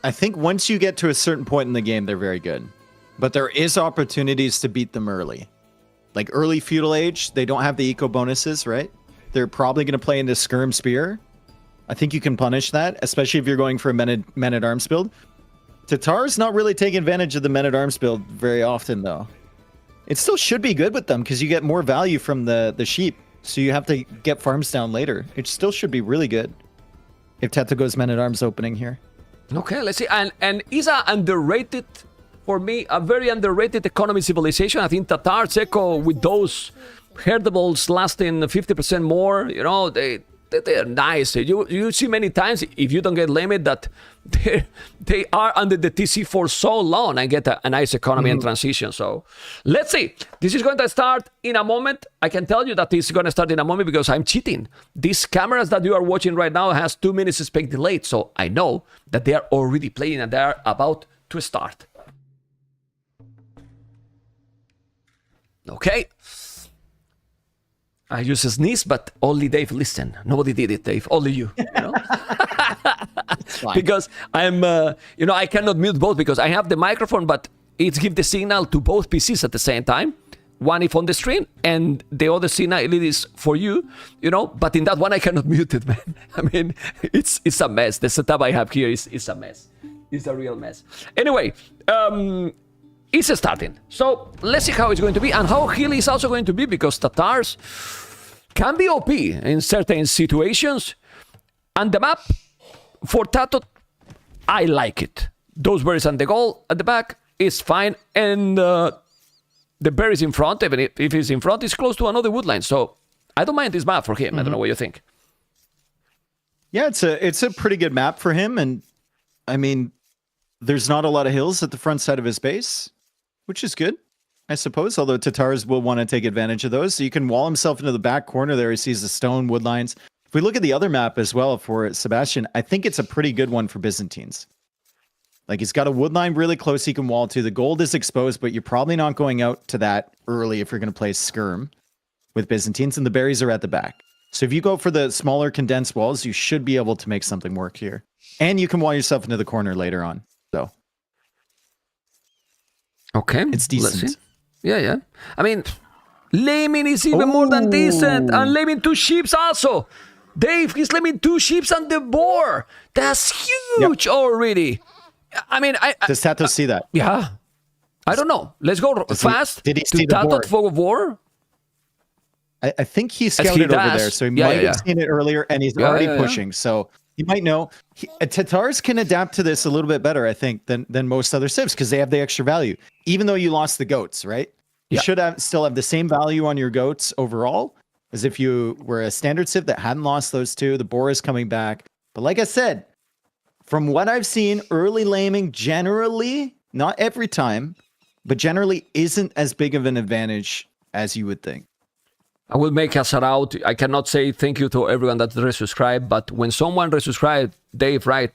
I think once you get to a certain point in the game, they're very good. But there is opportunities to beat them early. Like early Feudal Age, they don't have the eco bonuses, right? They're probably going to play into Skirm Spear. I think you can punish that, especially if you're going for a Men-at-Arms build. TaToH's not really taking advantage of the Men-at-Arms build very often, though. It still should be good with them, because you get more value from the sheep. So you have to get farms down later. It still should be really good if TaToH goes Men-at-Arms opening here. Okay, let's see. And is a underrated, for me, a very underrated economy civilization. I think TaToH, Echo, with those herdables lasting 50% more, you know, they're nice. You see many times, if you don't get limit, that they are under the TC for so long and get a nice economy and transition. So let's see. This is going to start in a moment. I can tell you that it's going to start in a moment because I'm cheating. These cameras that you are watching right now has 2 minutes spec delayed. So I know that they are already playing and they are about to start. Okay. I use a sneeze, but only Dave listened. Nobody did it, Dave. Only you. You know? Because I'm, you know, I cannot mute both because I have the microphone, but it gives the signal to both PCs at the same time. One is on the screen, and the other signal it is for you, you know. But in that one, I cannot mute it, man. I mean, it's a mess. The setup I have here is a mess. It's a real mess. Anyway, it's starting. So let's see how it's going to be and how healing is also going to be, because TaToHs can be OP in certain situations. And the map for TaToH, I like it. Those berries and the goal at the back is fine. And the berries in front, even if he's in front, is close to another woodline. So I don't mind this map for him. I don't know what you think. Yeah, it's a pretty good map for him. And I mean, there's not a lot of hills at the front side of his base, which is good, I suppose, although TaToHs will want to take advantage of those. So you can wall himself into the back corner there. He sees the stone wood lines. If we look at the other map as well for Sebastian, I think it's a pretty good one for Byzantines. Like, he's got a wood line really close he can wall to. The gold is exposed, but you're probably not going out to that early if you're going to play skirm with Byzantines, and the berries are at the back. So if you go for the smaller condensed walls, you should be able to make something work here. And you can wall yourself into the corner later on. So okay, it's decent. Let's see. Yeah. I mean, Laming is even more than decent. And Laming 2 ships also. Dave, he's Laming 2 ships on the board. That's huge already. I mean, does TaToH see that? Yeah. I don't know. Let's go fast. Did he see to the board? TaToH Fog of War? I think he scouted over there, so he might have seen it earlier, and he's already pushing. So you might know. TaToHs can adapt to this a little bit better, I think, than most other civs, because they have the extra value. Even though you lost the goats, right? You should still have the same value on your goats overall as if you were a standard civ that hadn't lost those 2. The boar is coming back. But like I said, from what I've seen, early laming generally, not every time, but generally isn't as big of an advantage as you would think. I will make a shout out. I cannot say thank you to everyone that resubscribed, but when someone resubscribed, Dave, right,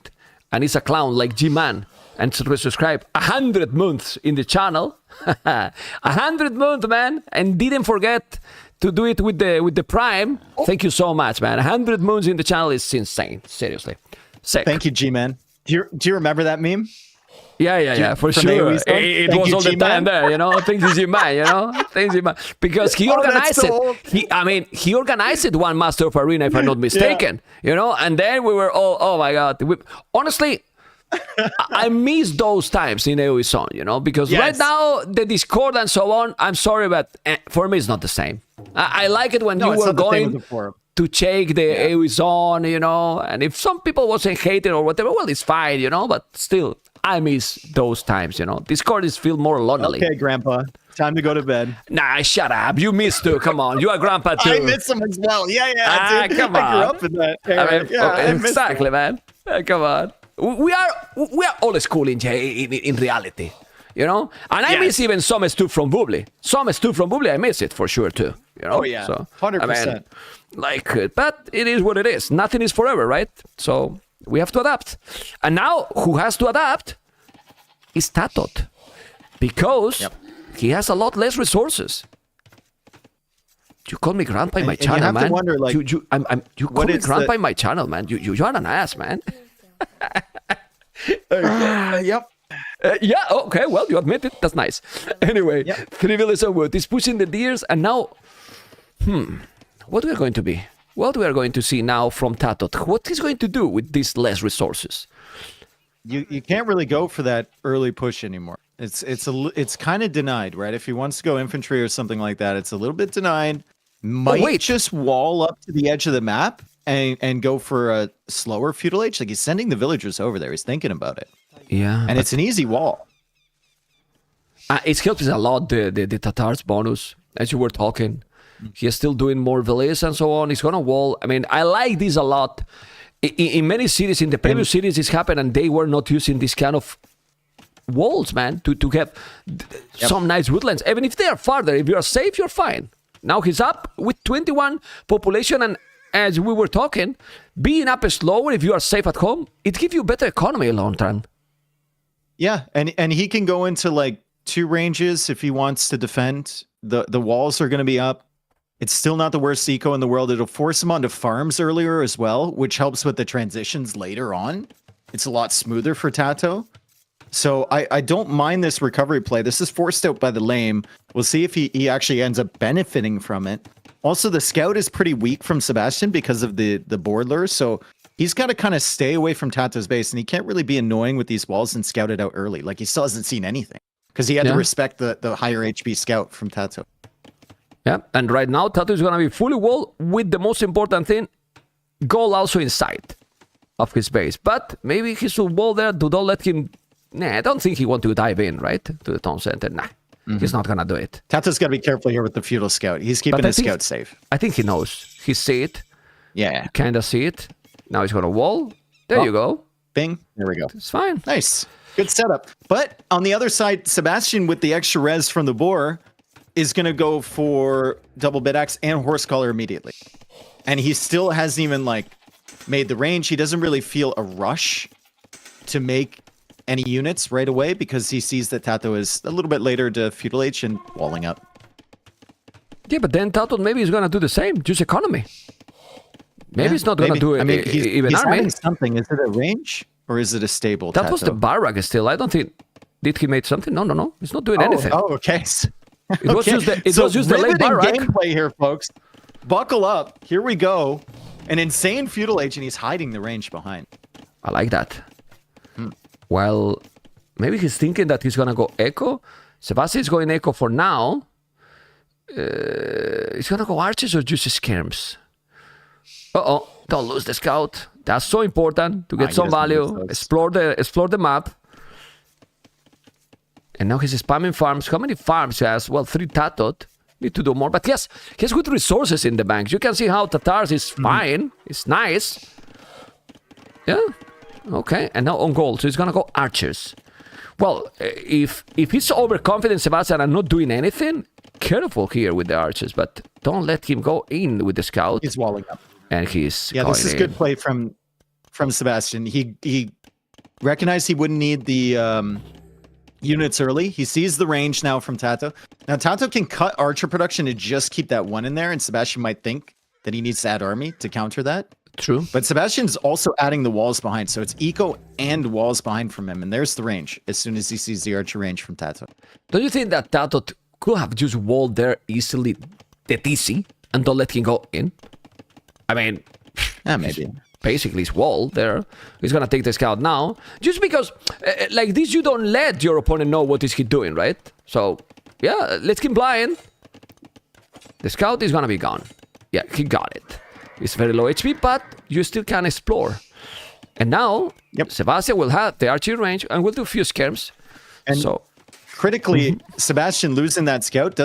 and it's a clown like G-Man, and resubscribe 100 months in the channel, 100 months, man, and didn't forget to do it with the Prime. Thank you so much, man. 100 months in the channel is insane. Seriously. Sick. Thank you, G-Man. Do you remember that meme? Yeah, for sure. It was all the time there, you know. Thanks to G-Man, you know. Thanks G-Man. Because he organized it. He organized it one Master of Arena, if I'm not mistaken, you know. And then we were all, oh my God. Honestly, I miss those times in AoE Zone, you know, because right now the Discord and so on, I'm sorry, but for me it's not the same. I like it when you were going to check the AoE Zone, you know, and if some people wasn't hating or whatever, well, it's fine, you know, but still, I miss those times, you know. Discord is feel more lonely. Okay, Grandpa, time to go to bed. Nah, shut up. You miss too. Come on, you are Grandpa too. I miss him as well. Yeah, dude. Come on. I grew up in that era. I mean, exactly, man. Come on. We are old school in reality, you know. And I miss even some stuff from Bubbly. Some stuff from Bubbly, I miss it for sure too. You know? Oh yeah, so 100%. I mean, like, but it is what it is. Nothing is forever, right? So we have to adapt. And now, who has to adapt is TaToH, because he has a lot less resources. You call me grandpa in my channel, you have man. To wonder, like, you call me grandpa in my channel, man. You are an ass, man. Yep. Yeah, okay, well, you admit it. That's nice. Anyway, 3 villages of wood is pushing the deers, and now, what we are going to be? What we are going to see now from TaToH? What he's going to do with these less resources? You can't really go for that early push anymore. It's kind of denied, right? If he wants to go infantry or something like that, it's a little bit denied. Might just wall up to the edge of the map and go for a slower Feudal Age? Like, he's sending the villagers over there. He's thinking about it. Yeah. And it's an easy wall. It helps a lot, the TaToH's bonus, as you were talking. He is still doing more delays and so on. He's going to wall. I mean, I like this a lot. In many cities, in the previous cities, this happened, and they were not using this kind of walls, man, to have some nice woodlands. Even if they are farther, if you are safe, you're fine. Now he's up with 21 population, and as we were talking, being up slower if you are safe at home, it gives you better economy long term. Yeah, and he can go into like 2 ranges if he wants to defend. The walls are going to be up. It's still not the worst eco in the world. It'll force him onto farms earlier as well, which helps with the transitions later on. It's a lot smoother for TaToH. So I don't mind this recovery play. This is forced out by the lame. We'll see if he actually ends up benefiting from it. Also, the scout is pretty weak from Sebastian because of the board lure. So he's got to kind of stay away from TaToH's base, and he can't really be annoying with these walls and scout it out early. Like, he still hasn't seen anything because he had to respect the higher HP scout from TaToH. Yeah, and right now TaToH is going to be fully wall with the most important thing, goal also inside of his base. But maybe he should wall there. Don't let him. Nah, I don't think he want to dive in, right, to the town center. Nah, he's not going to do it. TaToH's got to be careful here with the Feudal Scout. He's keeping his scout safe. I think he knows. He see it. Yeah. Kind of see it. Now he's going to wall. There you go. Bing. There we go. It's fine. Nice. Good setup. But on the other side, Sebastian with the extra res from the boar is going to go for double bit axe and horse collar immediately. And he still hasn't even like made the range. He doesn't really feel a rush to make any units right away because he sees that TaToH is a little bit later to Feudal Age and walling up. Yeah, but then TaToH maybe is going to do the same, just economy. Maybe it's not going to do it. I mean, even he's army. adding something. Is it a range or is it a stable? That was the barrack still. I don't think. Did he make something? No. He's not doing anything. Oh, okay. It was just the late barrack. Gameplay here, folks. Buckle up. Here we go. An insane Feudal Age, and he's hiding the range behind. I like that. Well, maybe he's thinking that he's gonna go echo. Sebastian is going echo for now. He's gonna go archers or just skirms. Don't lose the scout. That's so important to get some value. Explore the map. And now he's spamming farms. How many farms he has? Well, 3 TaToH. Need to do more. But yes, he has good resources in the banks. You can see how TaToH is fine. It's nice. Yeah. Okay. And now on gold. So he's going to go archers. Well, if he's overconfident, Sebastian, and not doing anything, careful here with the archers. But don't let him go in with the scout. He's walling up. And he's this is good play from Sebastian. He recognized he wouldn't need the units early. He sees the range now from TaToH. Now TaToH can cut archer production and just keep that 1 in there, and Sebastian might think that he needs to add army to counter that. True. But Sebastian's also adding the walls behind, so it's eco and walls behind from him, and there's the range as soon as he sees the archer range from TaToH. Don't you think that TaToH could have just walled there easily the TC and don't let him go in? I mean, maybe. Basically, his wall there. He's gonna take the scout now, just because like this, you don't let your opponent know what is he doing, right? So yeah, let's keep blind. The scout is gonna be gone. Yeah, he got it. It's very low HP, but you still can explore. And now, Sebastian will have the archery range, and we'll do a few skirms. And so critically, Sebastian losing that scout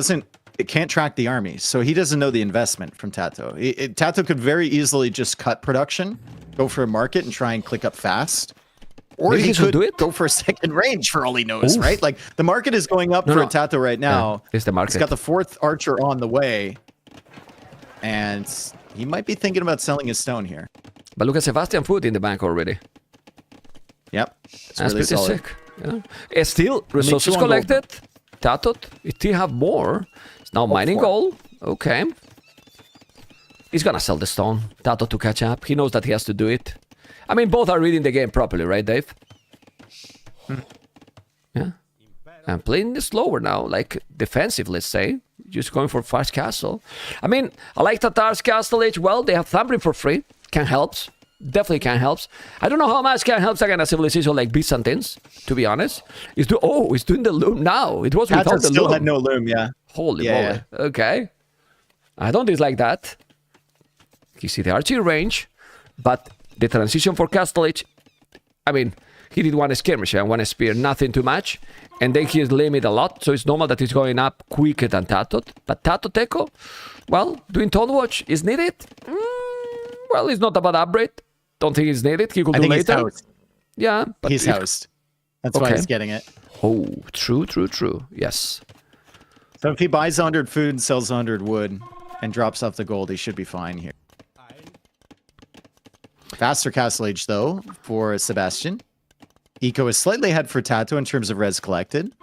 it can't track the army, so he doesn't know the investment from TaToH. TaToH could very easily just cut production, go for a market, and try and click up fast. Or maybe he could do it. Go for a second range for all he knows, right? Like, the market is going up for TaToH right now. It's the market. He's got the 4th archer on the way, and he might be thinking about selling his stone here. But look at Sebastian food in the bank already. Yep. That's really pretty sick. Yeah. Still, resources collected. TaToH, it still have more. It's now mining gold. Okay. He's gonna sell the stone. TaToH to catch up. He knows that he has to do it. I mean, both are reading the game properly, right, Dave? Yeah. I'm playing this slower now, like defensive, let's say. Just going for fast castle. I mean, I like TaToH's castle age. Well, they have Thumbprint for free. Can helps. Definitely can helps. I don't know how much can helps against a civilization like Byzantines, to be honest. He's doing the loom now. It was without the loom. Still had no loom, yeah. Holy moly. Okay. I don't dislike that. He see the archery range, but the transition for KOTD, I mean, he did one skirmish and one spear, nothing too much. And then he is limited a lot, so it's normal that he's going up quicker than TaToH. But TaToH, well, doing TaToH is needed? Well, it's not about upgrade. Don't think it's needed. He could do later. He's host. Yeah. But He's host. That's why he's getting it. Oh, true. Yes. So if he buys 100 food and sells 100 wood and drops off the gold, he should be fine here. Faster castle age, though, for Sebastian. Eco is slightly ahead for TaToH in terms of res collected,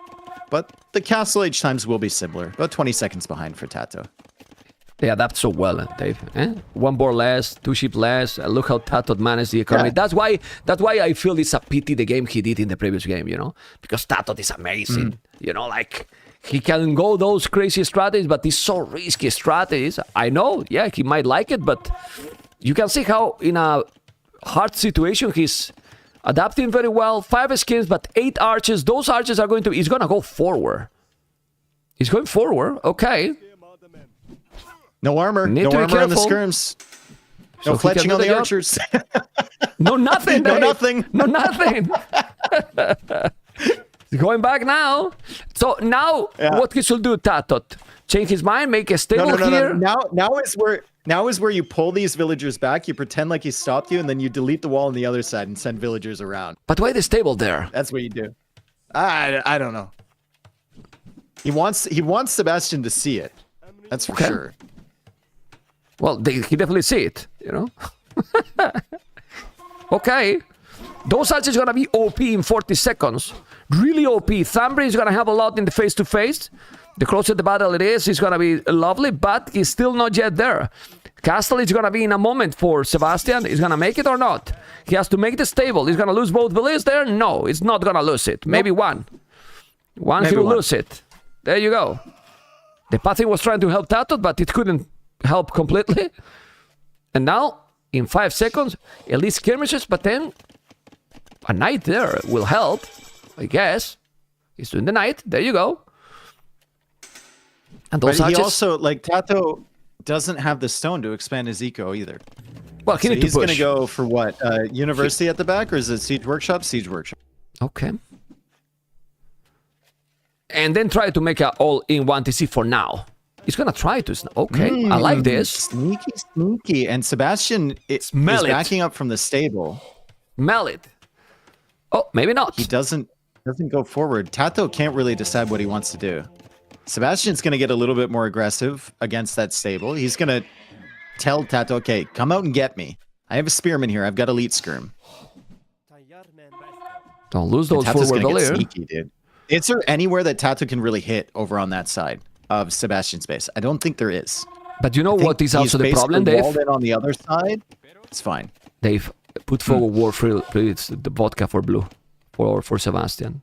but the castle age times will be similar. About 20 seconds behind for TaToH. They adapt so well, Dave. One board less, 2 ship less. Look how TaToH managed the economy. Yeah. That's why I feel it's a pity the game he did in the previous game, you know? Because TaToH is amazing. You know, like, he can go those crazy strategies, but these so risky strategies. I know, yeah, he might like it, but you can see how in a hard situation he's adapting very well. 5 skins, but 8 archers. Those archers are he's going to go forward. He's going forward, okay. No armor. Need no to be armor on the careful. skirms. So No fletching on the job. archers. No, nothing, No Dave. nothing. No, nothing. He's going back now. So now, what he should do, TaToH? Change his mind, make a stable here? Now is where you pull these villagers back, you pretend like he stopped you, and then you delete the wall on the other side and send villagers around. But why the stable there? That's what you do. I don't know. He wants Sebastian to see it. That's for sure. Well, he definitely see it, you know? Okay. Those archers are going to be OP in 40 seconds. Really OP. Thumbry is going to have a lot in the face-to-face. The closer the battle it is, it's going to be lovely, but he's still not yet there. Castle is going to be in a moment for Sebastian. Is going to make it or not? He has to make the stable. He's going to lose both villages there? No, he's not going to lose it. Maybe one. He will lose it. There you go. The Pathing was trying to help TaToH, but it couldn't help completely. And now, in 5 seconds, at least skirmishes, but then a knight there will help, I guess. He's doing the knight. There you go. And those but he archers, also, like, TaToH doesn't have the stone to expand his eco either. well, he So needs to he's going push. to go for what? University at the back, or is it Siege Workshop? Siege Workshop. Okay. And then try to make an all-in-one TC for now. He's going to try to... Okay, I like this. Sneaky. And Sebastian is backing up from the stable. Smell it. Oh, maybe not. He doesn't go forward. TaToH can't really decide what he wants to do. Sebastian's going to get a little bit more aggressive against that stable. He's going to tell TaToH, okay, come out and get me. I have a spearman here. I've got elite skirm. Don't lose those TaToH's forward going to get earlier. sneaky, dude. Is there anywhere that TaToH can really hit over on that side of Sebastian's base? I don't think there is. But you know what is also the He's problem, basically Dave? walled in on the other side. It's fine. Dave, put forward war please, the vodka for blue. For Sebastian.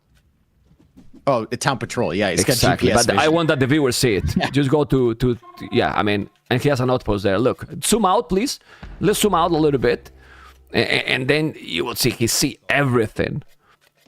Oh, the town patrol. Yeah, he's Exactly, got GPS but I vision. want that the viewers see it. Just go to yeah, I mean, and he has an outpost there. Look, zoom out, please. Let's zoom out a little bit. And then you will see he see everything.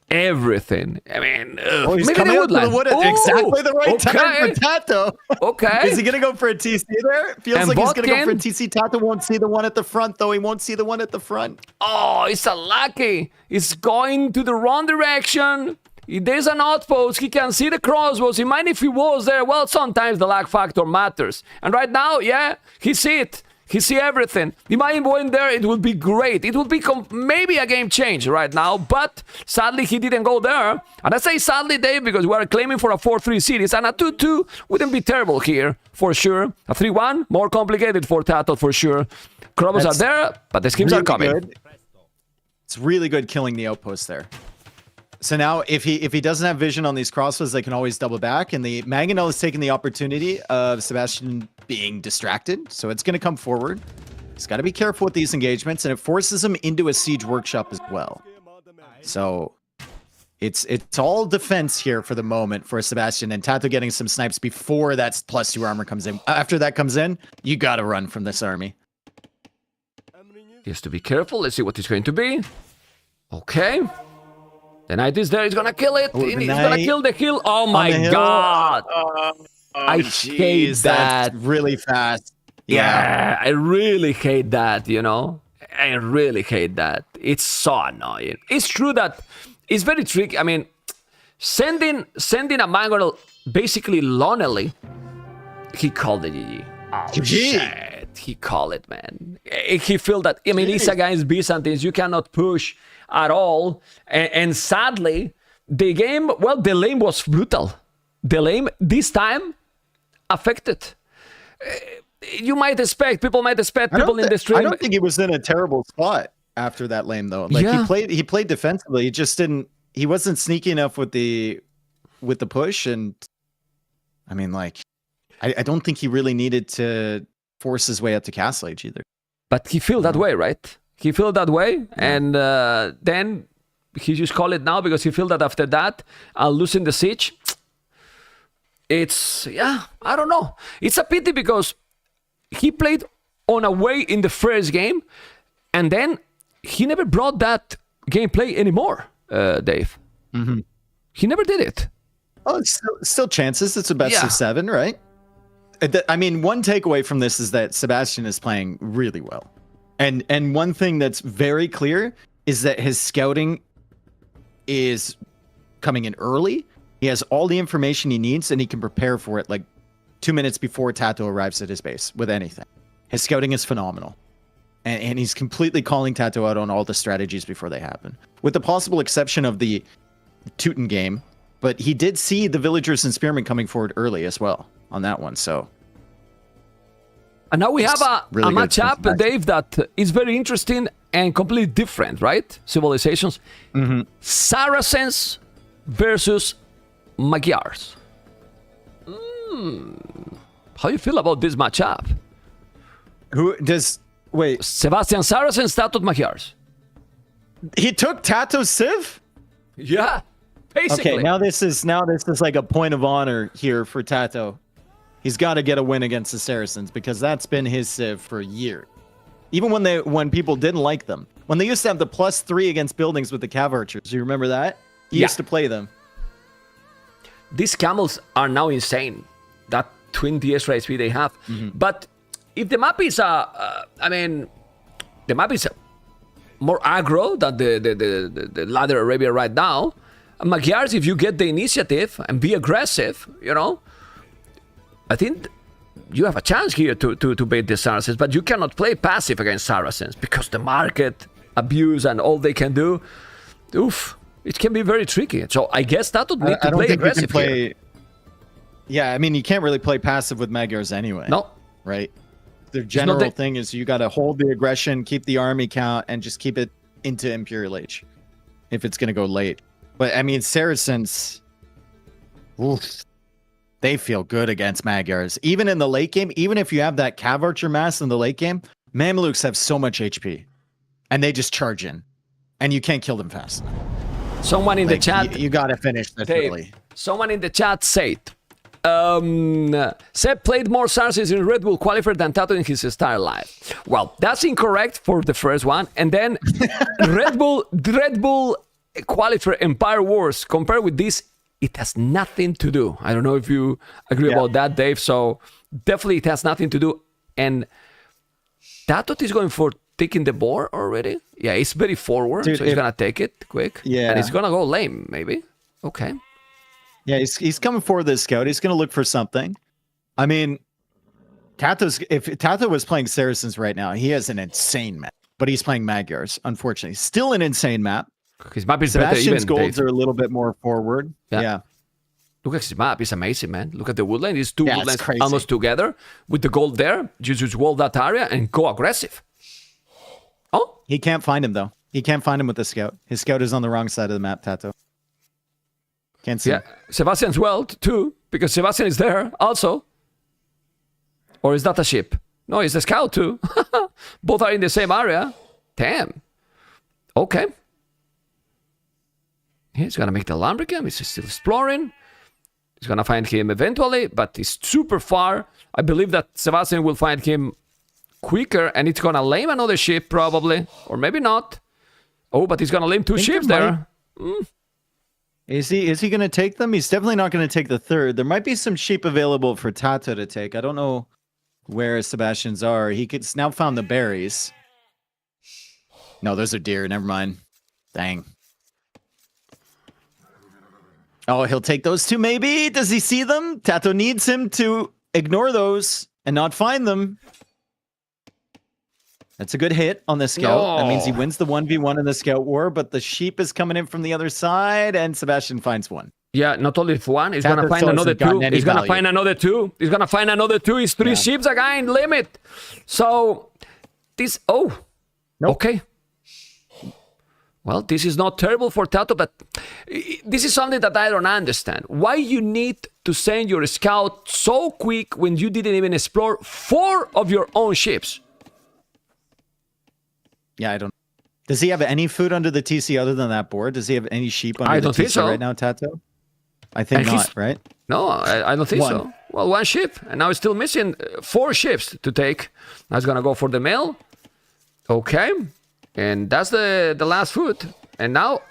Everything. I mean, Oh, he's maybe coming the out to the woodland. wood at exactly the right time for TaToH. Okay. Is he going to go for a TC there? Feels And like he's going to go for a Botkin? TC. TaToH won't see the one at the front, though. He won't see the one at the front. Oh, it's a lucky. It's going to the wrong direction. If there's an outpost, he can see the crossbows. He might if he was there. Well, sometimes the lag factor matters. And right now, yeah, he see it. He see everything. He might go in there. It would be great. It would be maybe a game change right now. But sadly, he didn't go there. And I say sadly, Dave, because we are claiming for a 4-3 series. And a 2-2 wouldn't be terrible here, for sure. A 3-1, more complicated for TaToH, for sure. Crossbows are there, but the schemes are coming. Good. It's really good killing the outpost there. So now, if he doesn't have vision on these crossbows, they can always double back. And the Mangonel is taking the opportunity of Sebastian being distracted. So it's going to come forward. He's got to be careful with these engagements. And it forces him into a siege workshop as well. So it's all defense here for the moment for Sebastian. And TaToH getting some snipes before that +2 armor comes in. After that comes in, you got to run from this army. He has to be careful. Let's see what it's going to be. Okay. The knight is there. He's going to kill it. He's going to kill the hill. Oh my God. I hate that. That's really fast. Yeah, I really hate that, you know? I really hate that. It's so annoying. It's true that it's very tricky. I mean, sending a Mangonel basically lonely, he called the GG. Oh, shit. He called it, man. He felt that, I mean, it's against Byzantines. You cannot push at all. And sadly, the game, well, the lane was brutal. The lane, this time, affected. You might expect, people might expect people in the stream. I don't think he was in a terrible spot after that lane, though. Like, he played defensively. He just didn't, he wasn't sneaky enough with the push. And I mean, like, I don't think he really needed to force his way up to Castle Age either. But he felt that way, right? He felt that way. And then he just called it now because he felt that after that, losing the siege, it's, yeah, I don't know. It's a pity because he played on a way in the first game, and then he never brought that gameplay anymore, Dave. Mm-hmm. He never did it. Oh, it's still chances. It's a best of 7, right? I mean, one takeaway from this is that Sebastian is playing really well. And one thing that's very clear is that his scouting is coming in early. He has all the information he needs, and he can prepare for it like 2 minutes before TaToH arrives at his base with anything. His scouting is phenomenal. And he's completely calling TaToH out on all the strategies before they happen. With the possible exception of the Teuton game, but he did see the villagers and spearmen coming forward early as well on that one, so. And now we have a matchup, Dave, that is very interesting and completely different, right? Civilizations. Mm-hmm. Saracens versus Magyars. How do you feel about this matchup? Who does... Wait. Sebastian Saracens, TaToH Magyars. He took TaToH Civ? Yeah, basically. Okay, now this is like a point of honor here for TaToH. He's got to get a win against the Saracens because that's been his Civ for years. Even when people didn't like them. When they used to have the +3 against buildings with the Cav Archers. You remember that? He used to play them. These camels are now insane. That twin DS HP they have. Mm-hmm. But if the map is the map is more aggro than the Ladder Arabia right now, Magyars, if you get the initiative and be aggressive, you know, I think you have a chance here to beat the Saracens, but you cannot play passive against Saracens because the market abuse and all they can do, it can be very tricky. So I guess that would need to play aggressive here. Yeah, I mean, you can't really play passive with Magyars anyway. No. Right? Their general thing is you got to hold the aggression, keep the army count, and just keep it into Imperial Age if it's going to go late. But, I mean, Saracens, they feel good against Magyars. Even in the late game, even if you have that Cav Archer mass in the late game, Mamelukes have so much HP. And they just charge in. And you can't kill them fast. Someone in the chat... You got to finish this early. Someone in the chat said... Seb played more Saracens in Red Bull Qualifier than TaToH in his entire life. Well, that's incorrect for the first one. And then Red Bull Qualifier Empire Wars compared with this, it has nothing to do. I don't know if you agree about that, Dave. So definitely it has nothing to do. And TaToH is going for taking the board already. Yeah, it's very forward, so he's gonna take it quick. Yeah, and it's gonna go lame, maybe. Okay. Yeah, he's coming for the scout. He's going to look for something. I mean, if TaToH was playing Saracens right now, he has an insane map. But he's playing Magyars, unfortunately. Still an insane map. His map is Sebastian's better even, golds are a little bit more forward. Yeah. Look at his map. It's amazing, man. Look at the woodland. It's two woodlands almost together. With the gold there, you just wall that area and go aggressive. Oh? He can't find him, though. He can't find him with the scout. His scout is on the wrong side of the map, TaToH. Can't see. Yeah, Sebastian's well too, because Sebastian is there also. Or is that a ship? No, it's a scout too. Both are in the same area. Damn. Okay. He's gonna make the Lumbercamp. He's still exploring. He's gonna find him eventually, but he's super far. I believe that Sebastian will find him quicker, and it's gonna lame another ship probably, or maybe not. Oh, but he's gonna lame two ships there. Is he going to take them? He's definitely not going to take the third. There might be some sheep available for TaToH to take. I don't know where Sebastian's are. He could now found the berries. No, those are deer. Never mind. Dang. Oh, he'll take those two, maybe? Does he see them? TaToH needs him to ignore those and not find them. That's a good hit on the scout. That means he wins the 1v1 in the scout war, but the sheep is coming in from the other side, and Sebastian finds one. Yeah, not only one, he's gonna find another two. He's gonna find another two. He's gonna find another two. It's three sheeps again, limit. So this okay. Well, this is not terrible for TaToH, but this is something that I don't understand. Why you need to send your scout so quick when you didn't even explore 4 of your own ships? Yeah, I don't. Does he have any food under the TC other than that board? Does he have any sheep under the TC right now, TaToH? I think not, right? No, I don't think so. Well, 1 ship, and now it's still missing 4 ships to take. Now he's gonna go for the mail. Okay, and that's the last food. And now,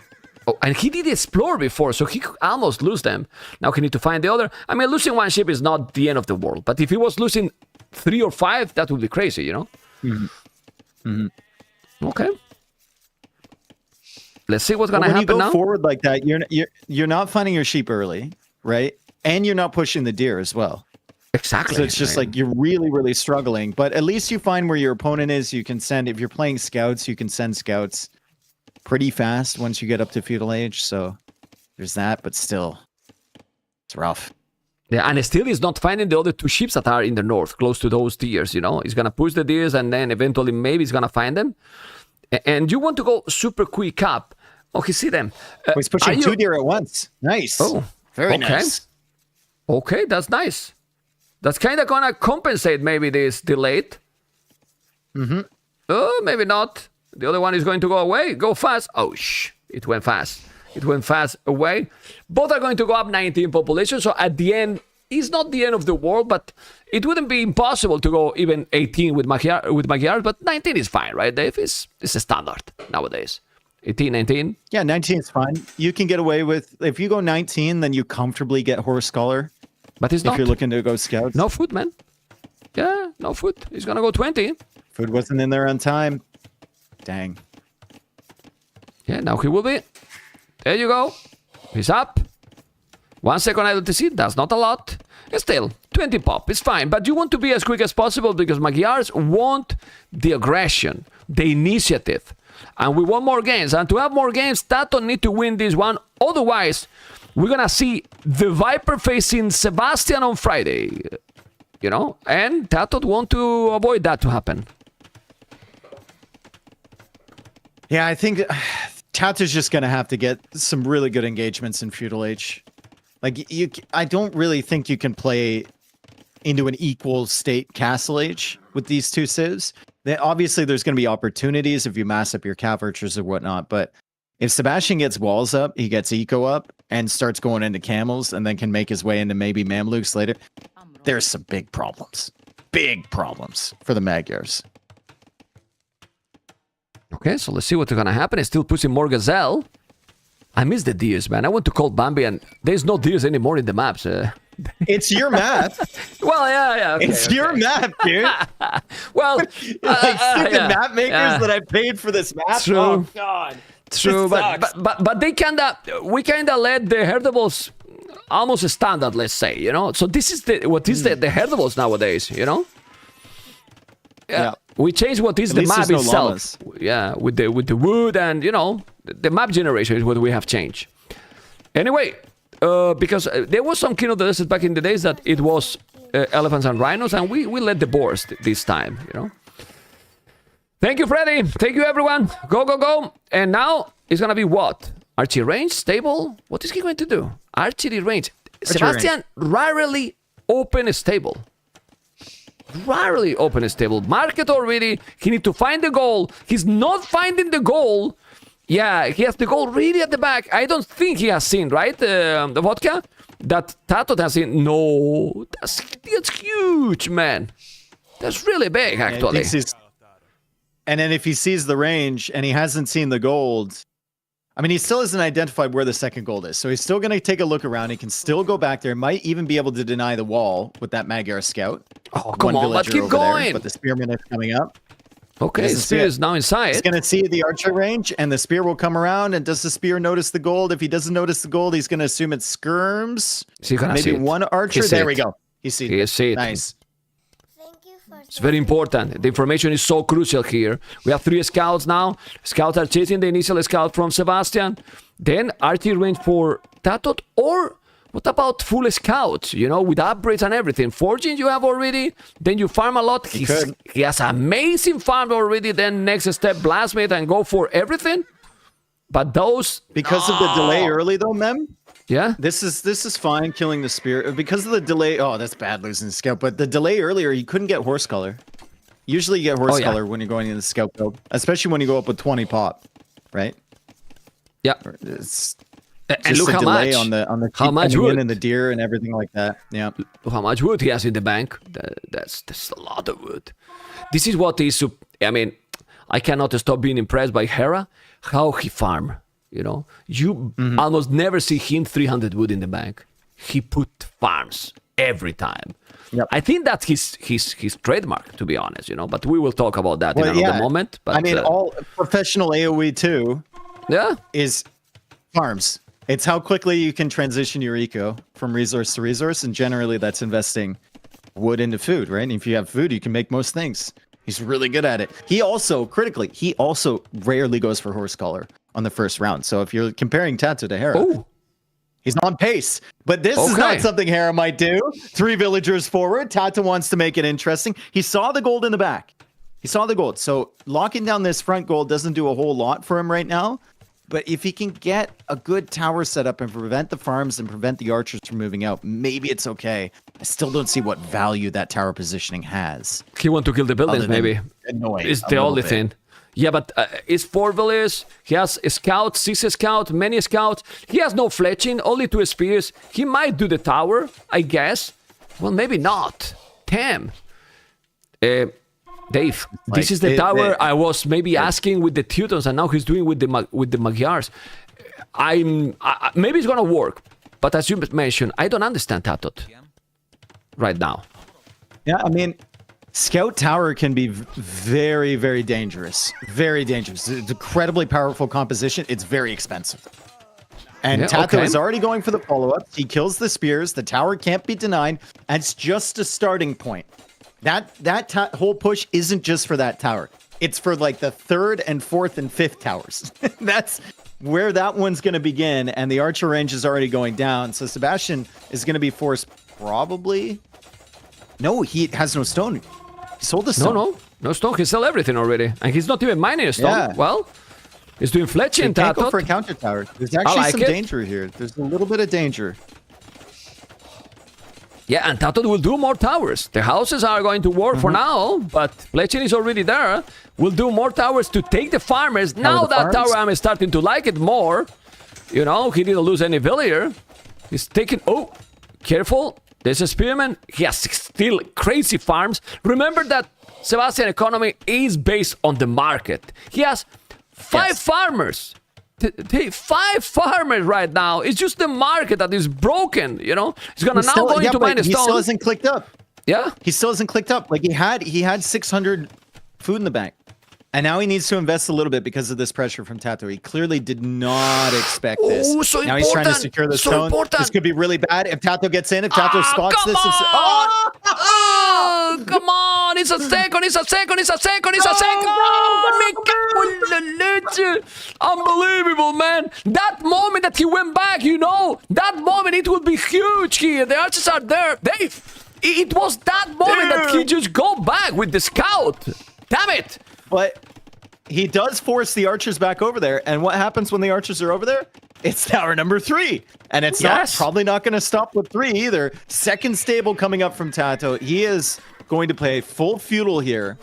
and he did explore before, so he could almost lose them. Now he need to find the other. I mean, losing 1 ship is not the end of the world, but if he was losing 3 or 5, that would be crazy, you know? Okay. Let's see what's gonna happen now. When you go forward like that, you're not finding your sheep early, right? And you're not pushing the deer as well. Exactly. So it's just like you're really struggling. But at least you find where your opponent is. You can send, if you're playing scouts, you can send scouts pretty fast once you get up to feudal age. So there's that, but still, it's rough. Yeah, and still he's not finding the other 2 ships that are in the north, close to those deers, you know? He's gonna push the deers and then eventually maybe he's gonna find them. And you want to go super quick up. Oh, he see them. He's pushing 2 deer at once. Nice. Oh, very nice. Okay, that's nice. That's kind of gonna compensate maybe this delayed. Oh, maybe not. The other one is going to go away. Go fast. Oh, it went fast. It went fast away. Both are going to go up 19 population. So at the end, it's not the end of the world, but it wouldn't be impossible to go even 18 with Magyar, but 19 is fine, right, Dave? It's a standard nowadays. 18, 19? Yeah, 19 is fine. You can get away with, if you go 19, then you comfortably get Horse Scholar. But it's not. If you're looking to go scouts. No food, man. Yeah, no food. He's going to go 20. Food wasn't in there on time. Dang. Yeah, now he will be. There you go. He's up. 1 second ILTC, that's not a lot. Still, 20 pop, it's fine. But you want to be as quick as possible because Magyars want the aggression, the initiative. And we want more games. And to have more games, TaToH need to win this one. Otherwise, we're going to see the Viper facing Sebastian on Friday. You know? And TaToH want to avoid that to happen. Yeah, I think TaToH's just going to have to get some really good engagements in Feudal Age. Like, I don't really think you can play into an equal state Castle Age with these 2 civs. Obviously, there's going to be opportunities if you mass up your Cav Archers or whatnot, but if Sebastian gets walls up, he gets eco up, and starts going into camels, and then can make his way into maybe Mamluks later, there's some big problems. Big problems for the Magyars. Okay, so let's see what's going to happen. He's still pushing more Gazelle. I miss the deers, man. I went to Cold Bambi, and there's no deers anymore in the maps. It's your map. Well, yeah. Okay, it's your map, dude. Well, like stupid map makers that I paid for this map. True. Oh God. True, but they we kinda let the herdables almost a standard, let's say, you know. So this is the herdables nowadays, you know. Yeah. We changed what is the map itself. Yeah, with the wood and, you know, the map generation is what we have changed. Anyway, because there was some King of the Desert back in the days that it was elephants and rhinos, and we let the boars this time, you know. Thank you, Freddy. Thank you, everyone. Go, go, go. And now it's going to be what? Archery range? Stable? What is he going to do? Archery range. Sebastian rarely open a stable. Rarely open a stable. Market already. He need to find the goal. He's not finding the goal. Yeah, he has the goal really at the back. I don't think he has seen, right? The vodka that TaToH has seen. No, that's huge, man. That's really big, actually. And then if he sees the range and he hasn't seen the gold, I mean, he still hasn't identified where the second gold is, so he's still going to take a look around. He can still go back there. Might even be able to deny the wall with that Magyar scout. Oh, come on, let's keep going. There, but the spearman is coming up. Okay, the spear is now inside. He's going to see the archer range, and the spear will come around. And does the spear notice the gold? If he doesn't notice the gold, he's going to assume it's skirms. Maybe one archer. There we go. He sees it. Nice. It's very important. The information is so crucial here. We have 3 scouts now. Scouts are chasing the initial scout from Sebastian. Then RT range for TaToH. Or what about full scouts? You know, with upgrades and everything. Forging you have already. Then you farm a lot. He has amazing farm already. Then next step, Blastmate and go for everything. But those... Because of the delay early though, Mem? Yeah, this is fine killing the spear because of the delay. Oh, that's bad losing the scout. But the delay earlier, you couldn't get horse color. Usually, you get horse color when you're going into the scout build, especially when you go up with 20 pop, right? Yeah, it's and look how much on the how much wood and the deer and everything like that. Yeah, look how much wood he has in the bank. That's a lot of wood. This is what is. I mean, I cannot stop being impressed by Hera. How he farm. You know, you almost never see him 300 wood in the bank. He put farms every time. Yep. I think that's his trademark, to be honest. You know, but we will talk about that in another moment. But I mean, all professional AOE too. Yeah, is farms. It's how quickly you can transition your eco from resource to resource, and generally that's investing wood into food, right? And if you have food, you can make most things. He's really good at it. He also rarely goes for horse color on the first round. So if you're comparing TaToH to Hera, he's on pace. But this is not something Hera might do. 3 villagers forward. TaToH wants to make it interesting. He saw the gold in the back. He saw the gold. So locking down this front gold doesn't do a whole lot for him right now. But if he can get a good tower set up and prevent the farms and prevent the archers from moving out, maybe it's okay. I still don't see what value that tower positioning has. He want to kill the buildings, maybe. It's the only thing. Yeah, but it's 4 villages. He has a scout, 6 scouts, many scouts. He has no fletching, only 2 spears. He might do the tower, I guess. Well, maybe not. Damn. Dave, this is the tower I was maybe asking with the Teutons, and now he's doing with the Magyars. Maybe it's gonna work, but as you mentioned, I don't understand TaToH right now. Yeah, I mean, Scout Tower can be very, very dangerous. Very dangerous. It's incredibly powerful composition. It's very expensive. And TaToH is already going for the follow-up. He kills the spears. The tower can't be denied. And it's just a starting point. That whole push isn't just for that tower. It's for like the 3rd and 4th and 5th towers. That's where that one's going to begin. And the archer range is already going down. So Sebastian is going to be forced probably... No, he has no stone. He sold the stone. No stone. He sold everything already. And he's not even mining a stone. Yeah. Well, he's doing fletching in TaToH. Go for a counter tower. There's actually some danger here. There's a little bit of danger. Yeah, and TaToH will do more towers. The houses are going to work for now, but fletching is already there. We'll do more towers to take the farmers. Now that tower, I'm starting to like it more. You know, he didn't lose any villager. He's taking... Oh, careful. There's a spearman. He has still crazy farms. Remember that Sebastian economy is based on the market. He has 5 farmers. 5 farmers right now. It's just the market that is broken, you know? He's gonna now go into mine a stone. He still hasn't clicked up. Yeah? He still hasn't clicked up. Like he had 600 food in the bank. And now he needs to invest a little bit because of this pressure from TaToH. He clearly did not expect this. So now he's trying to secure the stone. This could be really bad if TaToH gets in. If TaToH spots this. Come on! It's a second! It's a second! It's a second! It's a second! Unbelievable, man! That moment that he went back, you know, that moment it would be huge here. The archers are there. Dave, it was that moment that he just go back with the scout. Damn it! But he does force the archers back over there. And what happens when the archers are over there? It's tower number 3. And it's probably not going to stop with 3 either. Second stable coming up from TaToH. He is going to play full feudal here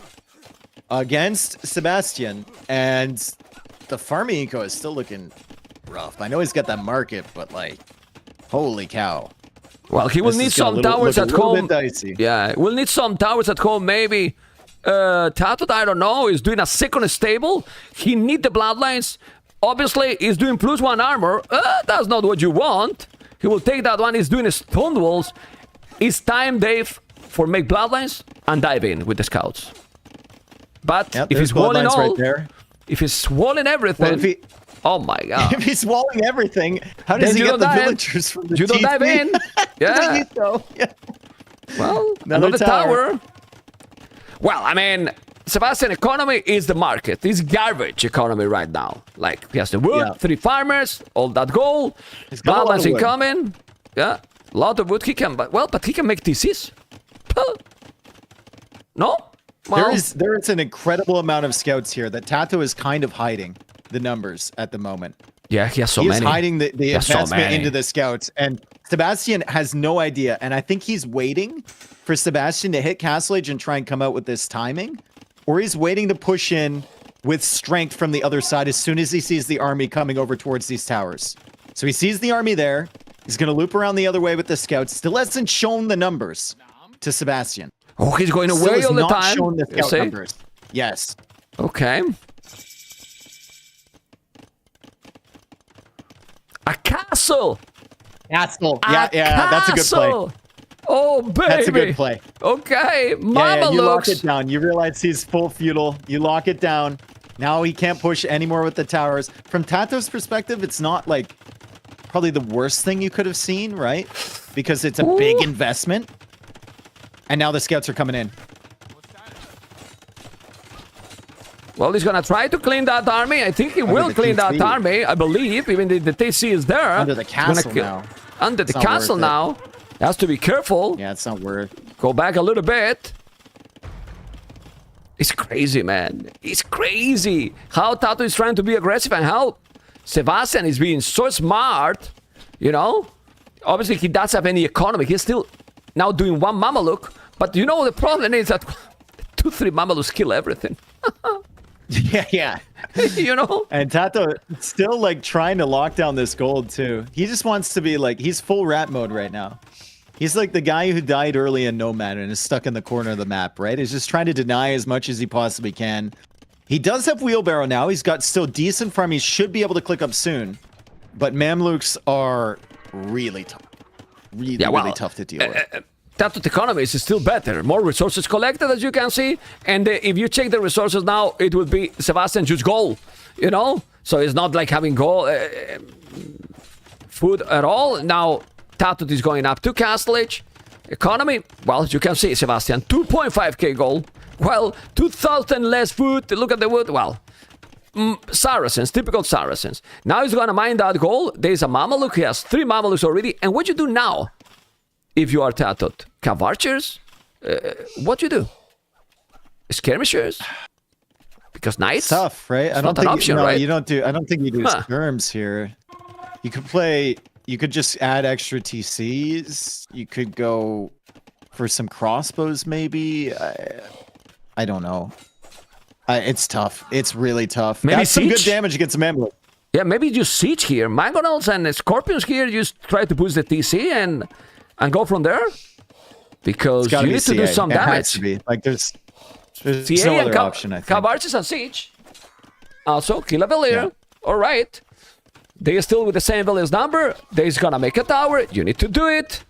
against Sebastian. And the farming eco is still looking rough. I know he's got that market, but like, holy cow. Well, he will need some towers at home. Yeah, we'll need some towers at home, maybe. TaToH, I don't know, is doing a second stable. He need the bloodlines. Obviously, he's doing +1 armor. That's not what you want. He will take that one. He's doing stone walls. It's time, Dave, for make bloodlines and dive in with the scouts. But if he's walling all, right there. if he's walling everything, Well, oh my god! If he's walling everything, how does he get the villagers from the You don't dive in. Yeah. Yeah. Well, another tower. Well, I mean, Sebastian economy is the market. It's garbage economy right now. Like, he has the wood, 3 farmers, all that gold, balance incoming. Yeah, a lot of wood. He can, but he can make TCs. No? Well, There is an incredible amount of scouts here that TaToH is kind of hiding the numbers at the moment. yeah, he has so He's many. hiding the investment many. into the scouts, and Sebastian has no idea. And I think he's waiting for Sebastian to hit Castle Age and try and come out with this timing, or he's waiting to push in with strength from the other side as soon as he sees the army coming over towards these towers. So he sees the army there. He's going to loop around the other way with the scouts. Still hasn't shown the numbers to Sebastian. Oh, he's going Still away has all the not time. shown the You scout see? numbers. Yes. Okay. A castle. Castle. Yeah, that's a good play. Oh, baby. That's a good play. Okay, Mama Yeah, you lock looks. it down. You realize he's full feudal. You lock it down. Now he can't push anymore with the towers. From TaToH's perspective, it's not like probably the worst thing you could have seen, right? Because it's a big investment. And now the scouts are coming in. Well, he's gonna try to clean that army. I think he will the clean that TC. army. I believe, even the TC is there. Under the He's gonna castle kill- now. Under the It's not castle worth it. now. Has to be careful. Yeah, it's not worth. Go back a little bit. It's crazy, man. It's crazy how TaToH is trying to be aggressive and how Sebastian is being so smart. You know, obviously he doesn't have any economy. He's still now doing 1 Mameluke. But you know the problem is that 2-3 Mamelukes kill everything. Yeah. You know. And TaToH still like trying to lock down this gold too. He just wants to be like, he's full rat mode right now. He's like the guy who died early in Nomad and is stuck in the corner of the map, right? He's just trying to deny as much as he possibly can. He does have Wheelbarrow now. He's got still decent farm. He should be able to click up soon. But Mamluks are really tough. Really tough to deal with. TaToH economy is still better. More resources collected, as you can see. And if you check the resources now, it would be Sebastian just gold, you know? So it's not like having gold, food at all. Now, TaToH is going up to Castle Age. Economy, well, as you can see, Sebastian, 2.5k gold. Well, 2,000 less food. Look at the wood. Well, Saracens, typical Saracens. Now he's going to mine that gold. There's a Mameluke. He has 3 Mamelukes already. And what you do now? If you are TaToH, Cav Archers, what you do? Skirmishers? Because knights? It's tough, right? I don't not an think option, no, right? you don't do. I don't think you do Huh. skirms here. You could play. You could just add extra TCs. You could go for some crossbows, maybe. I don't know. It's tough. It's really tough. Maybe That's some good siege? damage against Mamluk. Yeah, maybe you siege here. Mangonels and Scorpions here, just try to push the TC and go from there. Because It's gotta you be need to do CA. some It has damage. to be. Like there's CA no and other option. I think. Cav Archers and siege. Also, kill a Valier. Yeah. All right. They are still with the same Valier's number. They's gonna make a tower. You need to do it.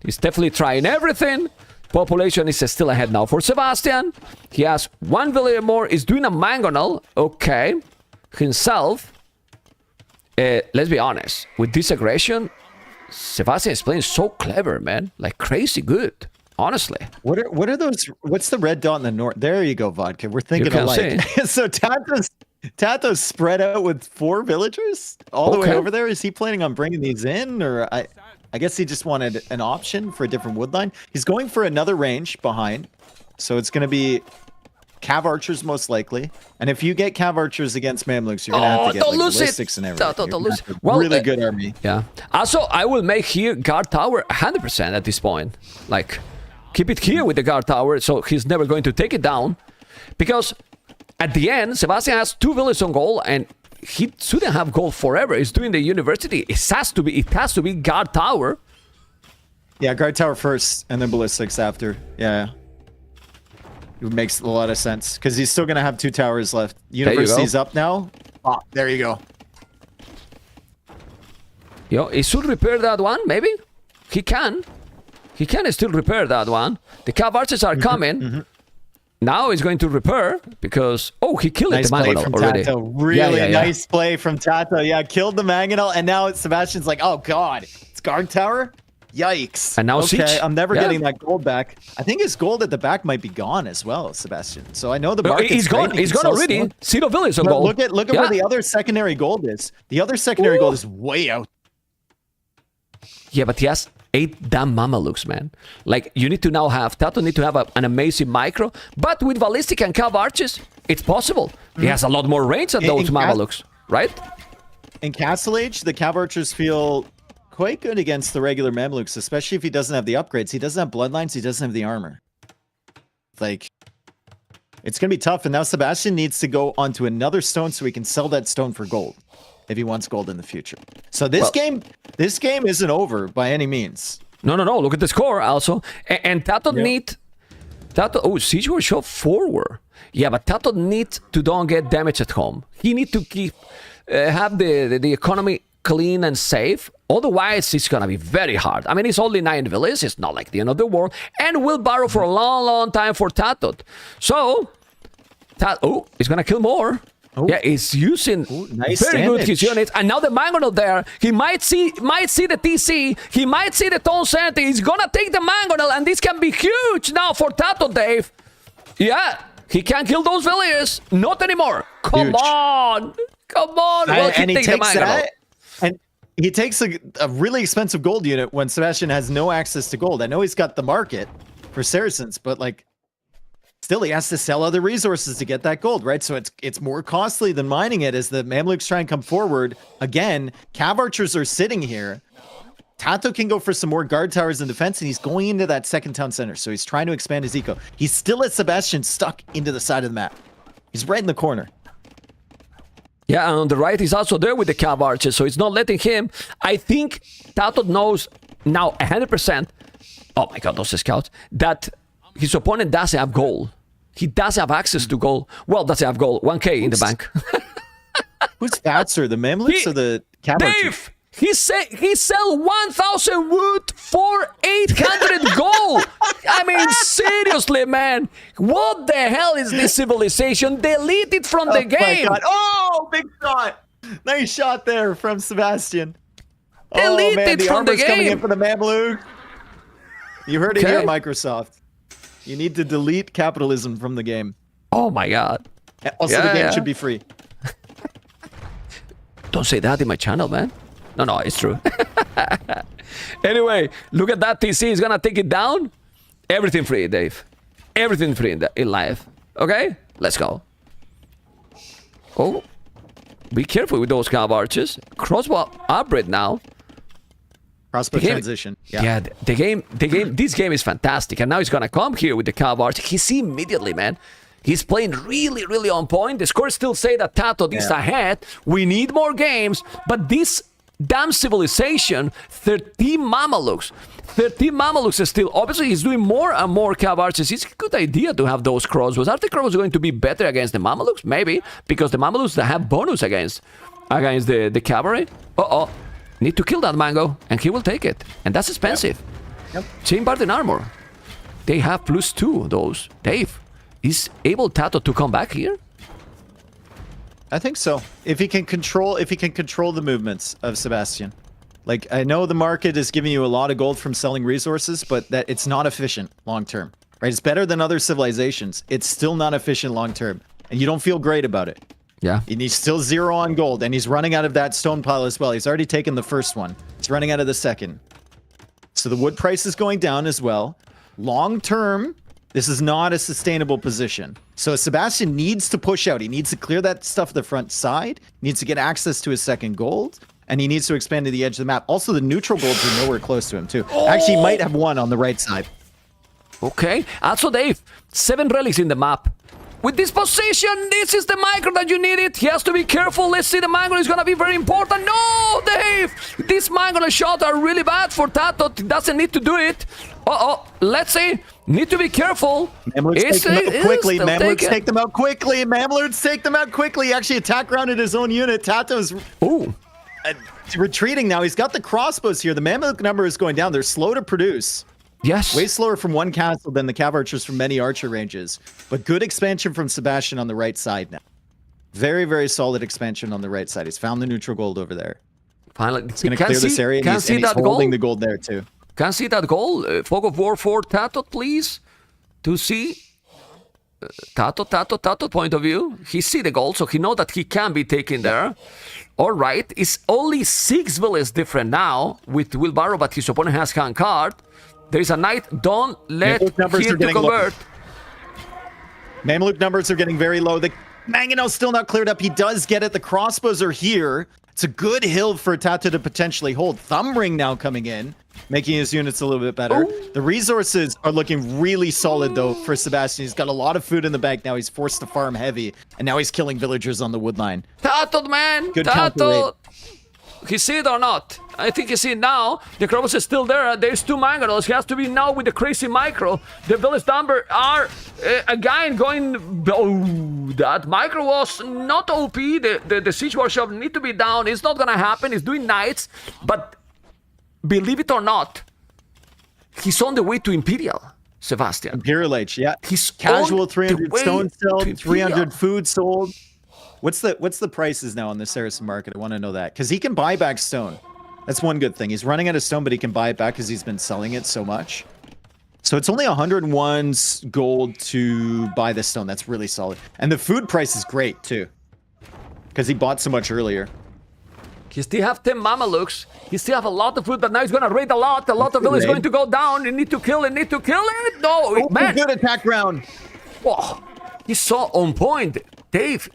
He's definitely trying everything. Population is still ahead now for Sebastian. He has 1 Valier more. He's doing a Mangonel. Okay. Himself. Let's be honest. With this aggression, Sebastian is playing so clever, man. Like crazy good. Honestly. What are those? What's the red dot in the north? There you go, Vodka. We're thinking can alike. So TaToH's spread out with 4 villagers all the way Okay. over there. Is he planning on bringing these in, or I guess he just wanted an option for a different wood line. He's going for another range behind, so it's going to be Cav Archers most likely. And if you get Cav Archers against Mamluks, you're going to have to get don't like lose it. ballistics and everything. Don't You're lose gonna have it. a Well, really good army. Yeah. Also, I will make here guard tower 100% at this point. Like, keep it here with the guard tower, so he's never going to take it down. Because at the end, Sebastian has 2 villages on goal, and he shouldn't have goal forever. He's doing the university. It has to be guard tower. Yeah, guard tower first, and then ballistics after. Yeah. It makes a lot of sense because he's still gonna have 2 towers left. you go. University's up now. Oh, there you go. Yo, he should repair that one, maybe? He can. He can still repair that one. The cav archers are coming. Now he's going to repair because... Oh, he killed Nice the play Mangonel from already. TaToH. Really nice play from TaToH. Yeah, killed the Mangonel, and now Sebastian's like, oh god, it's guard tower? Yikes. And now okay, Siege. I'm never Yeah. getting that gold back. I think his gold at the back might be gone as well, Sebastian. So I know the market's He's gone. great, He's gone already. Zero villages on But gold. look at where the other secondary gold is. The other secondary gold is way out. Yeah, but he has 8 damn Mamalukes, man. Like, you need to now have... TaToH need to have an amazing micro. But with Ballistic and Cav Arches, it's possible. He has a lot more range than those Mamalukes, right? In Castle Age, the Cav Archers feel quite good against the regular Mamluks, especially if he doesn't have the upgrades. He doesn't have bloodlines, he doesn't have the armor. Like, it's going to be tough. And now Sebastian needs to go onto another stone so he can sell that stone for gold if he wants gold in the future. So this game isn't over by any means. No. Look at the score also. And TaToH need... TaToH... Oh, Siege will show forward. Yeah, but TaToH need to don't get damage at home. He need to keep... have the economy clean and safe. Otherwise, it's going to be very hard. I mean, it's only 9 villages. It's not like the end of the world. And will borrow for a long, long time for TaToH. So... Oh, he's going to kill more. Oh. Yeah, he's using nice very damage. good his units. And now the Mangonel there. He might see the TC. He might see the Tone Center. He's gonna take the Mangonel, and this can be huge now for TaToH, Dave. Yeah, he can't kill those villagers. Not anymore. Come on. Well, And he take takes the Mangonel. that, and he takes a really expensive gold unit when Sebastian has no access to gold. I know he's got the market for Saracens, but like, still, he has to sell other resources to get that gold, right? So it's more costly than mining it as the Mamluks try and come forward. Again, Cav Archers are sitting here. TaToH can go for some more guard towers and defense, and he's going into that second town center. So he's trying to expand his eco. He's still at Sebastian, stuck into the side of the map. He's right in the corner. Yeah, and on the right, he's also there with the Cav Archers, so it's not letting him. I think TaToH knows now 100%. Oh my god, those scouts. That his opponent doesn't have gold. He doesn't have access to gold. Well, doesn't have gold. 1k in the bank. Who's faster, the Mamluks or the Cav Archers? Dave! He sell 1,000 wood for 800 gold. I mean, seriously, man. What the hell is this civilization? Delete it from the game. My God. Oh, big shot. Nice shot there from Sebastian. Delete man, it the from the armor's coming in game. for the Mamluk. You heard it here, Okay. Microsoft. You need to delete capitalism from the game. Oh my god. Also, the game Yeah. should be free. Don't say that in my channel, man. No, it's true. Anyway, look at that TC. He's gonna take it down. Everything free, Dave. Everything free in life. Okay? Let's go. Oh. Be careful with those Cav Archers. Crossbow upgrade now. Crossbow The game- transition. Yeah, this game is fantastic. And now he's gonna come here with the Cav Archer. He see immediately, man. He's playing really, really on point. The scores still say that TaToH is ahead. We need more games. But this damn civilization, 13 Mamalukes. 13 Mamalukes is still... Obviously, he's doing more and more Cav Archers. It's a good idea to have those crossbows. Are the crossbows going to be better against the Mamalukes? Maybe. Because the Mamalukes that have bonus against the cavalry. Uh-oh. Need to kill that Mango, and he will take it. And that's expensive. Yep. Chain Bard and Armor. They have +2, those. Dave, is able TaToH to come back here? I think so. If he can control the movements of Sebastian. Like, I know the market is giving you a lot of gold from selling resources, but that it's not efficient long term. Right? It's better than other civilizations. It's still not efficient long term. And you don't feel great about it. Yeah. And he's still 0 on gold, and he's running out of that stone pile as well. He's already taken the first one. He's running out of the second. So the wood price is going down as well. Long term, this is not a sustainable position. So Sebastian needs to push out. He needs to clear that stuff to the front side. He needs to get access to his second gold. And he needs to expand to the edge of the map. Also, the neutral golds are nowhere close to him, too. Actually, he might have one on the right side. Okay. Also, Dave, 7 relics in the map. With this position, this is the micro that you needed. He has to be careful. Let's see, the mango is going to be very important. No, Dave! These mango shots are really bad for TaToH. He doesn't need to do it. Uh-oh. Let's see. Need to be careful. Mamluks take them out quickly. still Mamluks taken. take them out quickly. Mamluks take them out quickly. He actually attack rounded his own unit. TaToH's... Ooh. retreating now. He's got the crossbows here. The Mammoth number is going down. They're slow to produce. Yes. Way slower from one castle than the cav archers from many archer ranges. But good expansion from Sebastian on the right side now. Very, very solid expansion on the right side. He's found the neutral gold over there. Finally, He's going to clear this area, and he's holding the gold there too. Can see that goal. Fog of War for TaToH, please. To see TaToH point of view. He see the goal, so he know that he can be taken there. All right. It's only 6 villages different now with wheelbarrow, but his opponent has hand card. There is a knight. Don't let him to convert. Mamluk numbers are getting very low. The Mangonel's still not cleared up. He does get it. The crossbows are here. It's a good hill for TaToH to potentially hold. Thumbring now coming in, making his units a little bit better. Ooh. The resources are looking really solid, though, for Sebastian. He's got a lot of food in the bank now. He's forced to farm heavy, and now he's killing villagers on the wood line. TaToH, man! Good counter TaToH! He see it or not? I think he see it now. The Crobus is still there. There's 2 Mangonels. He has to be now with the crazy micro. The village number are again going... Oh, that micro was not OP. The siege workshop need to be down. It's not gonna happen. He's doing knights. But believe it or not, he's on the way to Imperial, Sebastian. Imperial H, yeah. He's casual on 300 the way stone to sold, Imperial. 300 food sold. What's the prices now on the Saracen market? I want to know that. Because he can buy back stone. That's one good thing. He's running out of stone, but he can buy it back because he's been selling it so much. So it's only 101 gold to buy this stone. That's really solid. And the food price is great, too. Because he bought so much earlier. He still have 10 Mamelukes. He still have a lot of food, but now he's gonna raid a lot. A lot of villages going to go down. You need to kill it. Need to kill it. No, man. Good attack round. Oh, he's so on point. Dave,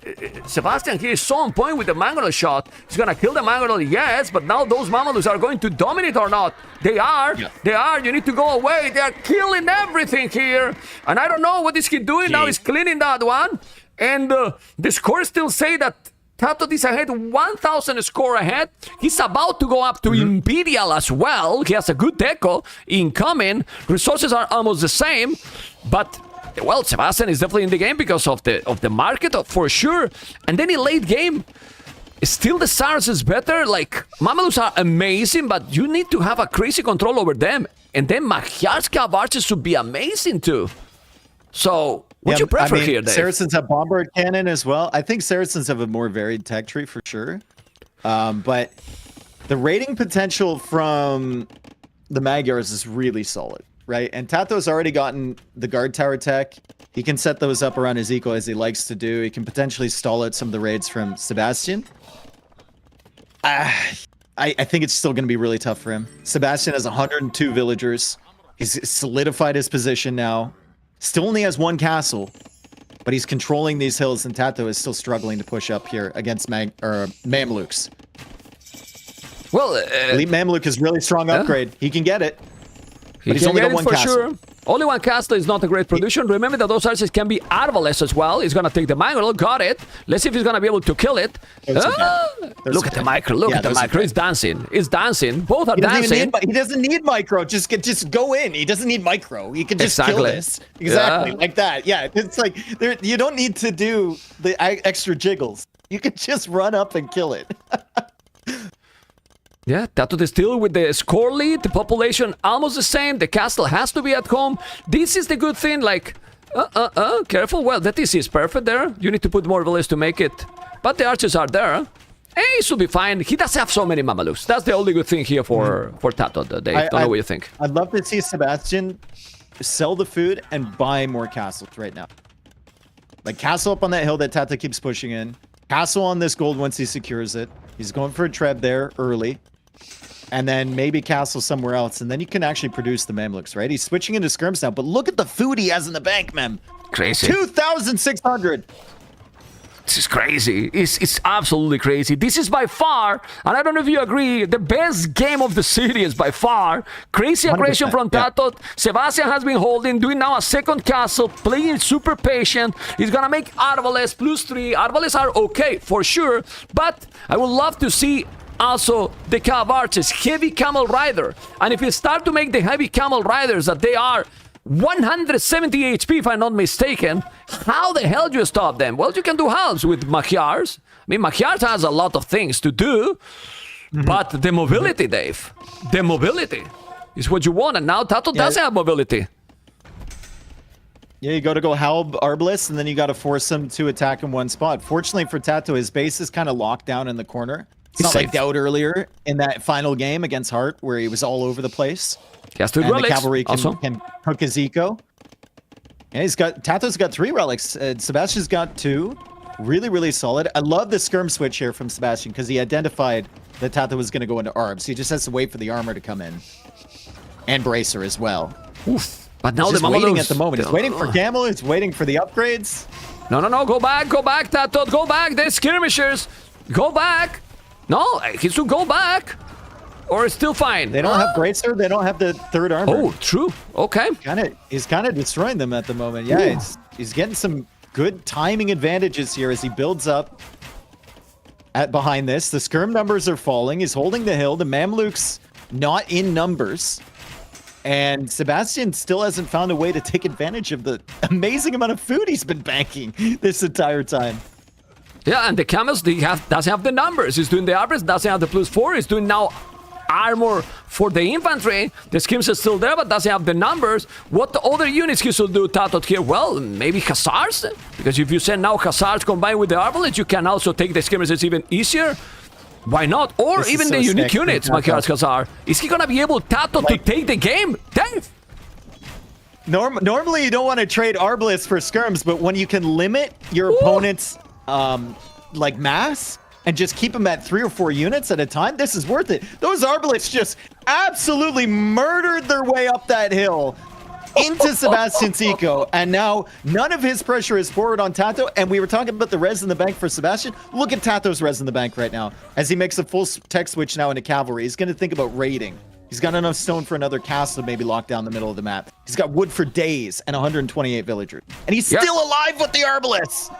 Sebastian here is so on point with the Mangonel shot. He's gonna kill the Mangonel, yes, but now those Mamelukes are going to dominate or not. They are. Yeah. They are. You need to go away. They are killing everything here. And I don't know what is he doing. Now he's cleaning that one. And the scores still say that TaToH is ahead, 1,000 score ahead. He's about to go up to Imperial as well. He has a good deco incoming. Resources are almost the same, but well, Sebastian is definitely in the game because of the market for sure. And then in late game, still the SARS is better. Like Mamelukes are amazing, but you need to have a crazy control over them. And then Magyar's archers should be amazing too. So what you prefer here, Dave? Saracens have Bombard cannon as well. I think Saracens have a more varied tech tree for sure. But the rating potential from the Magyars is really solid, right? And TaToH's already gotten the guard tower tech. He can set those up around his eco as he likes to do. He can potentially stall out some of the raids from Sebastian. I think it's still going to be really tough for him. Sebastian has 102 villagers. He's solidified his position now. Still only has 1 castle, but he's controlling these hills, and TaToH is still struggling to push up here against Mamluks. Well, Elite Mamluk is really strong upgrade. He can get it. But he's only got 1 castle. Sure. Only 1 castle is not a great production. Remember that those archers can be arbalest as well. He's gonna take the Mangonel. Got it. Let's see if he's gonna be able to kill it. Look at the micro. Look at the micro. It's dancing. It's dancing. Both are dancing. He doesn't need micro. Just go in. He doesn't need micro. He can just kill this. Exactly. Like that. Yeah. It's like you don't need to do the extra jiggles. You can just run up and kill it. Yeah, TaToH is still with the score lead, the population almost the same, the castle has to be at home. This is the good thing, like, careful. Well, the TC is perfect there. You need to put more villages to make it. But the archers are there. And he should be fine. He does have so many Mamelukes. That's the only good thing here for TaToH. Dave, don't know what you think. I'd love to see Sebastian sell the food and buy more castles right now. Like, castle up on that hill that TaToH keeps pushing in. Castle on this gold once he secures it. He's going for a treb there early. And then maybe castle somewhere else. And then you can actually produce the Mamluks, right? He's switching into skirms now. But look at the food he has in the bank, Mem. Crazy. 2,600. This is crazy. It's absolutely crazy. This is by far, and I don't know if you agree, the best game of the series by far. Crazy aggression from TaToH. Yeah. Sebastian has been holding, doing now a second castle, playing super patient. He's gonna make Arbalest +3. Arbalest are okay, for sure. But I would love to see also the Cav Archers, Heavy Camel Rider. And if you start to make the Heavy Camel Riders that they are 170 HP, if I'm not mistaken, how the hell do you stop them? Well, you can do halves with Magyars. I mean, Magyars has a lot of things to do. But the mobility, Dave, the mobility is what you want. And now TaToH doesn't have mobility. Yeah, you got to go Halb Arbalest, and then you got to force him to attack in one spot. Fortunately for TaToH, his base is kind of locked down in the corner. It's not like DauT earlier in that final game against Hearttt, where he was all over the place. He has 2 and relics. The cavalry also. can cook his eco. Yeah, TaToH's got 3 relics. Sebastian's got 2. Really, really solid. I love the skirm switch here from Sebastian because he identified that TaToH was going to go into Arbs. He just has to wait for the armor to come in. And Bracer as well. Oof. But now He's the just waiting Mamalukes- at the moment. He's waiting for Camel. He's waiting for the upgrades. No, go back, TaToH, go back. There's skirmishers. Go back. No, he should go back. Or it's still fine. They don't have Bracer. They don't have the 3rd armor. Oh, true. Okay. He's kind of destroying them at the moment. Yeah, he's getting some good timing advantages here as he builds up behind this. The skirm numbers are falling. He's holding the hill. The Mamluks not in numbers. And Sebastian still hasn't found a way to take advantage of the amazing amount of food he's been banking this entire time. Yeah, and the camels, doesn't have the numbers. He's doing the average, doesn't have the +4. He's doing now armor for the infantry. The skirmish is still there, but doesn't have the numbers. What the other units he should do, TaToH here? Well, maybe Hussars? Because if you send now Hussars combined with the Arbalest, you can also take the skirmishes even easier. Why not? Or This even is the so unique sick from units, TaToH. Machiar's Hussar. Is he gonna be able, TaToH, to take the game? Dave! Normally you don't want to trade Arbalest for skirms, but when you can limit your opponent's like mass and just keep them at 3 or 4 units at a time, this is worth it. Those Arbalests just absolutely murdered their way up that hill into Sebastian's eco, and now none of his pressure is forward on TaToH. And we were talking about the res in the bank for Sebastian. Look at TaToH's res in the bank right now as he makes a full tech switch now into cavalry. He's going to think about raiding. He's got enough stone for another castle to maybe lock down the middle of the map. He's got wood for days and 128 villagers, and he's still alive with the Arbalests.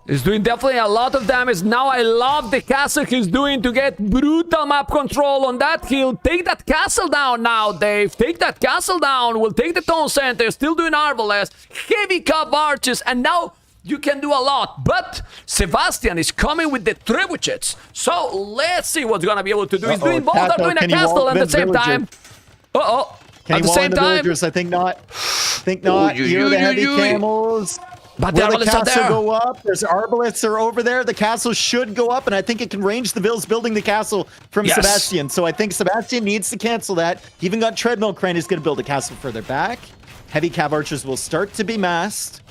He's doing definitely a lot of damage. Now I love the castle he's doing to get brutal map control on that hill. Take that castle down now, Dave. Take that castle down. We'll take the town center. Still doing Arbalest. Heavy cup arches. And now you can do a lot. But Sebastian is coming with the trebuchets. So let's see what's going to be able to do. He's doing both. Are doing a castle at the same time. Uh-oh. Can he wall in the villagers? I think not. Here are the heavy camels. But will the the castle there. go up? There's Arbalests are over there. The castle should go up, and I think it can range the vills building the castle from Sebastian. So I think Sebastian needs to cancel that. He even got Treadmill Crane is going to build a castle further back. Heavy cav archers will start to be massed.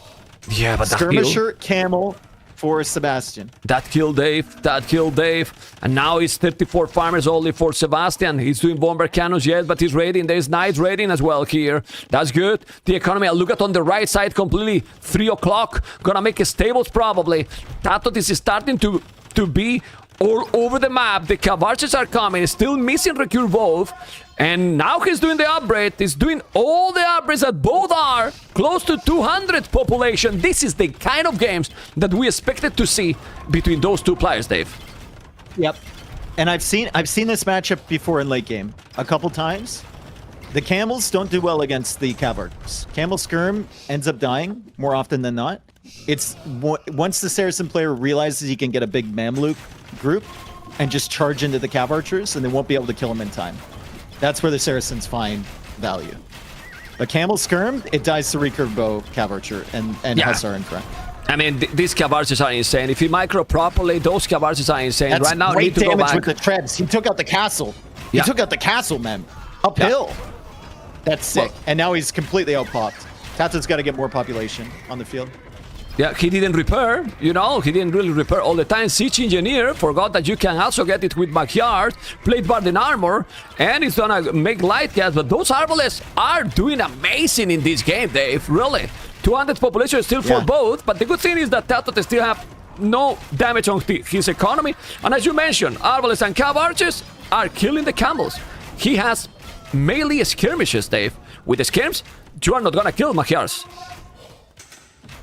Yeah, but Skirmisher camel for Sebastian. That killed Dave. That killed Dave. And now it's 34 farmers only for Sebastian. He's doing Bombard cannons, yes, but he's raiding. There's Knights raiding as well here. That's good. The economy, I look at on the right side completely. 3 o'clock. Gonna make a stables probably. TaToH is starting to be all over the map. The Cavarches are coming. Still missing Recure both. And now he's doing the upgrade. He's doing all the upgrades that both are close to 200 population. This is the kind of games that we expected to see between those two players, Dave. Yep. And I've seen this matchup before in late game a couple times. The camels don't do well against the cavalries. Camel skirm ends up dying more often than not. It's once the Saracen player realizes he can get a big Mamluk group and just charge into the cav archers, and they won't be able to kill him in time. That's where the Saracens find value. A camel skirm, it dies to recurve bow, cav archer, and Hussar in front. I mean, these cav archers are insane. If you micro properly, those cav archers are insane. That's right now, great need to go damage back. with the trebs. He took out the castle. He took out the castle, man. Uphill. That's sick. And now he's completely outpopped. TaToH's got to get more population on the field. Yeah, he didn't repair, you know, he didn't really repair all the time. Siege Engineer forgot that you can also get it with backyard, plate bard and armor, and it's gonna make light gas, but those Arbalests are doing amazing in this game, Dave, really. 200 population still for both, but the good thing is that TaToH still have no damage on his economy, and as you mentioned, Arbalests and cav archers are killing the camels. He has melee skirmishes, Dave. With the skirms, you are not gonna kill Machiars.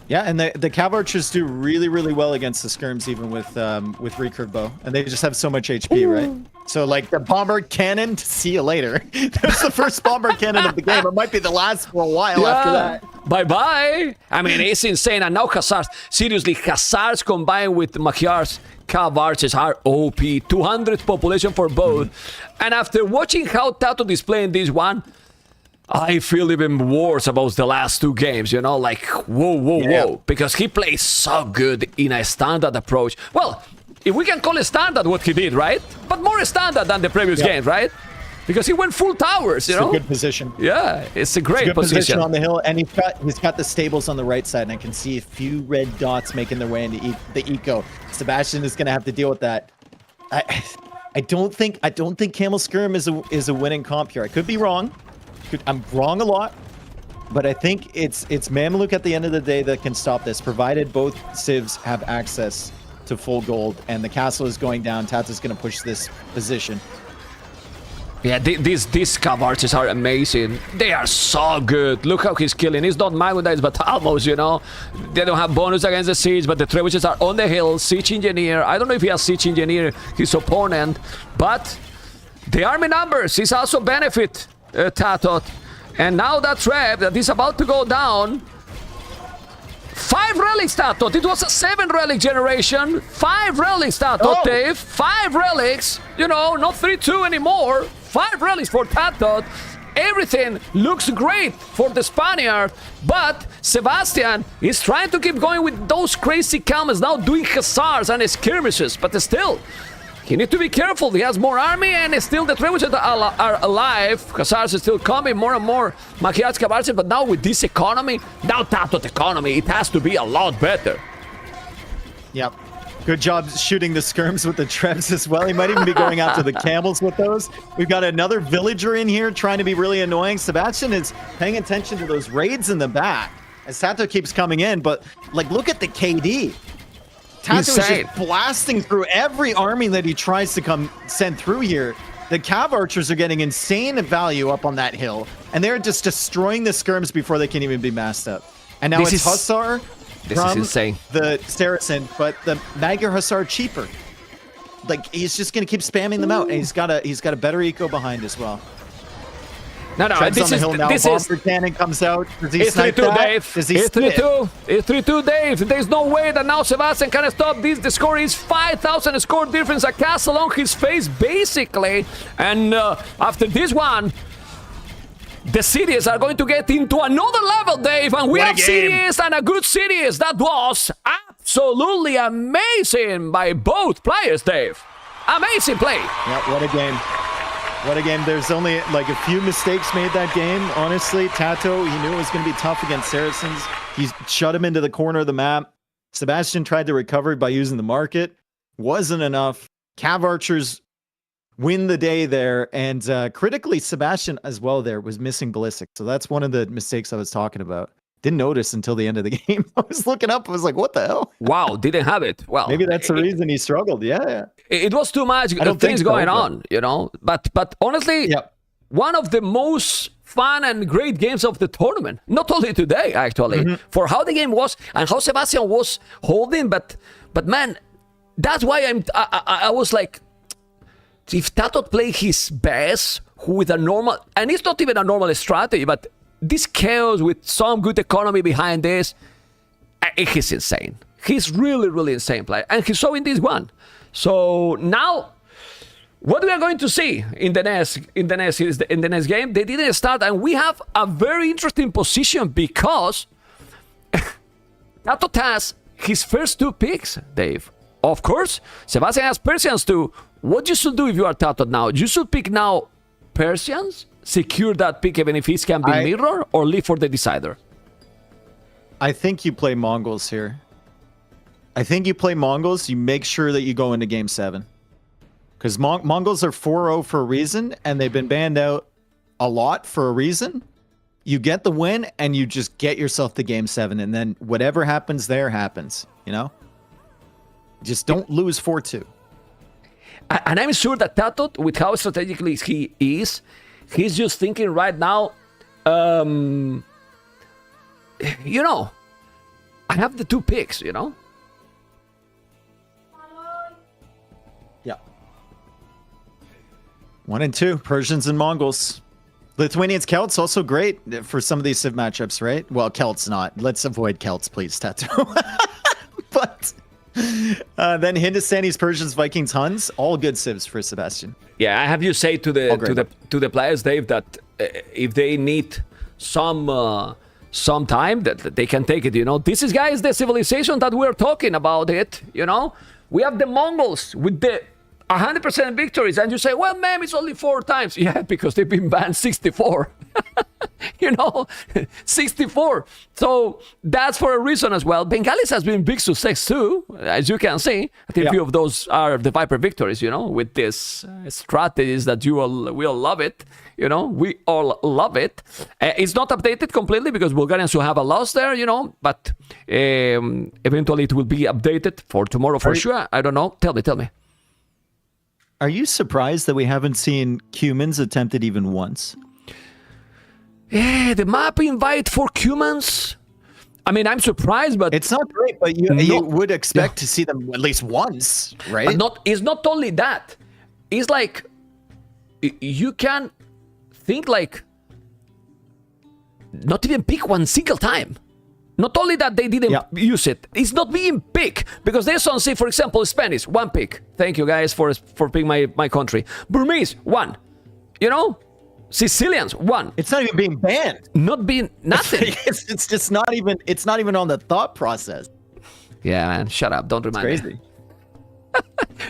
Yeah, and the cav archers do really, really well against the skirms, even with recurve bow, and they just have so much HP, right? So like the Bombard cannon, see you later. That's the first Bombard cannon of the game. It might be the last for a while after that. Bye-bye. I mean, it's insane. And now Hussars. Seriously, Hussars combined with Magyar's Cav Archers are OP. 200 population for both. And after watching how TaToH is playing this one, I feel even worse about the last 2 games, you know? Like, whoa. Because he plays so good in a standard approach. Well, if we can call it standard what he did, right? But more standard than the previous games, right? Because he went full towers, you know? It's a good position. Yeah, it's a great Good position on position. the hill, and he's got the stables on the right side, and I can see a few red dots making their way into the eco. Sebastian is going to have to deal with that. I don't think Camel Skirm is a winning comp here. I could be wrong. I'm wrong a lot, but I think it's Mameluke at the end of the day that can stop this, provided both civs have access to full gold, and the castle is going down. TaToH is going to push this position. Yeah, these Cav Archers are amazing. They are so good. Look how he's killing. He's not Magnetized, but almost, you know. They don't have bonus against the siege, but the trebuchets are on the hill. Siege Engineer. I don't know if he has Siege Engineer, his opponent, but the army numbers is also benefit TaToH. And now that trap that is about to go down. 5 relics, TaToH. It was a 7 relic generation. 5 relics, TaToH, Dave. 5 relics. You know, not 3-2 anymore. 5 relics for TaToH. Everything looks great for the Spaniard, but Sebastian is trying to keep going with those crazy comments, now doing hussars and skirmishes, but still, he needs to be careful. He has more army, and still the trebuchets are alive. Hussars is still coming, more and more Magyar's Cav Archers, but now with this economy, now TaToH economy, it has to be a lot better. Yep. Good job shooting the skirms with the trebs as well. He might even be going after the camels with those. We've got another villager in here trying to be really annoying. Sebastian is paying attention to those raids in the back as TaToH keeps coming in, but like, look at the KD. TaToH is just blasting through every army that he tries to send through here. The Cav Archers are getting insane value up on that hill, and they're just destroying the skirms before they can even be massed up. And now it's Hussar from the Saracen, but the Magyar Hussar cheaper. Like, he's just gonna keep spamming them out, and he's got a better eco behind as well. No, this is cannon comes out. It's 3-2, Dave. It's 3-2. It's 3-2, Dave. There's no way that now Sebastian can stop this. The score is 5,000 score difference. A castle on his face, basically. And after this one, the cities are going to get into another level, Dave. And we have cities and a good cities. That was absolutely amazing by both players, Dave. Amazing play. Yeah, what a game. What a game. There's only like a few mistakes made that game. Honestly, TaToH, he knew it was going to be tough against Saracens. He shut him into the corner of the map. Sebastian tried to recover by using the market. Wasn't enough. Cav Archers win the day there. And critically, Sebastian as well there was missing ballistic. So that's one of the mistakes I was talking about. Didn't notice until the end of the game. I was looking up. I was like, what the hell? Wow, didn't have it. Well, maybe that's the reason he struggled. Yeah. It was too much things going on, you know. But honestly, one of the most fun and great games of the tournament. Not only today, actually, for how the game was and how Sebastian was holding. But man, that's why I was like, if TaToH play his best with a normal, and it's not even a normal strategy, but this chaos with some good economy behind this, he's insane. He's really, really insane player, and he's showing this one. So now, what we are going to see in the next game? They didn't start, and we have a very interesting position because TaToH has his first 2 picks, Dave. Of course, Sebastian has Persians too. What you should do if you are TaToH now? You should pick now Persians, secure that pick even if he can be mirror, or leave for the decider. I think you play Mongols here. I think you play Mongols. You make sure that you go into game 7. Because Mongols are 4-0 for a reason, and they've been banned out a lot for a reason. You get the win, and you just get yourself to game 7, and then whatever happens there happens, you know? Just don't lose 4-2. And I'm sure that TaToH, with how strategically he is, he's just thinking right now, you know, I have the 2 picks, you know? Yeah. 1 and 2, Persians and Mongols. Lithuanians Celts also great for some of these Civ matchups, right? Well, Celts not. Let's avoid Celts, please, TaToH. But then Hindustani's, Persians, Vikings, Huns, all good Civs for Sebastian. Yeah, I have you say to the players, Dave, that if they need some time, that they can take it. You know, this is, guys, the civilization that we're talking about. It. You know, we have the Mongols with the 100% victories, and you say, well, ma'am, it's only 4 times. Yeah, because they've been banned 64. You know, 64. So that's for a reason as well. Bengalis has been big success too, as you can see. I think a few of those are the Viper victories, you know, with this strategies that we all love it. You know, we all love it. It's not updated completely because Bulgarians will have a loss there, you know, but eventually it will be updated for tomorrow for sure. I don't know. Tell me. Are you surprised that we haven't seen Cumans attempted even once? Yeah, the map invite for Cumans. I mean, I'm surprised, but it's not great. But you would expect to see them at least once, right? But it's not only that. It's like you can think like not even pick one single time. Not only that they didn't use it, it's not being picked. Because there's some, say, for example, Spanish, 1 pick. Thank you, guys, for picking my country. Burmese, 1. You know? Sicilians, 1. It's not even being banned. Not being, nothing. It's just not even, it's not even on the thought process. Yeah, man, shut up. Don't remind it's me. crazy.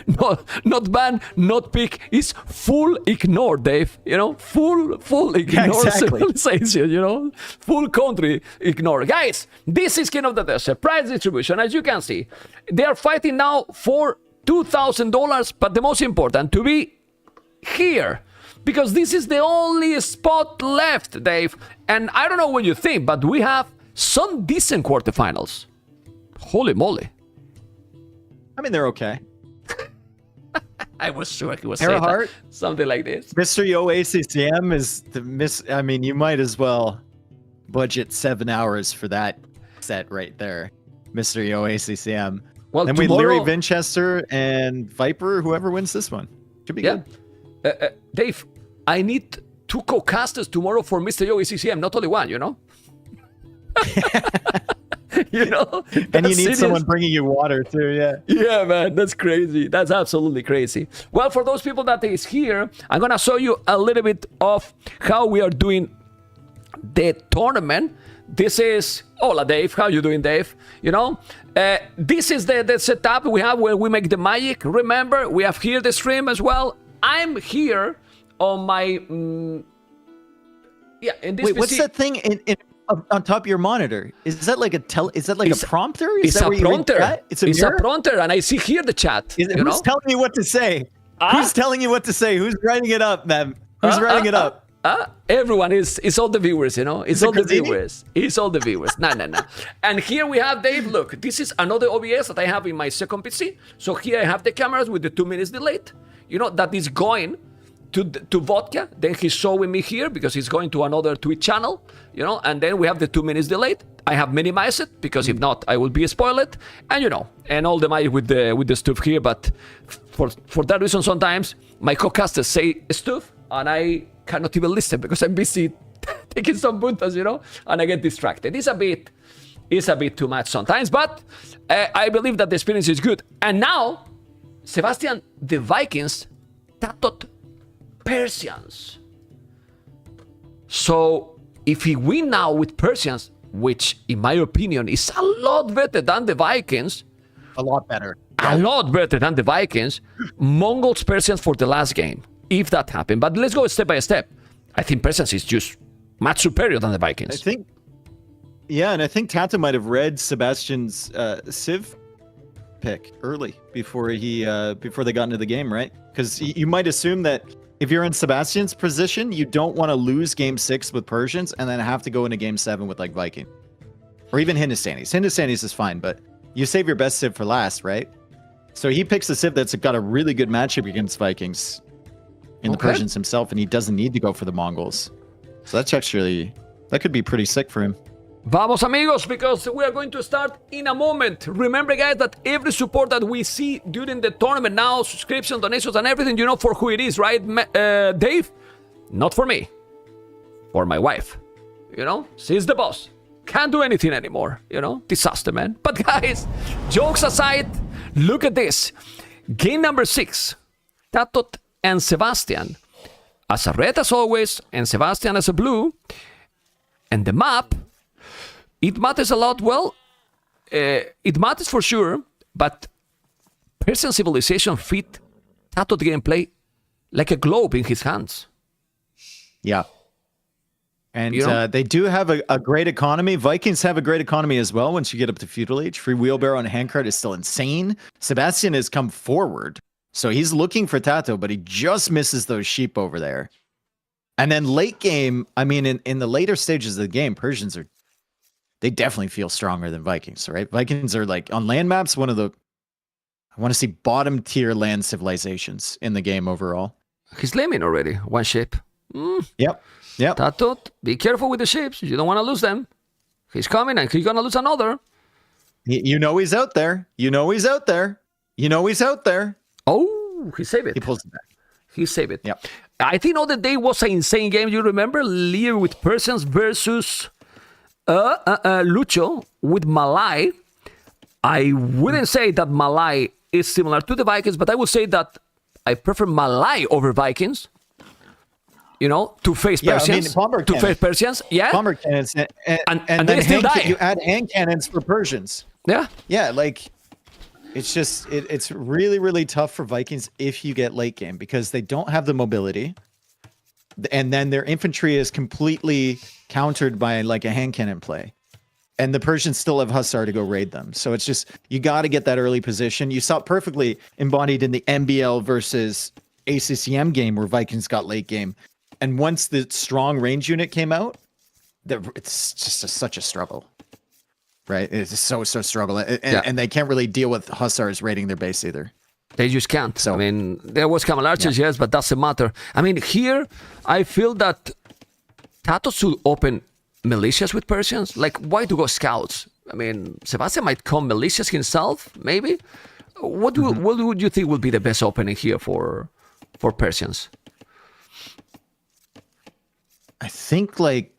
No, not ban, not pick. It's full ignore, Dave. You know, full ignore civilization. You know, full country ignore. Guys, this is King of the Desert prize distribution. As you can see, they are fighting now for $2,000. But the most important, to be here, because this is the only spot left, Dave. And I don't know what you think, but we have some decent quarterfinals. Holy moly! I mean, they're okay. I was sure he was saying Hearttt, something like this. Mr. Yo ACCM is the I mean, you might as well budget 7 hours for that set right there, Mr. Yo ACCM. Well, then tomorrow, we Larry Vinchester and Viper, whoever wins this one. Should be good. Dave, I need 2 co-casters tomorrow for Mr. Yo ACCM, not only 1, you know? You know, and you need someone bringing you water too. Yeah, man, that's crazy. That's absolutely crazy. Well, for those people that is here, I'm gonna show you a little bit of how we are doing the tournament. This is hola, Dave. How you doing, Dave? You know, this is the setup we have where we make the magic. Remember, we have here the stream as well. I'm here on my in this. Wait, what's that thing in on top of your monitor? Is that like a prompter? It's a prompter. It's a prompter, and I see here the chat. Who's telling you what to say? Who's telling you what to say? Who's writing it up, man? Who's writing it up? Everyone it's all the viewers, you know. It's all the viewers. It's all the viewers. No. And here we have Dave. Look, this is another OBS that I have in my second PC. So here I have the cameras with the 2 minutes delayed. You know, that is going to vodka, then he's showing me here because he's going to another Twitch channel, you know, and then we have the 2 minutes delayed. I have minimized it because if not, I will be spoiled, and you know, and all the magic with the stuff here. But for that reason, sometimes my co-casters say stuff, and I cannot even listen because I'm busy taking some puntas, you know, and I get distracted. It's a bit too much sometimes, but I believe that the experience is good. And now, Sebastian, the Vikings, TaToH Persians. So if he win now with Persians, which in my opinion is a lot better than the Vikings, a lot better than the Vikings, Mongols Persians for the last game, if that happened. But let's go step by step. I think Persians is just much superior than the Vikings. I think TaToH might have read Sebastian's Civ pick early before they got into the game, right? Because you might assume that if you're in Sebastian's position, you don't want to lose game 6 with Persians and then have to go into game 7 with like Viking. Or even Hindustanis. Hindustanis is fine, but you save your best Civ for last, right? So he picks a Civ that's got a really good matchup against Vikings in the Persians himself, and he doesn't need to go for the Mongols. So that's actually, that could be pretty sick for him. Vamos amigos, because we are going to start in a moment. Remember guys that every support that we see during the tournament now, subscriptions, donations and everything, you know for who it is, right, Dave? Not for me. or my wife. You know, she's the boss. Can't do anything anymore. You know, disaster, man. But guys, jokes aside, look at this. Game number 6. TaToH and Sebastian as a red as always, and Sebastian as a blue. And the map, it matters a lot. Well, it matters for sure, but Persian civilization fit TaToH gameplay like a globe in his hands. Yeah. And You know? they do have a great economy. Vikings have a great economy as well once you get up to Feudal Age. Free wheelbarrow and handcart is still insane. Sebastian has come forward. So he's looking for TaToH, but he just misses those sheep over there. And then late game, I mean, in the later stages of the game, Persians they definitely feel stronger than Vikings, right? Vikings are like, on land maps, one of the, I want to see bottom tier land civilizations in the game overall. He's laming already. One ship. Yep. TaToH, be careful with the ships. You don't want to lose them. He's coming and he's going to lose another. You know he's out there. You know he's out there. You know he's out there. Oh, he saved it. He pulls it back. He saved it. Yep. I think the other day was an insane game. You remember Lear with Persians versus Lucho with Malay. I wouldn't say that Malay is similar to the Vikings, but I would say that I prefer Malay over Vikings. You know, to face Persians. I mean, Bombard to cannon. face Persians. Yeah. Bombard cannons. And they then still die. you add hand cannons for Persians. Yeah. Yeah, like it's just it's really, really tough for Vikings if you get late game because they don't have the mobility. And then their infantry is completely countered by like a hand cannon play. And the Persians still have Hussar to go raid them. So it's just, you got to get that early position. You saw it perfectly embodied in the MBL versus ACCM game where Vikings got late game. And once the strong range unit came out, it's just such a struggle. Right? It's so struggle. And they can't really deal with Hussars raiding their base either. They just can't. So, I mean, there was camel archers, yes, but doesn't matter. I mean, here, I feel that TaToH should open militias with Persians. Like, why to go scouts? I mean, Sebastian might come militias himself, maybe. What would you think would be the best opening here for Persians? I think, like,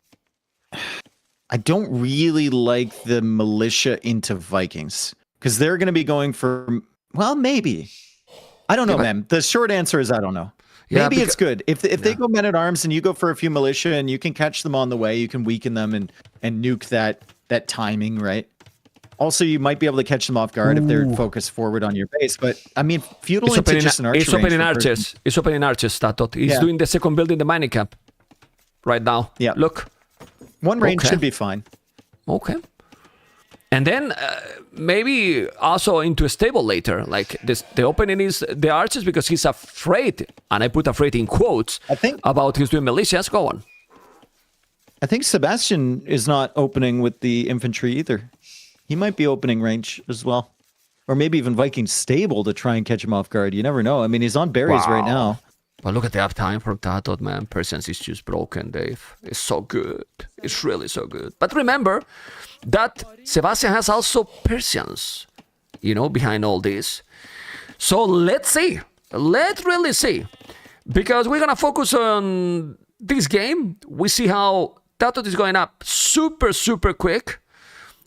I don't really like the militia into Vikings because they're going to be going for, well, maybe. I don't know, man. The short answer is I don't know. Yeah, maybe it's good. If they go men at arms and you go for a few militia and you can catch them on the way, you can weaken them and nuke that timing, right? Also, you might be able to catch them off guard if they're focused forward on your base. But I mean, Feudal into just an archer. It's opening archers. It's opening archers, TaToH. He's doing the second build in the mining camp right now. Yeah. Look. One range should be fine. Okay. And then maybe also into a stable later. Like this, the opening is the archers because he's afraid, and I put afraid in quotes, about his doing militias. Go on. I think Sebastian is not opening with the infantry either. He might be opening range as well. Or maybe even Viking stable to try and catch him off guard. You never know. I mean, he's on berries right now. But look at the uptime from TaToH, man. Persians is just broken, Dave. It's so good. It's really so good. But remember that Sebastian has also Persians, you know, behind all this. So let's see. Let's really see. Because we're going to focus on this game. We see how TaToH is going up super, super quick.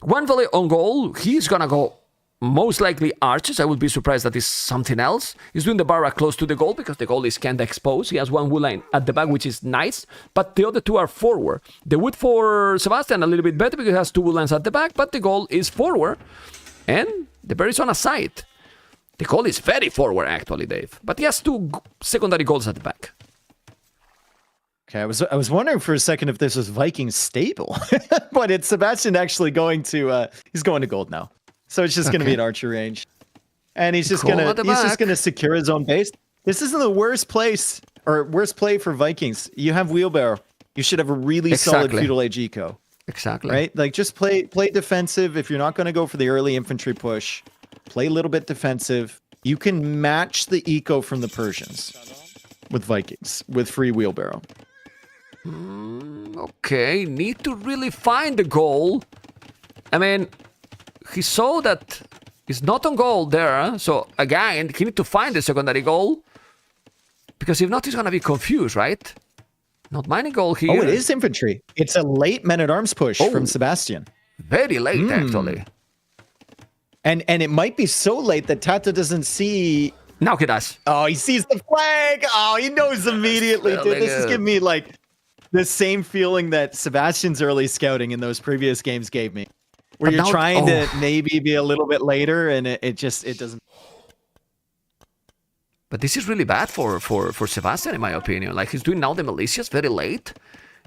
One volley on goal. He's going to go most likely archers. I would be surprised that it's something else. He's doing the barrack close to the goal because the goal is kind of exposed. He has one wood line at the back, which is nice, but the other two are forward. The wood for Sebastian a little bit better because he has two wood lines at the back, but the goal is forward, and the bear is on a side. The goal is very forward, actually, Dave, but he has two secondary goals at the back. Okay, I was wondering for a second if this was Viking stable, but it's Sebastian actually going to he's going to gold now. So it's just going to be an archer range, and he's just gonna secure his own base. This isn't the worst place or worst play for Vikings. You have wheelbarrow. You should have a really solid feudal age eco. Exactly. Right? Like just play defensive. If you're not going to go for the early infantry push, play a little bit defensive. You can match the eco from the Persians with Vikings with free wheelbarrow. Okay, need to really find the goal. I mean, he saw that it's not on goal there, so again, he need to find the secondary goal. Because if not, he's going to be confused, right? Not mining gold here. Oh, it is infantry. It's a late men-at-arms push Oh. from Sebastian. Very late, actually. And it might be so late that TaToH doesn't see... Now he does. Oh, he sees the flag. Oh, he knows immediately, dude. This is giving me, like, the same feeling that Sebastian's early scouting in those previous games gave me. Where But you're now- trying to maybe be a little bit later, and it doesn't... But this is really bad for Sebastian, in my opinion. Like, he's doing now the militias very late.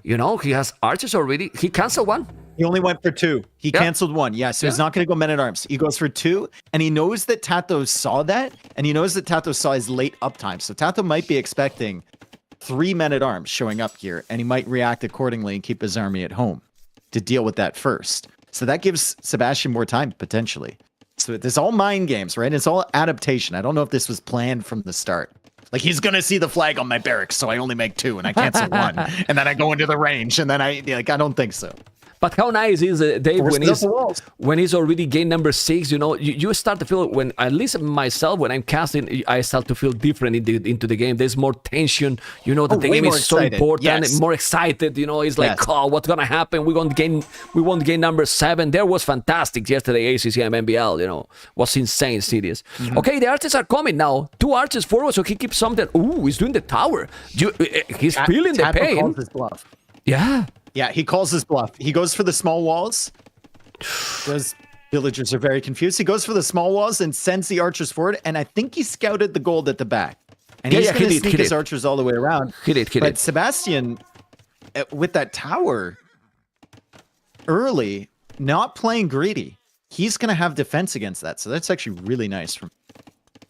You know, he has archers already. He canceled one. He only went for 2. He canceled 1. Yeah, so he's not going to go men-at-arms. He goes for 2, and he knows that TaToH saw that, and he knows that TaToH saw his late uptime. So TaToH might be expecting 3 men-at-arms showing up here, and he might react accordingly and keep his army at home to deal with that first. So that gives Sebastian more time, potentially. So there's all mind games, right? It's all adaptation. I don't know if this was planned from the start. Like, he's going to see the flag on my barracks, so I only make 2, and I cancel 1. And then I go into the range, and then I don't think so. But how nice is it, Dave, Forces up the when he's already gained number 6, you know, you start to feel, when at least myself, when I'm casting, I start to feel different into the game. There's more tension, you know, that the way game more is so excited. important, Yes. more excited, you know, it's like, Yes. oh, what's going to happen? We won't gain number 7. There was fantastic yesterday, ACC and MBL, you know, was insane, serious. Okay, the archers are coming now. 2 archers forward, so he keeps something. Ooh, he's doing the tower. He's feeling the TaToH pain. calls his bluff. Yeah. Yeah, he calls his bluff. He goes for the small walls. Those villagers are very confused. He goes for the small walls and sends the archers forward. And I think he scouted the gold at the back. And he's going to sneak his archers all the way around. He did. But Sebastian, with that tower early, not playing greedy, he's going to have defense against that. So that's actually really nice. From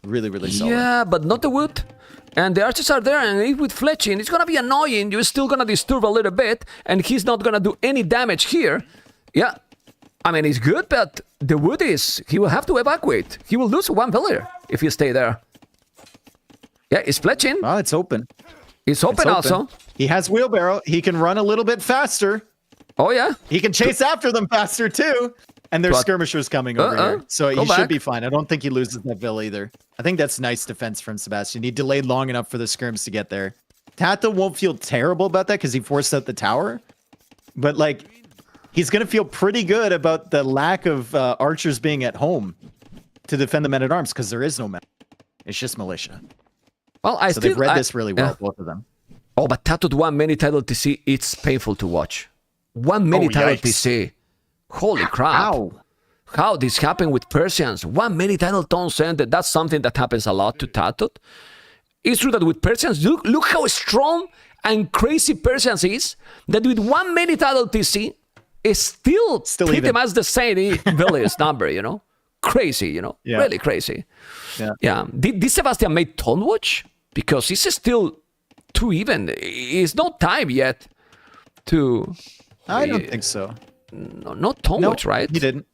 really, really solid. Yeah, but not the wood. And the archers are there, and with fletching, it's gonna be annoying. You're still gonna disturb a little bit, and he's not gonna do any damage here. Yeah, I mean, it's good, but the wood is, he will have to evacuate. He will lose 1 villager if he stay there. Yeah, it's fletching. Oh, it's open. It's open also. He has wheelbarrow. He can run a little bit faster. Oh, yeah. He can chase after them faster too. And there's But- skirmishers coming over here. So Go he back. should be fine. I don't think he loses that vill either. I think that's nice defense from Sebastian. He delayed long enough for the skirms to get there. TaToH won't feel terrible about that because he forced out the tower. But like, he's going to feel pretty good about the lack of archers being at home to defend the men-at-arms because there is no men. It's just militia. Well, So they've read this really well, both of them. Oh, but TaToH 1 many title TC, it's painful to watch. 1 many title yikes. TC. Holy crap. How this happened with Persians. 1 many title Townsend, that's something that happens a lot to TaToH. It's true that with Persians, look how strong and crazy Persians is, that with 1 many title TC, is still pretty even. much the same village number, you know? Crazy, you know? Yeah. Really crazy. Yeah. Did Sebastian make Tone Watch? Because it's still too even. It's not time yet to... I don't think so. No, not Tone Watch, right? He didn't.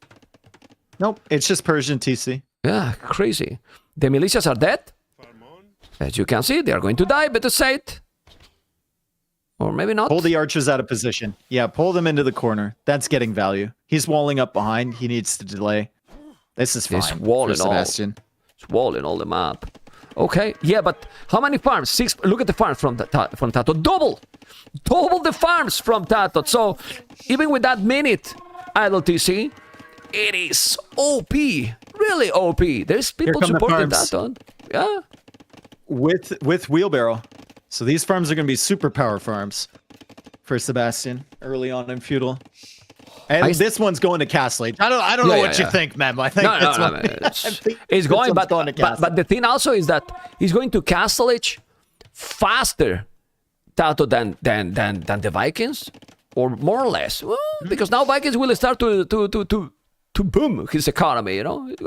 Nope. It's just Persian TC. Yeah, crazy. The militias are dead. As you can see, they are going to die, better say it. Or maybe not. Pull the archers out of position. Yeah, pull them into the corner. That's getting value. He's walling up behind. He needs to delay. This is fine He's walling for Sebastian. It's walling all the map. Okay, yeah, but how many farms? 6. Look at the farms from TaToH. Double the farms from TaToH. So even with that minute idle TC, it is OP. Really OP. There's people come the supporting farms. TaToH. Yeah. With wheelbarrow. So these farms are going to be super power farms for Sebastian early on in Feudal. And this one's going to Castle Age. I don't know what you think, Mem. I think No, this no, one, no, I think it's this going, one's but, going to Castle. but the thing also is that he's going to Castle Age faster, TaToH, than the Vikings, or more or less, well, because now Vikings will start to boom his economy. You know, it's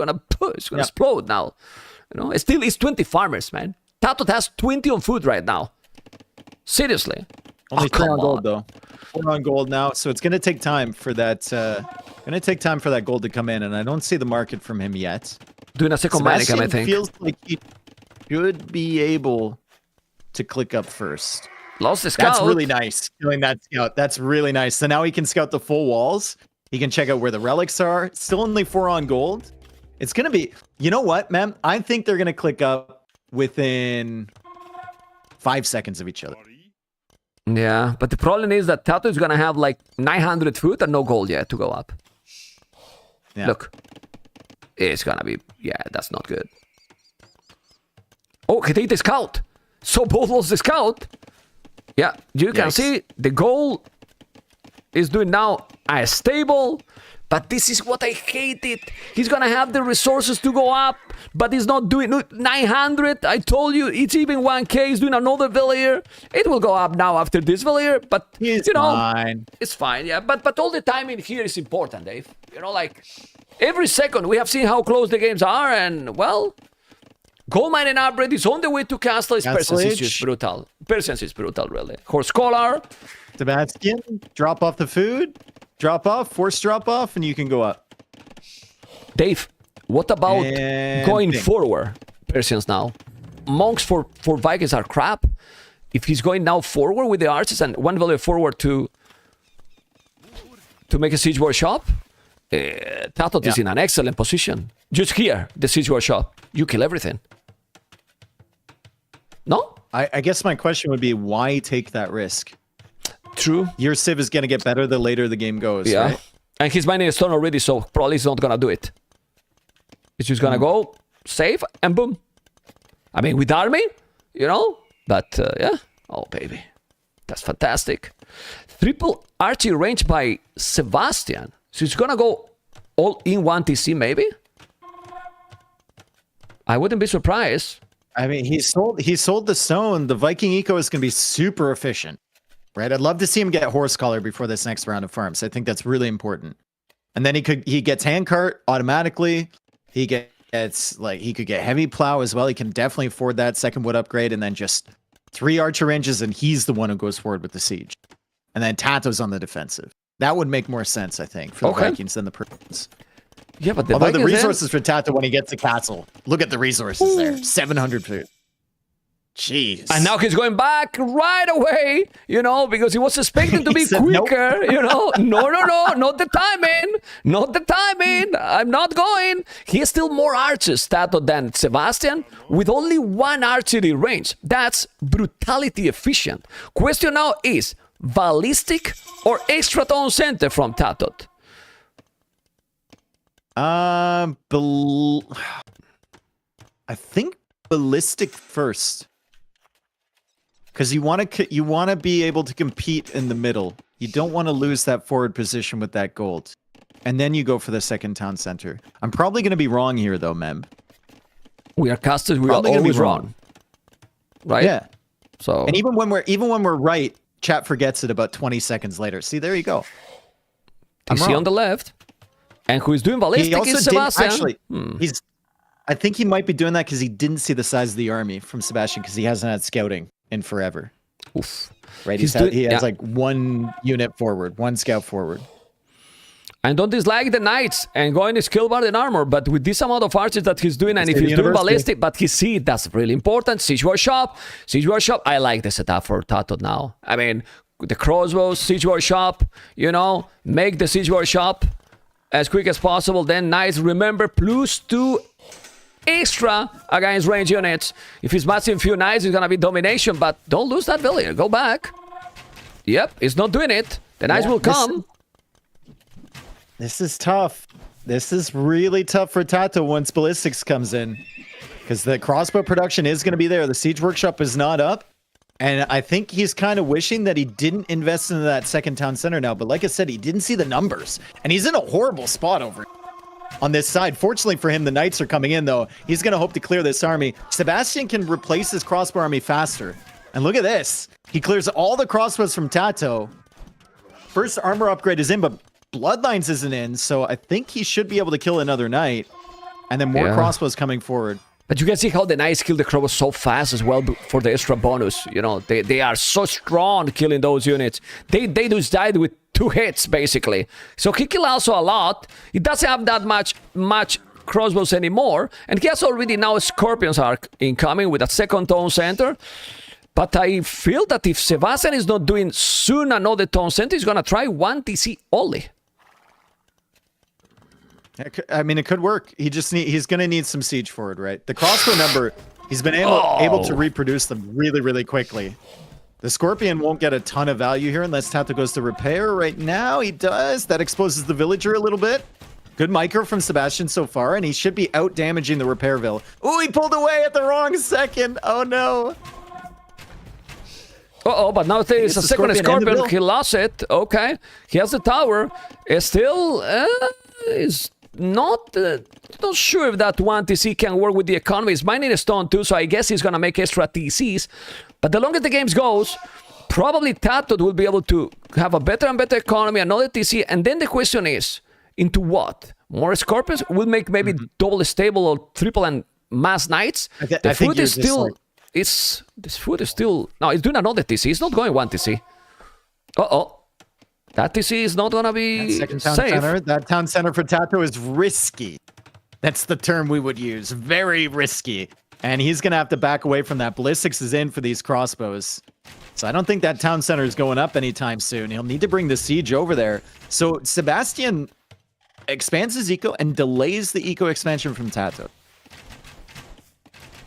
gonna explode now. You know, it's 20 farmers, man. TaToH has 20 on food right now. Seriously. Only 3 on come gold on. though. 4 on gold now, so it's going to take time for that. Gold to come in, and I don't see the market from him yet. Doing a second mining, I Sebastian think. feels like he should be able to click up first. Lost the scout. That's really nice. Killing that scout. That's really nice. So now he can scout the full walls. He can check out where the relics are. Still only 4 on gold. It's going to be... You know what, Mem? I think they're going to click up within 5 seconds of each other. Yeah, but the problem is that TaToH is gonna have like 900 food and no gold yet to go up. Yeah. Look, it's gonna be, yeah, that's not good. Oh, he did the scout. So both lost the scout. Yeah, you can see the goal is doing now a stable, but this is what I hated. He's gonna have the resources to go up, but he's not doing 900. I told you, it's even 1K. He's doing another villager. It will go up now after this villager, but you know, fine. it's fine. Yeah, but all the timing here is important, Dave. You know, like every second we have seen how close the games are, and well, Goldmine and Upgrade is on the way to Castle. Persians is just brutal. Persians is brutal, really. Horse Collar. Sebastian, drop off the food, drop off, force drop off, and you can go up. Dave, what about going forward? Persians now. Monks for Vikings are crap. If he's going now forward with the archers and one value forward to make a siege workshop, TaToH is in an excellent position. Just here, the siege workshop, you kill everything. No? I guess my question would be, why take that risk? True. Your Civ is going to get better the later the game goes, Yeah. right? And he's mining a stone already, so probably he's not going to do it. He's just going to go, save, and boom. I mean, with army, you know? But, yeah. Oh, baby. That's fantastic. Triple archery range by Sebastian. So he's going to go all in one TC, maybe? I wouldn't be surprised. I mean, he sold the stone. The Viking eco is going to be super efficient, right? I'd love to see him get horse collar before this next round of farms. I think that's really important. And then he gets handcart automatically. He could get heavy plow as well. He can definitely afford that second wood upgrade, and then just 3 archer ranges, and he's the one who goes forward with the siege. And then TaToH's on the defensive. That would make more sense, I think, for the Vikings than the Persians. Yeah, but although the resources for TaToH when he gets the castle, look at the resources there, 700 food. Jeez. And now he's going back right away, you know, because he was expecting to be quicker, you know. No, not the timing. Not the timing. I'm not going. He has still more archers, TaToH, than Sebastian, with only 1 archery range. That's brutality efficient. Question now is, ballistic or extra town center from TaToH? I think ballistic first, because you want to be able to compete in the middle. You don't want to lose that forward position with that gold, and then you go for the second town center. I'm probably going to be wrong here, though, Mem. We are casters. We are always wrong, right? Yeah. So, and even when we're right, chat forgets it about 20 seconds later. See, there you go. You see on the left. And who is doing ballistic is Sebastian. Actually, I think he might be doing that because he didn't see the size of the army from Sebastian, because he hasn't had scouting in forever. Oof. Right? He has like 1 unit forward, 1 scout forward. And don't dislike the knights and going to skill bar and armor, but with this amount of archers that he's doing, and if he's doing ballistic, but he see that's really important. Siege workshop, I like the setup for TaToH now. I mean, the crossbows, siege workshop, you know, make the siege workshop as quick as possible. Then knights, remember, +2 extra against range units. If he's matching few knights, it's gonna be domination, but don't lose that villager. Go back. Yep, he's not doing it. The knights will come. This is tough. This is really tough for TaToH once ballistics comes in, because the crossbow production is going to be there. The siege workshop is not up, and I think he's kind of wishing that he didn't invest into that second town center now. But like I said, he didn't see the numbers, and he's in a horrible spot over on this side. Fortunately for him, the knights are coming in, though. He's going to hope to clear this army. Sebastian can replace his crossbow army faster. And look at this. He clears all the crossbows from TaToH. First armor upgrade is in, but Bloodlines isn't in, so I think he should be able to kill another knight. And then more crossbows coming forward. But you can see how the knights kill the crossbows so fast as well for the extra bonus. You know, they are so strong killing those units. They just died with 2 hits, basically. So he killed also a lot. He doesn't have that much crossbows anymore. And he has already now Scorpions arc incoming with a second town center. But I feel that if Sebastian is not doing soon another town center, he's going to try 1 TC only. I mean, it could work. He's going to need some siege forward, right? The crossbow number, he's been able to reproduce them really, really quickly. The Scorpion won't get a ton of value here unless TaToH goes to repair. Right now, he does. That exposes the villager a little bit. Good micro from Sebastian so far, and he should be out damaging the repair vill. Oh, he pulled away at the wrong second. Oh, no. Uh-oh, but now there is a second Scorpion. He lost it. Okay. He has the tower. Still, is not sure if that one TC can work with the economy. He's mining a stone too, so I guess he's going to make extra TCs. But the longer the game goes, probably TaToH will be able to have a better and better economy, another TC. And then the question is, into what? More Scorpions? Will make maybe double stable or triple and mass knights? The food is still... This food is still... No, it's doing another TC. It's not going one TC. Uh-oh. That TC is not going to be second town safe. Center, that town center for TaToH is risky. That's the term we would use. Very risky. And he's going to have to back away from that. Ballistics is in for these crossbows. So I don't think that town center is going up anytime soon. He'll need to bring the siege over there. So Sebastian expands his eco and delays the eco expansion from TaToH.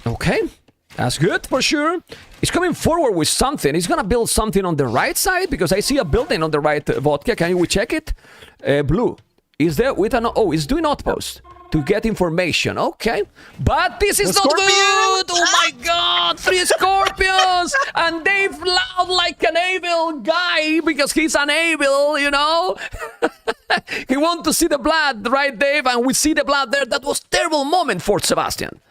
Okay. That's good for sure. He's coming forward with something. He's going to build something on the right side because I see a building on the right, Vodka. Can we check it? Blue. Is there with an... Oh, he's doing outpost to get information. Okay. But this is not good. Oh my God. 3 Scorpions. And they've loud like an evil guy because he's an evil, you know. He wants to see the blood, right, Dave? And we see the blood there. That was a terrible moment for Sebastian.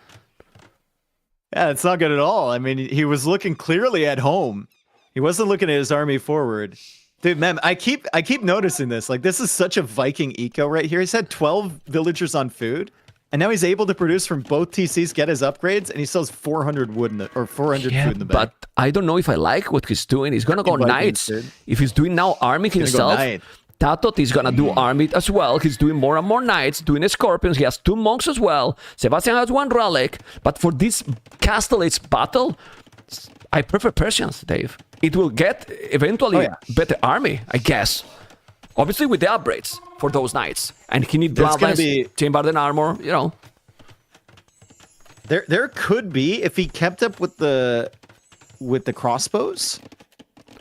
Yeah, it's not good at all. I mean, he was looking clearly at home. He wasn't looking at his army forward. Dude, man, I keep noticing this. Like, this is such a Viking eco right here. He's had 12 villagers on food, and now he's able to produce from both TCs, get his upgrades, and he sells 400 wood in the, or 400 food in the bag. But I don't know if I like what he's doing. He's gonna go knights. If he's doing now army himself, TaToH is gonna do army as well. He's doing more and more knights, doing scorpions. He has 2 monks as well. Sebastian has 1 relic. But for this Castle Age battle, I prefer Persians, Dave. It will get eventually better army, I guess. Obviously with the upgrades for those knights. And he needs bloodlines, chambered armor, you know. There could be, if he kept up with the crossbows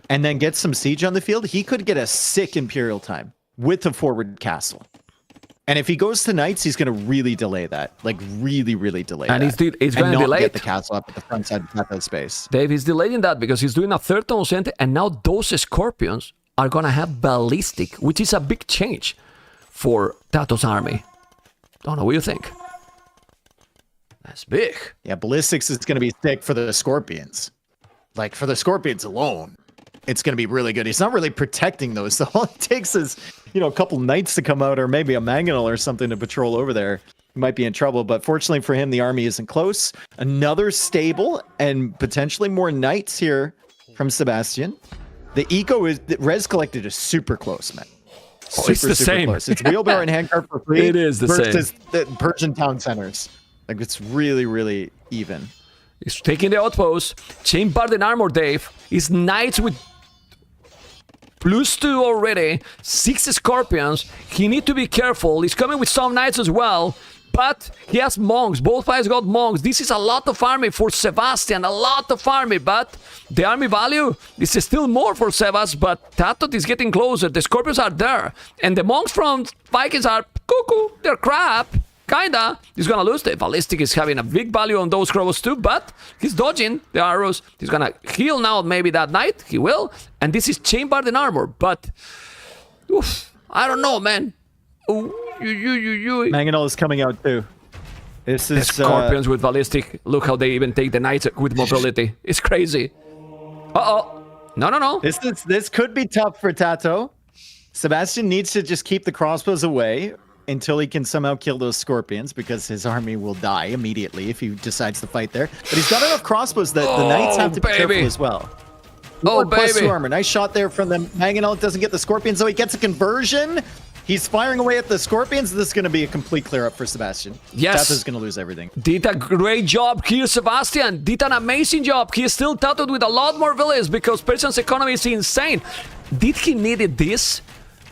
and then get some siege on the field, he could get a sick Imperial time with a forward castle. And if he goes to knights, he's going to really delay that. Like, really, really delay that. And he's going to delay get the castle up at the front side of TaToH space. Dave, he's delaying that because he's doing a 3rd town center, and now those Scorpions are going to have ballistic, which is a big change for TaToH's army. Don't know what you think. That's big. Yeah, ballistics is going to be thick for the Scorpions. Like, for the Scorpions alone, it's going to be really good. He's not really protecting those. So all it takes is, you know, a couple knights to come out or maybe a mangonel or something to patrol over there. He might be in trouble, but fortunately for him, the army isn't close. Another stable and potentially more knights here from Sebastian. The eco is, the res collected is super close, man. It's the same. Close. It's wheelbarrow and handcart for free. It is the same. Versus the Persian town centers. Like, it's really, really even. He's taking the outpost. Chambered in armor, Dave. He's knights with +2 already. 6 Scorpions. He need to be careful. He's coming with some knights as well. But he has monks. Both sides got monks. This is a lot of army for Sebastian. A lot of army. But the army value is still more for Sebas. But TaToH is getting closer. The Scorpions are there. And the monks from Vikings are cuckoo. They're crap. Kinda. He's gonna lose. The ballistic is having a big value on those crows too, but he's dodging the arrows. He's gonna heal now maybe that knight. He will. And this is chambered in armor, but oof, I don't know, man. Ooh, Mangonel is coming out too. This is the Scorpions with ballistic. Look how they even take the knights with mobility. It's crazy. Uh-oh. No. This could be tough for TaToH. Sebastian needs to just keep the crossbows away until he can somehow kill those Scorpions, because his army will die immediately if he decides to fight there. But he's got enough crossbows that the knights have to be careful as well. +2 armor. Nice shot there from the Mangonel. Doesn't get the Scorpions, though. He gets a conversion. He's firing away at the Scorpions. This is going to be a complete clear up for Sebastian. Yes. TaToH's going to lose everything. Did a great job here, Sebastian. Did an amazing job. He is still TaToH with a lot more villages because Persian's economy is insane. Did he needed this,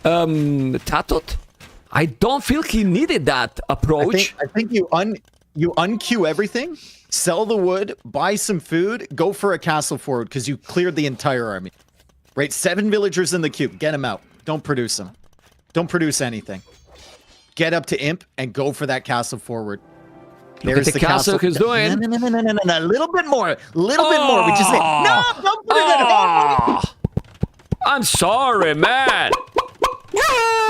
TaToH? I don't feel he needed that approach. I think you unqueue everything, sell the wood, buy some food, go for a castle forward because you cleared the entire army. Right? 7 villagers in the queue. Get them out. Don't produce them. Don't produce anything. Get up to imp and go for that castle forward. There's the castle he's doing. No. A little bit more. A little bit more. We just say, no, don't put it at home. I'm sorry, man.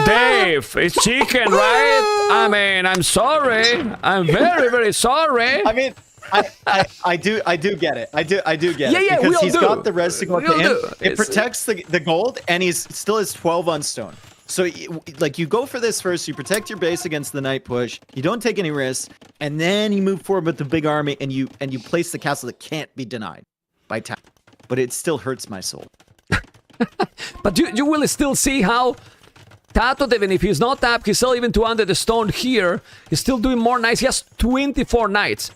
Dave, it's chicken, right? I mean, I'm sorry. I'm very, very sorry. I mean, I do get it. I do get it. Yeah, because we'll he's do. got the res to go to him. It It's- protects the gold, and he's still has 12 on stone. So, like, you go for this first. You protect your base against the night push. You don't take any risks, and then you move forward with the big army, and you place the castle that can't be denied by tap. But it still hurts my soul. But you will still see how TaToH, even if he's not tapped, he's still even 200 the stone here. He's still doing more knights. He has 24 knights.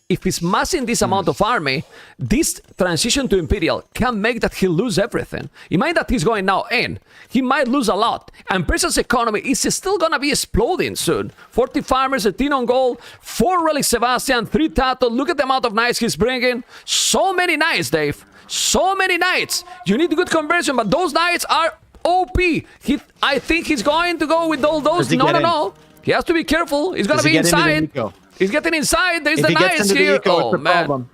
If he's massing this amount of army, this transition to Imperial can make that he lose everything. Imagine that he's going now in. He might lose a lot. And Princess economy is still gonna be exploding soon. 40 farmers, 18 on gold, 4 relic Sebastian, 3 TaToH. Look at the amount of knights he's bringing. So many knights, Dave. So many knights. You need good conversion, but those knights are OP. I think he's going to go with all those. No. He has to be careful. He's gonna be inside. He's getting inside. There's the knights here. Oh, man. Problem.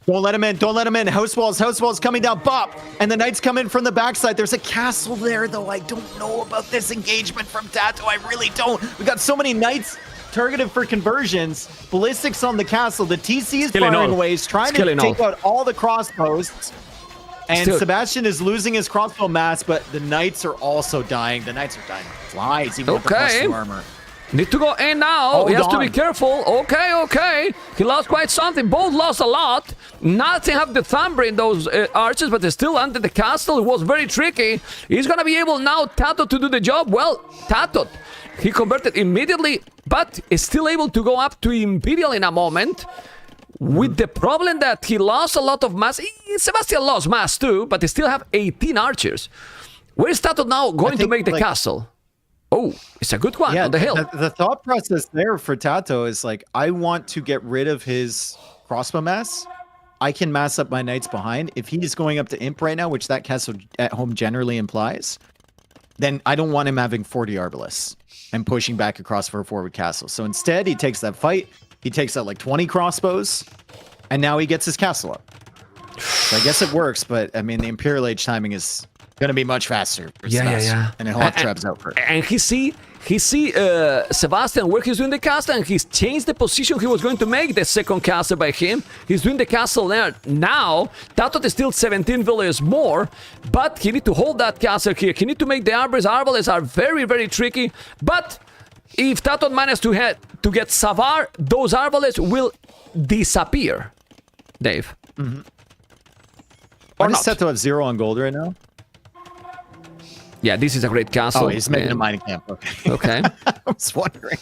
Don't let him in. Don't let him in. House walls coming down. Bop. And the knights come in from the backside. There's a castle there, though. I don't know about this engagement from TaToH. I really don't. We got so many knights targeted for conversions. Ballistics on the castle. The TC is firing ways, trying to take out all the crossbows. And Sebastian is losing his crossbow mass, but the knights are also dying. The knights are dying like flies, even with the plus 2 armor. Need to go in now. He has to be careful. Okay. He lost quite something. Both lost a lot. Nothing have the thumber in those archers, but they're still under the castle. It was very tricky. He's going to be able now, TaToH, to do the job. Well, TaToH, he converted immediately, but is still able to go up to Imperial in a moment. With the problem that he lost a lot of mass. Sebastian lost mass too, but they still have 18 archers. Where is TaToH now going to make the castle? Oh, it's a good one on the hill. The thought process there for TaToH is like, I want to get rid of his crossbow mass. I can mass up my knights behind. If he's going up to imp right now, which that castle at home generally implies, then I don't want him having 40 arbalists and pushing back across for a forward castle. So instead, he takes that fight. He takes out like 20 crossbows, and now he gets his castle up. So I guess it works, but I mean, the Imperial Age timing is going to be much faster. Yeah. And he'll have traps out first. And he see Sebastian where he's doing the castle, and he's changed the position he was going to make the second castle by him. He's doing the castle there now. TaToH is still 17 villages more, but he need to hold that castle here. He need to make the arbors. Arbalists are very, very tricky, but if TaToH manages to get Savar, those arbalists will disappear. Dave. Or not. TaToH have 0 on gold right now. Yeah, this is a great castle. Oh, he's making a mining camp. Okay. I was wondering.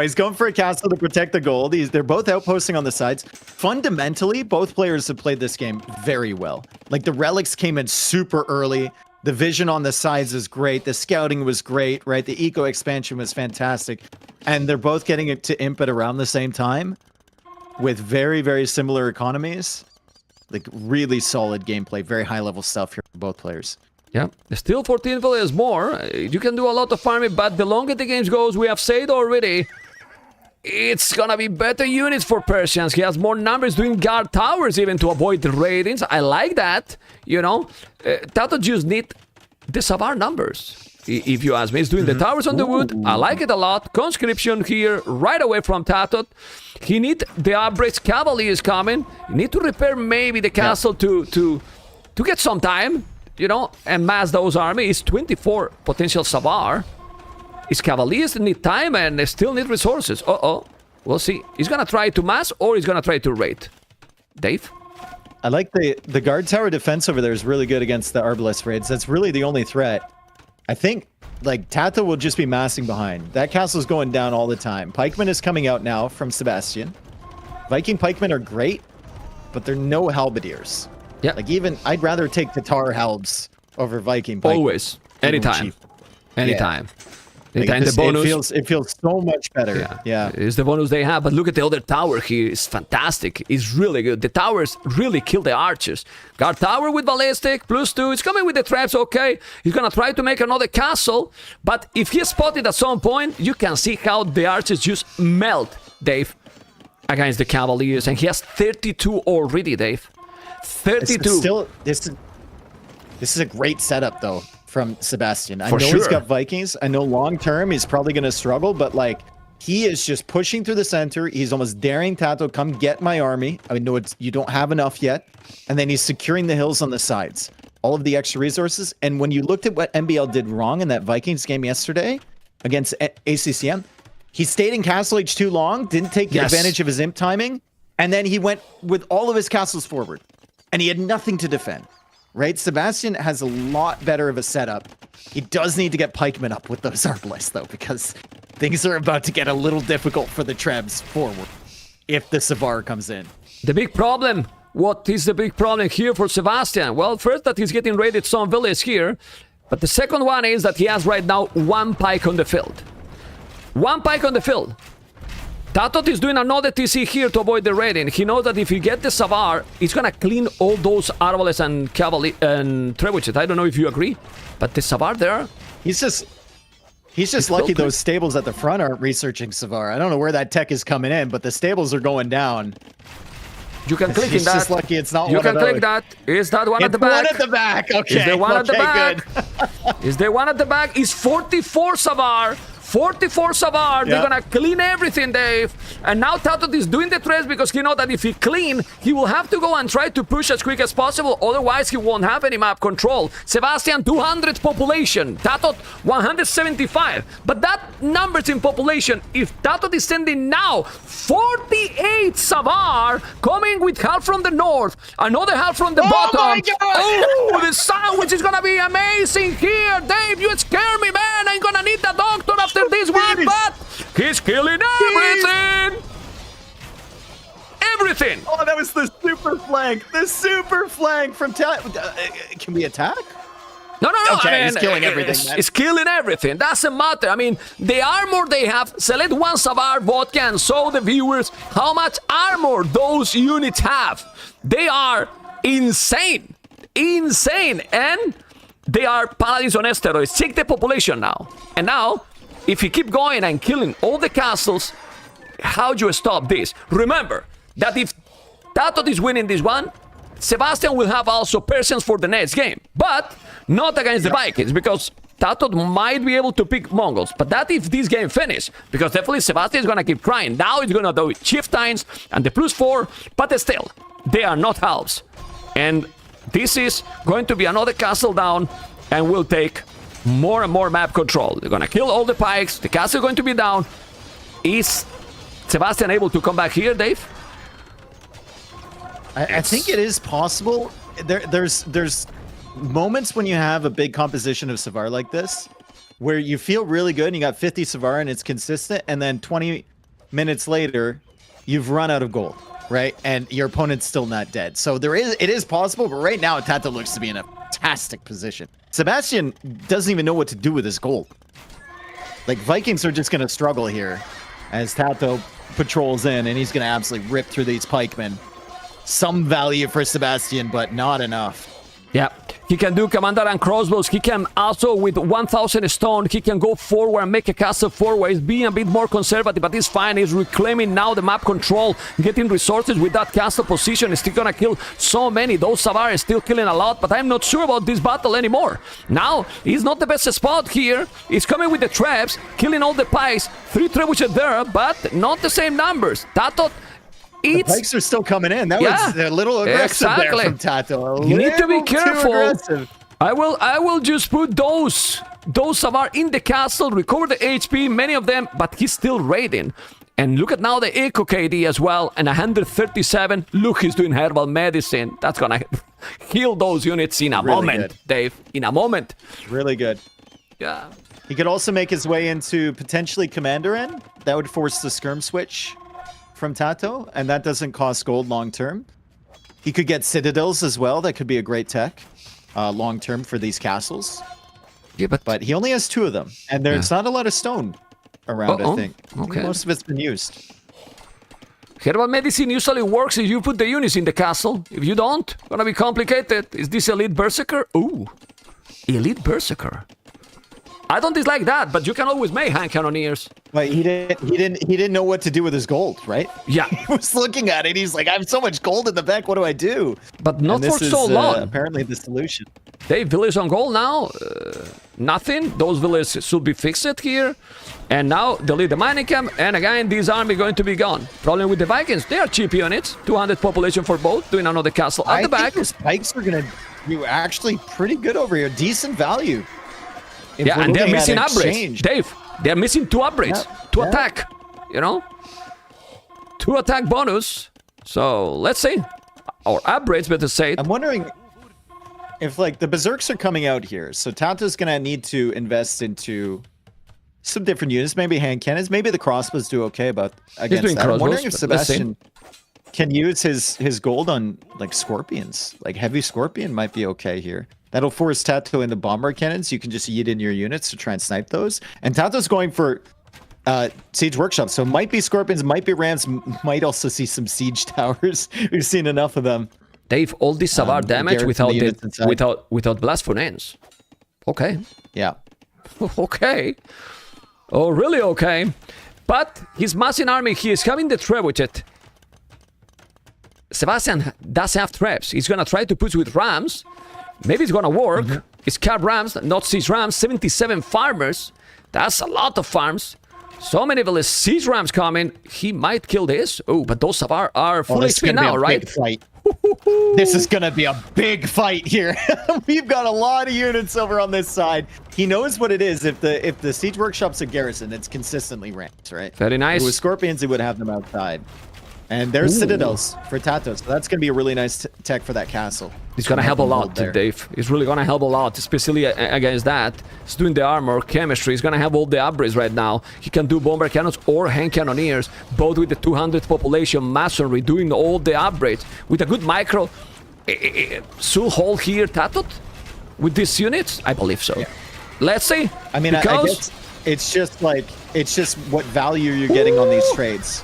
He's going for a castle to protect the gold. They're both outposting on the sides. Fundamentally, both players have played this game very well. Like, the relics came in super early. The vision on the sides is great. The scouting was great, right? The eco expansion was fantastic. And they're both getting it to imp at around the same time with very, very similar economies. Like, really solid gameplay. Very high-level stuff here for both players. Yeah, still 14 villages more. You can do a lot of farming, but the longer the game goes, we have said already, it's gonna be better units for Persians. He has more numbers doing guard towers even to avoid the ratings. I like that, you know. TaToH just need the Savar numbers, if you ask me. He's doing the towers on the wood. I like it a lot. Conscription here right away from TaToH. He need the upgrades. Cavalry is coming. You need to repair maybe the castle to get some time. You know, and mass those armies. 24 potential Savar. His cavaliers need time and they still need resources. We'll see. He's gonna try to mass or he's gonna try to raid. Dave? I like the guard tower defense over there is really good against the Arbalest raids. That's really the only threat. I think, like, TaToH will just be massing behind. That castle's going down all the time. Pikemen is coming out now from Sebastian. Viking pikemen are great, but they're no halberdiers. Yeah. Like, even, I'd rather take Tatar halbs over Viking pikemen. Always. Anytime. Anytime. They Like, time the bonus. it feels so much better. Yeah. It's the bonus they have. But look at the other tower here. It's fantastic. It's really good. The towers really kill the archers. Guard tower with ballistic, +2. It's coming with the traps, okay. He's going to try to make another castle. But if he's spotted at some point, you can see how the archers just melt, Dave, against the Cavaliers. And he has 32 already, Dave. 32. This is a great setup, though, from Sebastian. I For know sure. he's got Vikings. I know long term he's probably going to struggle, but like he is just pushing through the center. He's almost daring TaToH, come get my army. I know you don't have enough yet. And then he's securing the hills on the sides. All of the extra resources. And when you looked at what MBL did wrong in that Vikings game yesterday against ACCM, he stayed in Castle H too long, didn't take advantage of his imp timing, and then he went with all of his castles forward. And he had nothing to defend. Right? Sebastian has a lot better of a setup. He does need to get pikemen up with those arbalists, though, because things are about to get a little difficult for the Trebs forward if the Savar comes in. The big problem. What is the big problem here for Sebastian? Well, first that he's getting raided some villages here. But the second one is that he has right now 1 pike on the field. 1 pike on the field. TaToH is doing another TC here to avoid the raiding. He knows that if you get the Savar, it's gonna clean all those Arbalists and Cavalry and Trebuchet. I don't know if you agree, but the Savar there... He's just lucky those stables at the front aren't researching Savar. I don't know where that tech is coming in, but the stables are going down. You can click in He's that. just lucky it's not You one can of click those. that. Is that one at It's the back? one at the back. Okay. Is there one at the back? Good. Is there one at the back? Is 44 Savar. 44 Savar. They're gonna clean everything, Dave. And now TaToH is doing the trades because he knows that if he clean, he will have to go and try to push as quick as possible. Otherwise, he won't have any map control. Sebastian, 200 population. TaToH, 175. But that numbers in population, if TaToH is sending now 48 Savar coming with half from the north, another half from the bottom. My God! Oh, the sandwich is gonna be amazing here. Dave, you scare me, man. I'm gonna need the doctor after this one, but he's killing everything. Everything. Oh, that was the super flank. The super flank from can we attack? No. Okay, I mean, he's killing everything, man. It's killing everything. Doesn't matter. I mean, the armor they have. Select 1 Savar vodka and show the viewers how much armor those units have. They are insane. Insane. And they are paladins on steroids. Check the population now. And now, if you keep going and killing all the castles, how do you stop this? Remember that if TaToH is winning this one, Sebastian will have also Persians for the next game. But not against the Vikings, because TaToH might be able to pick Mongols. But that if this game finish, because definitely Sebastian is going to keep trying. Now he's going to do Chieftains and the +4, but still, they are not halves. And this is going to be another castle down, and will take more and more map control. They're going to kill all the pikes. The castle is going to be down. Is Sebastian able to come back here, Dave? I think it is possible. There's moments when you have a big composition of Savar like this, where you feel really good and you got 50 Savar and it's consistent, and then 20 minutes later, you've run out of gold, right? And your opponent's still not dead. So it is possible, but right now TaToH looks to be in a fantastic position. Sebastian doesn't even know what to do with his gold. Like, Vikings are just going to struggle here as TaToH patrols in, and he's going to absolutely rip through these pikemen. Some value for Sebastian, but not enough. Yeah, he can do commander and crossbows. He can also, with 1,000 stone, he can go forward and make a castle forward. He's being a bit more conservative, but he's fine. He's reclaiming now the map control, getting resources with that castle position. He's still gonna kill so many. Those Savar is still killing a lot, but I'm not sure about this battle anymore. Now, he's not the best spot here. He's coming with the traps, killing all the pikes. 3 trebuchets there, but not the same numbers. TaToH, The pikes are still coming in. That was a little aggressive there from TaToH. You need to be Little too careful. aggressive. I will just put those Savar in the castle, recover the HP, many of them, but he's still raiding. And look at now the Eco KD as well, and 137. Look, he's doing herbal medicine. That's gonna heal those units in a moment, good. Dave. In a moment. Really good. Yeah. He could also make his way into potentially Commander N. That would force the skirm switch from TaToH, and that doesn't cost gold long term. He could get citadels as well. That could be a great tech long term for these castles. Yeah, but he only has 2 of them, and there's not a lot of stone around. I think. Okay. Most of it's been used. Herbal medicine usually works if you put the units in the castle. If you don't, gonna be complicated. Is this elite berserker? Ooh, elite berserker. I don't dislike that, but you can always make hand cannoneers. But he didn't know what to do with his gold, right? Yeah. He was looking at it. He's like, I have so much gold in the back. What do I do? But not for so long. Apparently, the solution. They village on gold now. Nothing. Those villages should be fixed here. And now delete the mining camp. And again, this army going to be gone. Problem with the Vikings. They are cheap units. 200 population for both. Doing another castle at the back. I think those pikes are gonna do actually pretty good over here. Decent value. Yeah, and they're missing upgrades. Dave, they're missing 2 upgrades to attack. You know, 2 attack bonus. So let's see, or upgrades, better say. I'm wondering if like the berserks are coming out here. So TaToH's gonna need to invest into some different units. Maybe hand cannons. Maybe the crossbows do okay against that. I'm wondering if Sebastian can use his gold on like scorpions. Like heavy scorpion might be okay here. That'll force TaToH into Bombard cannons. You can just yeet in your units to try and snipe those. And TaToH's going for Siege Workshop. So might be Scorpions, might be Rams, might also see some Siege Towers. We've seen enough of them. Dave, all this Savar damage without Blast Furnace. Okay. Yeah. Okay. Oh, really okay. But his massing army, he is having the trebuchet. Sebastian doesn't have traps. He's gonna try to push with Rams. Maybe it's gonna work. It's Cab Rams, not Siege Rams. 77 farmers. That's a lot of farms. So many village Siege Rams coming. He might kill this. Oh, but those are full HP now, right? Fight. This is gonna be a big fight here. We've got a lot of units over on this side. He knows what it is. If the Siege Workshop's a garrison, it's consistently ranked, right? Very nice. If it was Scorpions, he would have them outside. And there's Citadels for TaToH, so that's going to be a really nice tech for that castle. It's going to help a lot, Dave. It's really going to help a lot, especially against that. He's doing the armor, chemistry. He's going to have all the upgrades right now. He can do bomber cannons or hand cannoneers, both with the 200 population masonry, doing all the upgrades. With a good micro, should hold here TaToH with these units? I believe so. Yeah. Let's see. I mean, I guess it's just what value you're getting on these trades.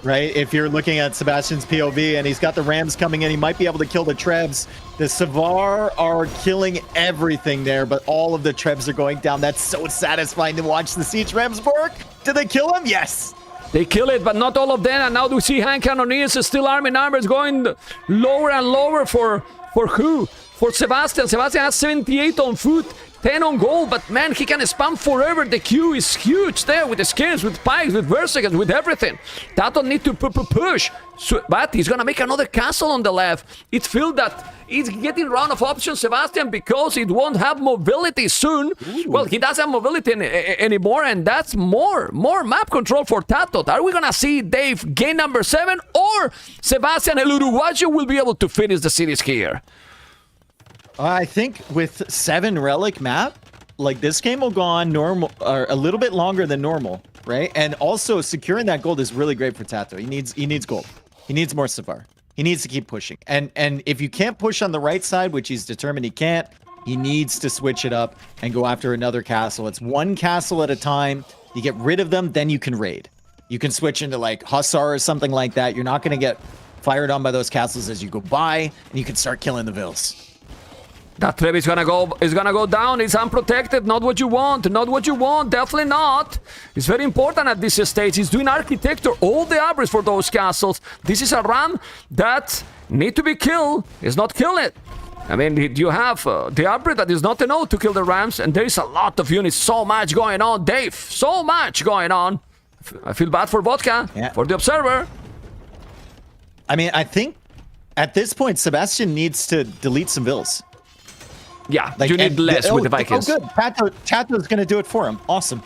Right? If you're looking at Sebastian's POV and he's got the Rams coming in, he might be able to kill the Trebs. The Savar are killing everything there, but all of the Trebs are going down. That's so satisfying to watch the Siege Rams work. Did they kill him? Yes. They kill it, but not all of them. And now we see hand cannoneers, still army numbers going lower and lower for who? For Sebastian. Sebastian has 78 on foot. 10 on gold, but man, he can spam forever. The queue is huge there with the skins, with pikes, with berserkers, with everything. TaToH need to push, so, but he's gonna make another castle on the left. It feels that it's getting round of options, Sebastian, because it won't have mobility soon. Ooh. Well, he doesn't have mobility anymore, and that's more map control for TaToH. Are we gonna see Dave gain number 7, or Sebastian El Uruguayo will be able to finish the series here? I think with 7 relic map, like this game will go on normal or a little bit longer than normal, right? And also securing that gold is really great for TaToH. He needs gold. He needs more Savar. He needs to keep pushing. And if you can't push on the right side, which he's determined he can't, he needs to switch it up and go after another castle. It's 1 castle at a time. You get rid of them, then you can raid. You can switch into like Hussar or something like that. You're not going to get fired on by those castles as you go by, and you can start killing the vills. That trap is gonna go down. It's unprotected. Not what you want. Not what you want. Definitely not. It's very important at this stage. He's doing architecture, all the upgrades for those castles. This is a ram that need to be killed. It's not kill it. I mean, you have the upgrade that is not enough to kill the rams, and there is a lot of units. So much going on, Dave. So much going on. I feel bad for Vodka, for the observer. I mean, I think at this point, Sebastian needs to delete some vills. Yeah, like, you need less with the Vikings. Oh, good. TaToH's going to do it for him. Awesome.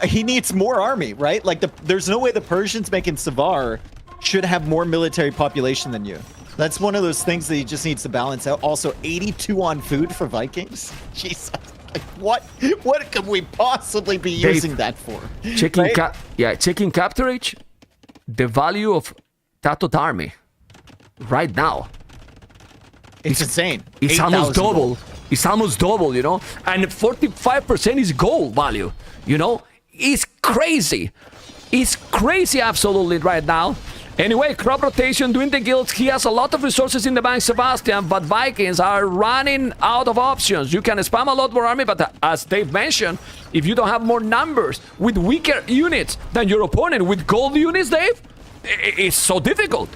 He needs more army, right? Like, there's no way the Persians making Savar should have more military population than you. That's one of those things that he just needs to balance out. Also, 82 on food for Vikings. Jesus. Like, what could we possibly be using that for? Checking, right? Checking capturage, the value of TaToH army right now. It's insane. It's almost double. It's almost double, you know? And 45% is gold value, you know? It's crazy. It's crazy absolutely right now. Anyway, crop rotation, doing the guilds. He has a lot of resources in the bank, Sebastian, but Vikings are running out of options. You can spam a lot more army, but as Dave mentioned, if you don't have more numbers with weaker units than your opponent with gold units, Dave, it's so difficult.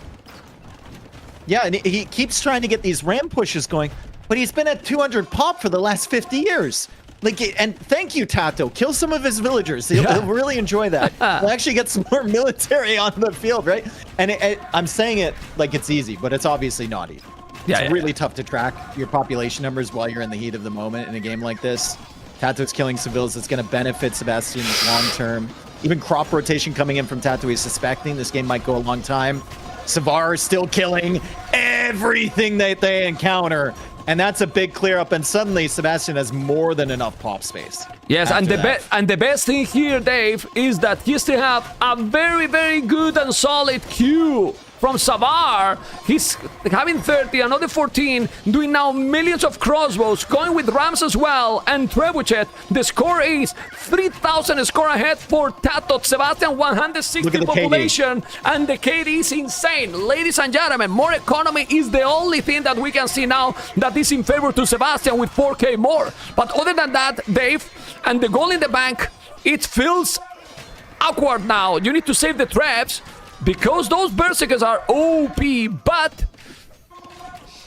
Yeah, and he keeps trying to get these ram pushes going, but he's been at 200 pop for the last 50 years. Like, and thank you, TaToH. Kill some of his villagers. He'll really enjoy that. He'll actually get some more military on the field, right? And I'm saying it like it's easy, but it's obviously not easy. It's really tough to track your population numbers while you're in the heat of the moment in a game like this. TaToH's killing civils. It's going to benefit Sebastian long term. Even crop rotation coming in from TaToH. He's suspecting this game might go a long time. Savar still killing everything that they encounter. And that's a big clear up, and suddenly Sebastian has more than enough pop space. Yes, and the best thing here, Dave, is that he still have a very, very good and solid queue from Savar. He's having 30, another 14, doing now millions of crossbows, going with rams as well, and Trebuchet. The score is 3,000 score ahead for TaToH. Sebastian, 160 population, and the KD is insane. Ladies and gentlemen, more economy is the only thing that we can see now that is in favor to Sebastian with 4K more. But other than that, Dave, and the goal in the bank, it feels awkward now. You need to save the traps, because those berserkers are OP, but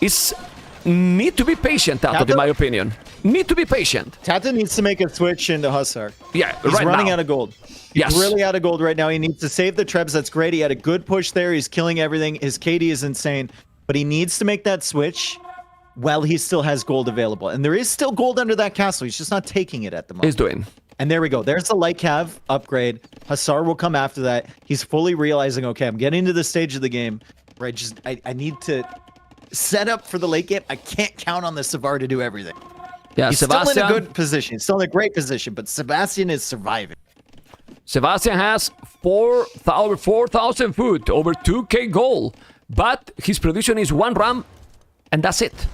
it's need to be patient, TaToH, in my opinion. Need to be patient. TaToH needs to make a switch into Hussar. Yeah, he's right running now. out of gold. Yes. He's really out of gold right now. He needs to save the trebs. That's great. He had a good push there. He's killing everything. His KD is insane, but he needs to make that switch while he still has gold available. And there is still gold under that castle. He's just not taking it at the moment. He's doing. And there we go. There's the light cav upgrade. Hussar will come after that. He's fully realizing, okay, I'm getting to the stage of the game where I need to set up for the late game. I can't count on the Savar to do everything. Yeah, he's Sebastian, still in a good position. He's still in a great position, but Sebastian is surviving. Sebastian has over 4,000 food, over 2K gold, but his production is 1 ram, and that's it.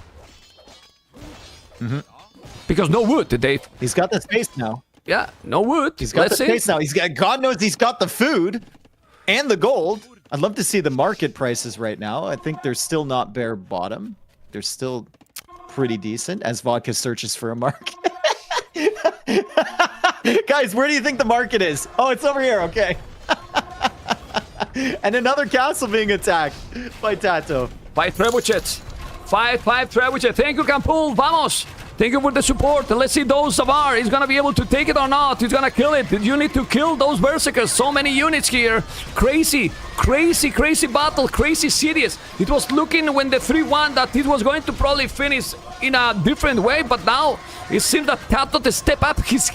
Because no wood, Dave. He's got the space now. Yeah, no wood. He's got the space now. He's got, God knows he's got the food and the gold. I'd love to see the market prices right now. I think they're still not bare bottom. They're still pretty decent as Vodka searches for a market. Guys, where do you think the market is? Oh, it's over here. Okay. And another castle being attacked by TaToH. By Trebuchet. 5-5 Trebuchet. Thank you, Campul. Vamos. Thank you for the support. And let's see those Savar. He's going to be able to take it or not. He's going to kill it. You need to kill those Berserkers. So many units here. Crazy, crazy, crazy battle. Crazy serious. It was looking when the 3-1 that it was going to probably finish in a different way. But now it seems that TaToH step up his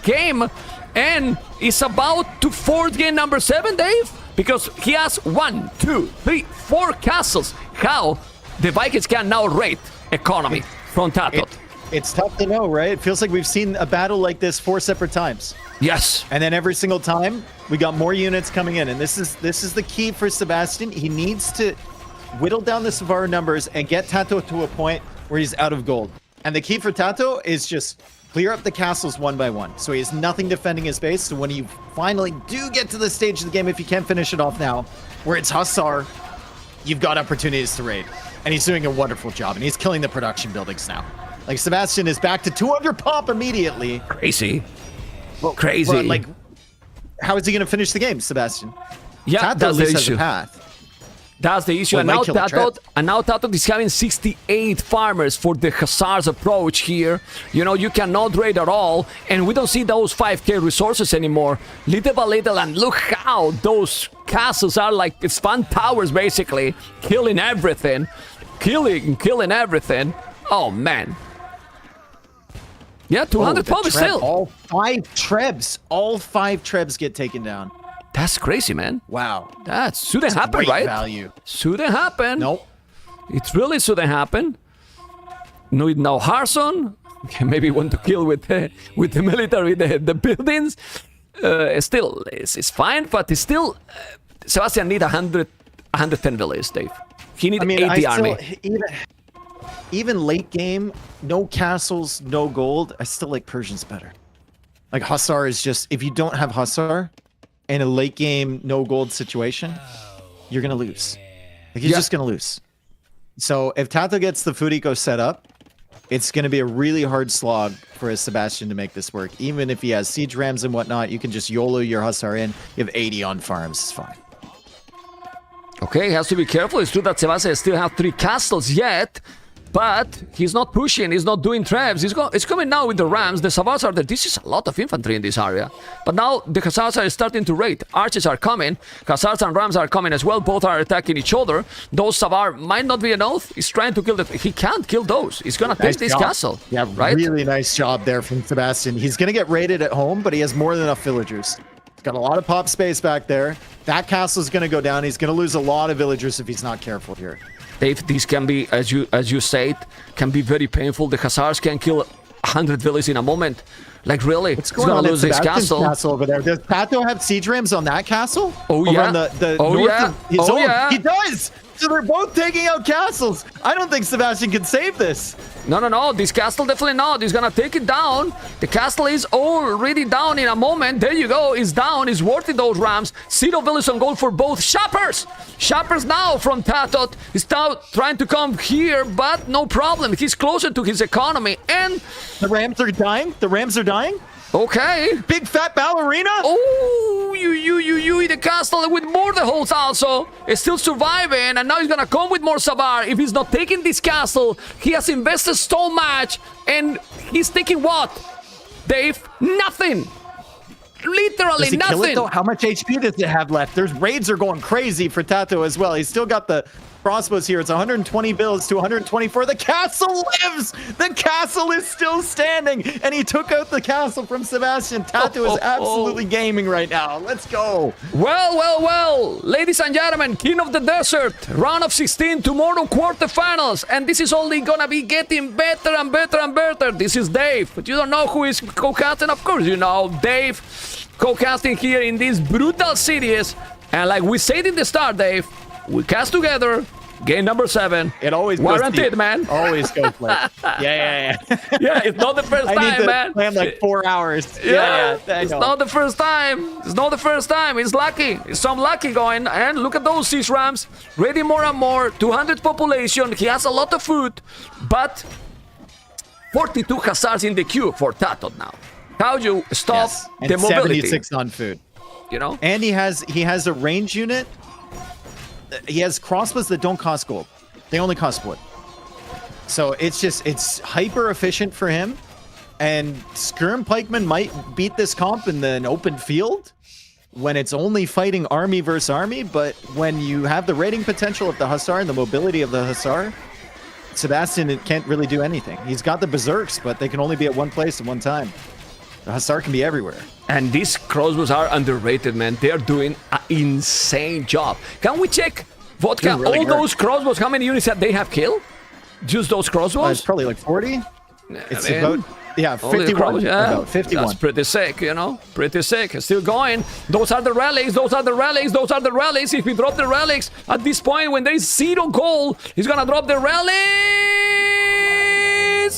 game. And is about to force game number 7, Dave. Because he has 1, 2, 3, 4 castles. How the Vikings can now rate economy from TaToH. It's tough to know, right? It feels like we've seen a battle like this 4 separate times. Yes. And then every single time, we got more units coming in. And this is the key for Sebastian. He needs to whittle down the Savar numbers and get TaToH to a point where he's out of gold. And the key for TaToH is just clear up the castles one by one. So he has nothing defending his base. So when you finally do get to the stage of the game, if you can finish it off now, where it's Hussar, you've got opportunities to raid. And he's doing a wonderful job. And he's killing the production buildings now. Like, Sebastian is back to 200 pop immediately. Crazy. Well, Crazy. But, like, how is he going to finish the game, Sebastian? Yeah, TaToH that's the has issue. a path. That's the issue. Well, And now, kill the trap. TaToH is having 68 farmers for the Hussars approach here. You know, you cannot raid at all. And we don't see those 5K resources anymore. Little by little, and look how those castles are like span towers, basically. Killing everything. Killing everything. Oh, man. Yeah, 200 pop is still. All 5 trebs get taken down. That's crazy, man. Wow. That shouldn't happen, Great right? value. Shouldn't happen. Nope. It really shouldn't happen. No, now Harson maybe want to kill with the military the buildings. Still, it's fine, but it's still Sebastian need 110 villages, Dave. He need 80 army. even late game, no castles, no gold, I still like Persians better. Like Hussar is just, if you don't have Hussar in a late game, no gold situation, you're going to lose. Like you're just going to lose. So if TaToH gets the food eco set up, it's going to be a really hard slog for a Sebastian to make this work. Even if he has siege rams and whatnot, you can just YOLO your Hussar in. You have 80 on farms. It's fine. Okay, he has to be careful. It's true that Sebastian still have 3 castles yet, but he's not pushing, he's not doing traps. It's coming now with the rams. The Savars are there. This is a lot of infantry in this area. But now the Hussars are starting to raid. Archers are coming. Hussars and rams are coming as well. Both are attacking each other. Those Savar might not be enough. He's trying to kill the... He can't kill those. He's gonna take this castle. Yeah, right? Really nice job there from Sebastian. He's gonna get raided at home, but he has more than enough villagers. He's got a lot of pop space back there. That castle's gonna go down. He's gonna lose a lot of villagers if he's not careful here. Dave, these can be, as you said, can be very painful. The Hussars can kill 100 villages in a moment. Like, really? What's going on lose this castle over there? Does TaToH have siege rams on that castle? Oh, over yeah. on the Oh, north yeah. of his Oh, own? yeah. He does! So they're both taking out castles. I don't think Sebastian can save this. No. This castle definitely not. He's gonna take it down. The castle is already down in a moment. There you go. It's down. It's worth it, those rams. 0 villages on gold for both. Shoppers! Shoppers now from TaToH. He's now trying to come here, but no problem. He's closer to his economy. And the rams are dying. The rams are dying. Okay. Big fat ballerina. Oh, you the castle with more the holes also is still surviving, and now he's gonna come with more Savar. If he's not taking this castle, he has invested so much, and he's taking what? Dave, nothing. Literally does he nothing. Kill it, though? How much HP does it have left? There's raids are going crazy for TaToH as well. He's still got the crossbows here. It's 120 builds to 124. The castle lives. The castle is still standing, and he took out the castle from Sebastian. TaToH is absolutely gaming right now. Let's go. Well, ladies and gentlemen, King of the Desert, round of 16, tomorrow quarterfinals, and this is only gonna be getting better and better and better. This is Dave, but you don't know who is co-casting. Of course you know Dave, co-casting here in this brutal series, and like we said in the start, Dave, we cast together. Game number 7. It always warranted, man. Always goes like. Yeah. Yeah, it's not the first time, I need to man. plan like 4 hours. Yeah, I it's know. not the first time. It's not the first time. It's lucky. It's some lucky going. And look at those siege rams. Ready more and more. 200 population. He has a lot of food. But 42 Hussars in the queue for TaToH now. How do you stop and the mobility? 76 on food. You know? And he has a range unit. He has crossbows that don't cost gold. They only cost wood. So it's hyper efficient for him. And Skirm Pikeman might beat this comp in an open field when it's only fighting army versus army. But when you have the raiding potential of the Hussar and the mobility of the Hussar, Sebastian can't really do anything. He's got the Berserks, but they can only be at one place at one time. The Hussar can be everywhere. And these crossbows are underrated, man. They are doing an insane job. Can we check Vodka? Really all good. those crossbows, how many units have they have killed? Just those crossbows? It's probably like 40. It's man. about, yeah, 51. Yeah, About 51. that's pretty sick, you know? Pretty sick. Still going. Those are the relics. Those are the relics. Those are the relics. If we drop the relics at this point, when there is 0 gold, he's gonna drop the relics.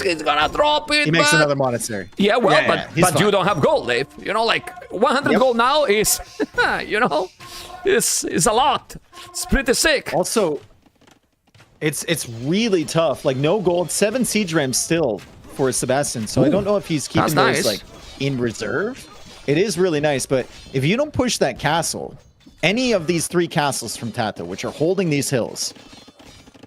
He's gonna drop it. He makes another monastery. Yeah, well, Yeah, but you don't have gold, Dave. You know, like 100 gold now is, you know, is a lot. It's pretty sick. Also, it's really tough. Like no gold, 7 siege rams still for Sebastian. So I don't know if he's keeping that's those nice. like in reserve. It is really nice, but if you don't push that castle, any of these 3 castles from TaToH, which are holding these hills,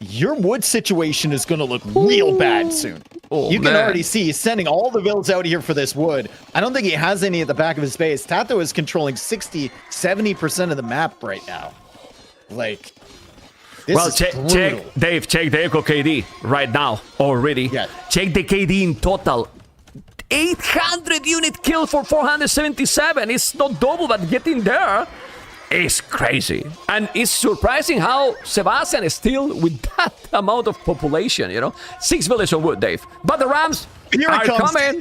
your wood situation is going to look real bad soon. Oh, you can man. already see he's sending all the builds out here for this wood. I don't think he has any at the back of his base. TaToH is controlling 60-70% of the map right now. Like, this Well, is check Dave, check the Echo KD right now already. Yeah. Check the KD in total. 800 unit kill for 477. It's not double, but getting there is crazy. And it's surprising how Sebastian is still with that amount of population, you know? 6 villages on wood, Dave. But the Rams Here are it comes. coming.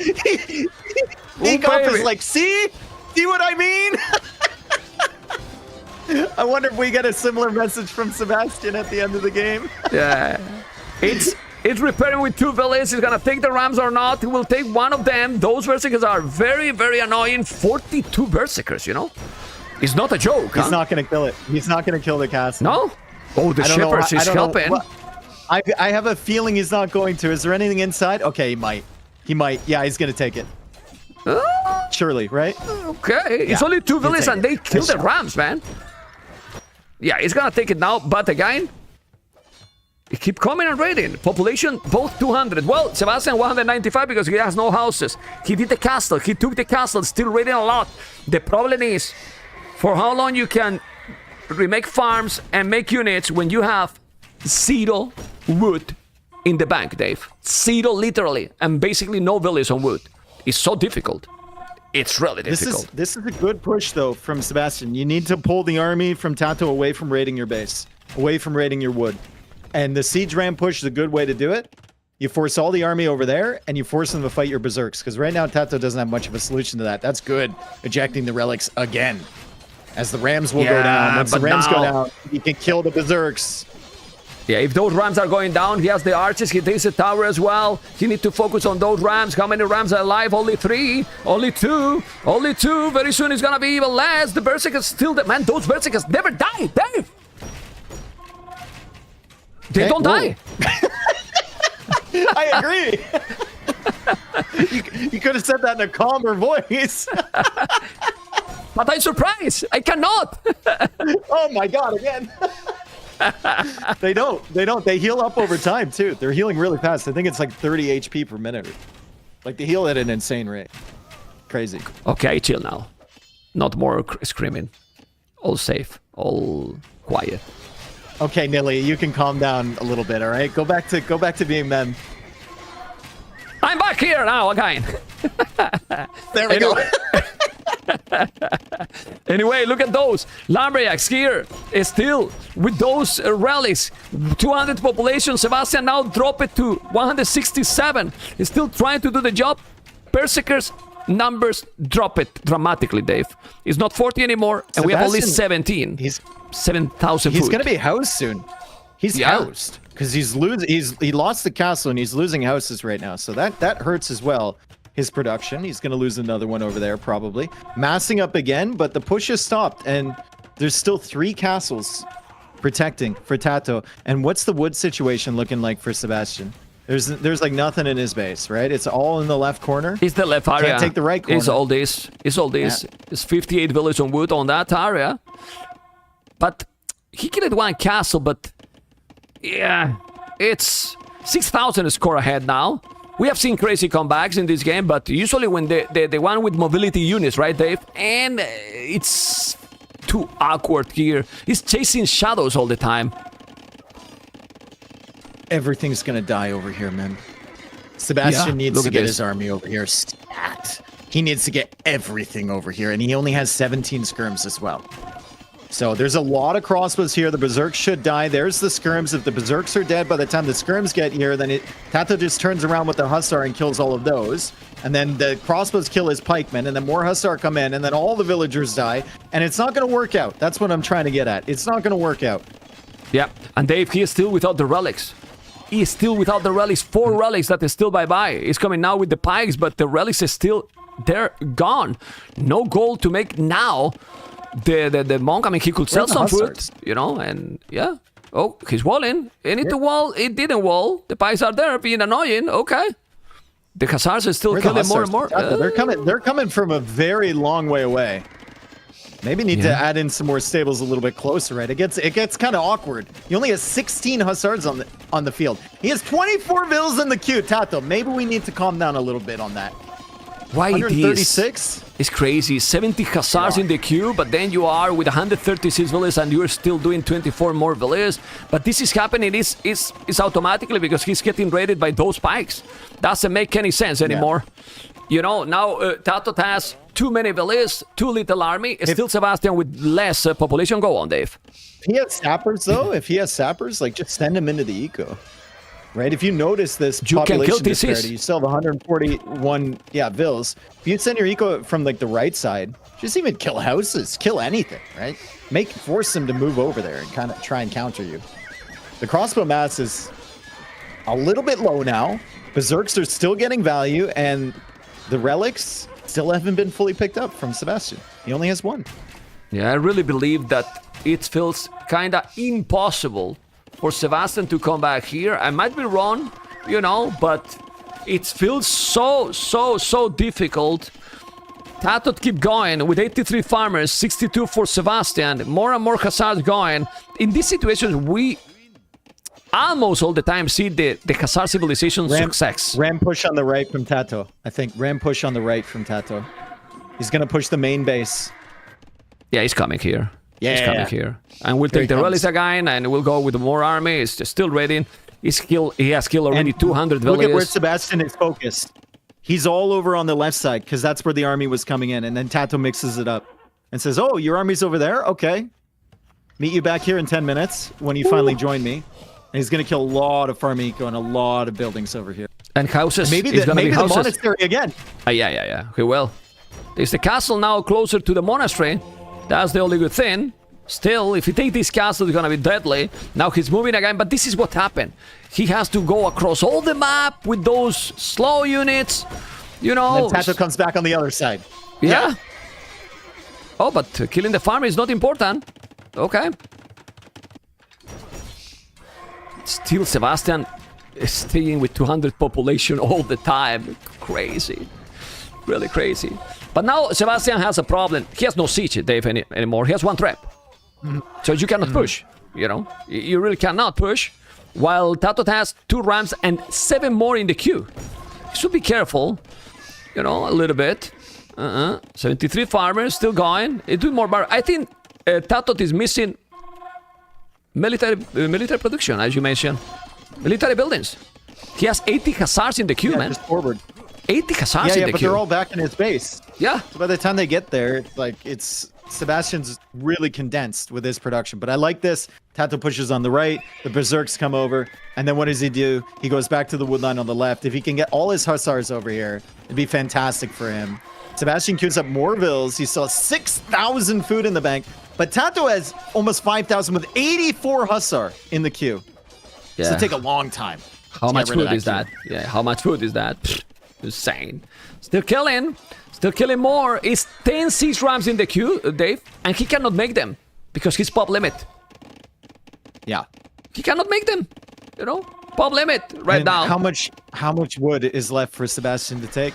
Nick up baby. is like, see what I mean? I wonder if we get a similar message from Sebastian at the end of the game. Yeah. It's It's repairing with 2 villages. He's gonna take the Rams or not. He will take one of them. Those Berserkers are very, very annoying. 42 Berserkers, you know? It's not a joke, He's not gonna kill it. He's not gonna kill the castle. No? Oh, the Shepherds is helping. I have a feeling he's not going to. Is there anything inside? Okay, he might. He might. Yeah, he's gonna take it. Surely, right? Okay. It's only 2 villages and they kill the Rams, man. Yeah, he's gonna take it now, but again, he keep coming and raiding. Population, both 200. Well, Sebastian 195 because he has no houses. He did the castle. He took the castle, still raiding a lot. The problem is, for how long you can remake farms and make units when you have 0 wood in the bank, Dave. 0 literally, and basically no village on wood. It's so difficult. It's really difficult. This is a good push, though, from Sebastian. You need to pull the army from TaToH away from raiding your base, away from raiding your wood. And the siege ram push is a good way to do it. You force all the army over there, and you force them to fight your berserks. Because right now, TaToH doesn't have much of a solution to that. That's good. Ejecting the relics again. As the Rams will go down. Once the Rams go down, you can kill the berserks. Yeah, if those Rams are going down, he has the archers, he takes the tower as well. You need to focus on those Rams. How many Rams are alive? Only 3, only 2, only 2. Very soon it's gonna be even less. The Berserkers still, man, those Berserkers never die, Dave. They don't die. I agree. you could have said that in a calmer voice. But I'm surprised. I cannot. Oh my God, again. They don't. They heal up over time, too. They're healing really fast. I think it's like 30 HP per minute. Like, they heal at an insane rate. Crazy. Okay, chill now. Not more screaming. All safe. All quiet. Okay, Nilly, you can calm down a little bit, all right? Go back to being men. I'm back here now again. There we go. Anyway, look at those. Lumberjacks here is still with those relics. 200 population. Sebastian now drop it to 167. He's still trying to do the job. Berserkers numbers drop it dramatically, Dave. It's not 40 anymore, and we have only 17. He's 7,000 food. He's gonna be housed soon. He's housed because he lost the castle and he's losing houses right now. So that hurts as well. His production. He's gonna lose another one over there probably. Massing up again, but the push has stopped and there's still 3 castles protecting for TaToH. And what's the wood situation looking like for Sebastian? There's like nothing in his base, right? It's all in the left corner. It's the left area. Can't take the right corner. It's all this. It's all this. Yeah. It's 58 villages on wood on that area. But he killed one castle, but yeah, it's 6,000 score ahead now. We have seen crazy comebacks in this game, but usually when the one with mobility units, right, Dave? And it's too awkward here. He's chasing shadows all the time. Everything's gonna die over here, man. Sebastian needs to get his army over here. Stat. He needs to get everything over here, and he only has 17 skirms as well. So there's a lot of crossbows here. The berserks should die. There's the skirms. If the berserks are dead by the time the skirms get here, then TaToH just turns around with the hussar and kills all of those. And then the crossbows kill his pikemen, and then more hussar come in, and then all the villagers die. And it's not going to work out. That's what I'm trying to get at. It's not going to work out. Yeah, and Dave, he is still without the relics. He is still without the relics. 4 relics that is still bye-bye. He's coming now with the pikes, but the relics is still... They're gone. No gold to make now. The monk, I mean, he could sell some food, you know, and yeah. Oh, he's walling. He need to wall. It didn't wall. The pikes are there, being annoying. Okay. The hussars are still killing more and more. They're coming from a very long way away. Maybe need to add in some more stables a little bit closer, right? It gets kind of awkward. He only has 16 hussars on the field. He has 24 vills in the queue, TaToH. Maybe we need to calm down a little bit on that. Why 136? It's crazy. 70 hussars in the queue, but then you are with 136 villages and you're still doing 24 more villages. But this is happening it's automatically because he's getting raided by those pikes. Doesn't make any sense anymore. You know, now TaToH has too many villages, too little army. Still Sebastian with less population. Go on, Dave. If he has sappers, though, like just send him into the eco. Right, if you notice this population disparity, you still have 141 vills. If you send your eco from like the right side, just even kill houses, kill anything, right? Force them to move over there and kind of try and counter you. The crossbow mass is a little bit low now. Berserks are still getting value, and the relics still haven't been fully picked up from Sebastian. He only has one. Yeah, I really believe that it feels kind of impossible for Sebastian to come back here. I might be wrong, you know, but it feels so difficult. TaToH keep going with 83 farmers, 62 for Sebastian. More and more Khazars going. In these situations, we almost all the time see the Khazar civilization success. Ram push on the right from TaToH. I think Ram push on the right from TaToH. He's going to push the main base. Yeah, he's coming here. Yeah, he's coming here. And we'll take the relics again, and we'll go with more army. He's still ready. He has killed already 200 villages. Look at where Sebastian is focused. He's all over on the left side, because that's where the army was coming in. And then TaToH mixes it up and says, oh, your army's over there? Okay. Meet you back here in 10 minutes when you finally join me. And he's going to kill a lot of farm eco and a lot of buildings over here. And houses. Maybe the monastery again. Yeah. He will. There's the castle now closer to the monastery. That's the only good thing. Still, if you take this castle, it's going to be deadly. Now he's moving again, but this is what happened. He has to go across all the map with those slow units. You know. And then TaToH comes back on the other side. Yeah. Oh, but killing the farm is not important. Okay. Still, Sebastian is staying with 200 population all the time. Crazy. Really crazy. But now Sebastian has a problem. He has no siege, Dave, anymore. He has one trap. So you cannot push, you know. You really cannot push. While TaToH has 2 rams and 7 more in the queue. You should be careful, you know, a little bit. 73 farmers still going. It do more bar. I think TaToH is missing military production, as you mentioned. Military buildings. He has 80 Khazars in the queue, man. Just forward. 80 Khazars in the queue. Yeah, but they're all back in his base. Yeah. So by the time they get there, it's like Sebastian's really condensed with his production. But I like this. TaToH pushes on the right. The Berserks come over. And then what does he do? He goes back to the woodline on the left. If he can get all his Hussars over here, it'd be fantastic for him. Sebastian queues up more vills. He still has 6,000 food in the bank. But TaToH has almost 5,000 with 84 Hussar in the queue. Yeah. So it'll take a long time. How much food is that? Yeah, how much food is that? Pfft, insane. Still killing. Still killing more. It's 10 siege rams in the queue, Dave, and he cannot make them because he's pop limit. Yeah. He cannot make them. You know, pop limit right now. How much wood is left for Sebastian to take?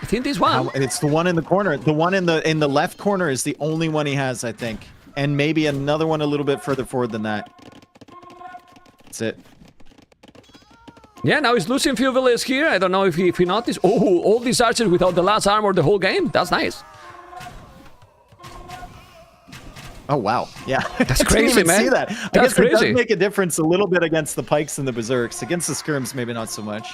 I think this one. And it's the one in the corner. The one in the left corner is the only one he has, I think, and maybe another one a little bit further forward than that. That's it. Yeah, now he's losing few villages here. I don't know if he noticed. Oh, all these archers without the last armor the whole game. That's nice. Oh, wow. Yeah. That's crazy, I didn't even man. see that. That's I guess crazy. It does make a difference a little bit against the pikes and the berserks. Against the skirms, maybe not so much.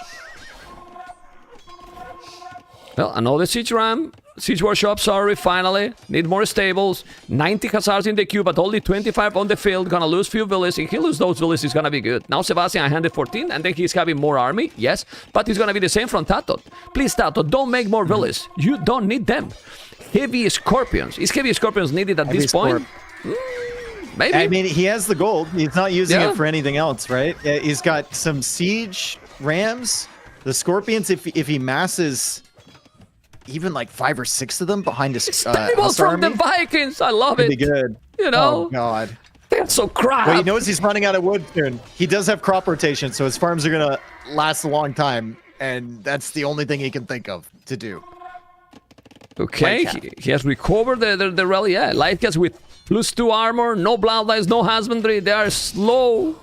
Well, another siege ram. Siege workshop, sorry, finally. Need more stables. 90 Khazars in the queue, but only 25 on the field. Gonna lose few villages. If he loses those villages, it's gonna be good. Now Sebastian handed 14, and then he's having more army, yes. But it's gonna be the same from TaToH. Please, TaToH, don't make more villages. You don't need them. Heavy Scorpions. Is Heavy Scorpions needed at this point? Maybe. I mean, he has the gold. He's not using it for anything else, right? He's got some siege rams. The Scorpions, if he masses even like 5 or 6 of them behind his Stable from the Vikings. I love it. Be good. You know. Oh God. They're so crap. Well, he knows he's running out of wood soon. He does have crop rotation, so his farms are gonna last a long time, and that's the only thing he can think of to do. Okay, he has recovered the rally. Yeah, light cats with +2 armor, no bloodlines, no husbandry. They are slow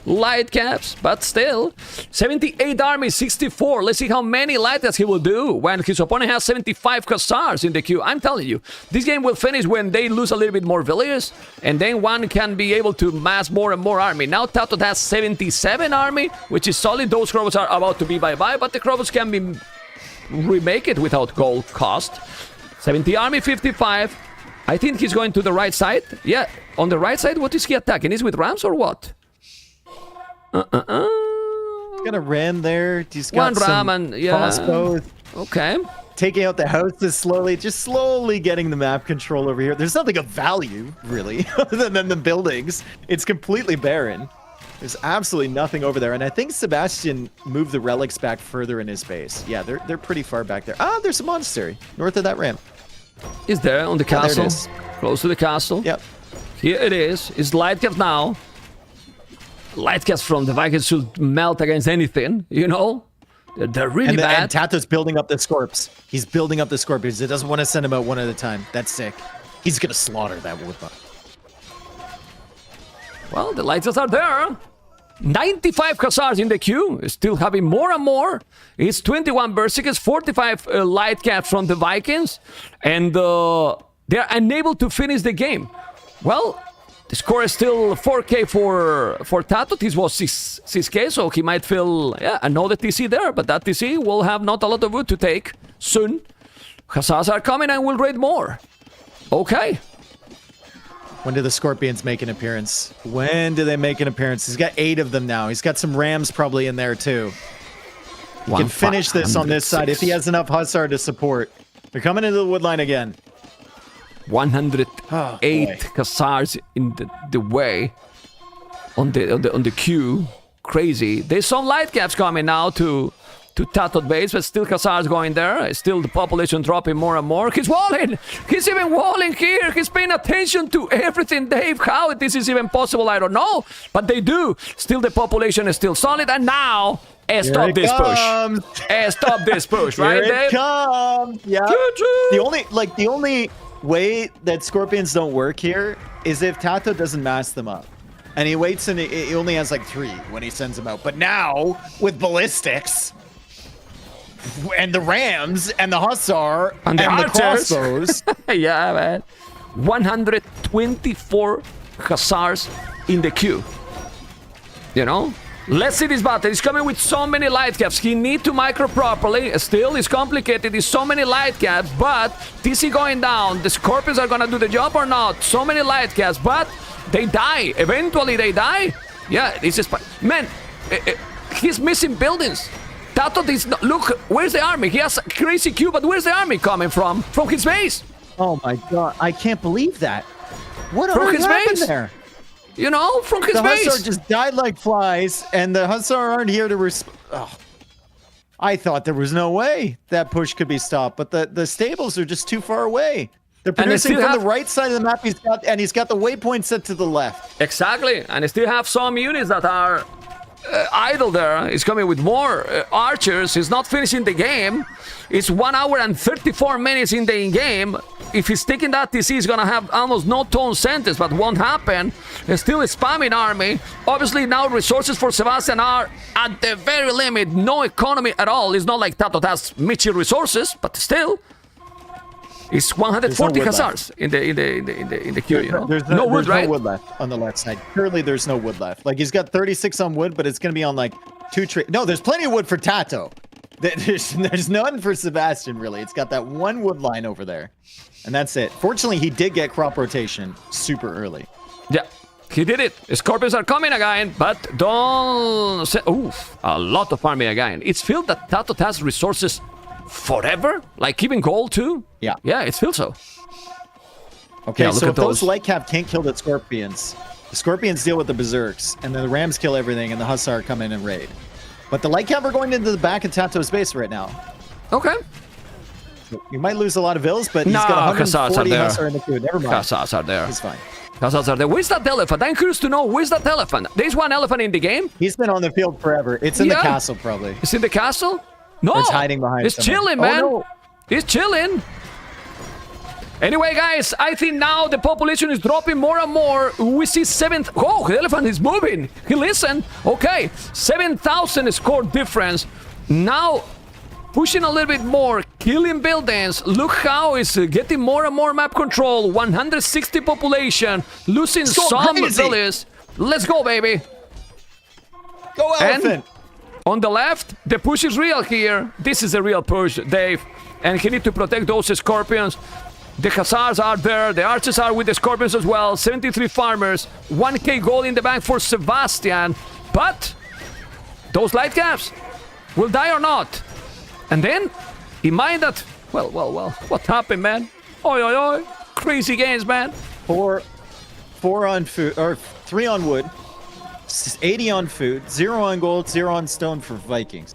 light caps, but still 78 army, 64. Let's see how many light cats he will do when his opponent has 75 Khazars in the queue. I'm telling you, this game will finish when they lose a little bit more villagers, and then one can be able to mass more and more army. Now TaToH has 77 army, which is solid. Those Crobos are about to be bye-bye, but the Crobos can be remake it without gold cost. 70 army, 55. I think he's going to the right side. Yeah, on the right side, what is he attacking? Is it with rams or what? He's got a ram there. He's got one ram some and crossbows. Okay. Taking out the houses slowly, just slowly getting the map control over here. There's nothing of value, really, other than the buildings. It's completely barren. There's absolutely nothing over there. And I think Sebastian moved the relics back further in his base. Yeah, they're pretty far back there. Ah, there's a monastery north of that ramp. Is there on the Yeah, there it castle? is. Close to the castle. Yep. Here it is. It's light cap now. Light caps from the Vikings should melt against anything, you know? They're really bad. And TaToH's building up the Scorps. He's building up the Scorpions. He doesn't want to send them out one at a time. That's sick. He's going to slaughter that Woodbot. Well, the lights are there. 95 Khazars in the queue, still having more and more. It's 21 Berserkers, 45 light caps from the Vikings, and they're unable to finish the game. Well, the score is still 4K for TaToH. This was 6K, so he might feel, yeah, another TC there, but that TC will have not a lot of wood to take soon. Khazars are coming and will raid more. Okay. When do the Scorpions make an appearance? When do they make an appearance? He's got 8 of them now. He's got some Rams probably in there too. He can finish this on this side if he has enough Hussar to support. They're coming into the wood line again. 108 boy. Khazars in the way on the queue. Crazy. There's some light caps coming now to TaToH base, but still Khazars going there. Still the population dropping more and more. He's walling. He's even walling here. He's paying attention to everything, Dave. How this is even possible, I don't know. But they do. Still the population is still solid. And now, stop this push. Stop this push, right, Here Dave? it comes. Yeah. The only way that Scorpions don't work here is if TaToH doesn't mask them up. And he waits and he only has like 3 when he sends them out. But now, with ballistics and the Rams and the Hussar and the archers. crossbows. Yeah, man. 124 Khazars in the queue. You know? Let's see this battle. He's coming with so many light caps. He needs to micro properly. Still, it's complicated. There's so many light caps, but TC going down. The Scorpions are gonna do the job or not? So many light caps, but they die. Eventually, they die. Yeah, this is... Man, he's missing buildings. TaToH is not, look, where's the army? He has a crazy queue, but where's the army coming from? From his base. Oh my god, I can't believe that. What From on his earth happened base? there? You know, from his The base. Hussar just died like flies, and the Hussar aren't here to I thought there was no way that push could be stopped, but the stables are just too far away. They're producing from the right side of the map. He's got the waypoint set to the left. Exactly, and I still have some units that are idle there. He's coming with more archers. He's not finishing the game. It's 1 hour and 34 minutes in the in-game. If he's taking that TC, he's gonna have almost no tone sentence, but won't happen. There's still a spamming army. Obviously now resources for Sebastian are at the very limit. No economy at all. It's not like TaToH has Michi resources, but still. It's 140 Khazars in the queue, you know? There's no wood, right? No wood left on the left side. Currently, there's no wood left. Like, he's got 36 on wood, but it's going to be on, like, 2 trees. No, there's plenty of wood for TaToH. There's none for Sebastian, really. It's got that 1 wood line over there. And that's it. Fortunately, he did get crop rotation super early. Yeah, he did it. Scorpions are coming again, but don't say... Oof, a lot of army again. It's feel that TaToH has resources forever? Like even gold too? Yeah. Yeah, it feels so. Okay, Yeah, so look if at those those. light cap can't kill the Scorpions deal with the Berserks, and then the Rams kill everything, and the Hussar come in and raid. But the light cap are going into the back of TaToH's base right now. Okay. So you might lose a lot of vills, but he's No, got Khazars are 140 there. Hussar in the queue. Never mind. Khazars are there. He's fine. Khazars are there. Where's that elephant? I'm curious to know, where's that elephant? There's one elephant in the game? He's been on the field forever. It's in the Yeah. castle, probably. It's in the castle? No! Or it's hiding behind It's somewhere. chilling, Oh, man! no. It's chilling! Anyway, guys, I think now the population is dropping more and more. We see 7th... Oh, the elephant is moving! He listened! Okay, 7,000 score difference. Now, pushing a little bit more, killing buildings. Look how it's getting more and more map control. 160 population, losing So some crazy. villages. Let's go, baby! Go elephant! On the left, the push is real here. This is a real push, Dave. And he needs to protect those Scorpions. The Khazars are there. The archers are with the Scorpions as well. 73 farmers. 1k gold in the bank for Sebastian. But those light caps will die or not. And then, in mind that... Well. What happened, man? Oi, oi, oi. Crazy games, man. 4 on food, or 3 on wood. 80 on food, 0 on gold, 0 on stone for Vikings.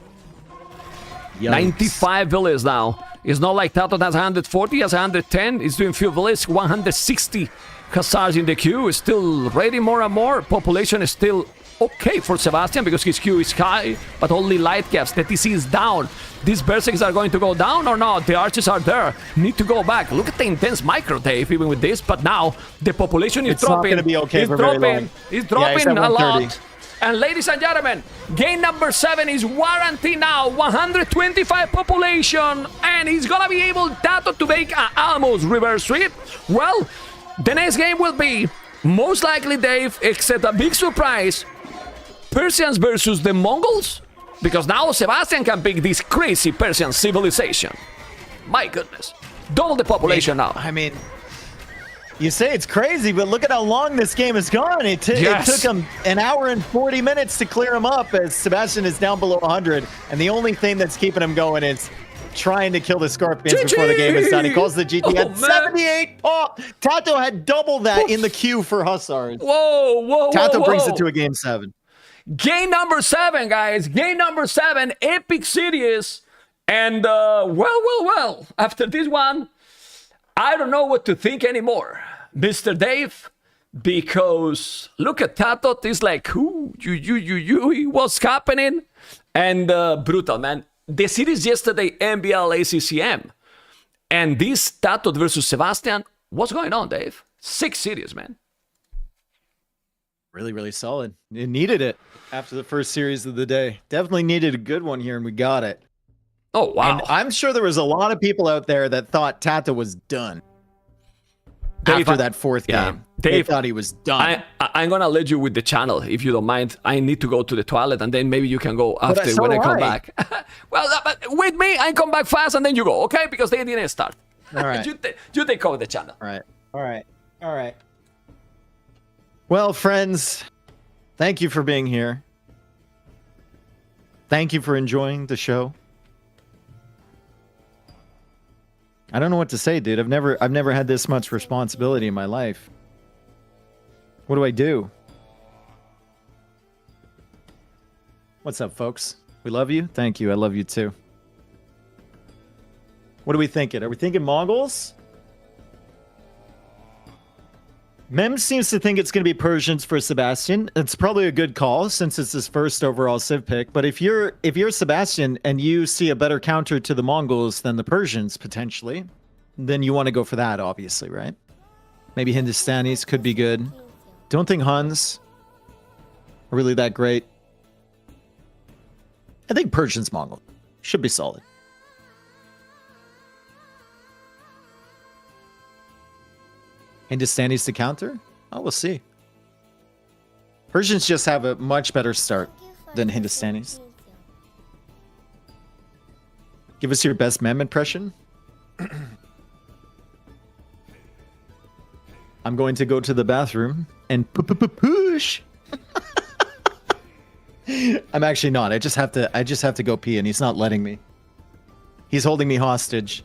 Yikes. 95 villas now. It's not like TaToH has 140, he has 110. He's doing few villas, 160 hussars in the queue. Is still raiding more and more. Population is still okay for Sebastian because his queue is high, but only light caps. The TC is down. These Berserkers are going to go down or not? The archers are there. Need to go back. Look at the intense micro, Dave, even with this. But now the population is dropping. It's not going to be okay for dropping. very long. It's dropping a a lot. And ladies and gentlemen, game number 7 is warranty now. 125 population. And he's going to be able, TaToH, to make an almost reverse sweep. Well, the next game will be, most likely, Dave, except a big surprise, Persians versus the Mongols. Because now Sebastian can pick this crazy Persian civilization. My goodness. Double the population now. I mean, you say it's crazy, but look at how long this game has gone. It took him an hour and 40 minutes to clear him up as Sebastian is down below 100. And the only thing that's keeping him going is trying to kill the Scorpions before the game is done. He calls the GG at 78 pop. TaToH had double that in the queue for Hussars. Whoa. TaToH brings it to a game 7. Game number 7, guys. Game number 7. Epic series. And, well. After this one, I don't know what to think anymore, Mr. Dave, because look at TaToH. It's like, what's happening? And brutal, man. The series yesterday, MBL ACCM, and this TaToH versus Sebastian, what's going on, Dave? 6 series, man. Really, really solid. It needed it after the first series of the day. Definitely needed a good one here, and we got it. Oh, wow. And I'm sure there was a lot of people out there that thought TaToH was done after that 4th game. They thought he was done. I'm going to let you with the channel, if you don't mind. I need to go to the toilet, and then maybe you can go after when I come back. Well, but with me, I come back fast, and then you go, okay? Because they didn't start. All right. you take over the channel. All right. Well, friends, thank you for being here. Thank you for enjoying the show. I don't know what to say, dude. I've never had this much responsibility in my life. What do I do? What's up, folks? We love you. Thank you. I love you too. What are we thinking? Are we thinking Mongols? Mem seems to think it's going to be Persians for Sebastian. It's probably a good call since it's his first overall civ pick. But if you're Sebastian and you see a better counter to the Mongols than the Persians potentially, then you want to go for that, obviously, right? Maybe Hindustanis could be good. Don't think Huns are really that great. I think Persians, Mongol should be solid. Hindustanis to counter? Oh, we'll see. Persians just have a much better start than Hindustanis. Give us your best mem impression. I'm going to go to the bathroom and push. I'm actually not. I just have to go pee, and he's not letting me. He's holding me hostage.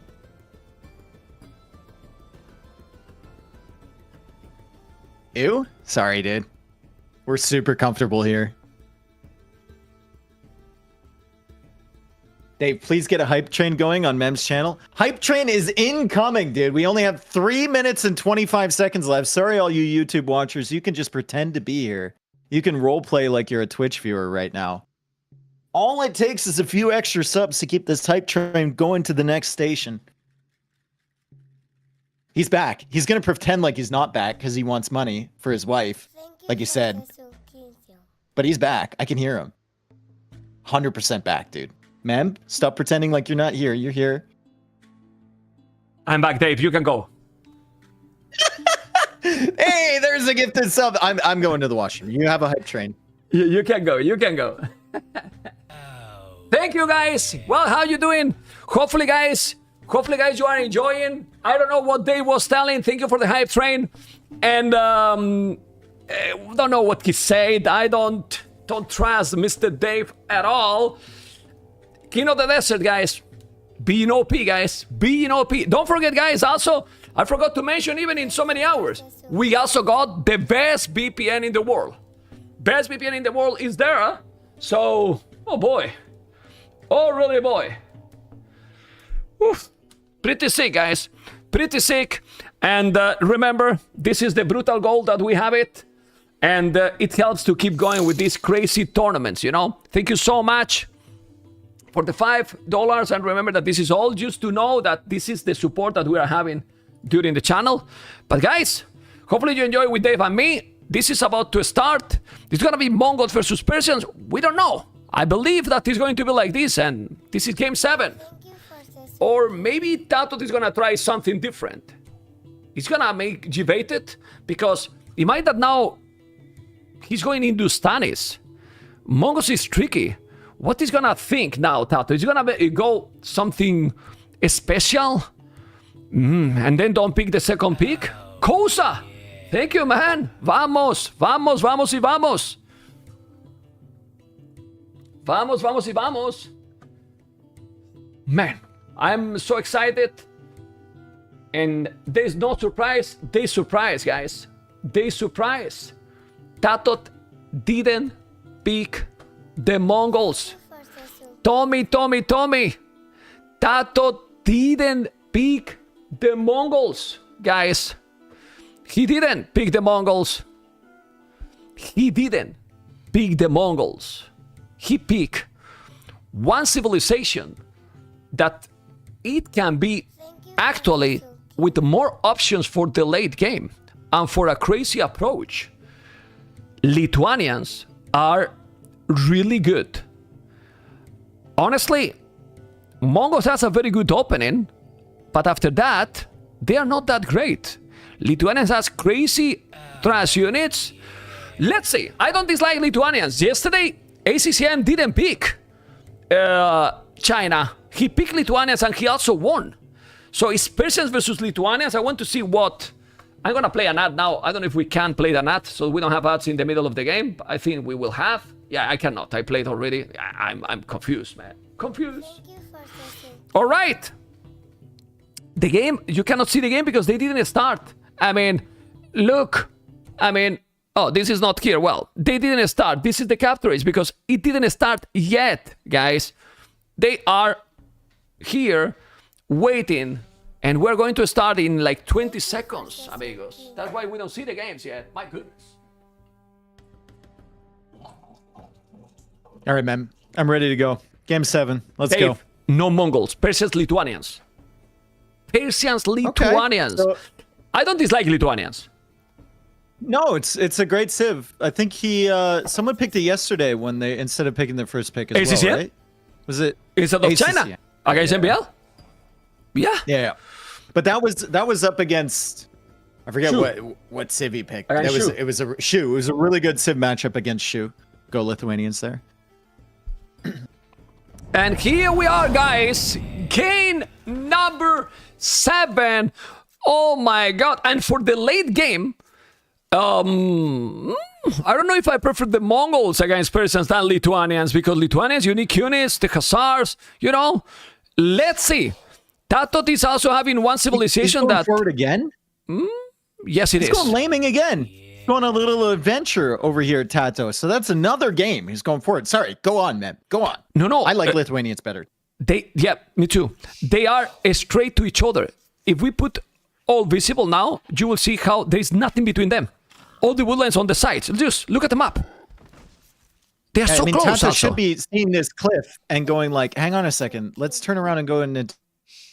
Ew? Sorry, dude. We're super comfortable here. Dave, please get a hype train going on Mem's channel. Hype train is incoming, dude. We only have 3 minutes and 25 seconds left. Sorry, all you YouTube watchers. You can just pretend to be here. You can roleplay like you're a Twitch viewer right now. All it takes is a few extra subs to keep this hype train going to the next station. He's back. He's going to pretend like he's not back because he wants money for his wife, like you said. But he's back. I can hear him. 100% back, dude. Mem, stop pretending like you're not here. You're here. I'm back, Dave. You can go. Hey, there's a gifted sub. I'm going to the washroom. You have a hype train. You can go. You can go. Thank you, guys. Well, how you doing? Hopefully, guys, you are enjoying. I don't know what Dave was telling. Thank you for the hype train. And don't know what he said. I don't trust Mr. Dave at all. King of the Desert, guys. Be in OP, guys. Be in OP. Don't forget, guys, also, I forgot to mention, even in so many hours, we also got the best VPN in the world. Best VPN in the world is there. So, oh boy. Oh, really, boy. Oof. Pretty sick, guys. Pretty sick. And remember, this is the brutal goal that we have it. And it helps to keep going with these crazy tournaments, you know? Thank you so much for the $5. And remember that this is all just to know that this is the support that we are having during the channel. But guys, hopefully you enjoy with Dave and me. This is about to start. It's gonna be Mongols versus Persians. We don't know. I believe that it's going to be like this, and this is game 7. Or maybe TaToH is gonna try something different. He's gonna make G-baited, because it might that now he's going into Stanis. Mongols is tricky. What is gonna think now, TaToH? Is gonna go something special? And then don't pick the second pick? Kosa! Thank you, man. Vamos, vamos, vamos y vamos. Vamos, vamos y vamos. Man, I'm so excited. And there's no surprise. They surprise, guys. They surprise. TaToH didn't pick the Mongols. Tommy. TaToH didn't pick the Mongols, guys. He didn't pick the Mongols. He didn't pick the Mongols. He picked one civilization that it can be actually with more options for the late game and for a crazy approach. Lithuanians are really good. Honestly, Mongols has a very good opening, but after that, they are not that great. Lithuanians has crazy trash units. Let's see. I don't dislike Lithuanians. Yesterday, ACCM didn't pick China. He picked Lithuanians and he also won. So it's Persians versus Lithuanians. I want to see what... I'm going to play an ad now. I don't know if we can play an ad, so we don't have ads in the middle of the game. I think we will have. Yeah, I cannot. I played already. I'm confused, man. Confused. All right. The game, you cannot see the game because they didn't start. I mean, look. I mean, oh, this is not here. Well, they didn't start. This is the capture race because it didn't start yet, guys. They are here waiting, and we're going to start in like 20 seconds, amigos. That's why we don't see the games yet. My goodness. All right, man. I'm ready to go. Game 7. Let's Dave, go. No Mongols. Persians, Lithuanians. Persians, Lithuanians. Okay, so I don't dislike Lithuanians. no, it's a great civ. I think someone picked it yesterday when they instead of picking their first pick as ACCM? well, right? Was it Instead of China ACCM? against MBL? Yeah. Yeah. But that was up against I forget what civ he picked. Against Shu. It was a Shu. It was a really good civ matchup against Shu. Go Lithuanians there. And here we are, guys. Game number 7. Oh my god. And for the late game, I don't know if I prefer the Mongols against Persians than Lithuanians, because Lithuanians, unique units, the Khazars, you know. Let's see. TaToH is also having one civilization He's going that... forward again? Yes, it He's is. going laming again. He's going on a little adventure over here at TaToH. So that's another game. He's going forward. Sorry, go on, man. Go on. No. I like Lithuanians better. Yeah, me too. They are straight to each other. If we put all visible now, you will see how there is nothing between them. All the woodlands on the sides. Just look at the map. They are so close. TaToH Also. should be seeing this cliff and going like, hang on a second. Let's turn around and go in a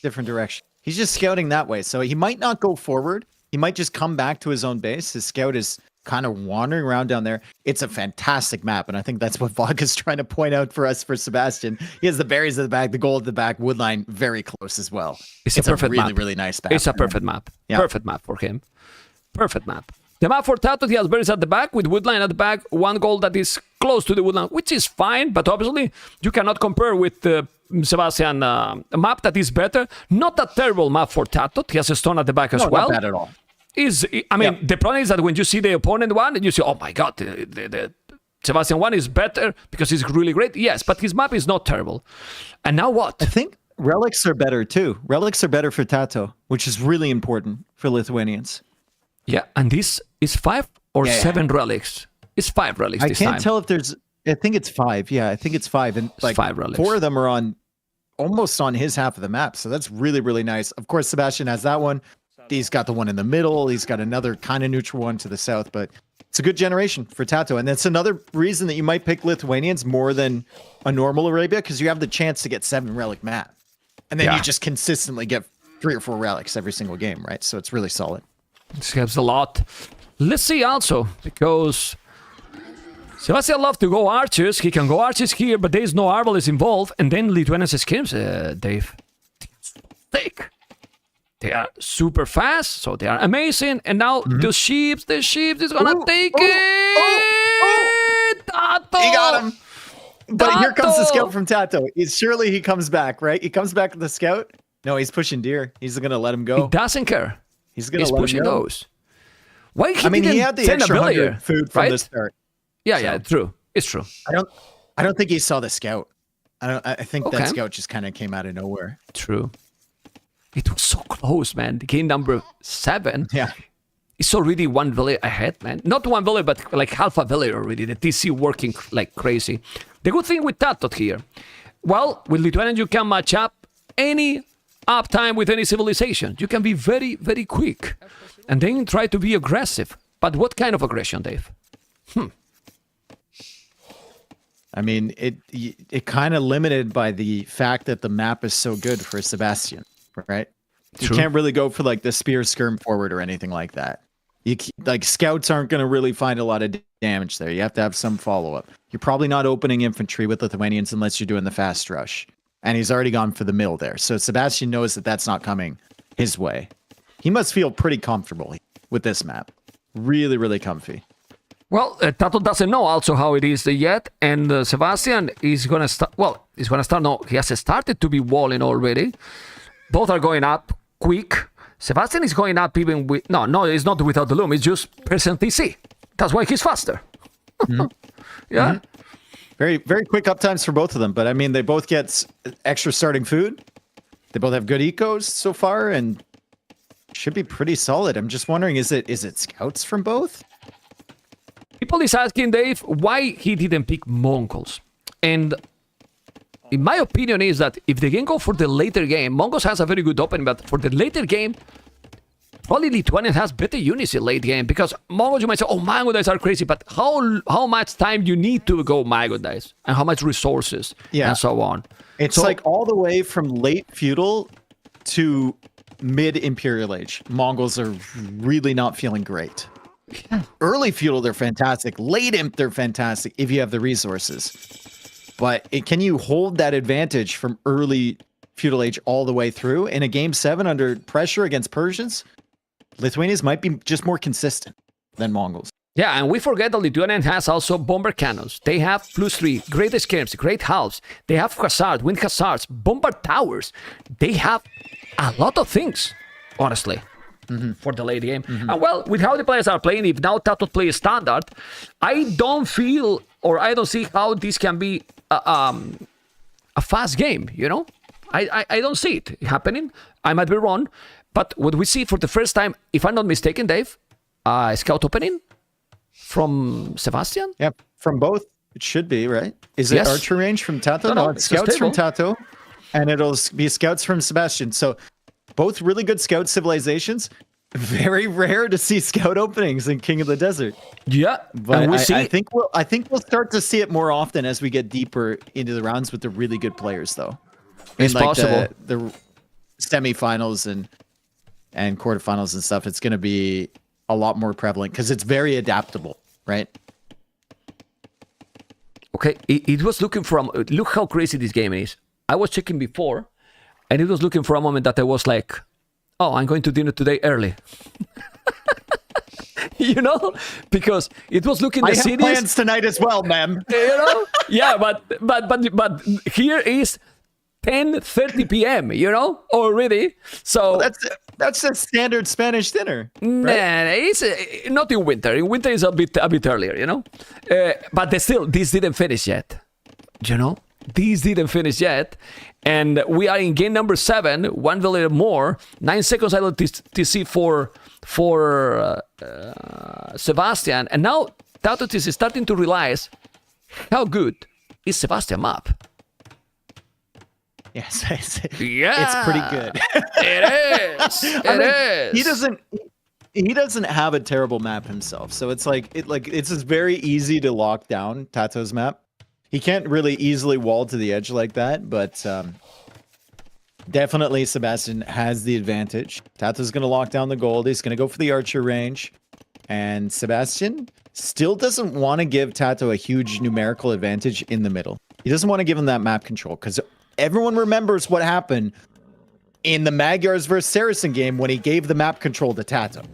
different direction. He's just scouting that way. So he might not go forward. He might just come back to his own base. His scout is kind of wandering around down there. It's a fantastic map, and I think that's what Vodka's trying to point out for us for Sebastian. He has the berries at the back, the gold at the back, woodline very close as well. It's a perfect really, map. really nice map. It's a perfect map. Yeah. Perfect map for him. Perfect map. The map for TaToH, he has berries at the back with woodline at the back, one gold that is close to the woodline, which is fine, but obviously you cannot compare with the Sebastian map that is better. Not a terrible map for TaToH. He has a stone at the back as well. Not bad at all. The problem is that when you see the opponent one, you say, oh my god, the Sebastian one is better because he's really great. Yes, but his map is not terrible. And now what? I think relics are better too. Relics are better for TaToH, which is really important for Lithuanians. Yeah, and this is 5 or 7 relics. It's 5 relics I this can't time. tell if there's. I think it's 5. Yeah, I think it's 5, and like 5 relics. 4 of them are on almost on his half of the map. So that's really, really nice. Of course, Sebastian has that one. He's got the one in the middle. He's got another kind of neutral one to the south, but it's a good generation for TaToH. And that's another reason that you might pick Lithuanians more than a normal Arabia, because you have the chance to get 7 relic map. And then you just consistently get 3 or 4 relics every single game, right? So it's really solid. This helps a lot. Let's see also, because Sebastian loves to go archers. He can go archers here, but there is no arbalists involved. And then Lithuanians schemes, Dave. Thick. They are super fast, so they are amazing. And now the sheep is gonna take it. TaToH! He got him. But here comes the TaToH! scout from TaToH. Surely he comes back, right? He comes back with the scout. No, he's pushing deer. He's gonna let him He go. doesn't care. He's gonna He's let pushing him go. those. Why he I mean, he didn't had the send a extra villager, 100 food from right? the start. Yeah, true. It's true. I don't think he saw the scout. I think Okay. that scout just kind of came out of nowhere. True. It was so close, man. Game number 7. Yeah. It's already 1 village ahead, man. Not 1 village, but like half a village already. The TC working like crazy. The good thing with TaToH here, well, with Lithuania you can match up any uptime with any civilization. You can be very, very quick. And then try to be aggressive. But what kind of aggression, Dave? I mean, it kind of limited by the fact that the map is so good for Sebastian, right? You True. can't really go for like the spear skirm forward or anything like that. Like scouts aren't going to really find a lot of damage there. You have to have some follow up. You're probably not opening infantry with Lithuanians unless you're doing the fast rush. And he's already gone for the mill there. So Sebastian knows that that's not coming his way. He must feel pretty comfortable with this map. Really, really comfy. Well, TaToH doesn't know also how it is yet, and Sebastian is gonna start. Well, he's gonna start. No, he has started to be walling already. Both are going up quick. Sebastian is going up even with no, it's not without the loom. It's just percent TC. That's why he's faster. Yeah. Very, very quick uptimes for both of them. But I mean, they both get extra starting food. They both have good ecos so far, and should be pretty solid. I'm just wondering, is it scouts from both? People is asking Dave why he didn't pick Mongols, and in my opinion is that if they can go for the later game, Mongols has a very good opening, but for the later game, probably Lithuania has better units in late game, because Mongols you might say, oh, Mango dice are crazy, but how much time you need to go Mango dice, and how much resources, and so on. It's like all the way from late feudal to mid imperial age. Mongols are really not feeling great. Yeah. Early feudal, they're fantastic. Late imp, they're fantastic if you have the resources. But can you hold that advantage from early feudal age all the way through? In a game 7 under pressure against Persians, Lithuanians might be just more consistent than Mongols. Yeah, and we forget that Lithuanian has also bomber cannons. They have +3, great skirms, great halves. They have hussars, wind hussars, bombard towers. They have a lot of things, honestly. For the late game. And well, with how the players are playing, if now TaToH plays standard, I don't feel, or I don't see how this can be a fast game, you know? I don't see it happening. I might be wrong, but what we see for the first time, if I'm not mistaken, Dave, scout opening from Sebastian? Yep, from both, it should be, right? Is it Yes. archer range from TaToH? No, No, it's it's scouts from stable. TaToH, and it'll be scouts from Sebastian. So both really good scout civilizations. Very rare to see scout openings in King of the Desert. Yeah, But and we see I think we'll start to see it more often as we get deeper into the rounds with the really good players, though. It's In, like, possible. The semifinals and quarterfinals and stuff. It's going to be a lot more prevalent because it's very adaptable, right? Okay, it was looking for look how crazy this game is. I was checking before, and it was looking for a moment that I was like, oh, I'm going to dinner today early. You know? Because it was looking the I have cities. plans tonight as well, ma'am. You know? Yeah, but here is 10:30 p.m., you know? Already. So That's a standard Spanish dinner. man, it's not in winter. In winter is a bit earlier, you know. But this didn't finish yet. You know, this didn't finish yet, and we are in game number 7. 1 village more. 9 seconds idle TC for Sebastian, and now TaToH is starting to realize how good is Sebastian map. Yes, it's Yeah, pretty good. It is. It is. He doesn't have a terrible map himself, so it's it's just very easy to lock down TaToH's map. He can't really easily wall to the edge like that, but definitely Sebastian has the advantage. TaToH's going to lock down the gold. He's going to go for the archer range, and Sebastian still doesn't want to give TaToH a huge numerical advantage in the middle. He doesn't want to give him that map control because everyone remembers what happened in the Magyars versus Saracen game when he gave the map control to TaToH.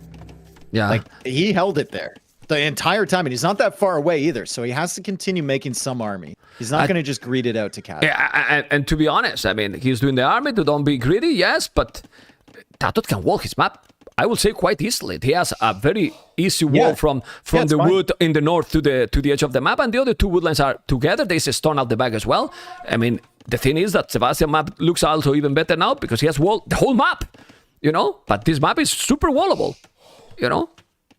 Yeah. Like, he held it there the entire time, and he's not that far away either, so he has to continue making some army. He's not going to just greed it out to Cat. Yeah, and to be honest, I mean, he's doing the army to don't be greedy, yes, but TaToH can wall his map, I will say, quite easily. He has a very easy wall from the wood in the north to the edge of the map, and the other two woodlands are together. There's a stone out the back as well. I mean, the thing is that Sebastian map looks also even better now because he has walled the whole map, you know? But this map is super wallable, you know?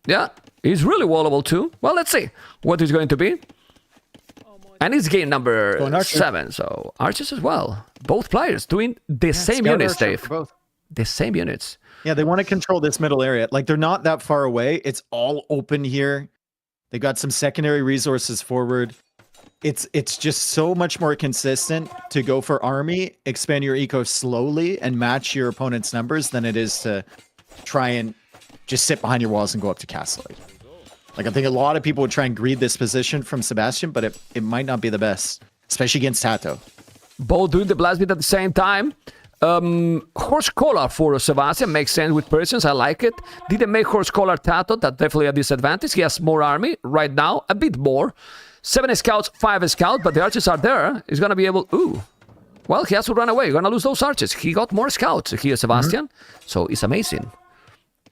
Yeah, it's really wallable too. Well, let's see what it's going to be. And it's game number 7, so archers as well. Both players doing the same units, Dave. The same units. Yeah, they want to control this middle area. Like, they're not that far away. It's all open here. They got some secondary resources forward. It's just so much more consistent to go for army, expand your eco slowly, and match your opponent's numbers than it is to try and just sit behind your walls and go up to castle. Like, I think a lot of people would try and greed this position from Sebastian, but it might not be the best, especially against TaToH. Both doing the blast beat at the same time. Horse collar for Sebastian makes sense with Persians. I like it. Didn't make horse collar TaToH. That's definitely a disadvantage. He has more army right now, a bit more. 7 scouts, 5 scouts, but the archers are there. He's gonna be able. Ooh, well, he has to run away. He's gonna lose those archers. He got more scouts here, Sebastian. So it's amazing.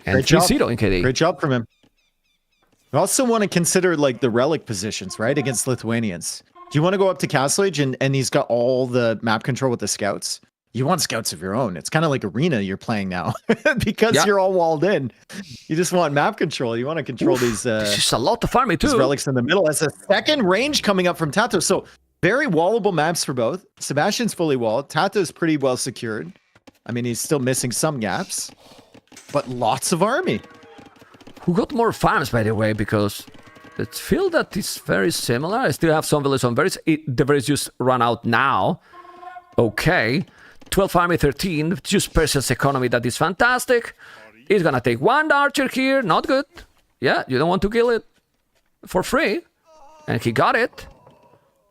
And 3-0 in KD. Great job from him. We also want to consider like the relic positions, right, against Lithuanians. Do you want to go up to Castle Age and he's got all the map control with the scouts? You want scouts of your own. It's kind of like Arena you're playing now because you're all walled in. You just want map control. You want to control these. This is a lot of army too. These relics in the middle as a second range coming up from TaToH. So very wallable maps for both. Sebastian's fully walled. TaToH's pretty well secured. I mean, he's still missing some gaps, but lots of army. Who got more farms, by the way, because it feels that it's very similar. I still have some villages on berries. The berries just run out now. Okay. 12 army, 13. Just Persia's economy. That is fantastic. He's going to take 1 archer here. Not good. Yeah, you don't want to kill it for free. And he got it.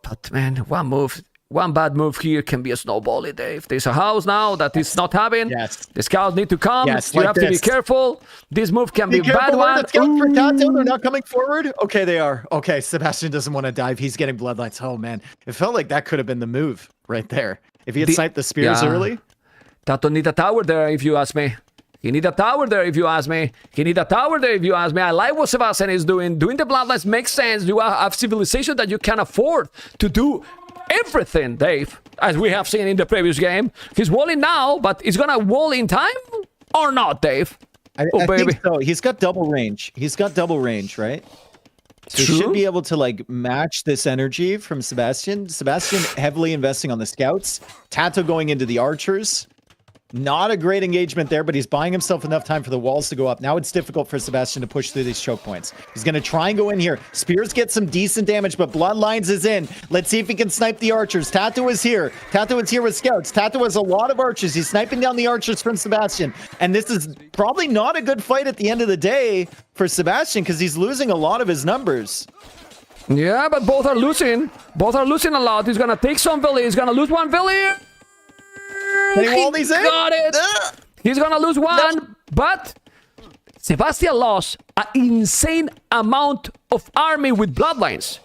But, man, one bad move here can be a snowball, Dave. There's a house now that is not having. Yes. The scouts need to come. Yes, you have to be careful. This move can be a bad one. The scouts for TaToH, they're not coming forward. Okay, they are. Okay, Sebastian doesn't want to dive. He's getting bloodlights. Oh, man. It felt like that could have been the move right there. If he had sniped the spears early. TaToH need a tower there, if you ask me. He need a tower there, if you ask me. He need a tower there, if you ask me. I like what Sebastian is doing. Doing the bloodlines makes sense. You have civilization that you can afford to do everything, Dave, as we have seen in the previous game. He's walling now, but he's gonna wall in time or not, Dave? I think so. He's got double range. He's got double range, right? So he should be able to like match this energy from Sebastian. Sebastian heavily investing on the scouts. TaToH going into the archers. Not a great engagement there, but he's buying himself enough time for the walls to go up. Now it's difficult for Sebastian to push through these choke points. He's going to try and go in here. Spears get some decent damage, but Bloodlines is in. Let's see if he can snipe the archers. TaToH is here. TaToH is here with scouts. TaToH has a lot of archers. He's sniping down the archers from Sebastian. And this is probably not a good fight at the end of the day for Sebastian because he's losing a lot of his numbers. Yeah, but both are losing. Both are losing a lot. He's going to take some village. He's going to lose 1 village. He got it. He's gonna lose 1, but Sebastian lost an insane amount of army with bloodlines.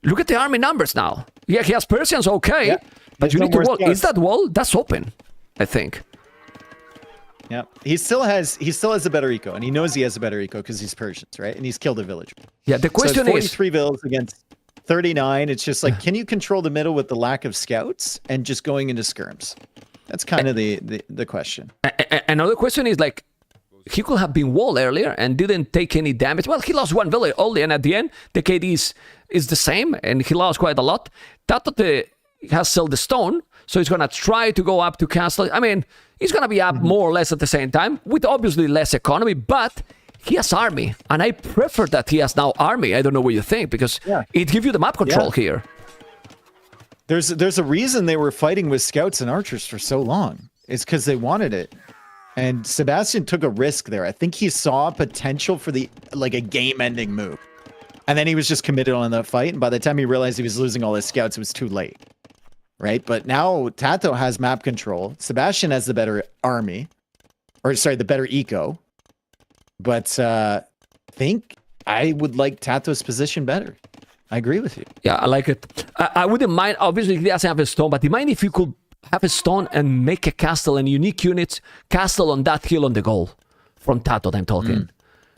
Look at the army numbers now. Yeah, he has Persians, okay, but you need to wall. Is that wall? That's open, I think. Yeah, he still has a better eco, and he knows he has a better eco because he's Persians, right? And he's killed a village. Yeah, the question so is 43 villas against 39. It's just like, can you control the middle with the lack of scouts and just going into skirms? That's kind of the question. Another question is like, he could have been wall earlier and didn't take any damage. Well, he lost one village only, and at the end, the KD is the same, and he lost quite a lot. TaToH has sold the stone, so he's going to try to go up to castle. I mean, he's going to be up more or less at the same time, with obviously less economy, but he has army, and I prefer that he has now army. I don't know what you think, because it gives you the map control here. There's a reason they were fighting with scouts and archers for so long. It's because they wanted it. And Sebastian took a risk there. I think he saw potential for a game-ending move. And then he was just committed on the fight. And by the time he realized he was losing all his scouts, it was too late. Right? But now TaToH has map control. Sebastian has the better army. Or, sorry, the better eco. But I think I would like TaToH's position better. I agree with you. Yeah, I like it. I wouldn't mind. Obviously, he doesn't have a stone. But do you mind if you could have a stone and make a castle and unique units castle on that hill on the goal from TaToH I'm talking.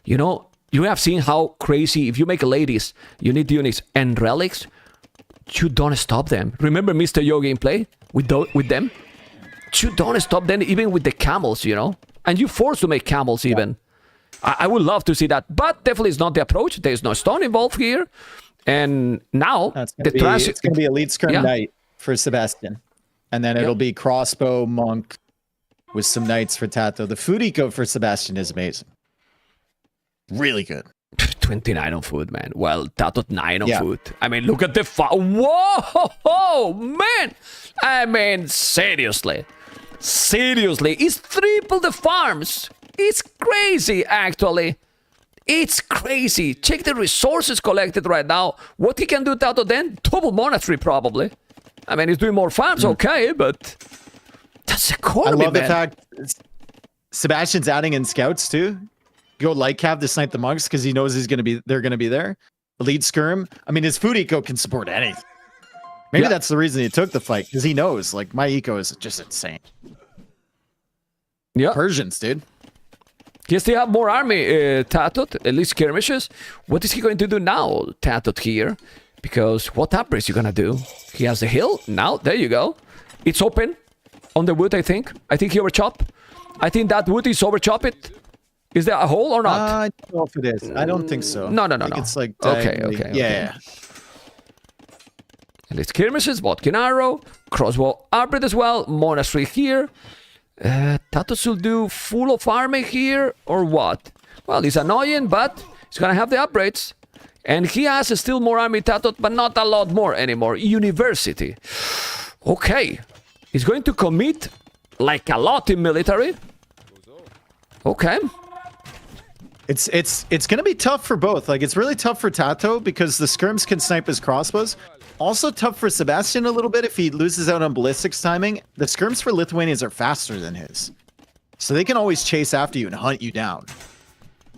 You know, you have seen how crazy, if you make ladies, you need units and relics, you don't stop them. Remember Mr. Yo gameplay with them? You don't stop them even with the camels, you know? And you forced to make camels even. I would love to see that, but definitely it's not the approach. There's no stone involved here. And now it's going to be elite skirm knight for Sebastian. And then it'll be crossbow, monk, with some knights for TaToH. The food eco for Sebastian is amazing. Really good. 29 on food, man. Well, TaToH 9 on food. I mean, look at the whoa, man. I mean, seriously. Seriously. It's triple the farms. It's crazy, actually. It's crazy. Check the resources collected right now. What he can do, TaToH, then? Double monastery, probably. I mean, he's doing more farms, okay, but that's economy, I love man. the fact Sebastian's adding in scouts too. Go light cav to snipe the monks because he knows they're gonna be there. Elite skirm. I mean, his food eco can support anything. Maybe that's the reason he took the fight, because he knows like my eco is just insane. Yeah, Persians, dude. He still have more army, TaToH, at least skirmishes. What is he going to do now, TaToH here? Because what upgrades you gonna do? He has the hill. Now, there you go. It's open on the wood, I think. I think he overchop. I think that wood is overchop it. Is there a hole or not? I don't know if it is. I don't think so. No. I think it's like Okay. Yeah. And it's skirmishes, vodka arrow, crossbow upgrade as well, monastery here. TaToH will do full of army here, or what? Well, it's annoying, but he's gonna have the upgrades. And he has still more army, TaToH, but not a lot more anymore. University. Okay. He's going to commit like a lot in military. Okay. It's gonna be tough for both. Like, it's really tough for TaToH because the skirms can snipe his crossbows. Also tough for Sebastian a little bit if he loses out on ballistics timing. The skirms for Lithuanians are faster than his, so they can always chase after you and hunt you down.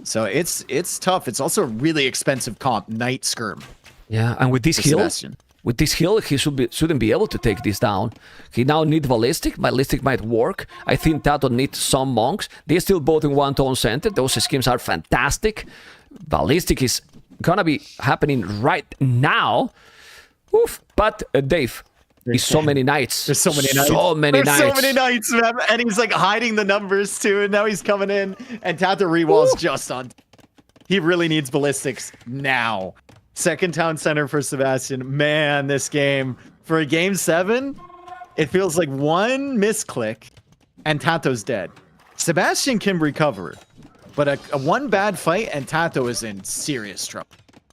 So it's tough. It's also a really expensive comp, Knight Skirm. Yeah, and with this hill, he shouldn't be able to take this down. He now needs ballistic. Ballistic might work. I think TaToH needs some monks. They're still both in one tone center. Those schemes are fantastic. Ballistic is gonna be happening right now. Oof. But Dave, there's so many knights. There's so many knights. There's so many knights, man. And he's like hiding the numbers too. And now he's coming in. And TaToH rewalls just on. He really needs ballistics now. Second town center for Sebastian. Man, this game. For a game 7, it feels like one misclick and TaToH's dead. Sebastian can recover. But a one bad fight and TaToH is in serious trouble.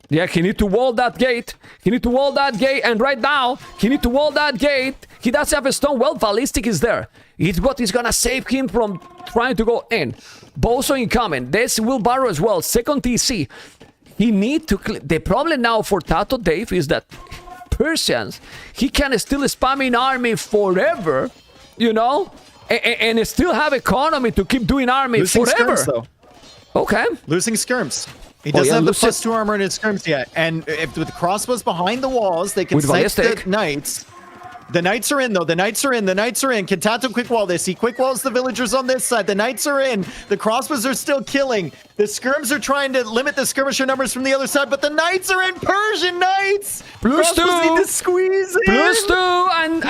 Yeah, he need to wall that gate. He need to wall that gate. And right now, he need to wall that gate. He does have a stone. Well, ballistic is there. It's what is gonna save him from trying to go in. Boso incoming. This will borrow as well. Second TC. He need to... The problem now for TaToH, Dave, is that Persians, he can still spam in army forever, you know? And still have economy to keep doing army forever. Skirms, though. Okay. Losing skirms. He doesn't have the +2 armor in his skirms yet. And if with the crossbows behind the walls, they can snipe the knights. The knights are in, though. The knights are in. The knights are in. Can TaToH quick wall this? He quick walls the villagers on this side. The knights are in. The crossbows are still killing. The skirms are trying to limit the skirmisher numbers from the other side, but the knights are in. Persian knights! +2! Need to squeeze in. +2!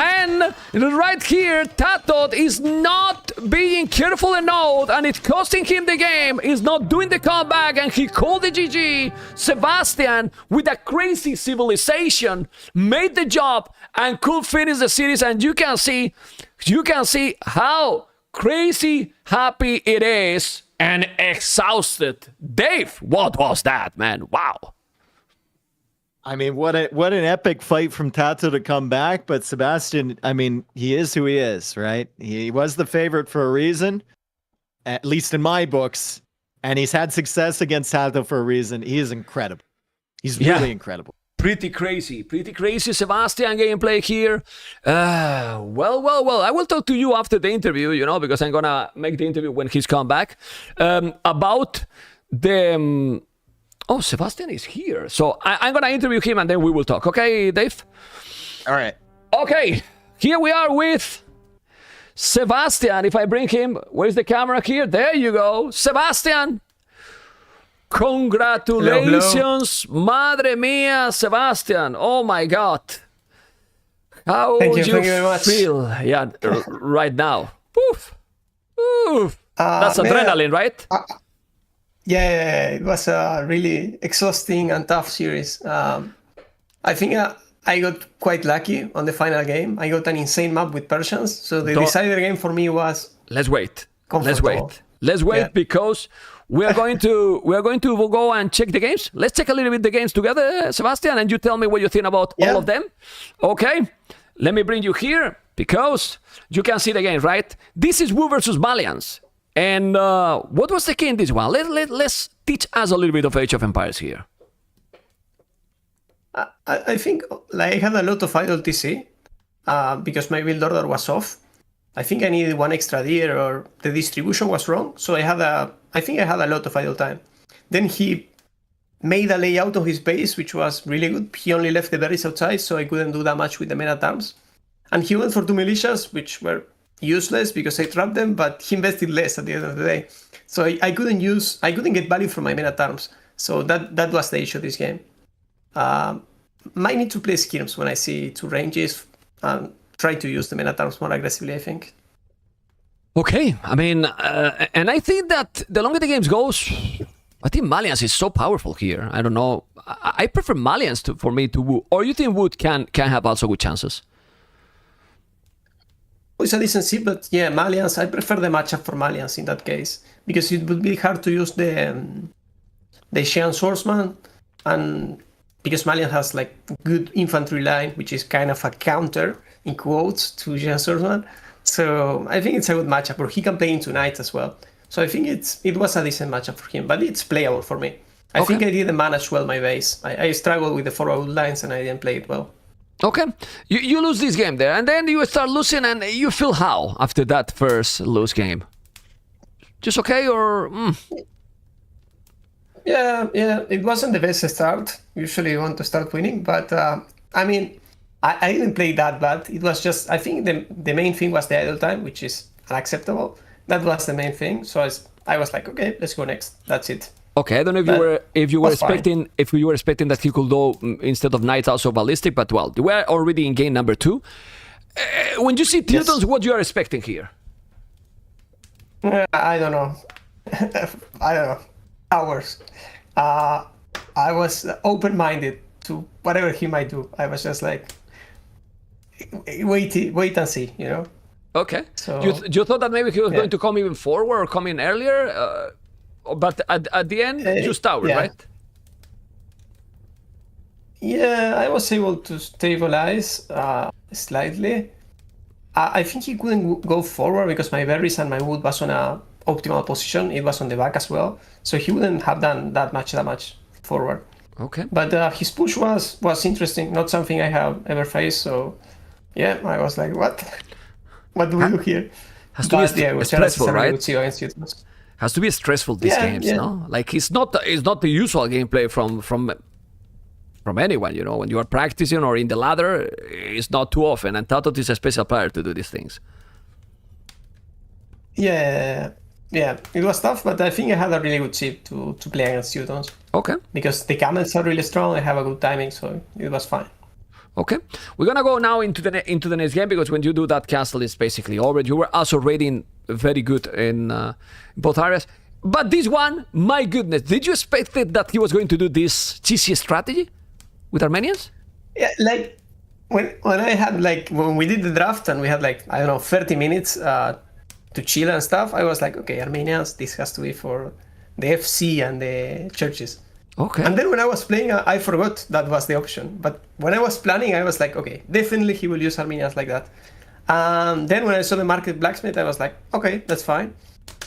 And right here, TaToH is not being careful enough, and it's costing him the game. He's not doing the comeback, and he called the GG. Sebastian, with a crazy civilization, made the job and could finish the series. And you can see how crazy happy it is and exhausted. Dave, what was that, man? Wow. I mean, what an epic fight from TaToH to come back. But Sebastian, I mean, he is who he is, right? He was the favorite for a reason, at least in my books. And he's had success against TaToH for a reason. He is incredible. He's really incredible. Pretty crazy Sebastian gameplay here. Well, I will talk to you after the interview, you know, because I'm gonna make the interview when he's come back, about the... oh, Sebastian is here. So I'm gonna interview him and then we will talk. Okay, Dave? All right. Okay, here we are with Sebastian. If I bring him, where's the camera here? There you go. Sebastian! Congratulations, hello. Madre mia, Sebastian. Oh my God. How Thank you you very much. feel right now? Oof. Oof. That's adrenaline, right? Yeah, it was a really exhausting and tough series. I think I got quite lucky on the final game. I got an insane map with Persians, so the decider game for me was Let's wait. comfortable. Let's wait Yeah. because we are going to go and check the games. Let's check a little bit the games together, Sebastian, and you tell me what you think about all of them. Okay, let me bring you here because you can see the game, right? This is Wu versus Malians. And what was the key in this one? Let's teach us a little bit of Age of Empires here. I think like I had a lot of idle TC because my build order was off. I think I needed one extra deer or the distribution was wrong. So I think I had a lot of idle time. Then he made a layout of his base, which was really good. He only left the berries outside, so I couldn't do that much with the men at arms. And he went for 2 militias, which were useless because I trapped them, but he invested less at the end of the day. So I couldn't get value from my men at arms. So that was the issue of this game. Might need to play skirms when I see 2 ranges and try to use the men at arms more aggressively, I think. Okay, I mean, and I think that the longer the games goes, I think Malians is so powerful here. I don't know. I prefer Malians for me to Wu. Or you think Wood can have also good chances? It's a decent seed, but yeah, Malians, I prefer the matchup for Malians in that case. Because it would be hard to use the Xian Swordsman, and because Malian has like good infantry line, which is kind of a counter, in quotes, to Xian Swordsman. So I think it's a good matchup, or he can play into knights as well. So I think it was a decent matchup for him, but it's playable for me. I think I didn't manage well my base. I struggled with the forward lines and I didn't play it well. Okay, you lose this game there, and then you start losing, and you feel how after that first lose game? Just okay, or? Yeah, it wasn't the best start. Usually you want to start winning, but I mean, I didn't play that bad. It was just, I think the main thing was the idle time, which is unacceptable. That was the main thing. So I was like, okay, let's go next. That's it. Okay, I don't know if you were expecting that he could go instead of knights also ballistic, but well, we are already in game number 2. When you see Tiltons, what you are expecting here? I don't know. I don't know. Hours. I was open-minded to whatever he might do. I was just like, wait and see, you know. Okay. So, you thought that maybe he was going to come even forward or come in earlier, but at the end, just tower, right? Yeah, I was able to stabilize slightly. I think he couldn't go forward because my berries and my wood was on a optimal position. It was on the back as well, so he wouldn't have done that much forward. Okay. But his push was interesting, not something I have ever faced. So yeah, I was like, what do we do here? Has to be stressful, right? Has to be stressful these games, no? Like it's not the usual gameplay from anyone, you know. When you are practicing or in the ladder, it's not too often, and TaToH is a special player to do these things. Yeah, it was tough, but I think I had a really good chip to play against Teutons. Okay. Because the camels are really strong, I have a good timing, so it was fine. Okay, we're gonna go now into the next game, because when you do that castle, it's basically over. You were also raiding very good in both areas. But this one, my goodness, did you expect that he was going to do this cheesy strategy with Armenians? Yeah, like when I had like when we did the draft and we had like I don't know 30 minutes to chill and stuff, I was like, okay, Armenians, this has to be for the FC and the churches. Okay. And then when I was playing, I forgot that was the option. But when I was planning, I was like, okay, definitely he will use Armenians like that. Then when I saw the market blacksmith, I was like, okay, that's fine.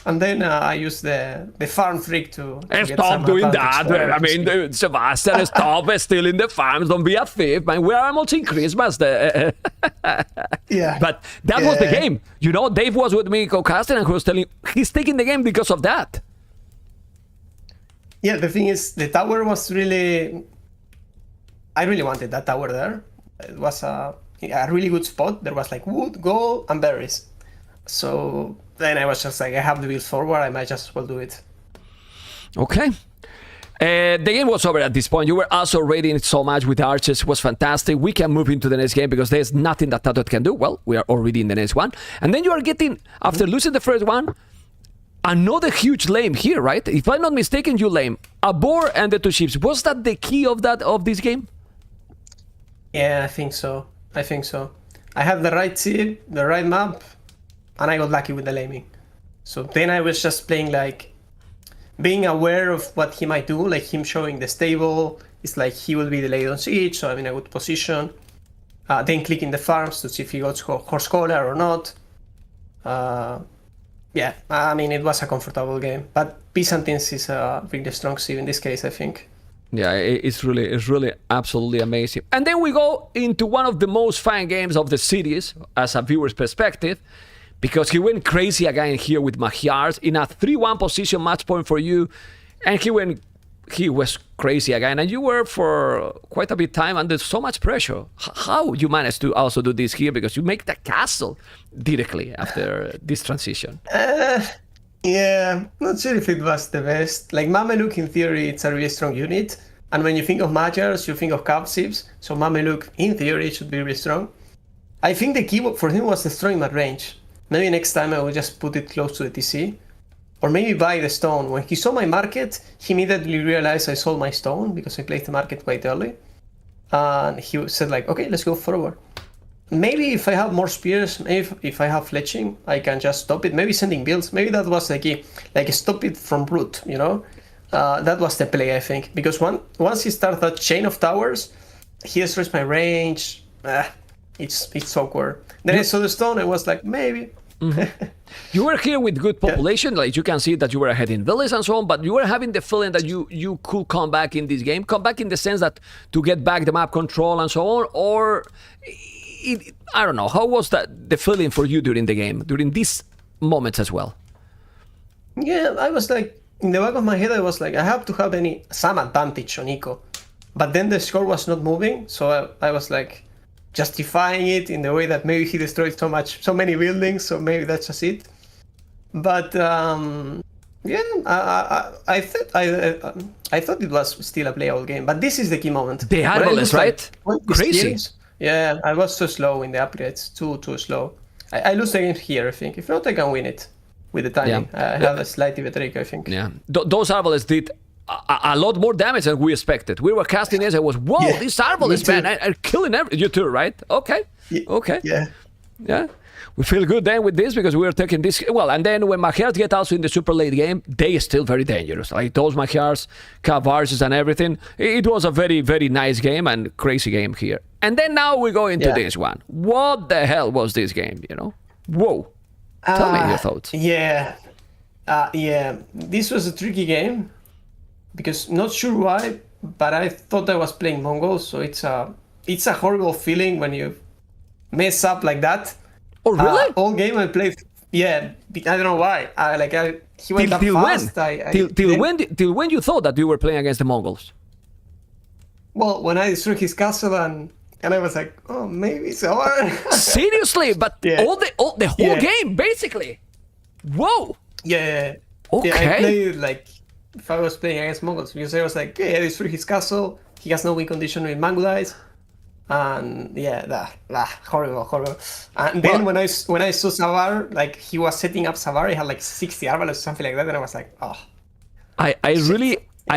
And then I used the farm freak to get Stop some doing advantage that. there. I mean, Sebastian, stop stealing the farms. Don't be a thief, man. We're almost in Christmas. Yeah. But that was the Yeah. game. You know, Dave was with me co-casting and he was telling he's taking the game because of that. Yeah, the thing is, the tower was really... I really wanted that tower there. It was a really good spot. There was like wood, gold, and berries. So then I was just like, I have the build forward. I might just as well do it. Okay. The game was over at this point. You were also rating it so much with the archers. It was fantastic. We can move into the next game because there's nothing that TaToH can do. Well, we are already in the next one. And then you are getting, after losing the first one, another huge lame here, right? If I'm not mistaken, you lame a boar and the 2 ships. Was that the key of this game? Yeah, I think so. I had the right ship, the right map, and I got lucky with the laming. So then I was just playing like being aware of what he might do, like him showing the stable. It's like he will be delayed on siege, so I'm in a good position. Then clicking the farms to see if he got horse collar or not. Yeah, I mean, it was a comfortable game, but Byzantines is a really strong sieve in this case, I think. Yeah, it's really absolutely amazing. And then we go into one of the most fun games of the series as a viewer's perspective, because he went crazy again here with Magyars in a 3-1 position match point for you, and he was crazy again, and you were for quite a bit time under so much pressure. How you managed to also do this here, because you make the castle directly after this transition? Yeah, not sure if it was the best. Like Mameluke, in theory, it's a really strong unit, and when you think of Magyars, you think of captives. So Mameluke, in theory, should be really strong. I think the key for him was destroying my range. Maybe next time I will just put it close to the TC, or maybe buy the stone. When he saw my market, he immediately realized I sold my stone because I placed the market quite early, and he said like, okay, let's go forward. Maybe if I have more spears, maybe if I have fletching, I can just stop it. Maybe sending builds. Maybe that was the key. Like stop it from root, you know? That was the play, I think. Because once he started that chain of towers, he destroys my range. It's awkward. Then I saw the stone, I was like, maybe. Mm-hmm. You were here with good population. Like you can see that you were ahead in villas and so on, but you were having the feeling that you could come back in this game. Come back in the sense that to get back the map control and so on, or... I don't know. How was the feeling for you during the game, during these moments as well? Yeah, I was like, in the back of my head, I was like, I have to have some advantage on Eco. But then the score was not moving, so I was like justifying it in the way that maybe he destroyed so many buildings, so maybe that's just it. But yeah, I thought it was still a playable game. But this is the key moment. The Arbalest, right? Crazy. Yeah, I was too slow in the upgrades, too slow. I lose the game here, I think. If not, I can win it with the timing. Yeah. I have a slightly better trick, I think. Yeah, those Arbalests did a lot more damage than we expected. We were casting this, I was, whoa, yeah, these Arbalests, man, are killing everything. You too, right? Okay, okay. Yeah. We feel good then with this because we are taking this. Well, and then when Magyars get also in the super late game, they are still very dangerous. Like those Magyars, Cavarses and everything. It was a very, very nice game and crazy game here. And then now we go into this one. What the hell was this game, you know? Whoa. Tell me your thoughts. Yeah. This was a tricky game because not sure why, but I thought I was playing Mongols. So it's a horrible feeling when you mess up like that. Oh, really? All game I played. Yeah, I don't know why. He went up fast. Till when you thought that you were playing against the Mongols? Well, when I destroyed his castle and I was like, oh, maybe it's over. Seriously, but the whole game basically. Whoa. Yeah. Okay. Yeah, I played like if I was playing against Mongols because I was like, I destroyed his castle. He has no win condition with Mangudais. And yeah, horrible. And then when I saw Savar, like he was setting up Savar, he had like 60 arbalest or something like that, and I was like, oh. I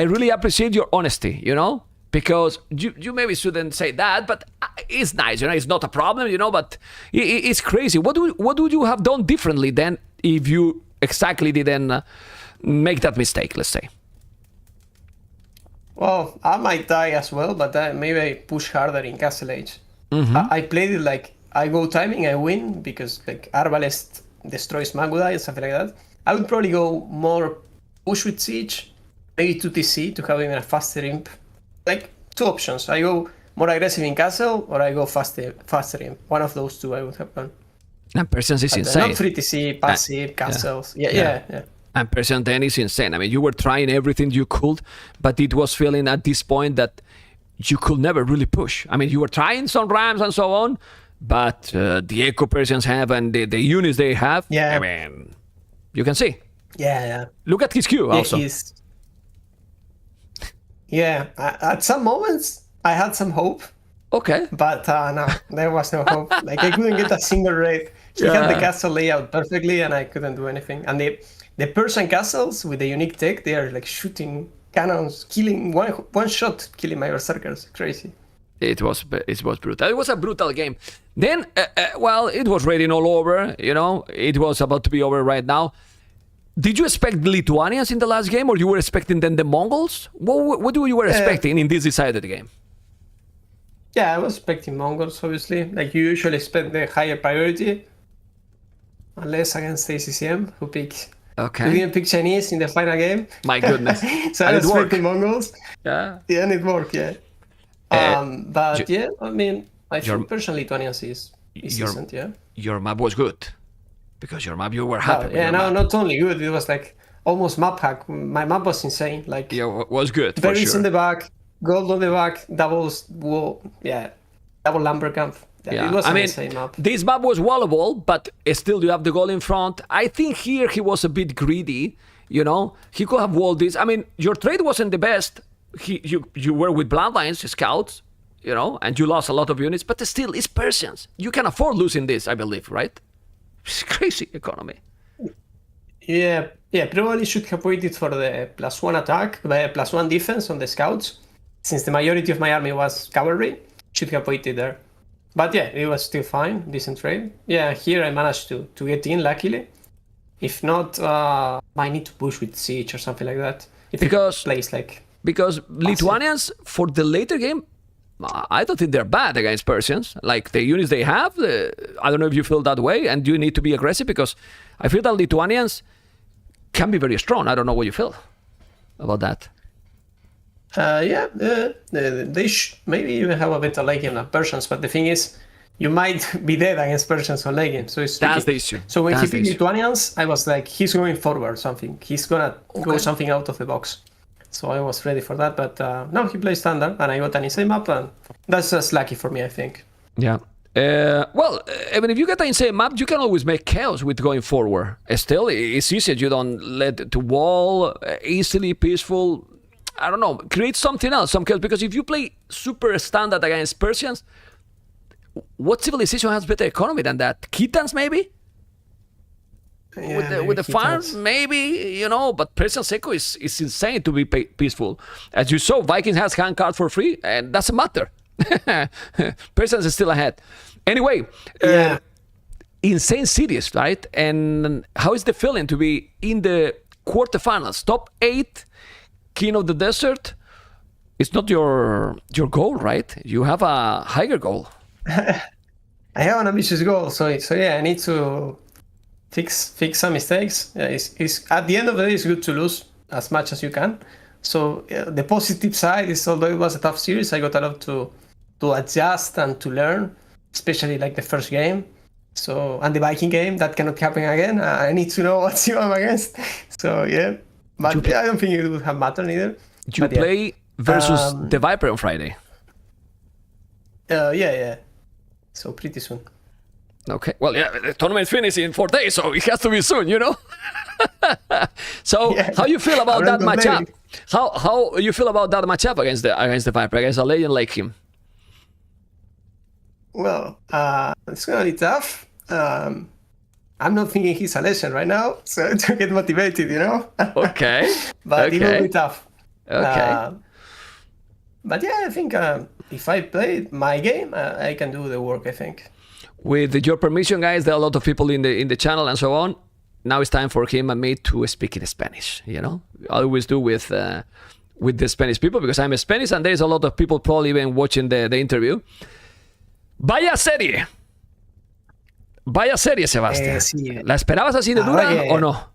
really appreciate your honesty, you know, because you maybe shouldn't say that, but it's nice, you know, it's not a problem, you know, but it's crazy. What would you have done differently then if you exactly didn't make that mistake, let's say? Well, I might die as well, but maybe I push harder in Castle Age. I played it like I go timing, I win, because like Arbalest destroys Magudai and something like that. I would probably go more push with Siege, maybe 2TC to have even a faster imp. Like 2 options. I go more aggressive in Castle, or I go faster imp. One of those 2 I would have done. And Persians is insane. Not 3TC, passive, Castles. Yeah. And Persian then is insane. I mean, you were trying everything you could, but it was feeling at this point that you could never really push. I mean, you were trying some rams and so on, but the Echo Persians have and the units they have, I mean, you can see. Yeah. Look at his queue also. At some moments, I had some hope. Okay. But no, there was no hope. Like I couldn't get a single raid. He had the castle layout perfectly, and I couldn't do anything. And the Persian castles with the unique tech, they are like shooting cannons, killing one shot, killing my berserkers. Crazy. It was brutal. It was a brutal game. Then, well, it was raining all over. You know, it was about to be over right now. Did you expect the Lithuanians in the last game, or you were expecting then the Mongols? What you were expecting in this decided game? Yeah, I was expecting Mongols, obviously. Like you usually expect the higher priority, unless against ACCM, who didn't pick Chinese in the final game. My goodness. So I was expecting Mongols. Yeah. Yeah, and it worked. Yeah. But yeah, I mean, I think Persian Lithuanians is decent. Yeah. Your map was good. Because your map, you were happy. Yeah, no, not only good, it was like almost map hack. My map was insane. Like yeah, was good. Berries sure. in the back, gold on the back, double lumber camp. Yeah, it was an insane map. This map was wallable, but still you have the goal in front. I think here he was a bit greedy. You know, he could have walled this. I mean, your trade wasn't the best. You were with bloodlines, scouts, you know, and you lost a lot of units. But still, it's Persians. You can afford losing this, I believe, right? It's crazy economy. Yeah, probably should have waited for the +1 attack, the +1 defense on the scouts. Since the majority of my army was cavalry, should have waited there. But yeah, it was still fine, decent trade. Yeah, here I managed to get in, luckily. If not, I need to push with siege or something like that. Because Lithuanians, for the later game, I don't think they're bad against Persians. Like the units they have, I don't know if you feel that way, and you need to be aggressive because I feel that Lithuanians can be very strong. I don't know what you feel about that. They maybe even have a better late game than Persians, but the thing is, you might be dead against Persians on late game, so it's tricky. That's the issue. So when he picked Lithuanians, I was like, he's going forward something. He's gonna go something out of the box. So I was ready for that, but no, he plays standard, and I got an insane map, and that's just lucky for me, I think. Yeah. Well, even if you get an insane map, you can always make chaos with going forward. Still, it's easier. You don't let to wall easily, peaceful. I don't know. Create something else, some chaos. Because if you play super standard against Persians, what civilization has better economy than that? Khitans, maybe? Yeah, with the farm, maybe, you know, but Persian Echo is insane to be peaceful. As you saw, Vikings has hand card for free, and doesn't matter. Persians is still ahead. Anyway, insane cities, right? And how is the feeling to be in the quarterfinals? Top 8, King of the Desert. It's not your goal, right? You have a higher goal. I have an ambitious goal, so yeah, I need to fix some mistakes. It's at the end of the day, it's good to lose as much as you can. So the positive side is, although it was a tough series, I got a lot to adjust and to learn, especially like the first game. So, and the Viking game, that cannot happen again. I need to know what team I'm against. So yeah, but I don't think it would have mattered either. You play versus the Viper on Friday. Yeah. So pretty soon. Okay. Well, yeah, the tournament finishes in 4 days, so it has to be soon, you know. So, how you feel about that matchup? How you feel about that matchup against the Viper, against a legend like him? Well, it's gonna be tough. I'm not thinking he's a legend right now, so to get motivated, you know. Okay. But it will Okay. be tough. Okay. But yeah, I think if I play my game, I can do the work, I think. With your permission, guys, there are a lot of people in the channel and so on. Now it's time for him and me to speak in Spanish. You know, I always do with the Spanish people because I'm Spanish, and there's a lot of people probably even watching the interview. Vaya serie. Vaya serie, Sebastián. Sí. ¿La esperabas así de dura Vaya. o no?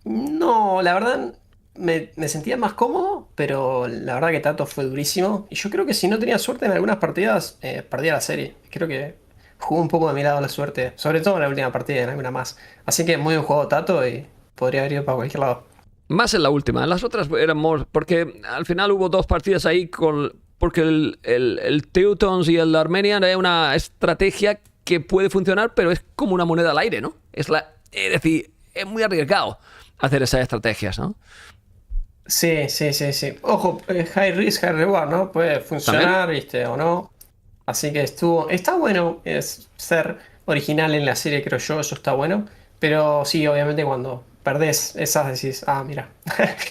No, la verdad me sentía más cómodo, pero la verdad que TaToH fue durísimo. Y yo creo que si no tenía suerte en algunas partidas, perdía la serie. Creo que jugó un poco de mi lado la suerte, sobre todo en la última partida y en alguna más. Así que muy buen juego TaToH y podría haber ido para cualquier lado. Más en la última. En las otras eran more, porque al final hubo 2 partidas ahí porque el Teutons y el Armenian es una estrategia que puede funcionar, pero es como una moneda al aire, ¿no? Es decir, es muy arriesgado hacer esas estrategias, ¿no? Sí. Ojo, high risk, high reward, ¿no? Puede funcionar, ¿viste? O no. Así que está bueno ser original en la serie, creo yo, eso está bueno. Pero sí, obviamente cuando perdés esas decís, mira,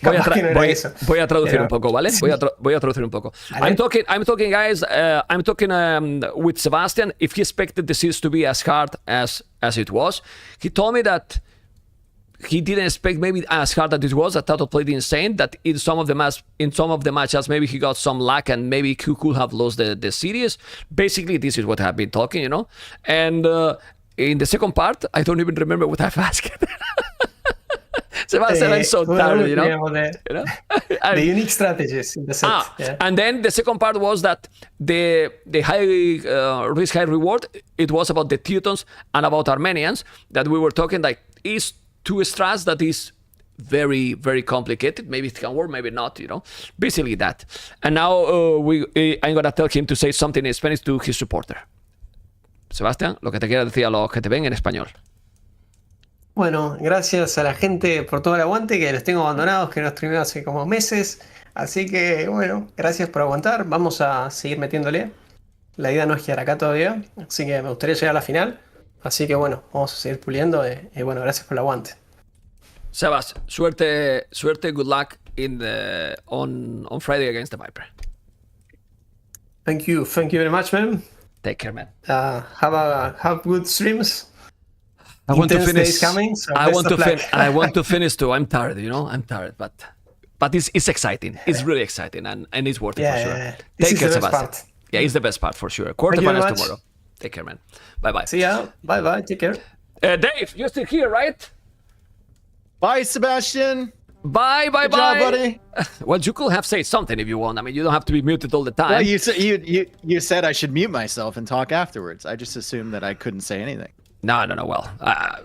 capaz que no era eso. Voy a traducir Pero- un poco, ¿vale? Voy a traducir un poco. Vale. I'm talking, guys. I'm talking with Sebastian. If he expected the series to be as hard as it was, he told me that he didn't expect maybe as hard as it was. That TaToH played insane. That in some of the matches, maybe he got some luck and maybe he could have lost the series. Basically, this is what I've been talking, you know. And in the second part, I don't even remember what I've asked. Sebastian, I'm so tired, you know. You know? The unique strategies in the set. Yeah. And then the second part was that the high risk, high reward, it was about the Teutons and about Armenians that we were talking, like, is 2 strats that is very, very complicated. Maybe it can work, maybe not, you know. Basically that. And now I'm going to tell him to say something in Spanish to his supporter. Sebastián, lo que te quiera decir a los que te ven en español. Bueno, gracias a la gente por todo el aguante, que los tengo abandonados, que no streameo hace como meses. Así que, bueno, gracias por aguantar. Vamos a seguir metiéndole. La idea no es quedar acá todavía, así que me gustaría llegar a la final. Así que, bueno, vamos a seguir puliendo. Y bueno, gracias por el aguante. Sebas, suerte, good luck on Friday against the Viper. Thank you very much, man. Take care, man. Have good streams. I want to Intense finish. days coming, so I best want of to luck. I want to finish too. I'm tired, you know. I'm tired, but it's exciting. It's really exciting, and it's worth it for sure. Yeah. This Take is care, the best Sebastian. part. Yeah, it's the best part for sure. Thank you very Quarterfinals much. tomorrow. Take care, man. Bye bye. See ya. Bye. Take care. Dave, you're still here, right? Bye, Sebastian. Bye. Good job, buddy. Well, you could have said something if you want. I mean, you don't have to be muted all the time. Well, you said you said I should mute myself and talk afterwards. I just assumed that I couldn't say anything. No. Well,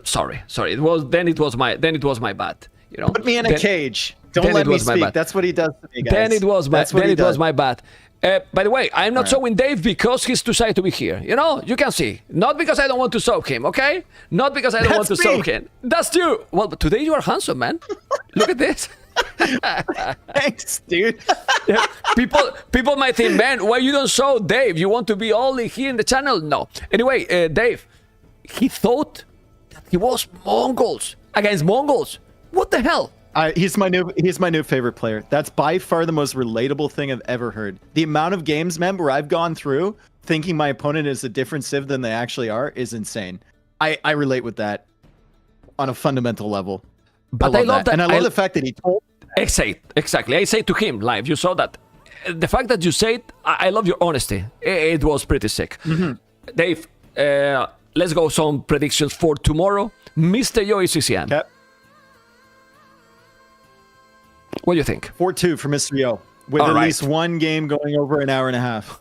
sorry. It was my bad. You know. Put me in a cage. Don't then let it me was my speak. bad. That's what he does to me, guys. Then it was my bad. By the way, I'm not showing Dave because he's too shy to be here. You know, you can see. Not because I don't want to soak him, okay? Not because I don't want to That's me. soak him. That's you. Well, but today you are handsome, man. Look at this. Thanks, dude. Yeah, people might think, man, why you don't show Dave? You want to be only here in the channel? No. Anyway, Dave, he thought that he was Mongols against Mongols. What the hell? He's my new favorite player. That's by far the most relatable thing I've ever heard. The amount of games, man, where I've gone through thinking my opponent is a different civ than they actually are is insane. I relate with that on a fundamental level. But I love that. And I love the fact that he told. Exactly. I say to him live. You saw that. The fact that you said, I love your honesty. It was pretty sick. Mm-hmm. Dave, let's go some predictions for tomorrow. Mr. Yo CCN. Okay. What do you think? 4-2 for Mr. Yo, with All at right. least one game going over an hour and a half.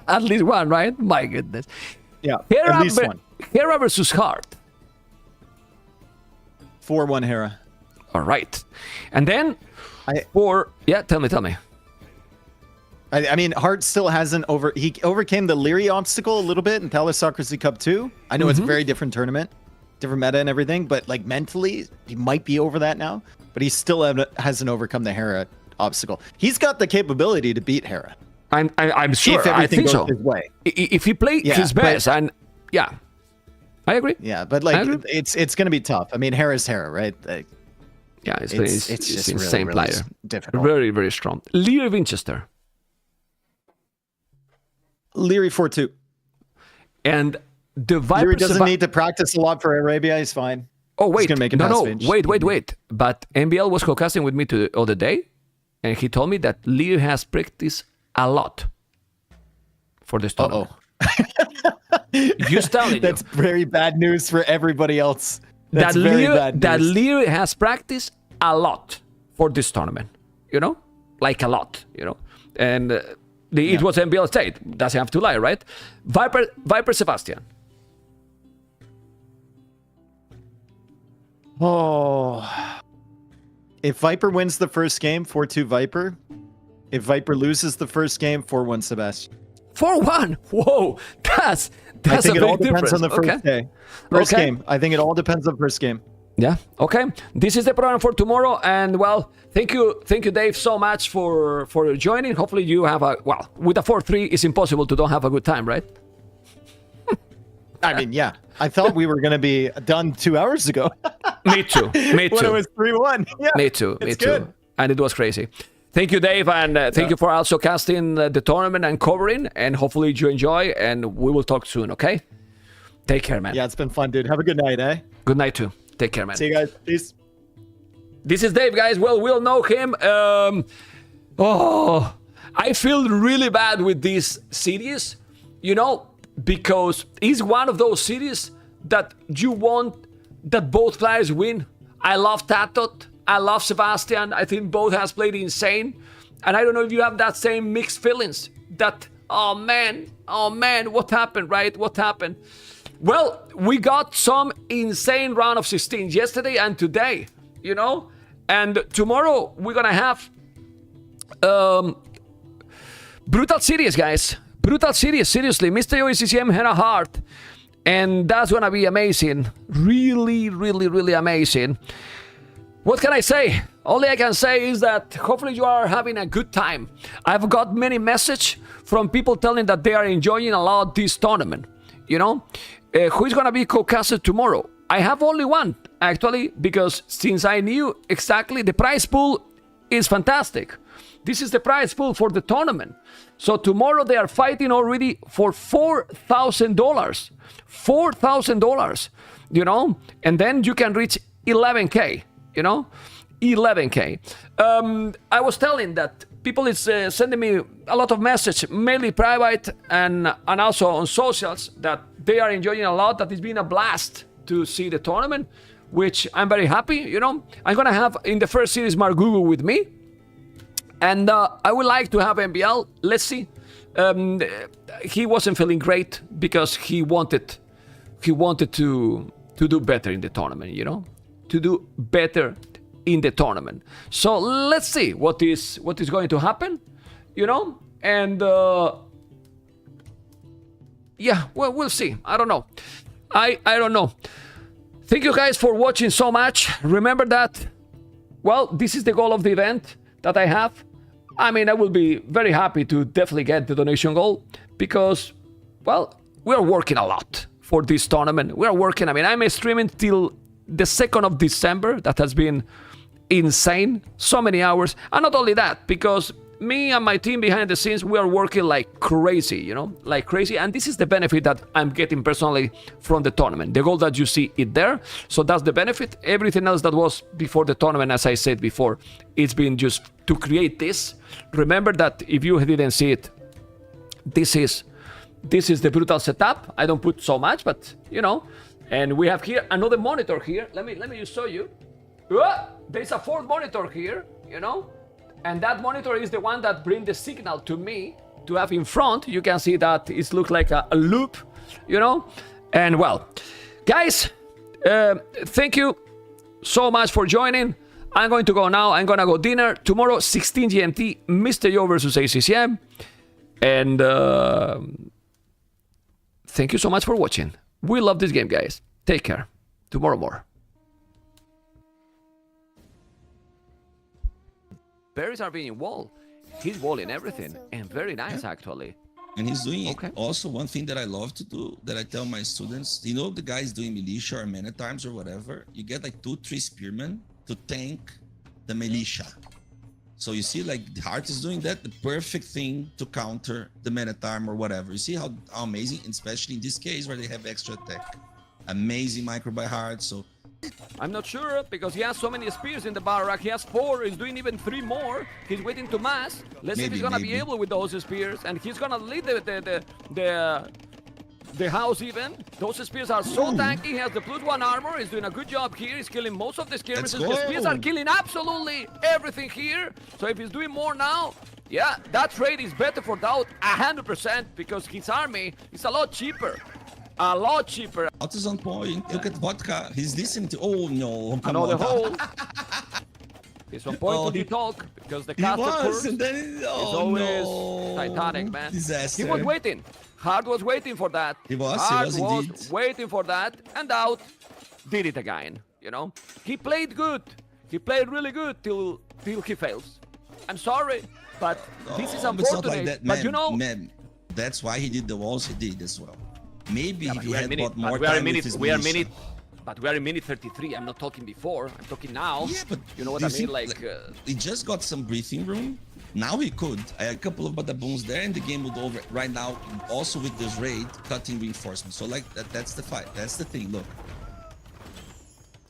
At least one, right? My goodness. Yeah, Hera at least one. Hera versus Hearttt. 4-1 Hera. All right. And then I- tell me. I mean, Hearttt still hasn't he overcame the Leary obstacle a little bit in Thalassocracy Cup 2. I know it's a very different tournament, different meta and everything, but like mentally, he might be over that now. But he still hasn't overcome the Hera obstacle. He's got the capability to beat Hera. I'm sure. If I everything think goes so. his way. If he played Yeah, his but- best, and yeah, I agree. Yeah, but I like agree. it's gonna be tough. I mean, Hera's Hera, right? Like, Yeah, it's just insane really, really player. difficult. Very, very strong. Lear Winchester. Leary 4-2. And the Viper Leary doesn't Seba- need to practice a lot for Arabia. He's fine. Oh, wait. gonna make it no, past no. Finch. Wait. But MBL was co-casting with me the other day, and he told me that Lear has practiced a lot for this tournament. Just telling you. That's very bad news for everybody else. That's that very Lear, bad that news. Lear has practiced a lot for this tournament, you know, like a lot, you know, and it was MBL state. Doesn't have to lie, right? Viper Sebastian. Oh, if Viper wins the first game, 4-2 Viper. If Viper loses the first game, 4-1 Sebastian. 4-1. Whoa, that's I think a it all big depends difference. on the first day. First Okay. game. I think it all depends on the first game. Yeah. Okay. This is the program for tomorrow, and well, thank you, Dave, so much for joining. Hopefully, you have with a 4-3, it's impossible to don't have a good time, right? I mean, yeah. I thought we were going to be done 2 hours ago. Me too. Me when it too. was 3-1. Yeah. Me too. Me It's too. good. And it was crazy. Thank you, Dave, and thank you for also casting the tournament and covering. And hopefully you enjoy. And we will talk soon. Okay. Take care, man. Yeah, it's been fun, dude. Have a good night, eh? Good night too. Take care, man. See you guys. Peace. This is Dave, guys. Well, we'll know him. I feel really bad with this series, you know, because it's one of those series that you want that both players win. I love TaToH. I love Sebastian. I think both has played insane. And I don't know if you have that same mixed feelings that, oh man, what happened, right? What happened? Well, we got some insane round of 16 yesterday and today, you know? And tomorrow we're gonna have brutal series, guys. Brutal series, seriously. Mr. OECCM had a heart. And that's gonna be amazing. Really, really, really amazing. What can I say? Only I can say is that hopefully you are having a good time. I've got many messages from people telling that they are enjoying a lot this tournament. You know? Who is gonna be co-casted tomorrow? I have only one, actually, because since I knew exactly the prize pool is fantastic. This is the prize pool for the tournament. So tomorrow they are fighting already for $4,000. $4,000, you know? And then you can reach 11K, you know? 11K. I was telling that people is sending me a lot of message, mainly private and also on socials, that they are enjoying a lot, that it's been a blast to see the tournament, which I'm very happy, you know. I'm gonna have in the first series Mark Gugu with me, and I would like to have MBL. Let's see. He wasn't feeling great because he wanted to do better in the tournament, you know, to do better in the tournament. So let's see what is going to happen, you know, and yeah, well, we'll see. I don't know. I don't know. Thank you guys for watching so much. Remember that, well, this is the goal of the event that I have. I mean, I will be very happy to definitely get the donation goal because, well, we are working a lot for this tournament. We are working. I mean, I'm streaming till the 2nd of December. That has been insane. So many hours. And not only that, because me and my team behind the scenes, we are working like crazy, you know, like crazy. And this is the benefit that I'm getting personally from the tournament. The goal that you see it there. So that's the benefit. Everything else that was before the tournament, as I said before, it's been just to create this. Remember that if you didn't see it, this is the brutal setup. I don't put so much, but you know, and we have here another monitor here. Let me just show you. There's a fourth monitor here, you know. And that monitor is the one that brings the signal to me to have in front. You can see that it looks like a loop, you know. And well, guys, thank you so much for joining. I'm going to go now. I'm going to go dinner. Tomorrow, 16 GMT, Mr. Yo versus ACCM. And thank you so much for watching. We love this game, guys. Take care. Tomorrow more. Berries are being wall. He's walling everything, and very nice actually. And he's doing Okay. also one thing that I love to do, that I tell my students, you know, the guys doing militia or many times or whatever, you get like 2-3 spearmen to tank the militia. So you see, like Hearttt is doing that, the perfect thing to counter the man-at-arm or whatever. You see how amazing, especially in this case where they have extra attack. Amazing micro by Hearttt. So I'm not sure because he has so many spears in the battle rack. He has 4. He's doing even 3 more. He's waiting to mass. Let's see if he's gonna be able with those spears, and he's gonna lead the house even. Those spears are so tanky. He has the +1 armor. He's doing a good job here. He's killing most of the skirmishes. Let's The go. spears are killing absolutely everything here. So if he's doing more now, yeah, that trade is better for DauT 100% because his army is a lot cheaper. A lot cheaper. DauT is on point. Look at Vodka. He's listening to. Oh no! Come Another on. hole. He's on point Oh, to he- the talk because the He caster was, curse and then is oh always no! Titanic, man. Disaster. He was waiting. Hearttt was waiting for that. He was Hearttt indeed. waiting for that, and DauT did it again. You know, he played good. He played really good till he fails. I'm sorry, but this is Oh, but it's not unfortunate. like that, but you know, man, that's why he did the walls he did as well. Maybe yeah, if but he we are had in minute, got more but we are in time with minute, his we are militia. minute, but we are in minute 33. I'm not talking before. I'm talking now. Yeah, but you know what you I mean? see, Like, he just got some breathing room. Now he could. I had a couple of badaboons there, and the game would over right now. Also with this raid, cutting reinforcements. So like that's the fight. That's the thing. Look.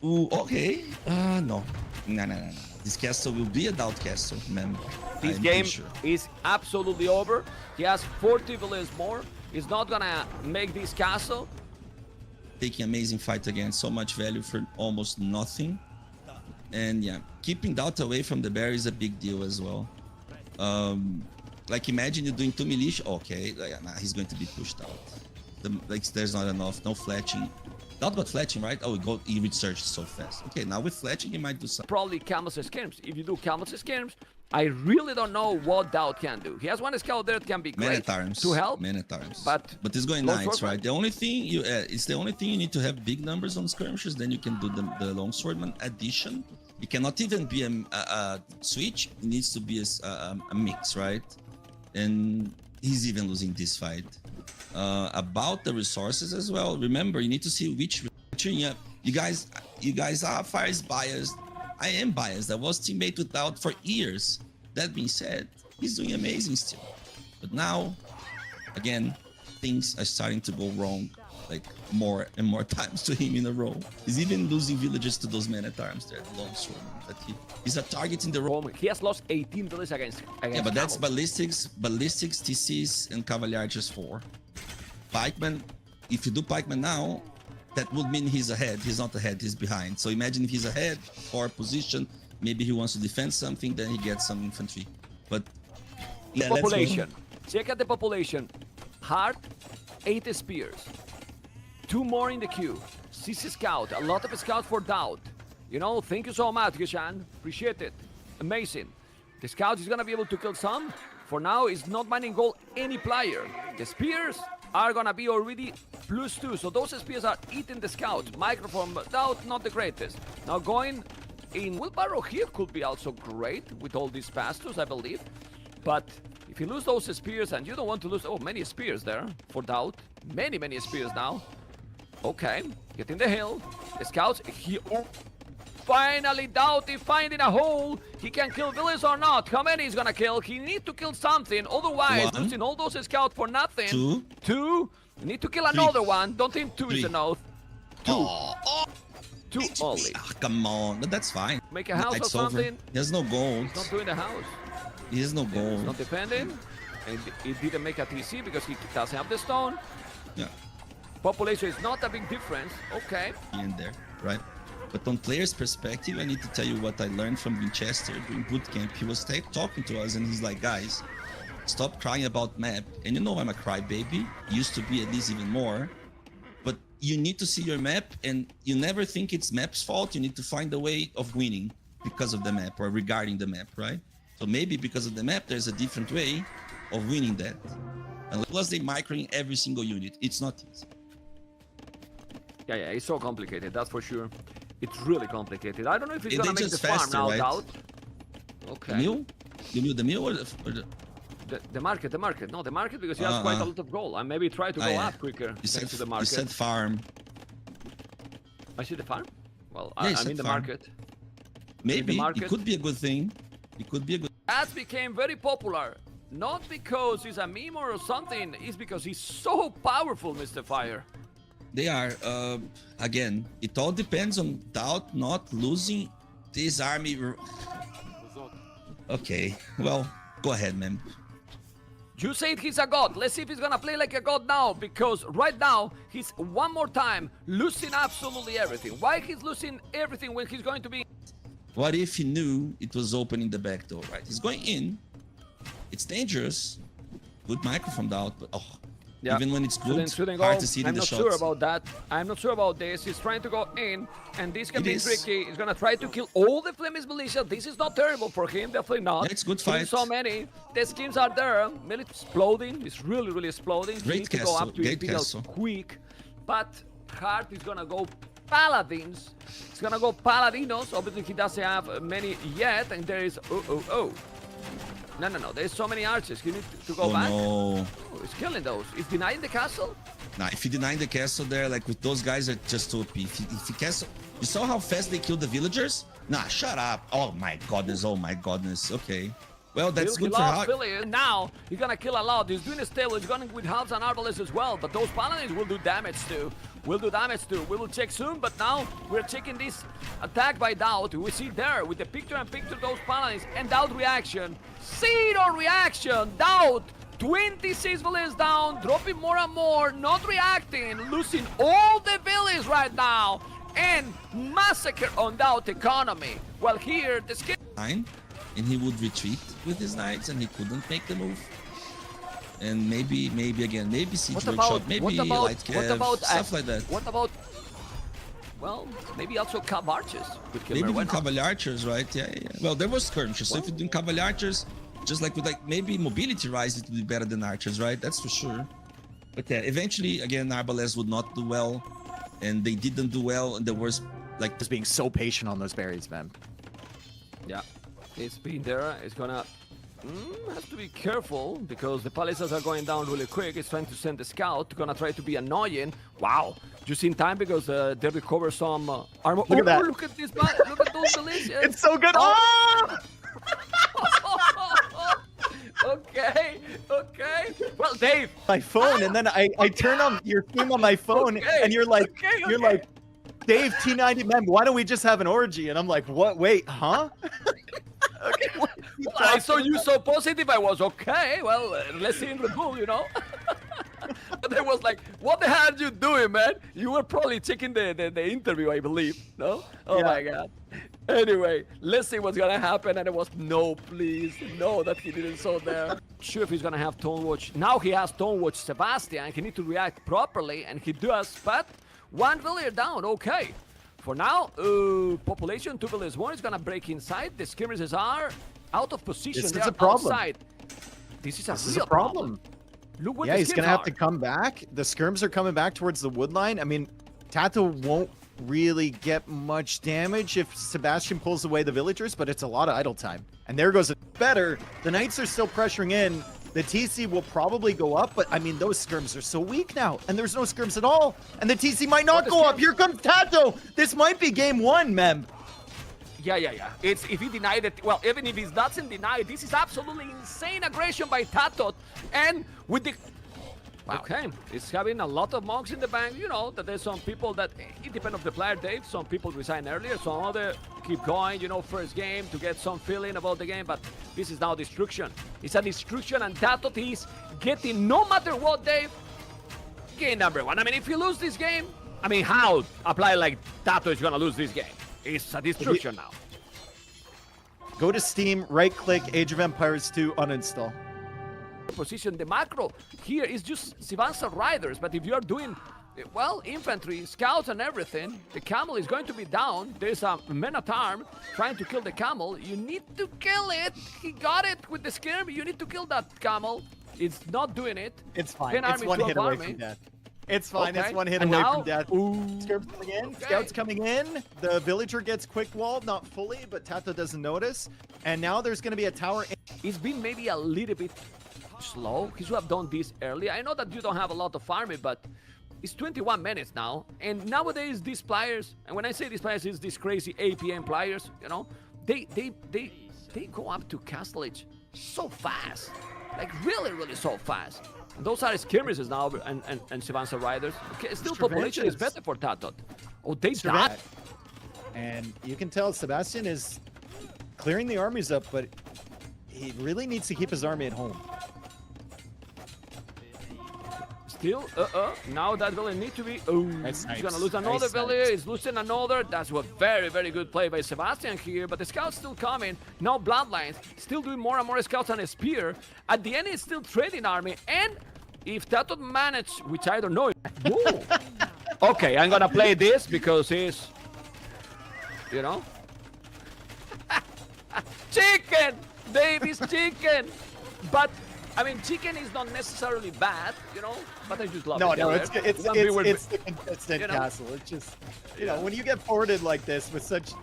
Ooh, okay. No. No. This castle will be a DauT castle, man. this I'm game pretty sure. is absolutely over. He has 40 villages more. He's not gonna make this castle. Taking amazing fight again, so much value for almost nothing. And yeah, keeping DauT away from the bear is a big deal as well. Like imagine you're doing 2 militia. Okay, like, nah, he's going to be pushed out. Like there's not enough, no fletching. DauT got fletching, right? Oh, he researched so fast. Okay, now with fletching, he might do something. Probably Camel's skirms. If you do Camel's skirms, I really don't know what DauT can do. He has one scout there that can be great Man-at-arms to help. Man-at-arms. but it's going long knights, swordman. right? The only thing it's the only thing you need to have big numbers on skirmishes. Then you can do the longswordman addition. It cannot even be a switch. It needs to be a mix, right? And he's even losing this fight. About the resources as well. Remember, you need to see which. You guys are Fire's biased. I am biased. I was teammate with DauT for years. That being said, he's doing amazing still. But now, again, things are starting to go wrong, like more and more times to him in a row. He's even losing villages to those men-at-arms there, the longsword. That he's a target in the row. He has lost 18 villages against Yeah, but that's Camels. ballistics, TCs, and Cavalier just 4. Pikeman, if you do Pikeman now, that would mean he's ahead. He's not ahead, he's behind. So imagine if he's ahead or position, maybe he wants to defend something, then he gets some infantry. But yeah, let's go. Population. Check out the population. Hearttt, 8 spears. 2 more in the queue. 6 scout. A lot of scouts for DauT. You know, thank you so much, Geshan. Appreciate it. Amazing. The scout is gonna be able to kill some. For now, it's not mining gold any player. The spears are gonna be already +2. So those spears are eating the scouts. Microphone, DauT, not the greatest. Now going in wheelbarrow here could be also great with all these pastors, I believe. But if you lose those spears, and you don't want to lose, oh, many spears there for DauT. Many spears now. Okay, get in the hill. The scouts, finally DauT is finding a hole. He can kill villains or not. How many he's gonna kill? He needs to kill something. Otherwise, 1, losing all those scouts for nothing. 2. 2. You need to kill another one. Don't think 2 is 3. enough. 2. Oh, 2 only. come on, but that's fine. Make a house or It's over. something. He has no gold. Not doing the house. He has no He's gold. not defending. And he didn't make a TC because he doesn't have the stone. Yeah, Population is not a big difference. Okay. here and there, right? But from player's perspective, I need to tell you what I learned from Winchester during bootcamp. He was talking to us and he's like, guys, stop crying about map. And you know I'm a crybaby. Used to be at least even more. But you need to see your map and you never think it's map's fault. You need to find a way of winning because of the map or regarding the map, right? So maybe because of the map, there's a different way of winning that. And plus they microing every single unit. It's not easy. Yeah, it's so complicated, that's for sure. It's really complicated. I don't know if he's They gonna make just the farm faster, now, right? DauT. Okay. Emil? You mean the mill or the... The market. No, the market because he has quite a lot of gold. And maybe try to go up quicker You said, thanks to the you market. said farm. I see the farm? Well, Yeah, you I'm said in the farm. market. Maybe market. it could be a good thing. It could be a good... That became very popular. Not because he's a meme or something, it's because he's so powerful, Mr. Fire. They are. Again, it all depends on DauT not losing this army. Okay, well, go ahead, man. You said he's a god. Let's see if he's gonna play like a god now, because right now he's one more time losing absolutely everything. Why he's losing everything when he's going to be? What if he knew it was opening the back door, right? He's going in. It's dangerous. Good micro from DauT, but even when it's good, Shouldn't hard go. to see I'm the not shots. sure about that. I'm not sure about this. He's trying to go in, and this can It be is. tricky. He's gonna try to kill all the Flemish militia. This is not terrible for him, definitely not. Yeah, it's good Killing fight. so many. The schemes are there. Mill is exploding. It's really, really exploding. He Great needs to go castle, up to great Imperial castle. quick. But Hearttt is gonna go Paladins. He's gonna go Paladinos. Obviously, he doesn't have many yet, and there is No. There's so many archers. He needs to go back. No. Oh, he's killing those. He's denying the castle. Nah, if he denied the castle there, like with those guys are just OP. If he castle, you saw how fast they killed the villagers? Nah, shut up. Oh my goodness. Okay. Well, that's good for Hearttt. Now he's gonna kill a lot. He's doing a stable. He's going with halves and arbalists as well. But those paladins will do damage too. We will check soon. But now we're checking this attack by DauT. We see there with the picture-in-picture those paladins and DauT reaction. Zero reaction. DauT 26 villains down, dropping more and more, not reacting, losing all the villains right now, and massacre on DauT economy. While here the And he would retreat with his knights, and he couldn't make the move. And maybe again, maybe siege workshop, maybe light cav, stuff like that. What about? Well, maybe also cav archers. Maybe even cavalry archers, right? Yeah. Well, there was skirmishes. So if you're doing cavalry archers, just like with maybe mobility rise, it would be better than archers, right? That's for sure. But yeah, eventually, again, Arbalest would not do well, and they didn't do well, and there was like Just being so patient on those berries, man. Yeah, it's been there. It's gonna has to be careful because the palisades are going down really quick. It's trying to send the scout. Gonna try to be annoying. Wow, just in time because they recover some armor. Look at that. Look at this! Look at those delicious. It's so good. Oh! Okay. Well, Dave. My phone, and then I turn on your stream on my phone, Okay, and you're like, okay. Dave T90 mem, why don't we just have an orgy? And I'm like, what? Wait, huh? Okay. Well, I saw you so positive. I was okay. Well, let's see in Red Bull, you know. But I was like, what the hell are you doing, man? You were probably checking the interview, I believe. No? Oh Yeah. my god. Anyway, let's see what's gonna happen. And it was no, please, no, that he didn't saw there. Sure, if he's gonna have Tone Watch. Now he has Tone Watch Sebastian. He needs to react properly, and he does. But one villager down. Okay. For now, population 2 villages 1 is gonna break inside. The skirmishes are out of position. This They is are a problem. outside. This is a This is real a problem. Look what Yeah, the he's skims gonna have are. to come back. The skirms are coming back towards the wood line. I mean, TaToH won't really get much damage if Sebastian pulls away the villagers, but it's a lot of idle time. And there goes it. Better. The knights are still pressuring in. The TC will probably go up, but I mean, those skirms are so weak now, and there's no skirms at all. And the TC might not go up. Here comes TaToH. This might be game 1, mem. Yeah. It's if he denied it. Well, even if he doesn't deny it, this is absolutely insane aggression by TaToH. And with the okay, it's having a lot of monks in the bank. You know that there's some people that it depends on the player, Dave. Some people resign earlier, some other keep going. You know, first game to get some feeling about the game. But this is now destruction. It's a destruction, and TaToH is getting no matter what, Dave. Game number 1. I mean, if you lose this game, I mean, how apply like TaToH is gonna lose this game? It's a destruction now. Go to Steam, right-click, Age of Empires 2, uninstall. Position the macro here is just Sivansa riders, but if you are doing well infantry, scouts and everything, the camel is going to be down. There's a men-at-arm trying to kill the camel. You need to kill it. He got it with the skirm. You need to kill that camel. It's not doing it. It's fine. 10 It's army, one 12 hit away army. from death. It's fine. Okay. It's one hit And away now- from death. Ooh. Skirps coming in. Okay. Scout's coming in. The villager gets quick walled, not fully, but TaToH doesn't notice. And now there's going to be a tower. It's been maybe a little bit slow. He should have done this early. I know that you don't have a lot of army, but it's 21 minutes now. And nowadays, these players, and when I say these players, it's these crazy APM players, you know, they go up to Castle Age so fast. Like really, really so fast. And those are skirmishes now and Sebastian Riders. Okay, still population is better for TaToH. Oh, they died. And you can tell Sebastian is clearing the armies up, but he really needs to keep his army at home. Still, now that village need to be. Oh, Nice he's snipes. gonna lose another Nice village. snipes. He's losing another. That's a very, very good play by Sebastian here. But the scouts still coming. No bloodlines. Still doing more and more scouts on a spear. At the end, it's still trading army. And if TaToH manage, which I don't know. Whoa. Okay, I'm gonna play this because he's, you know, chicken. Dave is chicken, but. I mean, chicken is not necessarily bad, you know, but I just love it. No, Yeah, it's there. it's One it's, viewer- it's the consistent you know? castle. It's just, you know, when you get forwarded like this with such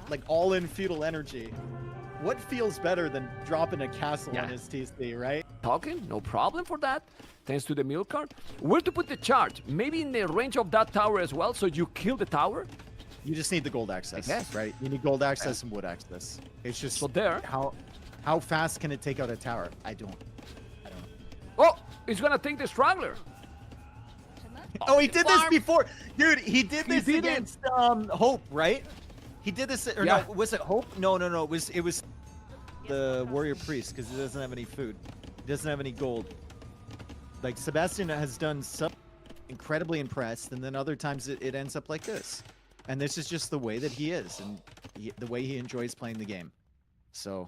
like all-in feudal energy, what feels better than dropping a castle on his TC, right? Talking, no problem for that. Thanks to the milk card. Where to put the charge? Maybe in the range of that tower as well, so you kill the tower. You just need the gold access, guess. right? You need gold access and wood access. It's just So there. how fast can it take out a tower? I don't. Oh, he's gonna take the straggler. Oh, he did this farm. before, dude. He did this did it. against Hope, right? He did this, or Yeah. no? Was it Hope? No. It was the warrior priest because he doesn't have any food. He doesn't have any gold. Like Sebastian has done some incredibly impressed, and then other times it ends up like this. And this is just the way that he is, and the way he enjoys playing the game. So.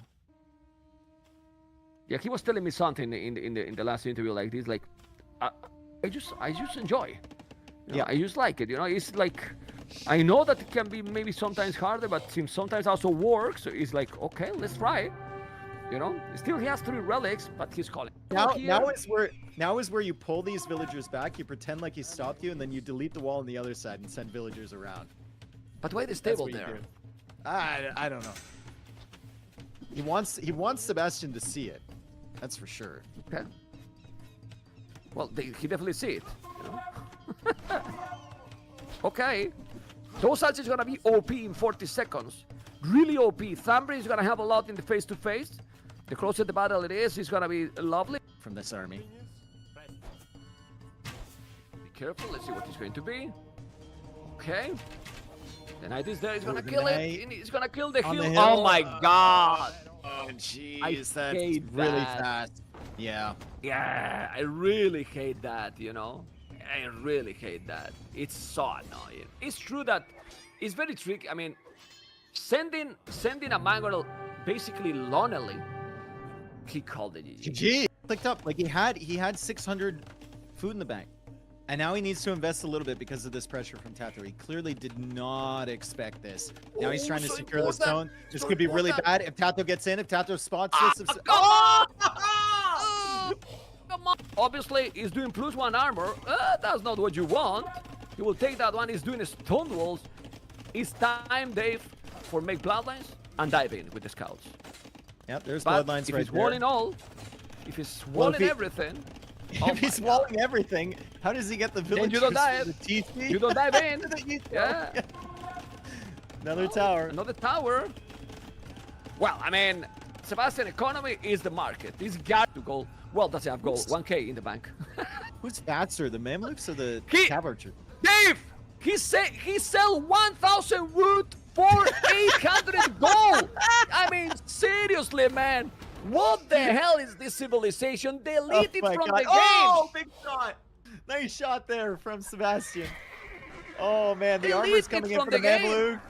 Yeah, he was telling me something in the last interview like this. Like, I just enjoy. You know, Yeah. I just like it. You know, it's like I know that it can be maybe sometimes harder, but sometimes also works. So it's like, okay, let's try it. You know, still he has 3 relics, but he's calling. Now is where you pull these villagers back. You pretend like he stopped you, and then you delete the wall on the other side and send villagers around. But why the That's stable what you there? do. I don't know. He wants Sebastian to see it. That's for sure. Okay. Well, he definitely see it. You know? Okay. Those is gonna be OP in 40 seconds. Really OP. Thambri is gonna have a lot in the face-to-face. The closer the battle it is, it's gonna be lovely. From this army. Be careful. Let's see what it's going to be. Okay. The knight is there. He's gonna the kill it. knight He's gonna kill the on hill. the hill. Oh my god. Oh jeez, I that's hate really that. fast. Yeah. Yeah, I really hate that, you know? I really hate that. It's so annoying. It's true that it's very tricky. I mean, sending a Mangonel basically lonely, he called it GG. GG. Clicked up like he had 600 food in the bank. And now he needs to invest a little bit because of this pressure from TaToH. He clearly did not expect this. Now he's trying to so secure the important. stone. This So could be really important. bad if TaToH gets in, if TaToH spots this. If... Come on! Come on! Obviously, he's doing +1 armor. That's not what you want. He will take that one. He's doing stone walls. It's time, Dave, for make bloodlines and dive in with the scouts. Yep, there's But bloodlines if right he's there. walling all, if he's Well, walling if he- everything, If he's walling everything, how does he get the Then villagers you don't die for the TC? you don't dive in. You don't. Yeah. Another tower. Another tower. Well, I mean, Sebastian economy is the market. He's got to go. Well, doesn't have gold. 1K in the bank. Who's faster, the Mamluks or the He- cavalry? Dave, he sell 1,000 wood for 800 gold. I mean, seriously, man. What the hell is this civilization? Delete it my from God. the game. Oh, big shot! Nice shot there from Sebastian. Oh man, the Delete armor's it coming in from for the the game. Mamluk.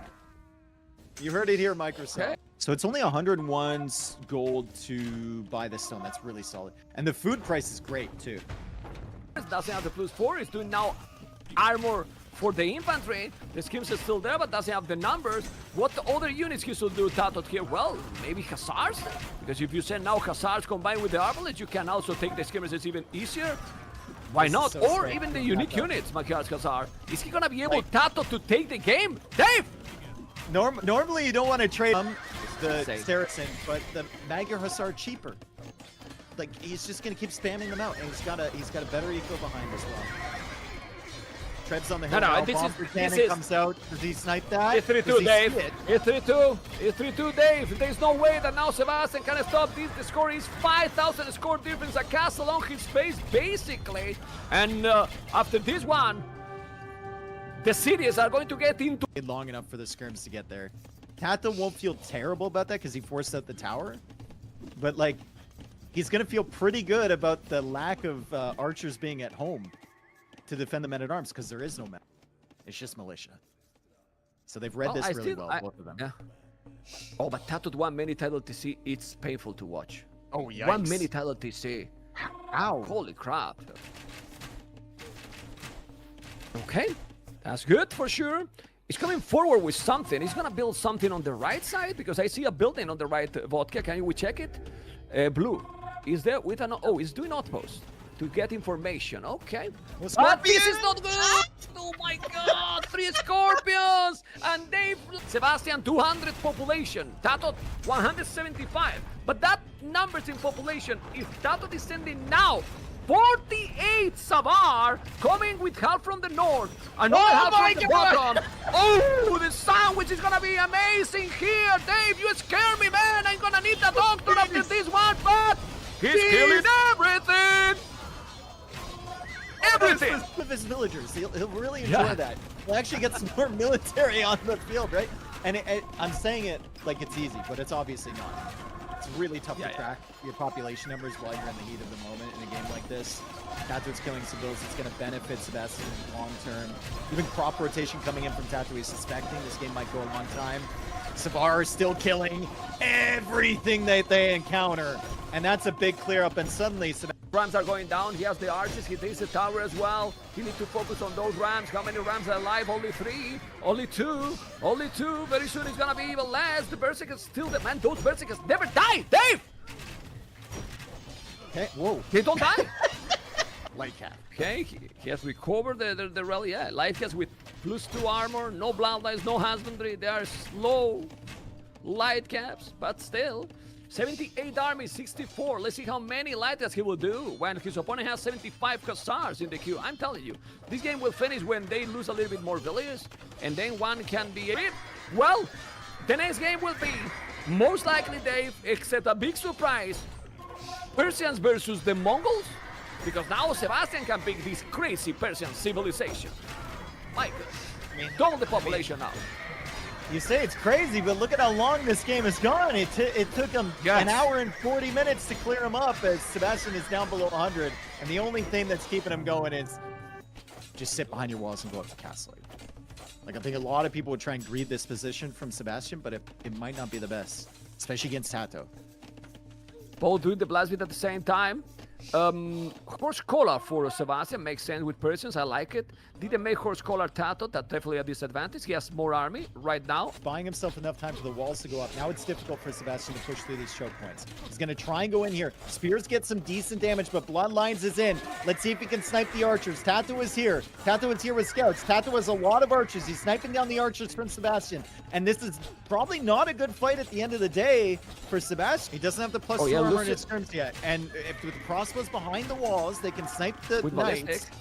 You heard it here, Microsoft. Okay. So it's only 101 gold to buy this stone. That's really solid. And the food price is great too. Doesn't have the +4. He's doing now armor for the infantry. The schemes is still there, but doesn't have the numbers. What the other units he should do, TaToH here? Well, maybe Hussars? Because if you send now Hussars combined with the arbalest, you can also take the skirmishes even easier. Why This not? is so Or sick. even the unique units, Kazar. Is he gonna be able, Like- TaToH, to take the game? Dave! Normally, you don't want to trade the Same. Saracen, but the Magyar Hussar cheaper. Like he's just gonna keep spamming them out, and he's got a better eco behind as well. Treads on the hill. No, now, this Bomber is- cannon this is- comes out. Does he snipe that? It's 3-2, Does he Dave. see it? It's 3-2. It's 3-2, Dave. There's no way that now Sebastian can stop this. The score is 5,000 score difference. A castle on his face, basically. And after this one, the cities are going to get into... Long enough for the skirms to get there. TaToH won't feel terrible about that because he forced out the tower, but like he's gonna feel pretty good about the lack of archers being at home to defend the men-at-arms because there is no men. It's just militia. So they've read this really well, both of them. Yeah. Oh, but TaToH 1 mini title TC, it's painful to watch. Oh, yikes. 1 mini title TC. Ow. Holy crap. Okay, that's good for sure. He's coming forward with something. He's gonna build something on the right side because I see a building on the right, Vodka. Can we check it? Blue. Is there with an... Oh, he's doing outpost to get information. Okay. Well, But this Scorpion! is not good! Oh my god! 3 Scorpions! And they... Sebastian, 200 population. TaToH, 175. But that numbers in population, if TaToH is sending now 48 Savar coming with help from the north. Another help from the bottom. Oh, the sandwich is gonna be amazing here. Dave, you scare me, man. I'm gonna need the doctor after this one, but he's killing everything. Everything. With his villagers, he'll really enjoy that. He'll actually get some more military on the field, right? And I'm saying it like it's easy, but it's obviously not. It's really tough to track your population numbers while you're in the heat of the moment in a game like this. TaToH's killing civils. It's going to benefit Sebastian long term. Even crop rotation coming in from TaToH is suspecting this game might go a long time. Savar is still killing everything that they encounter, and that's a big clear up. And suddenly, Rams are going down. He has the archers. He takes the tower as well. He needs to focus on those rams. How many rams are alive? Only 3. Only 2. Only 2. Very soon it's gonna be even less. The berserkers still the man. Those berserkers never die. Dave. okay, whoa, They don't die. light cap. Okay, he has recovered the rally. Yeah, life has with +2 armor, no bloodlines, no husbandry. They are slow light caps, but still. 78 army, 64. Let's see how many light caps he will do when his opponent has 75 Hussars in the queue. I'm telling you, this game will finish when they lose a little bit more villages, and then one can be... Well, the next game will be, most likely, Dave, except a big surprise, Persians versus the Mongols, because now Sebastian can pick this crazy Persian civilization. My God, double the population now. You say it's crazy, but look at how long this game has gone. It took him an hour and 40 minutes to clear him up as Sebastian is down below 100. And the only thing that's keeping him going is just sit behind your walls and go up to castle. Like, I think a lot of people would try and greed this position from Sebastian, but it might not be the best, especially against TaToH. Both doing the blast beat at the same time. Horse collar for Sebastian makes sense with Persians. I like it. Didn't make horse collar TaToH. That's definitely a disadvantage. He has more army right now. Buying himself enough time for the walls to go up. Now it's difficult for Sebastian to push through these choke points. He's going to try and go in here. Spears get some decent damage, but Bloodlines is in. Let's see if he can snipe the archers. TaToH is here. TaToH is here with scouts. TaToH has a lot of archers. He's sniping down the archers from Sebastian. And this is probably not a good fight at the end of the day for Sebastian. He doesn't have the +2 armor in his skirms yet. And if with the crossbows behind the walls, they can snipe the With knights. ballistic.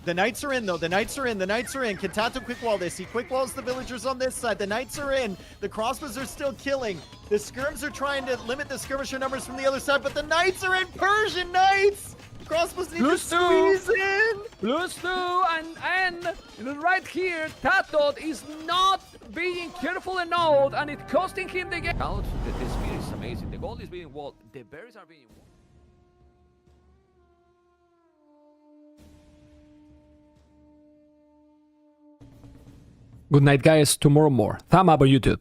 The knights are in, though. The knights are in. The knights are in. Can TaToH quick wall this? He quick walls the villagers on this side. The knights are in. The crossbows are still killing. The skirms are trying to limit the skirmisher numbers from the other side, but the knights are in. Persian knights! The crossbows need to squeeze in. +2, and right here, TaToH is not being careful enough, and it's costing him the game. The speed is amazing. The gold is being walled. The berries are being walled. Good night, guys. Tomorrow more. Thumb up on YouTube.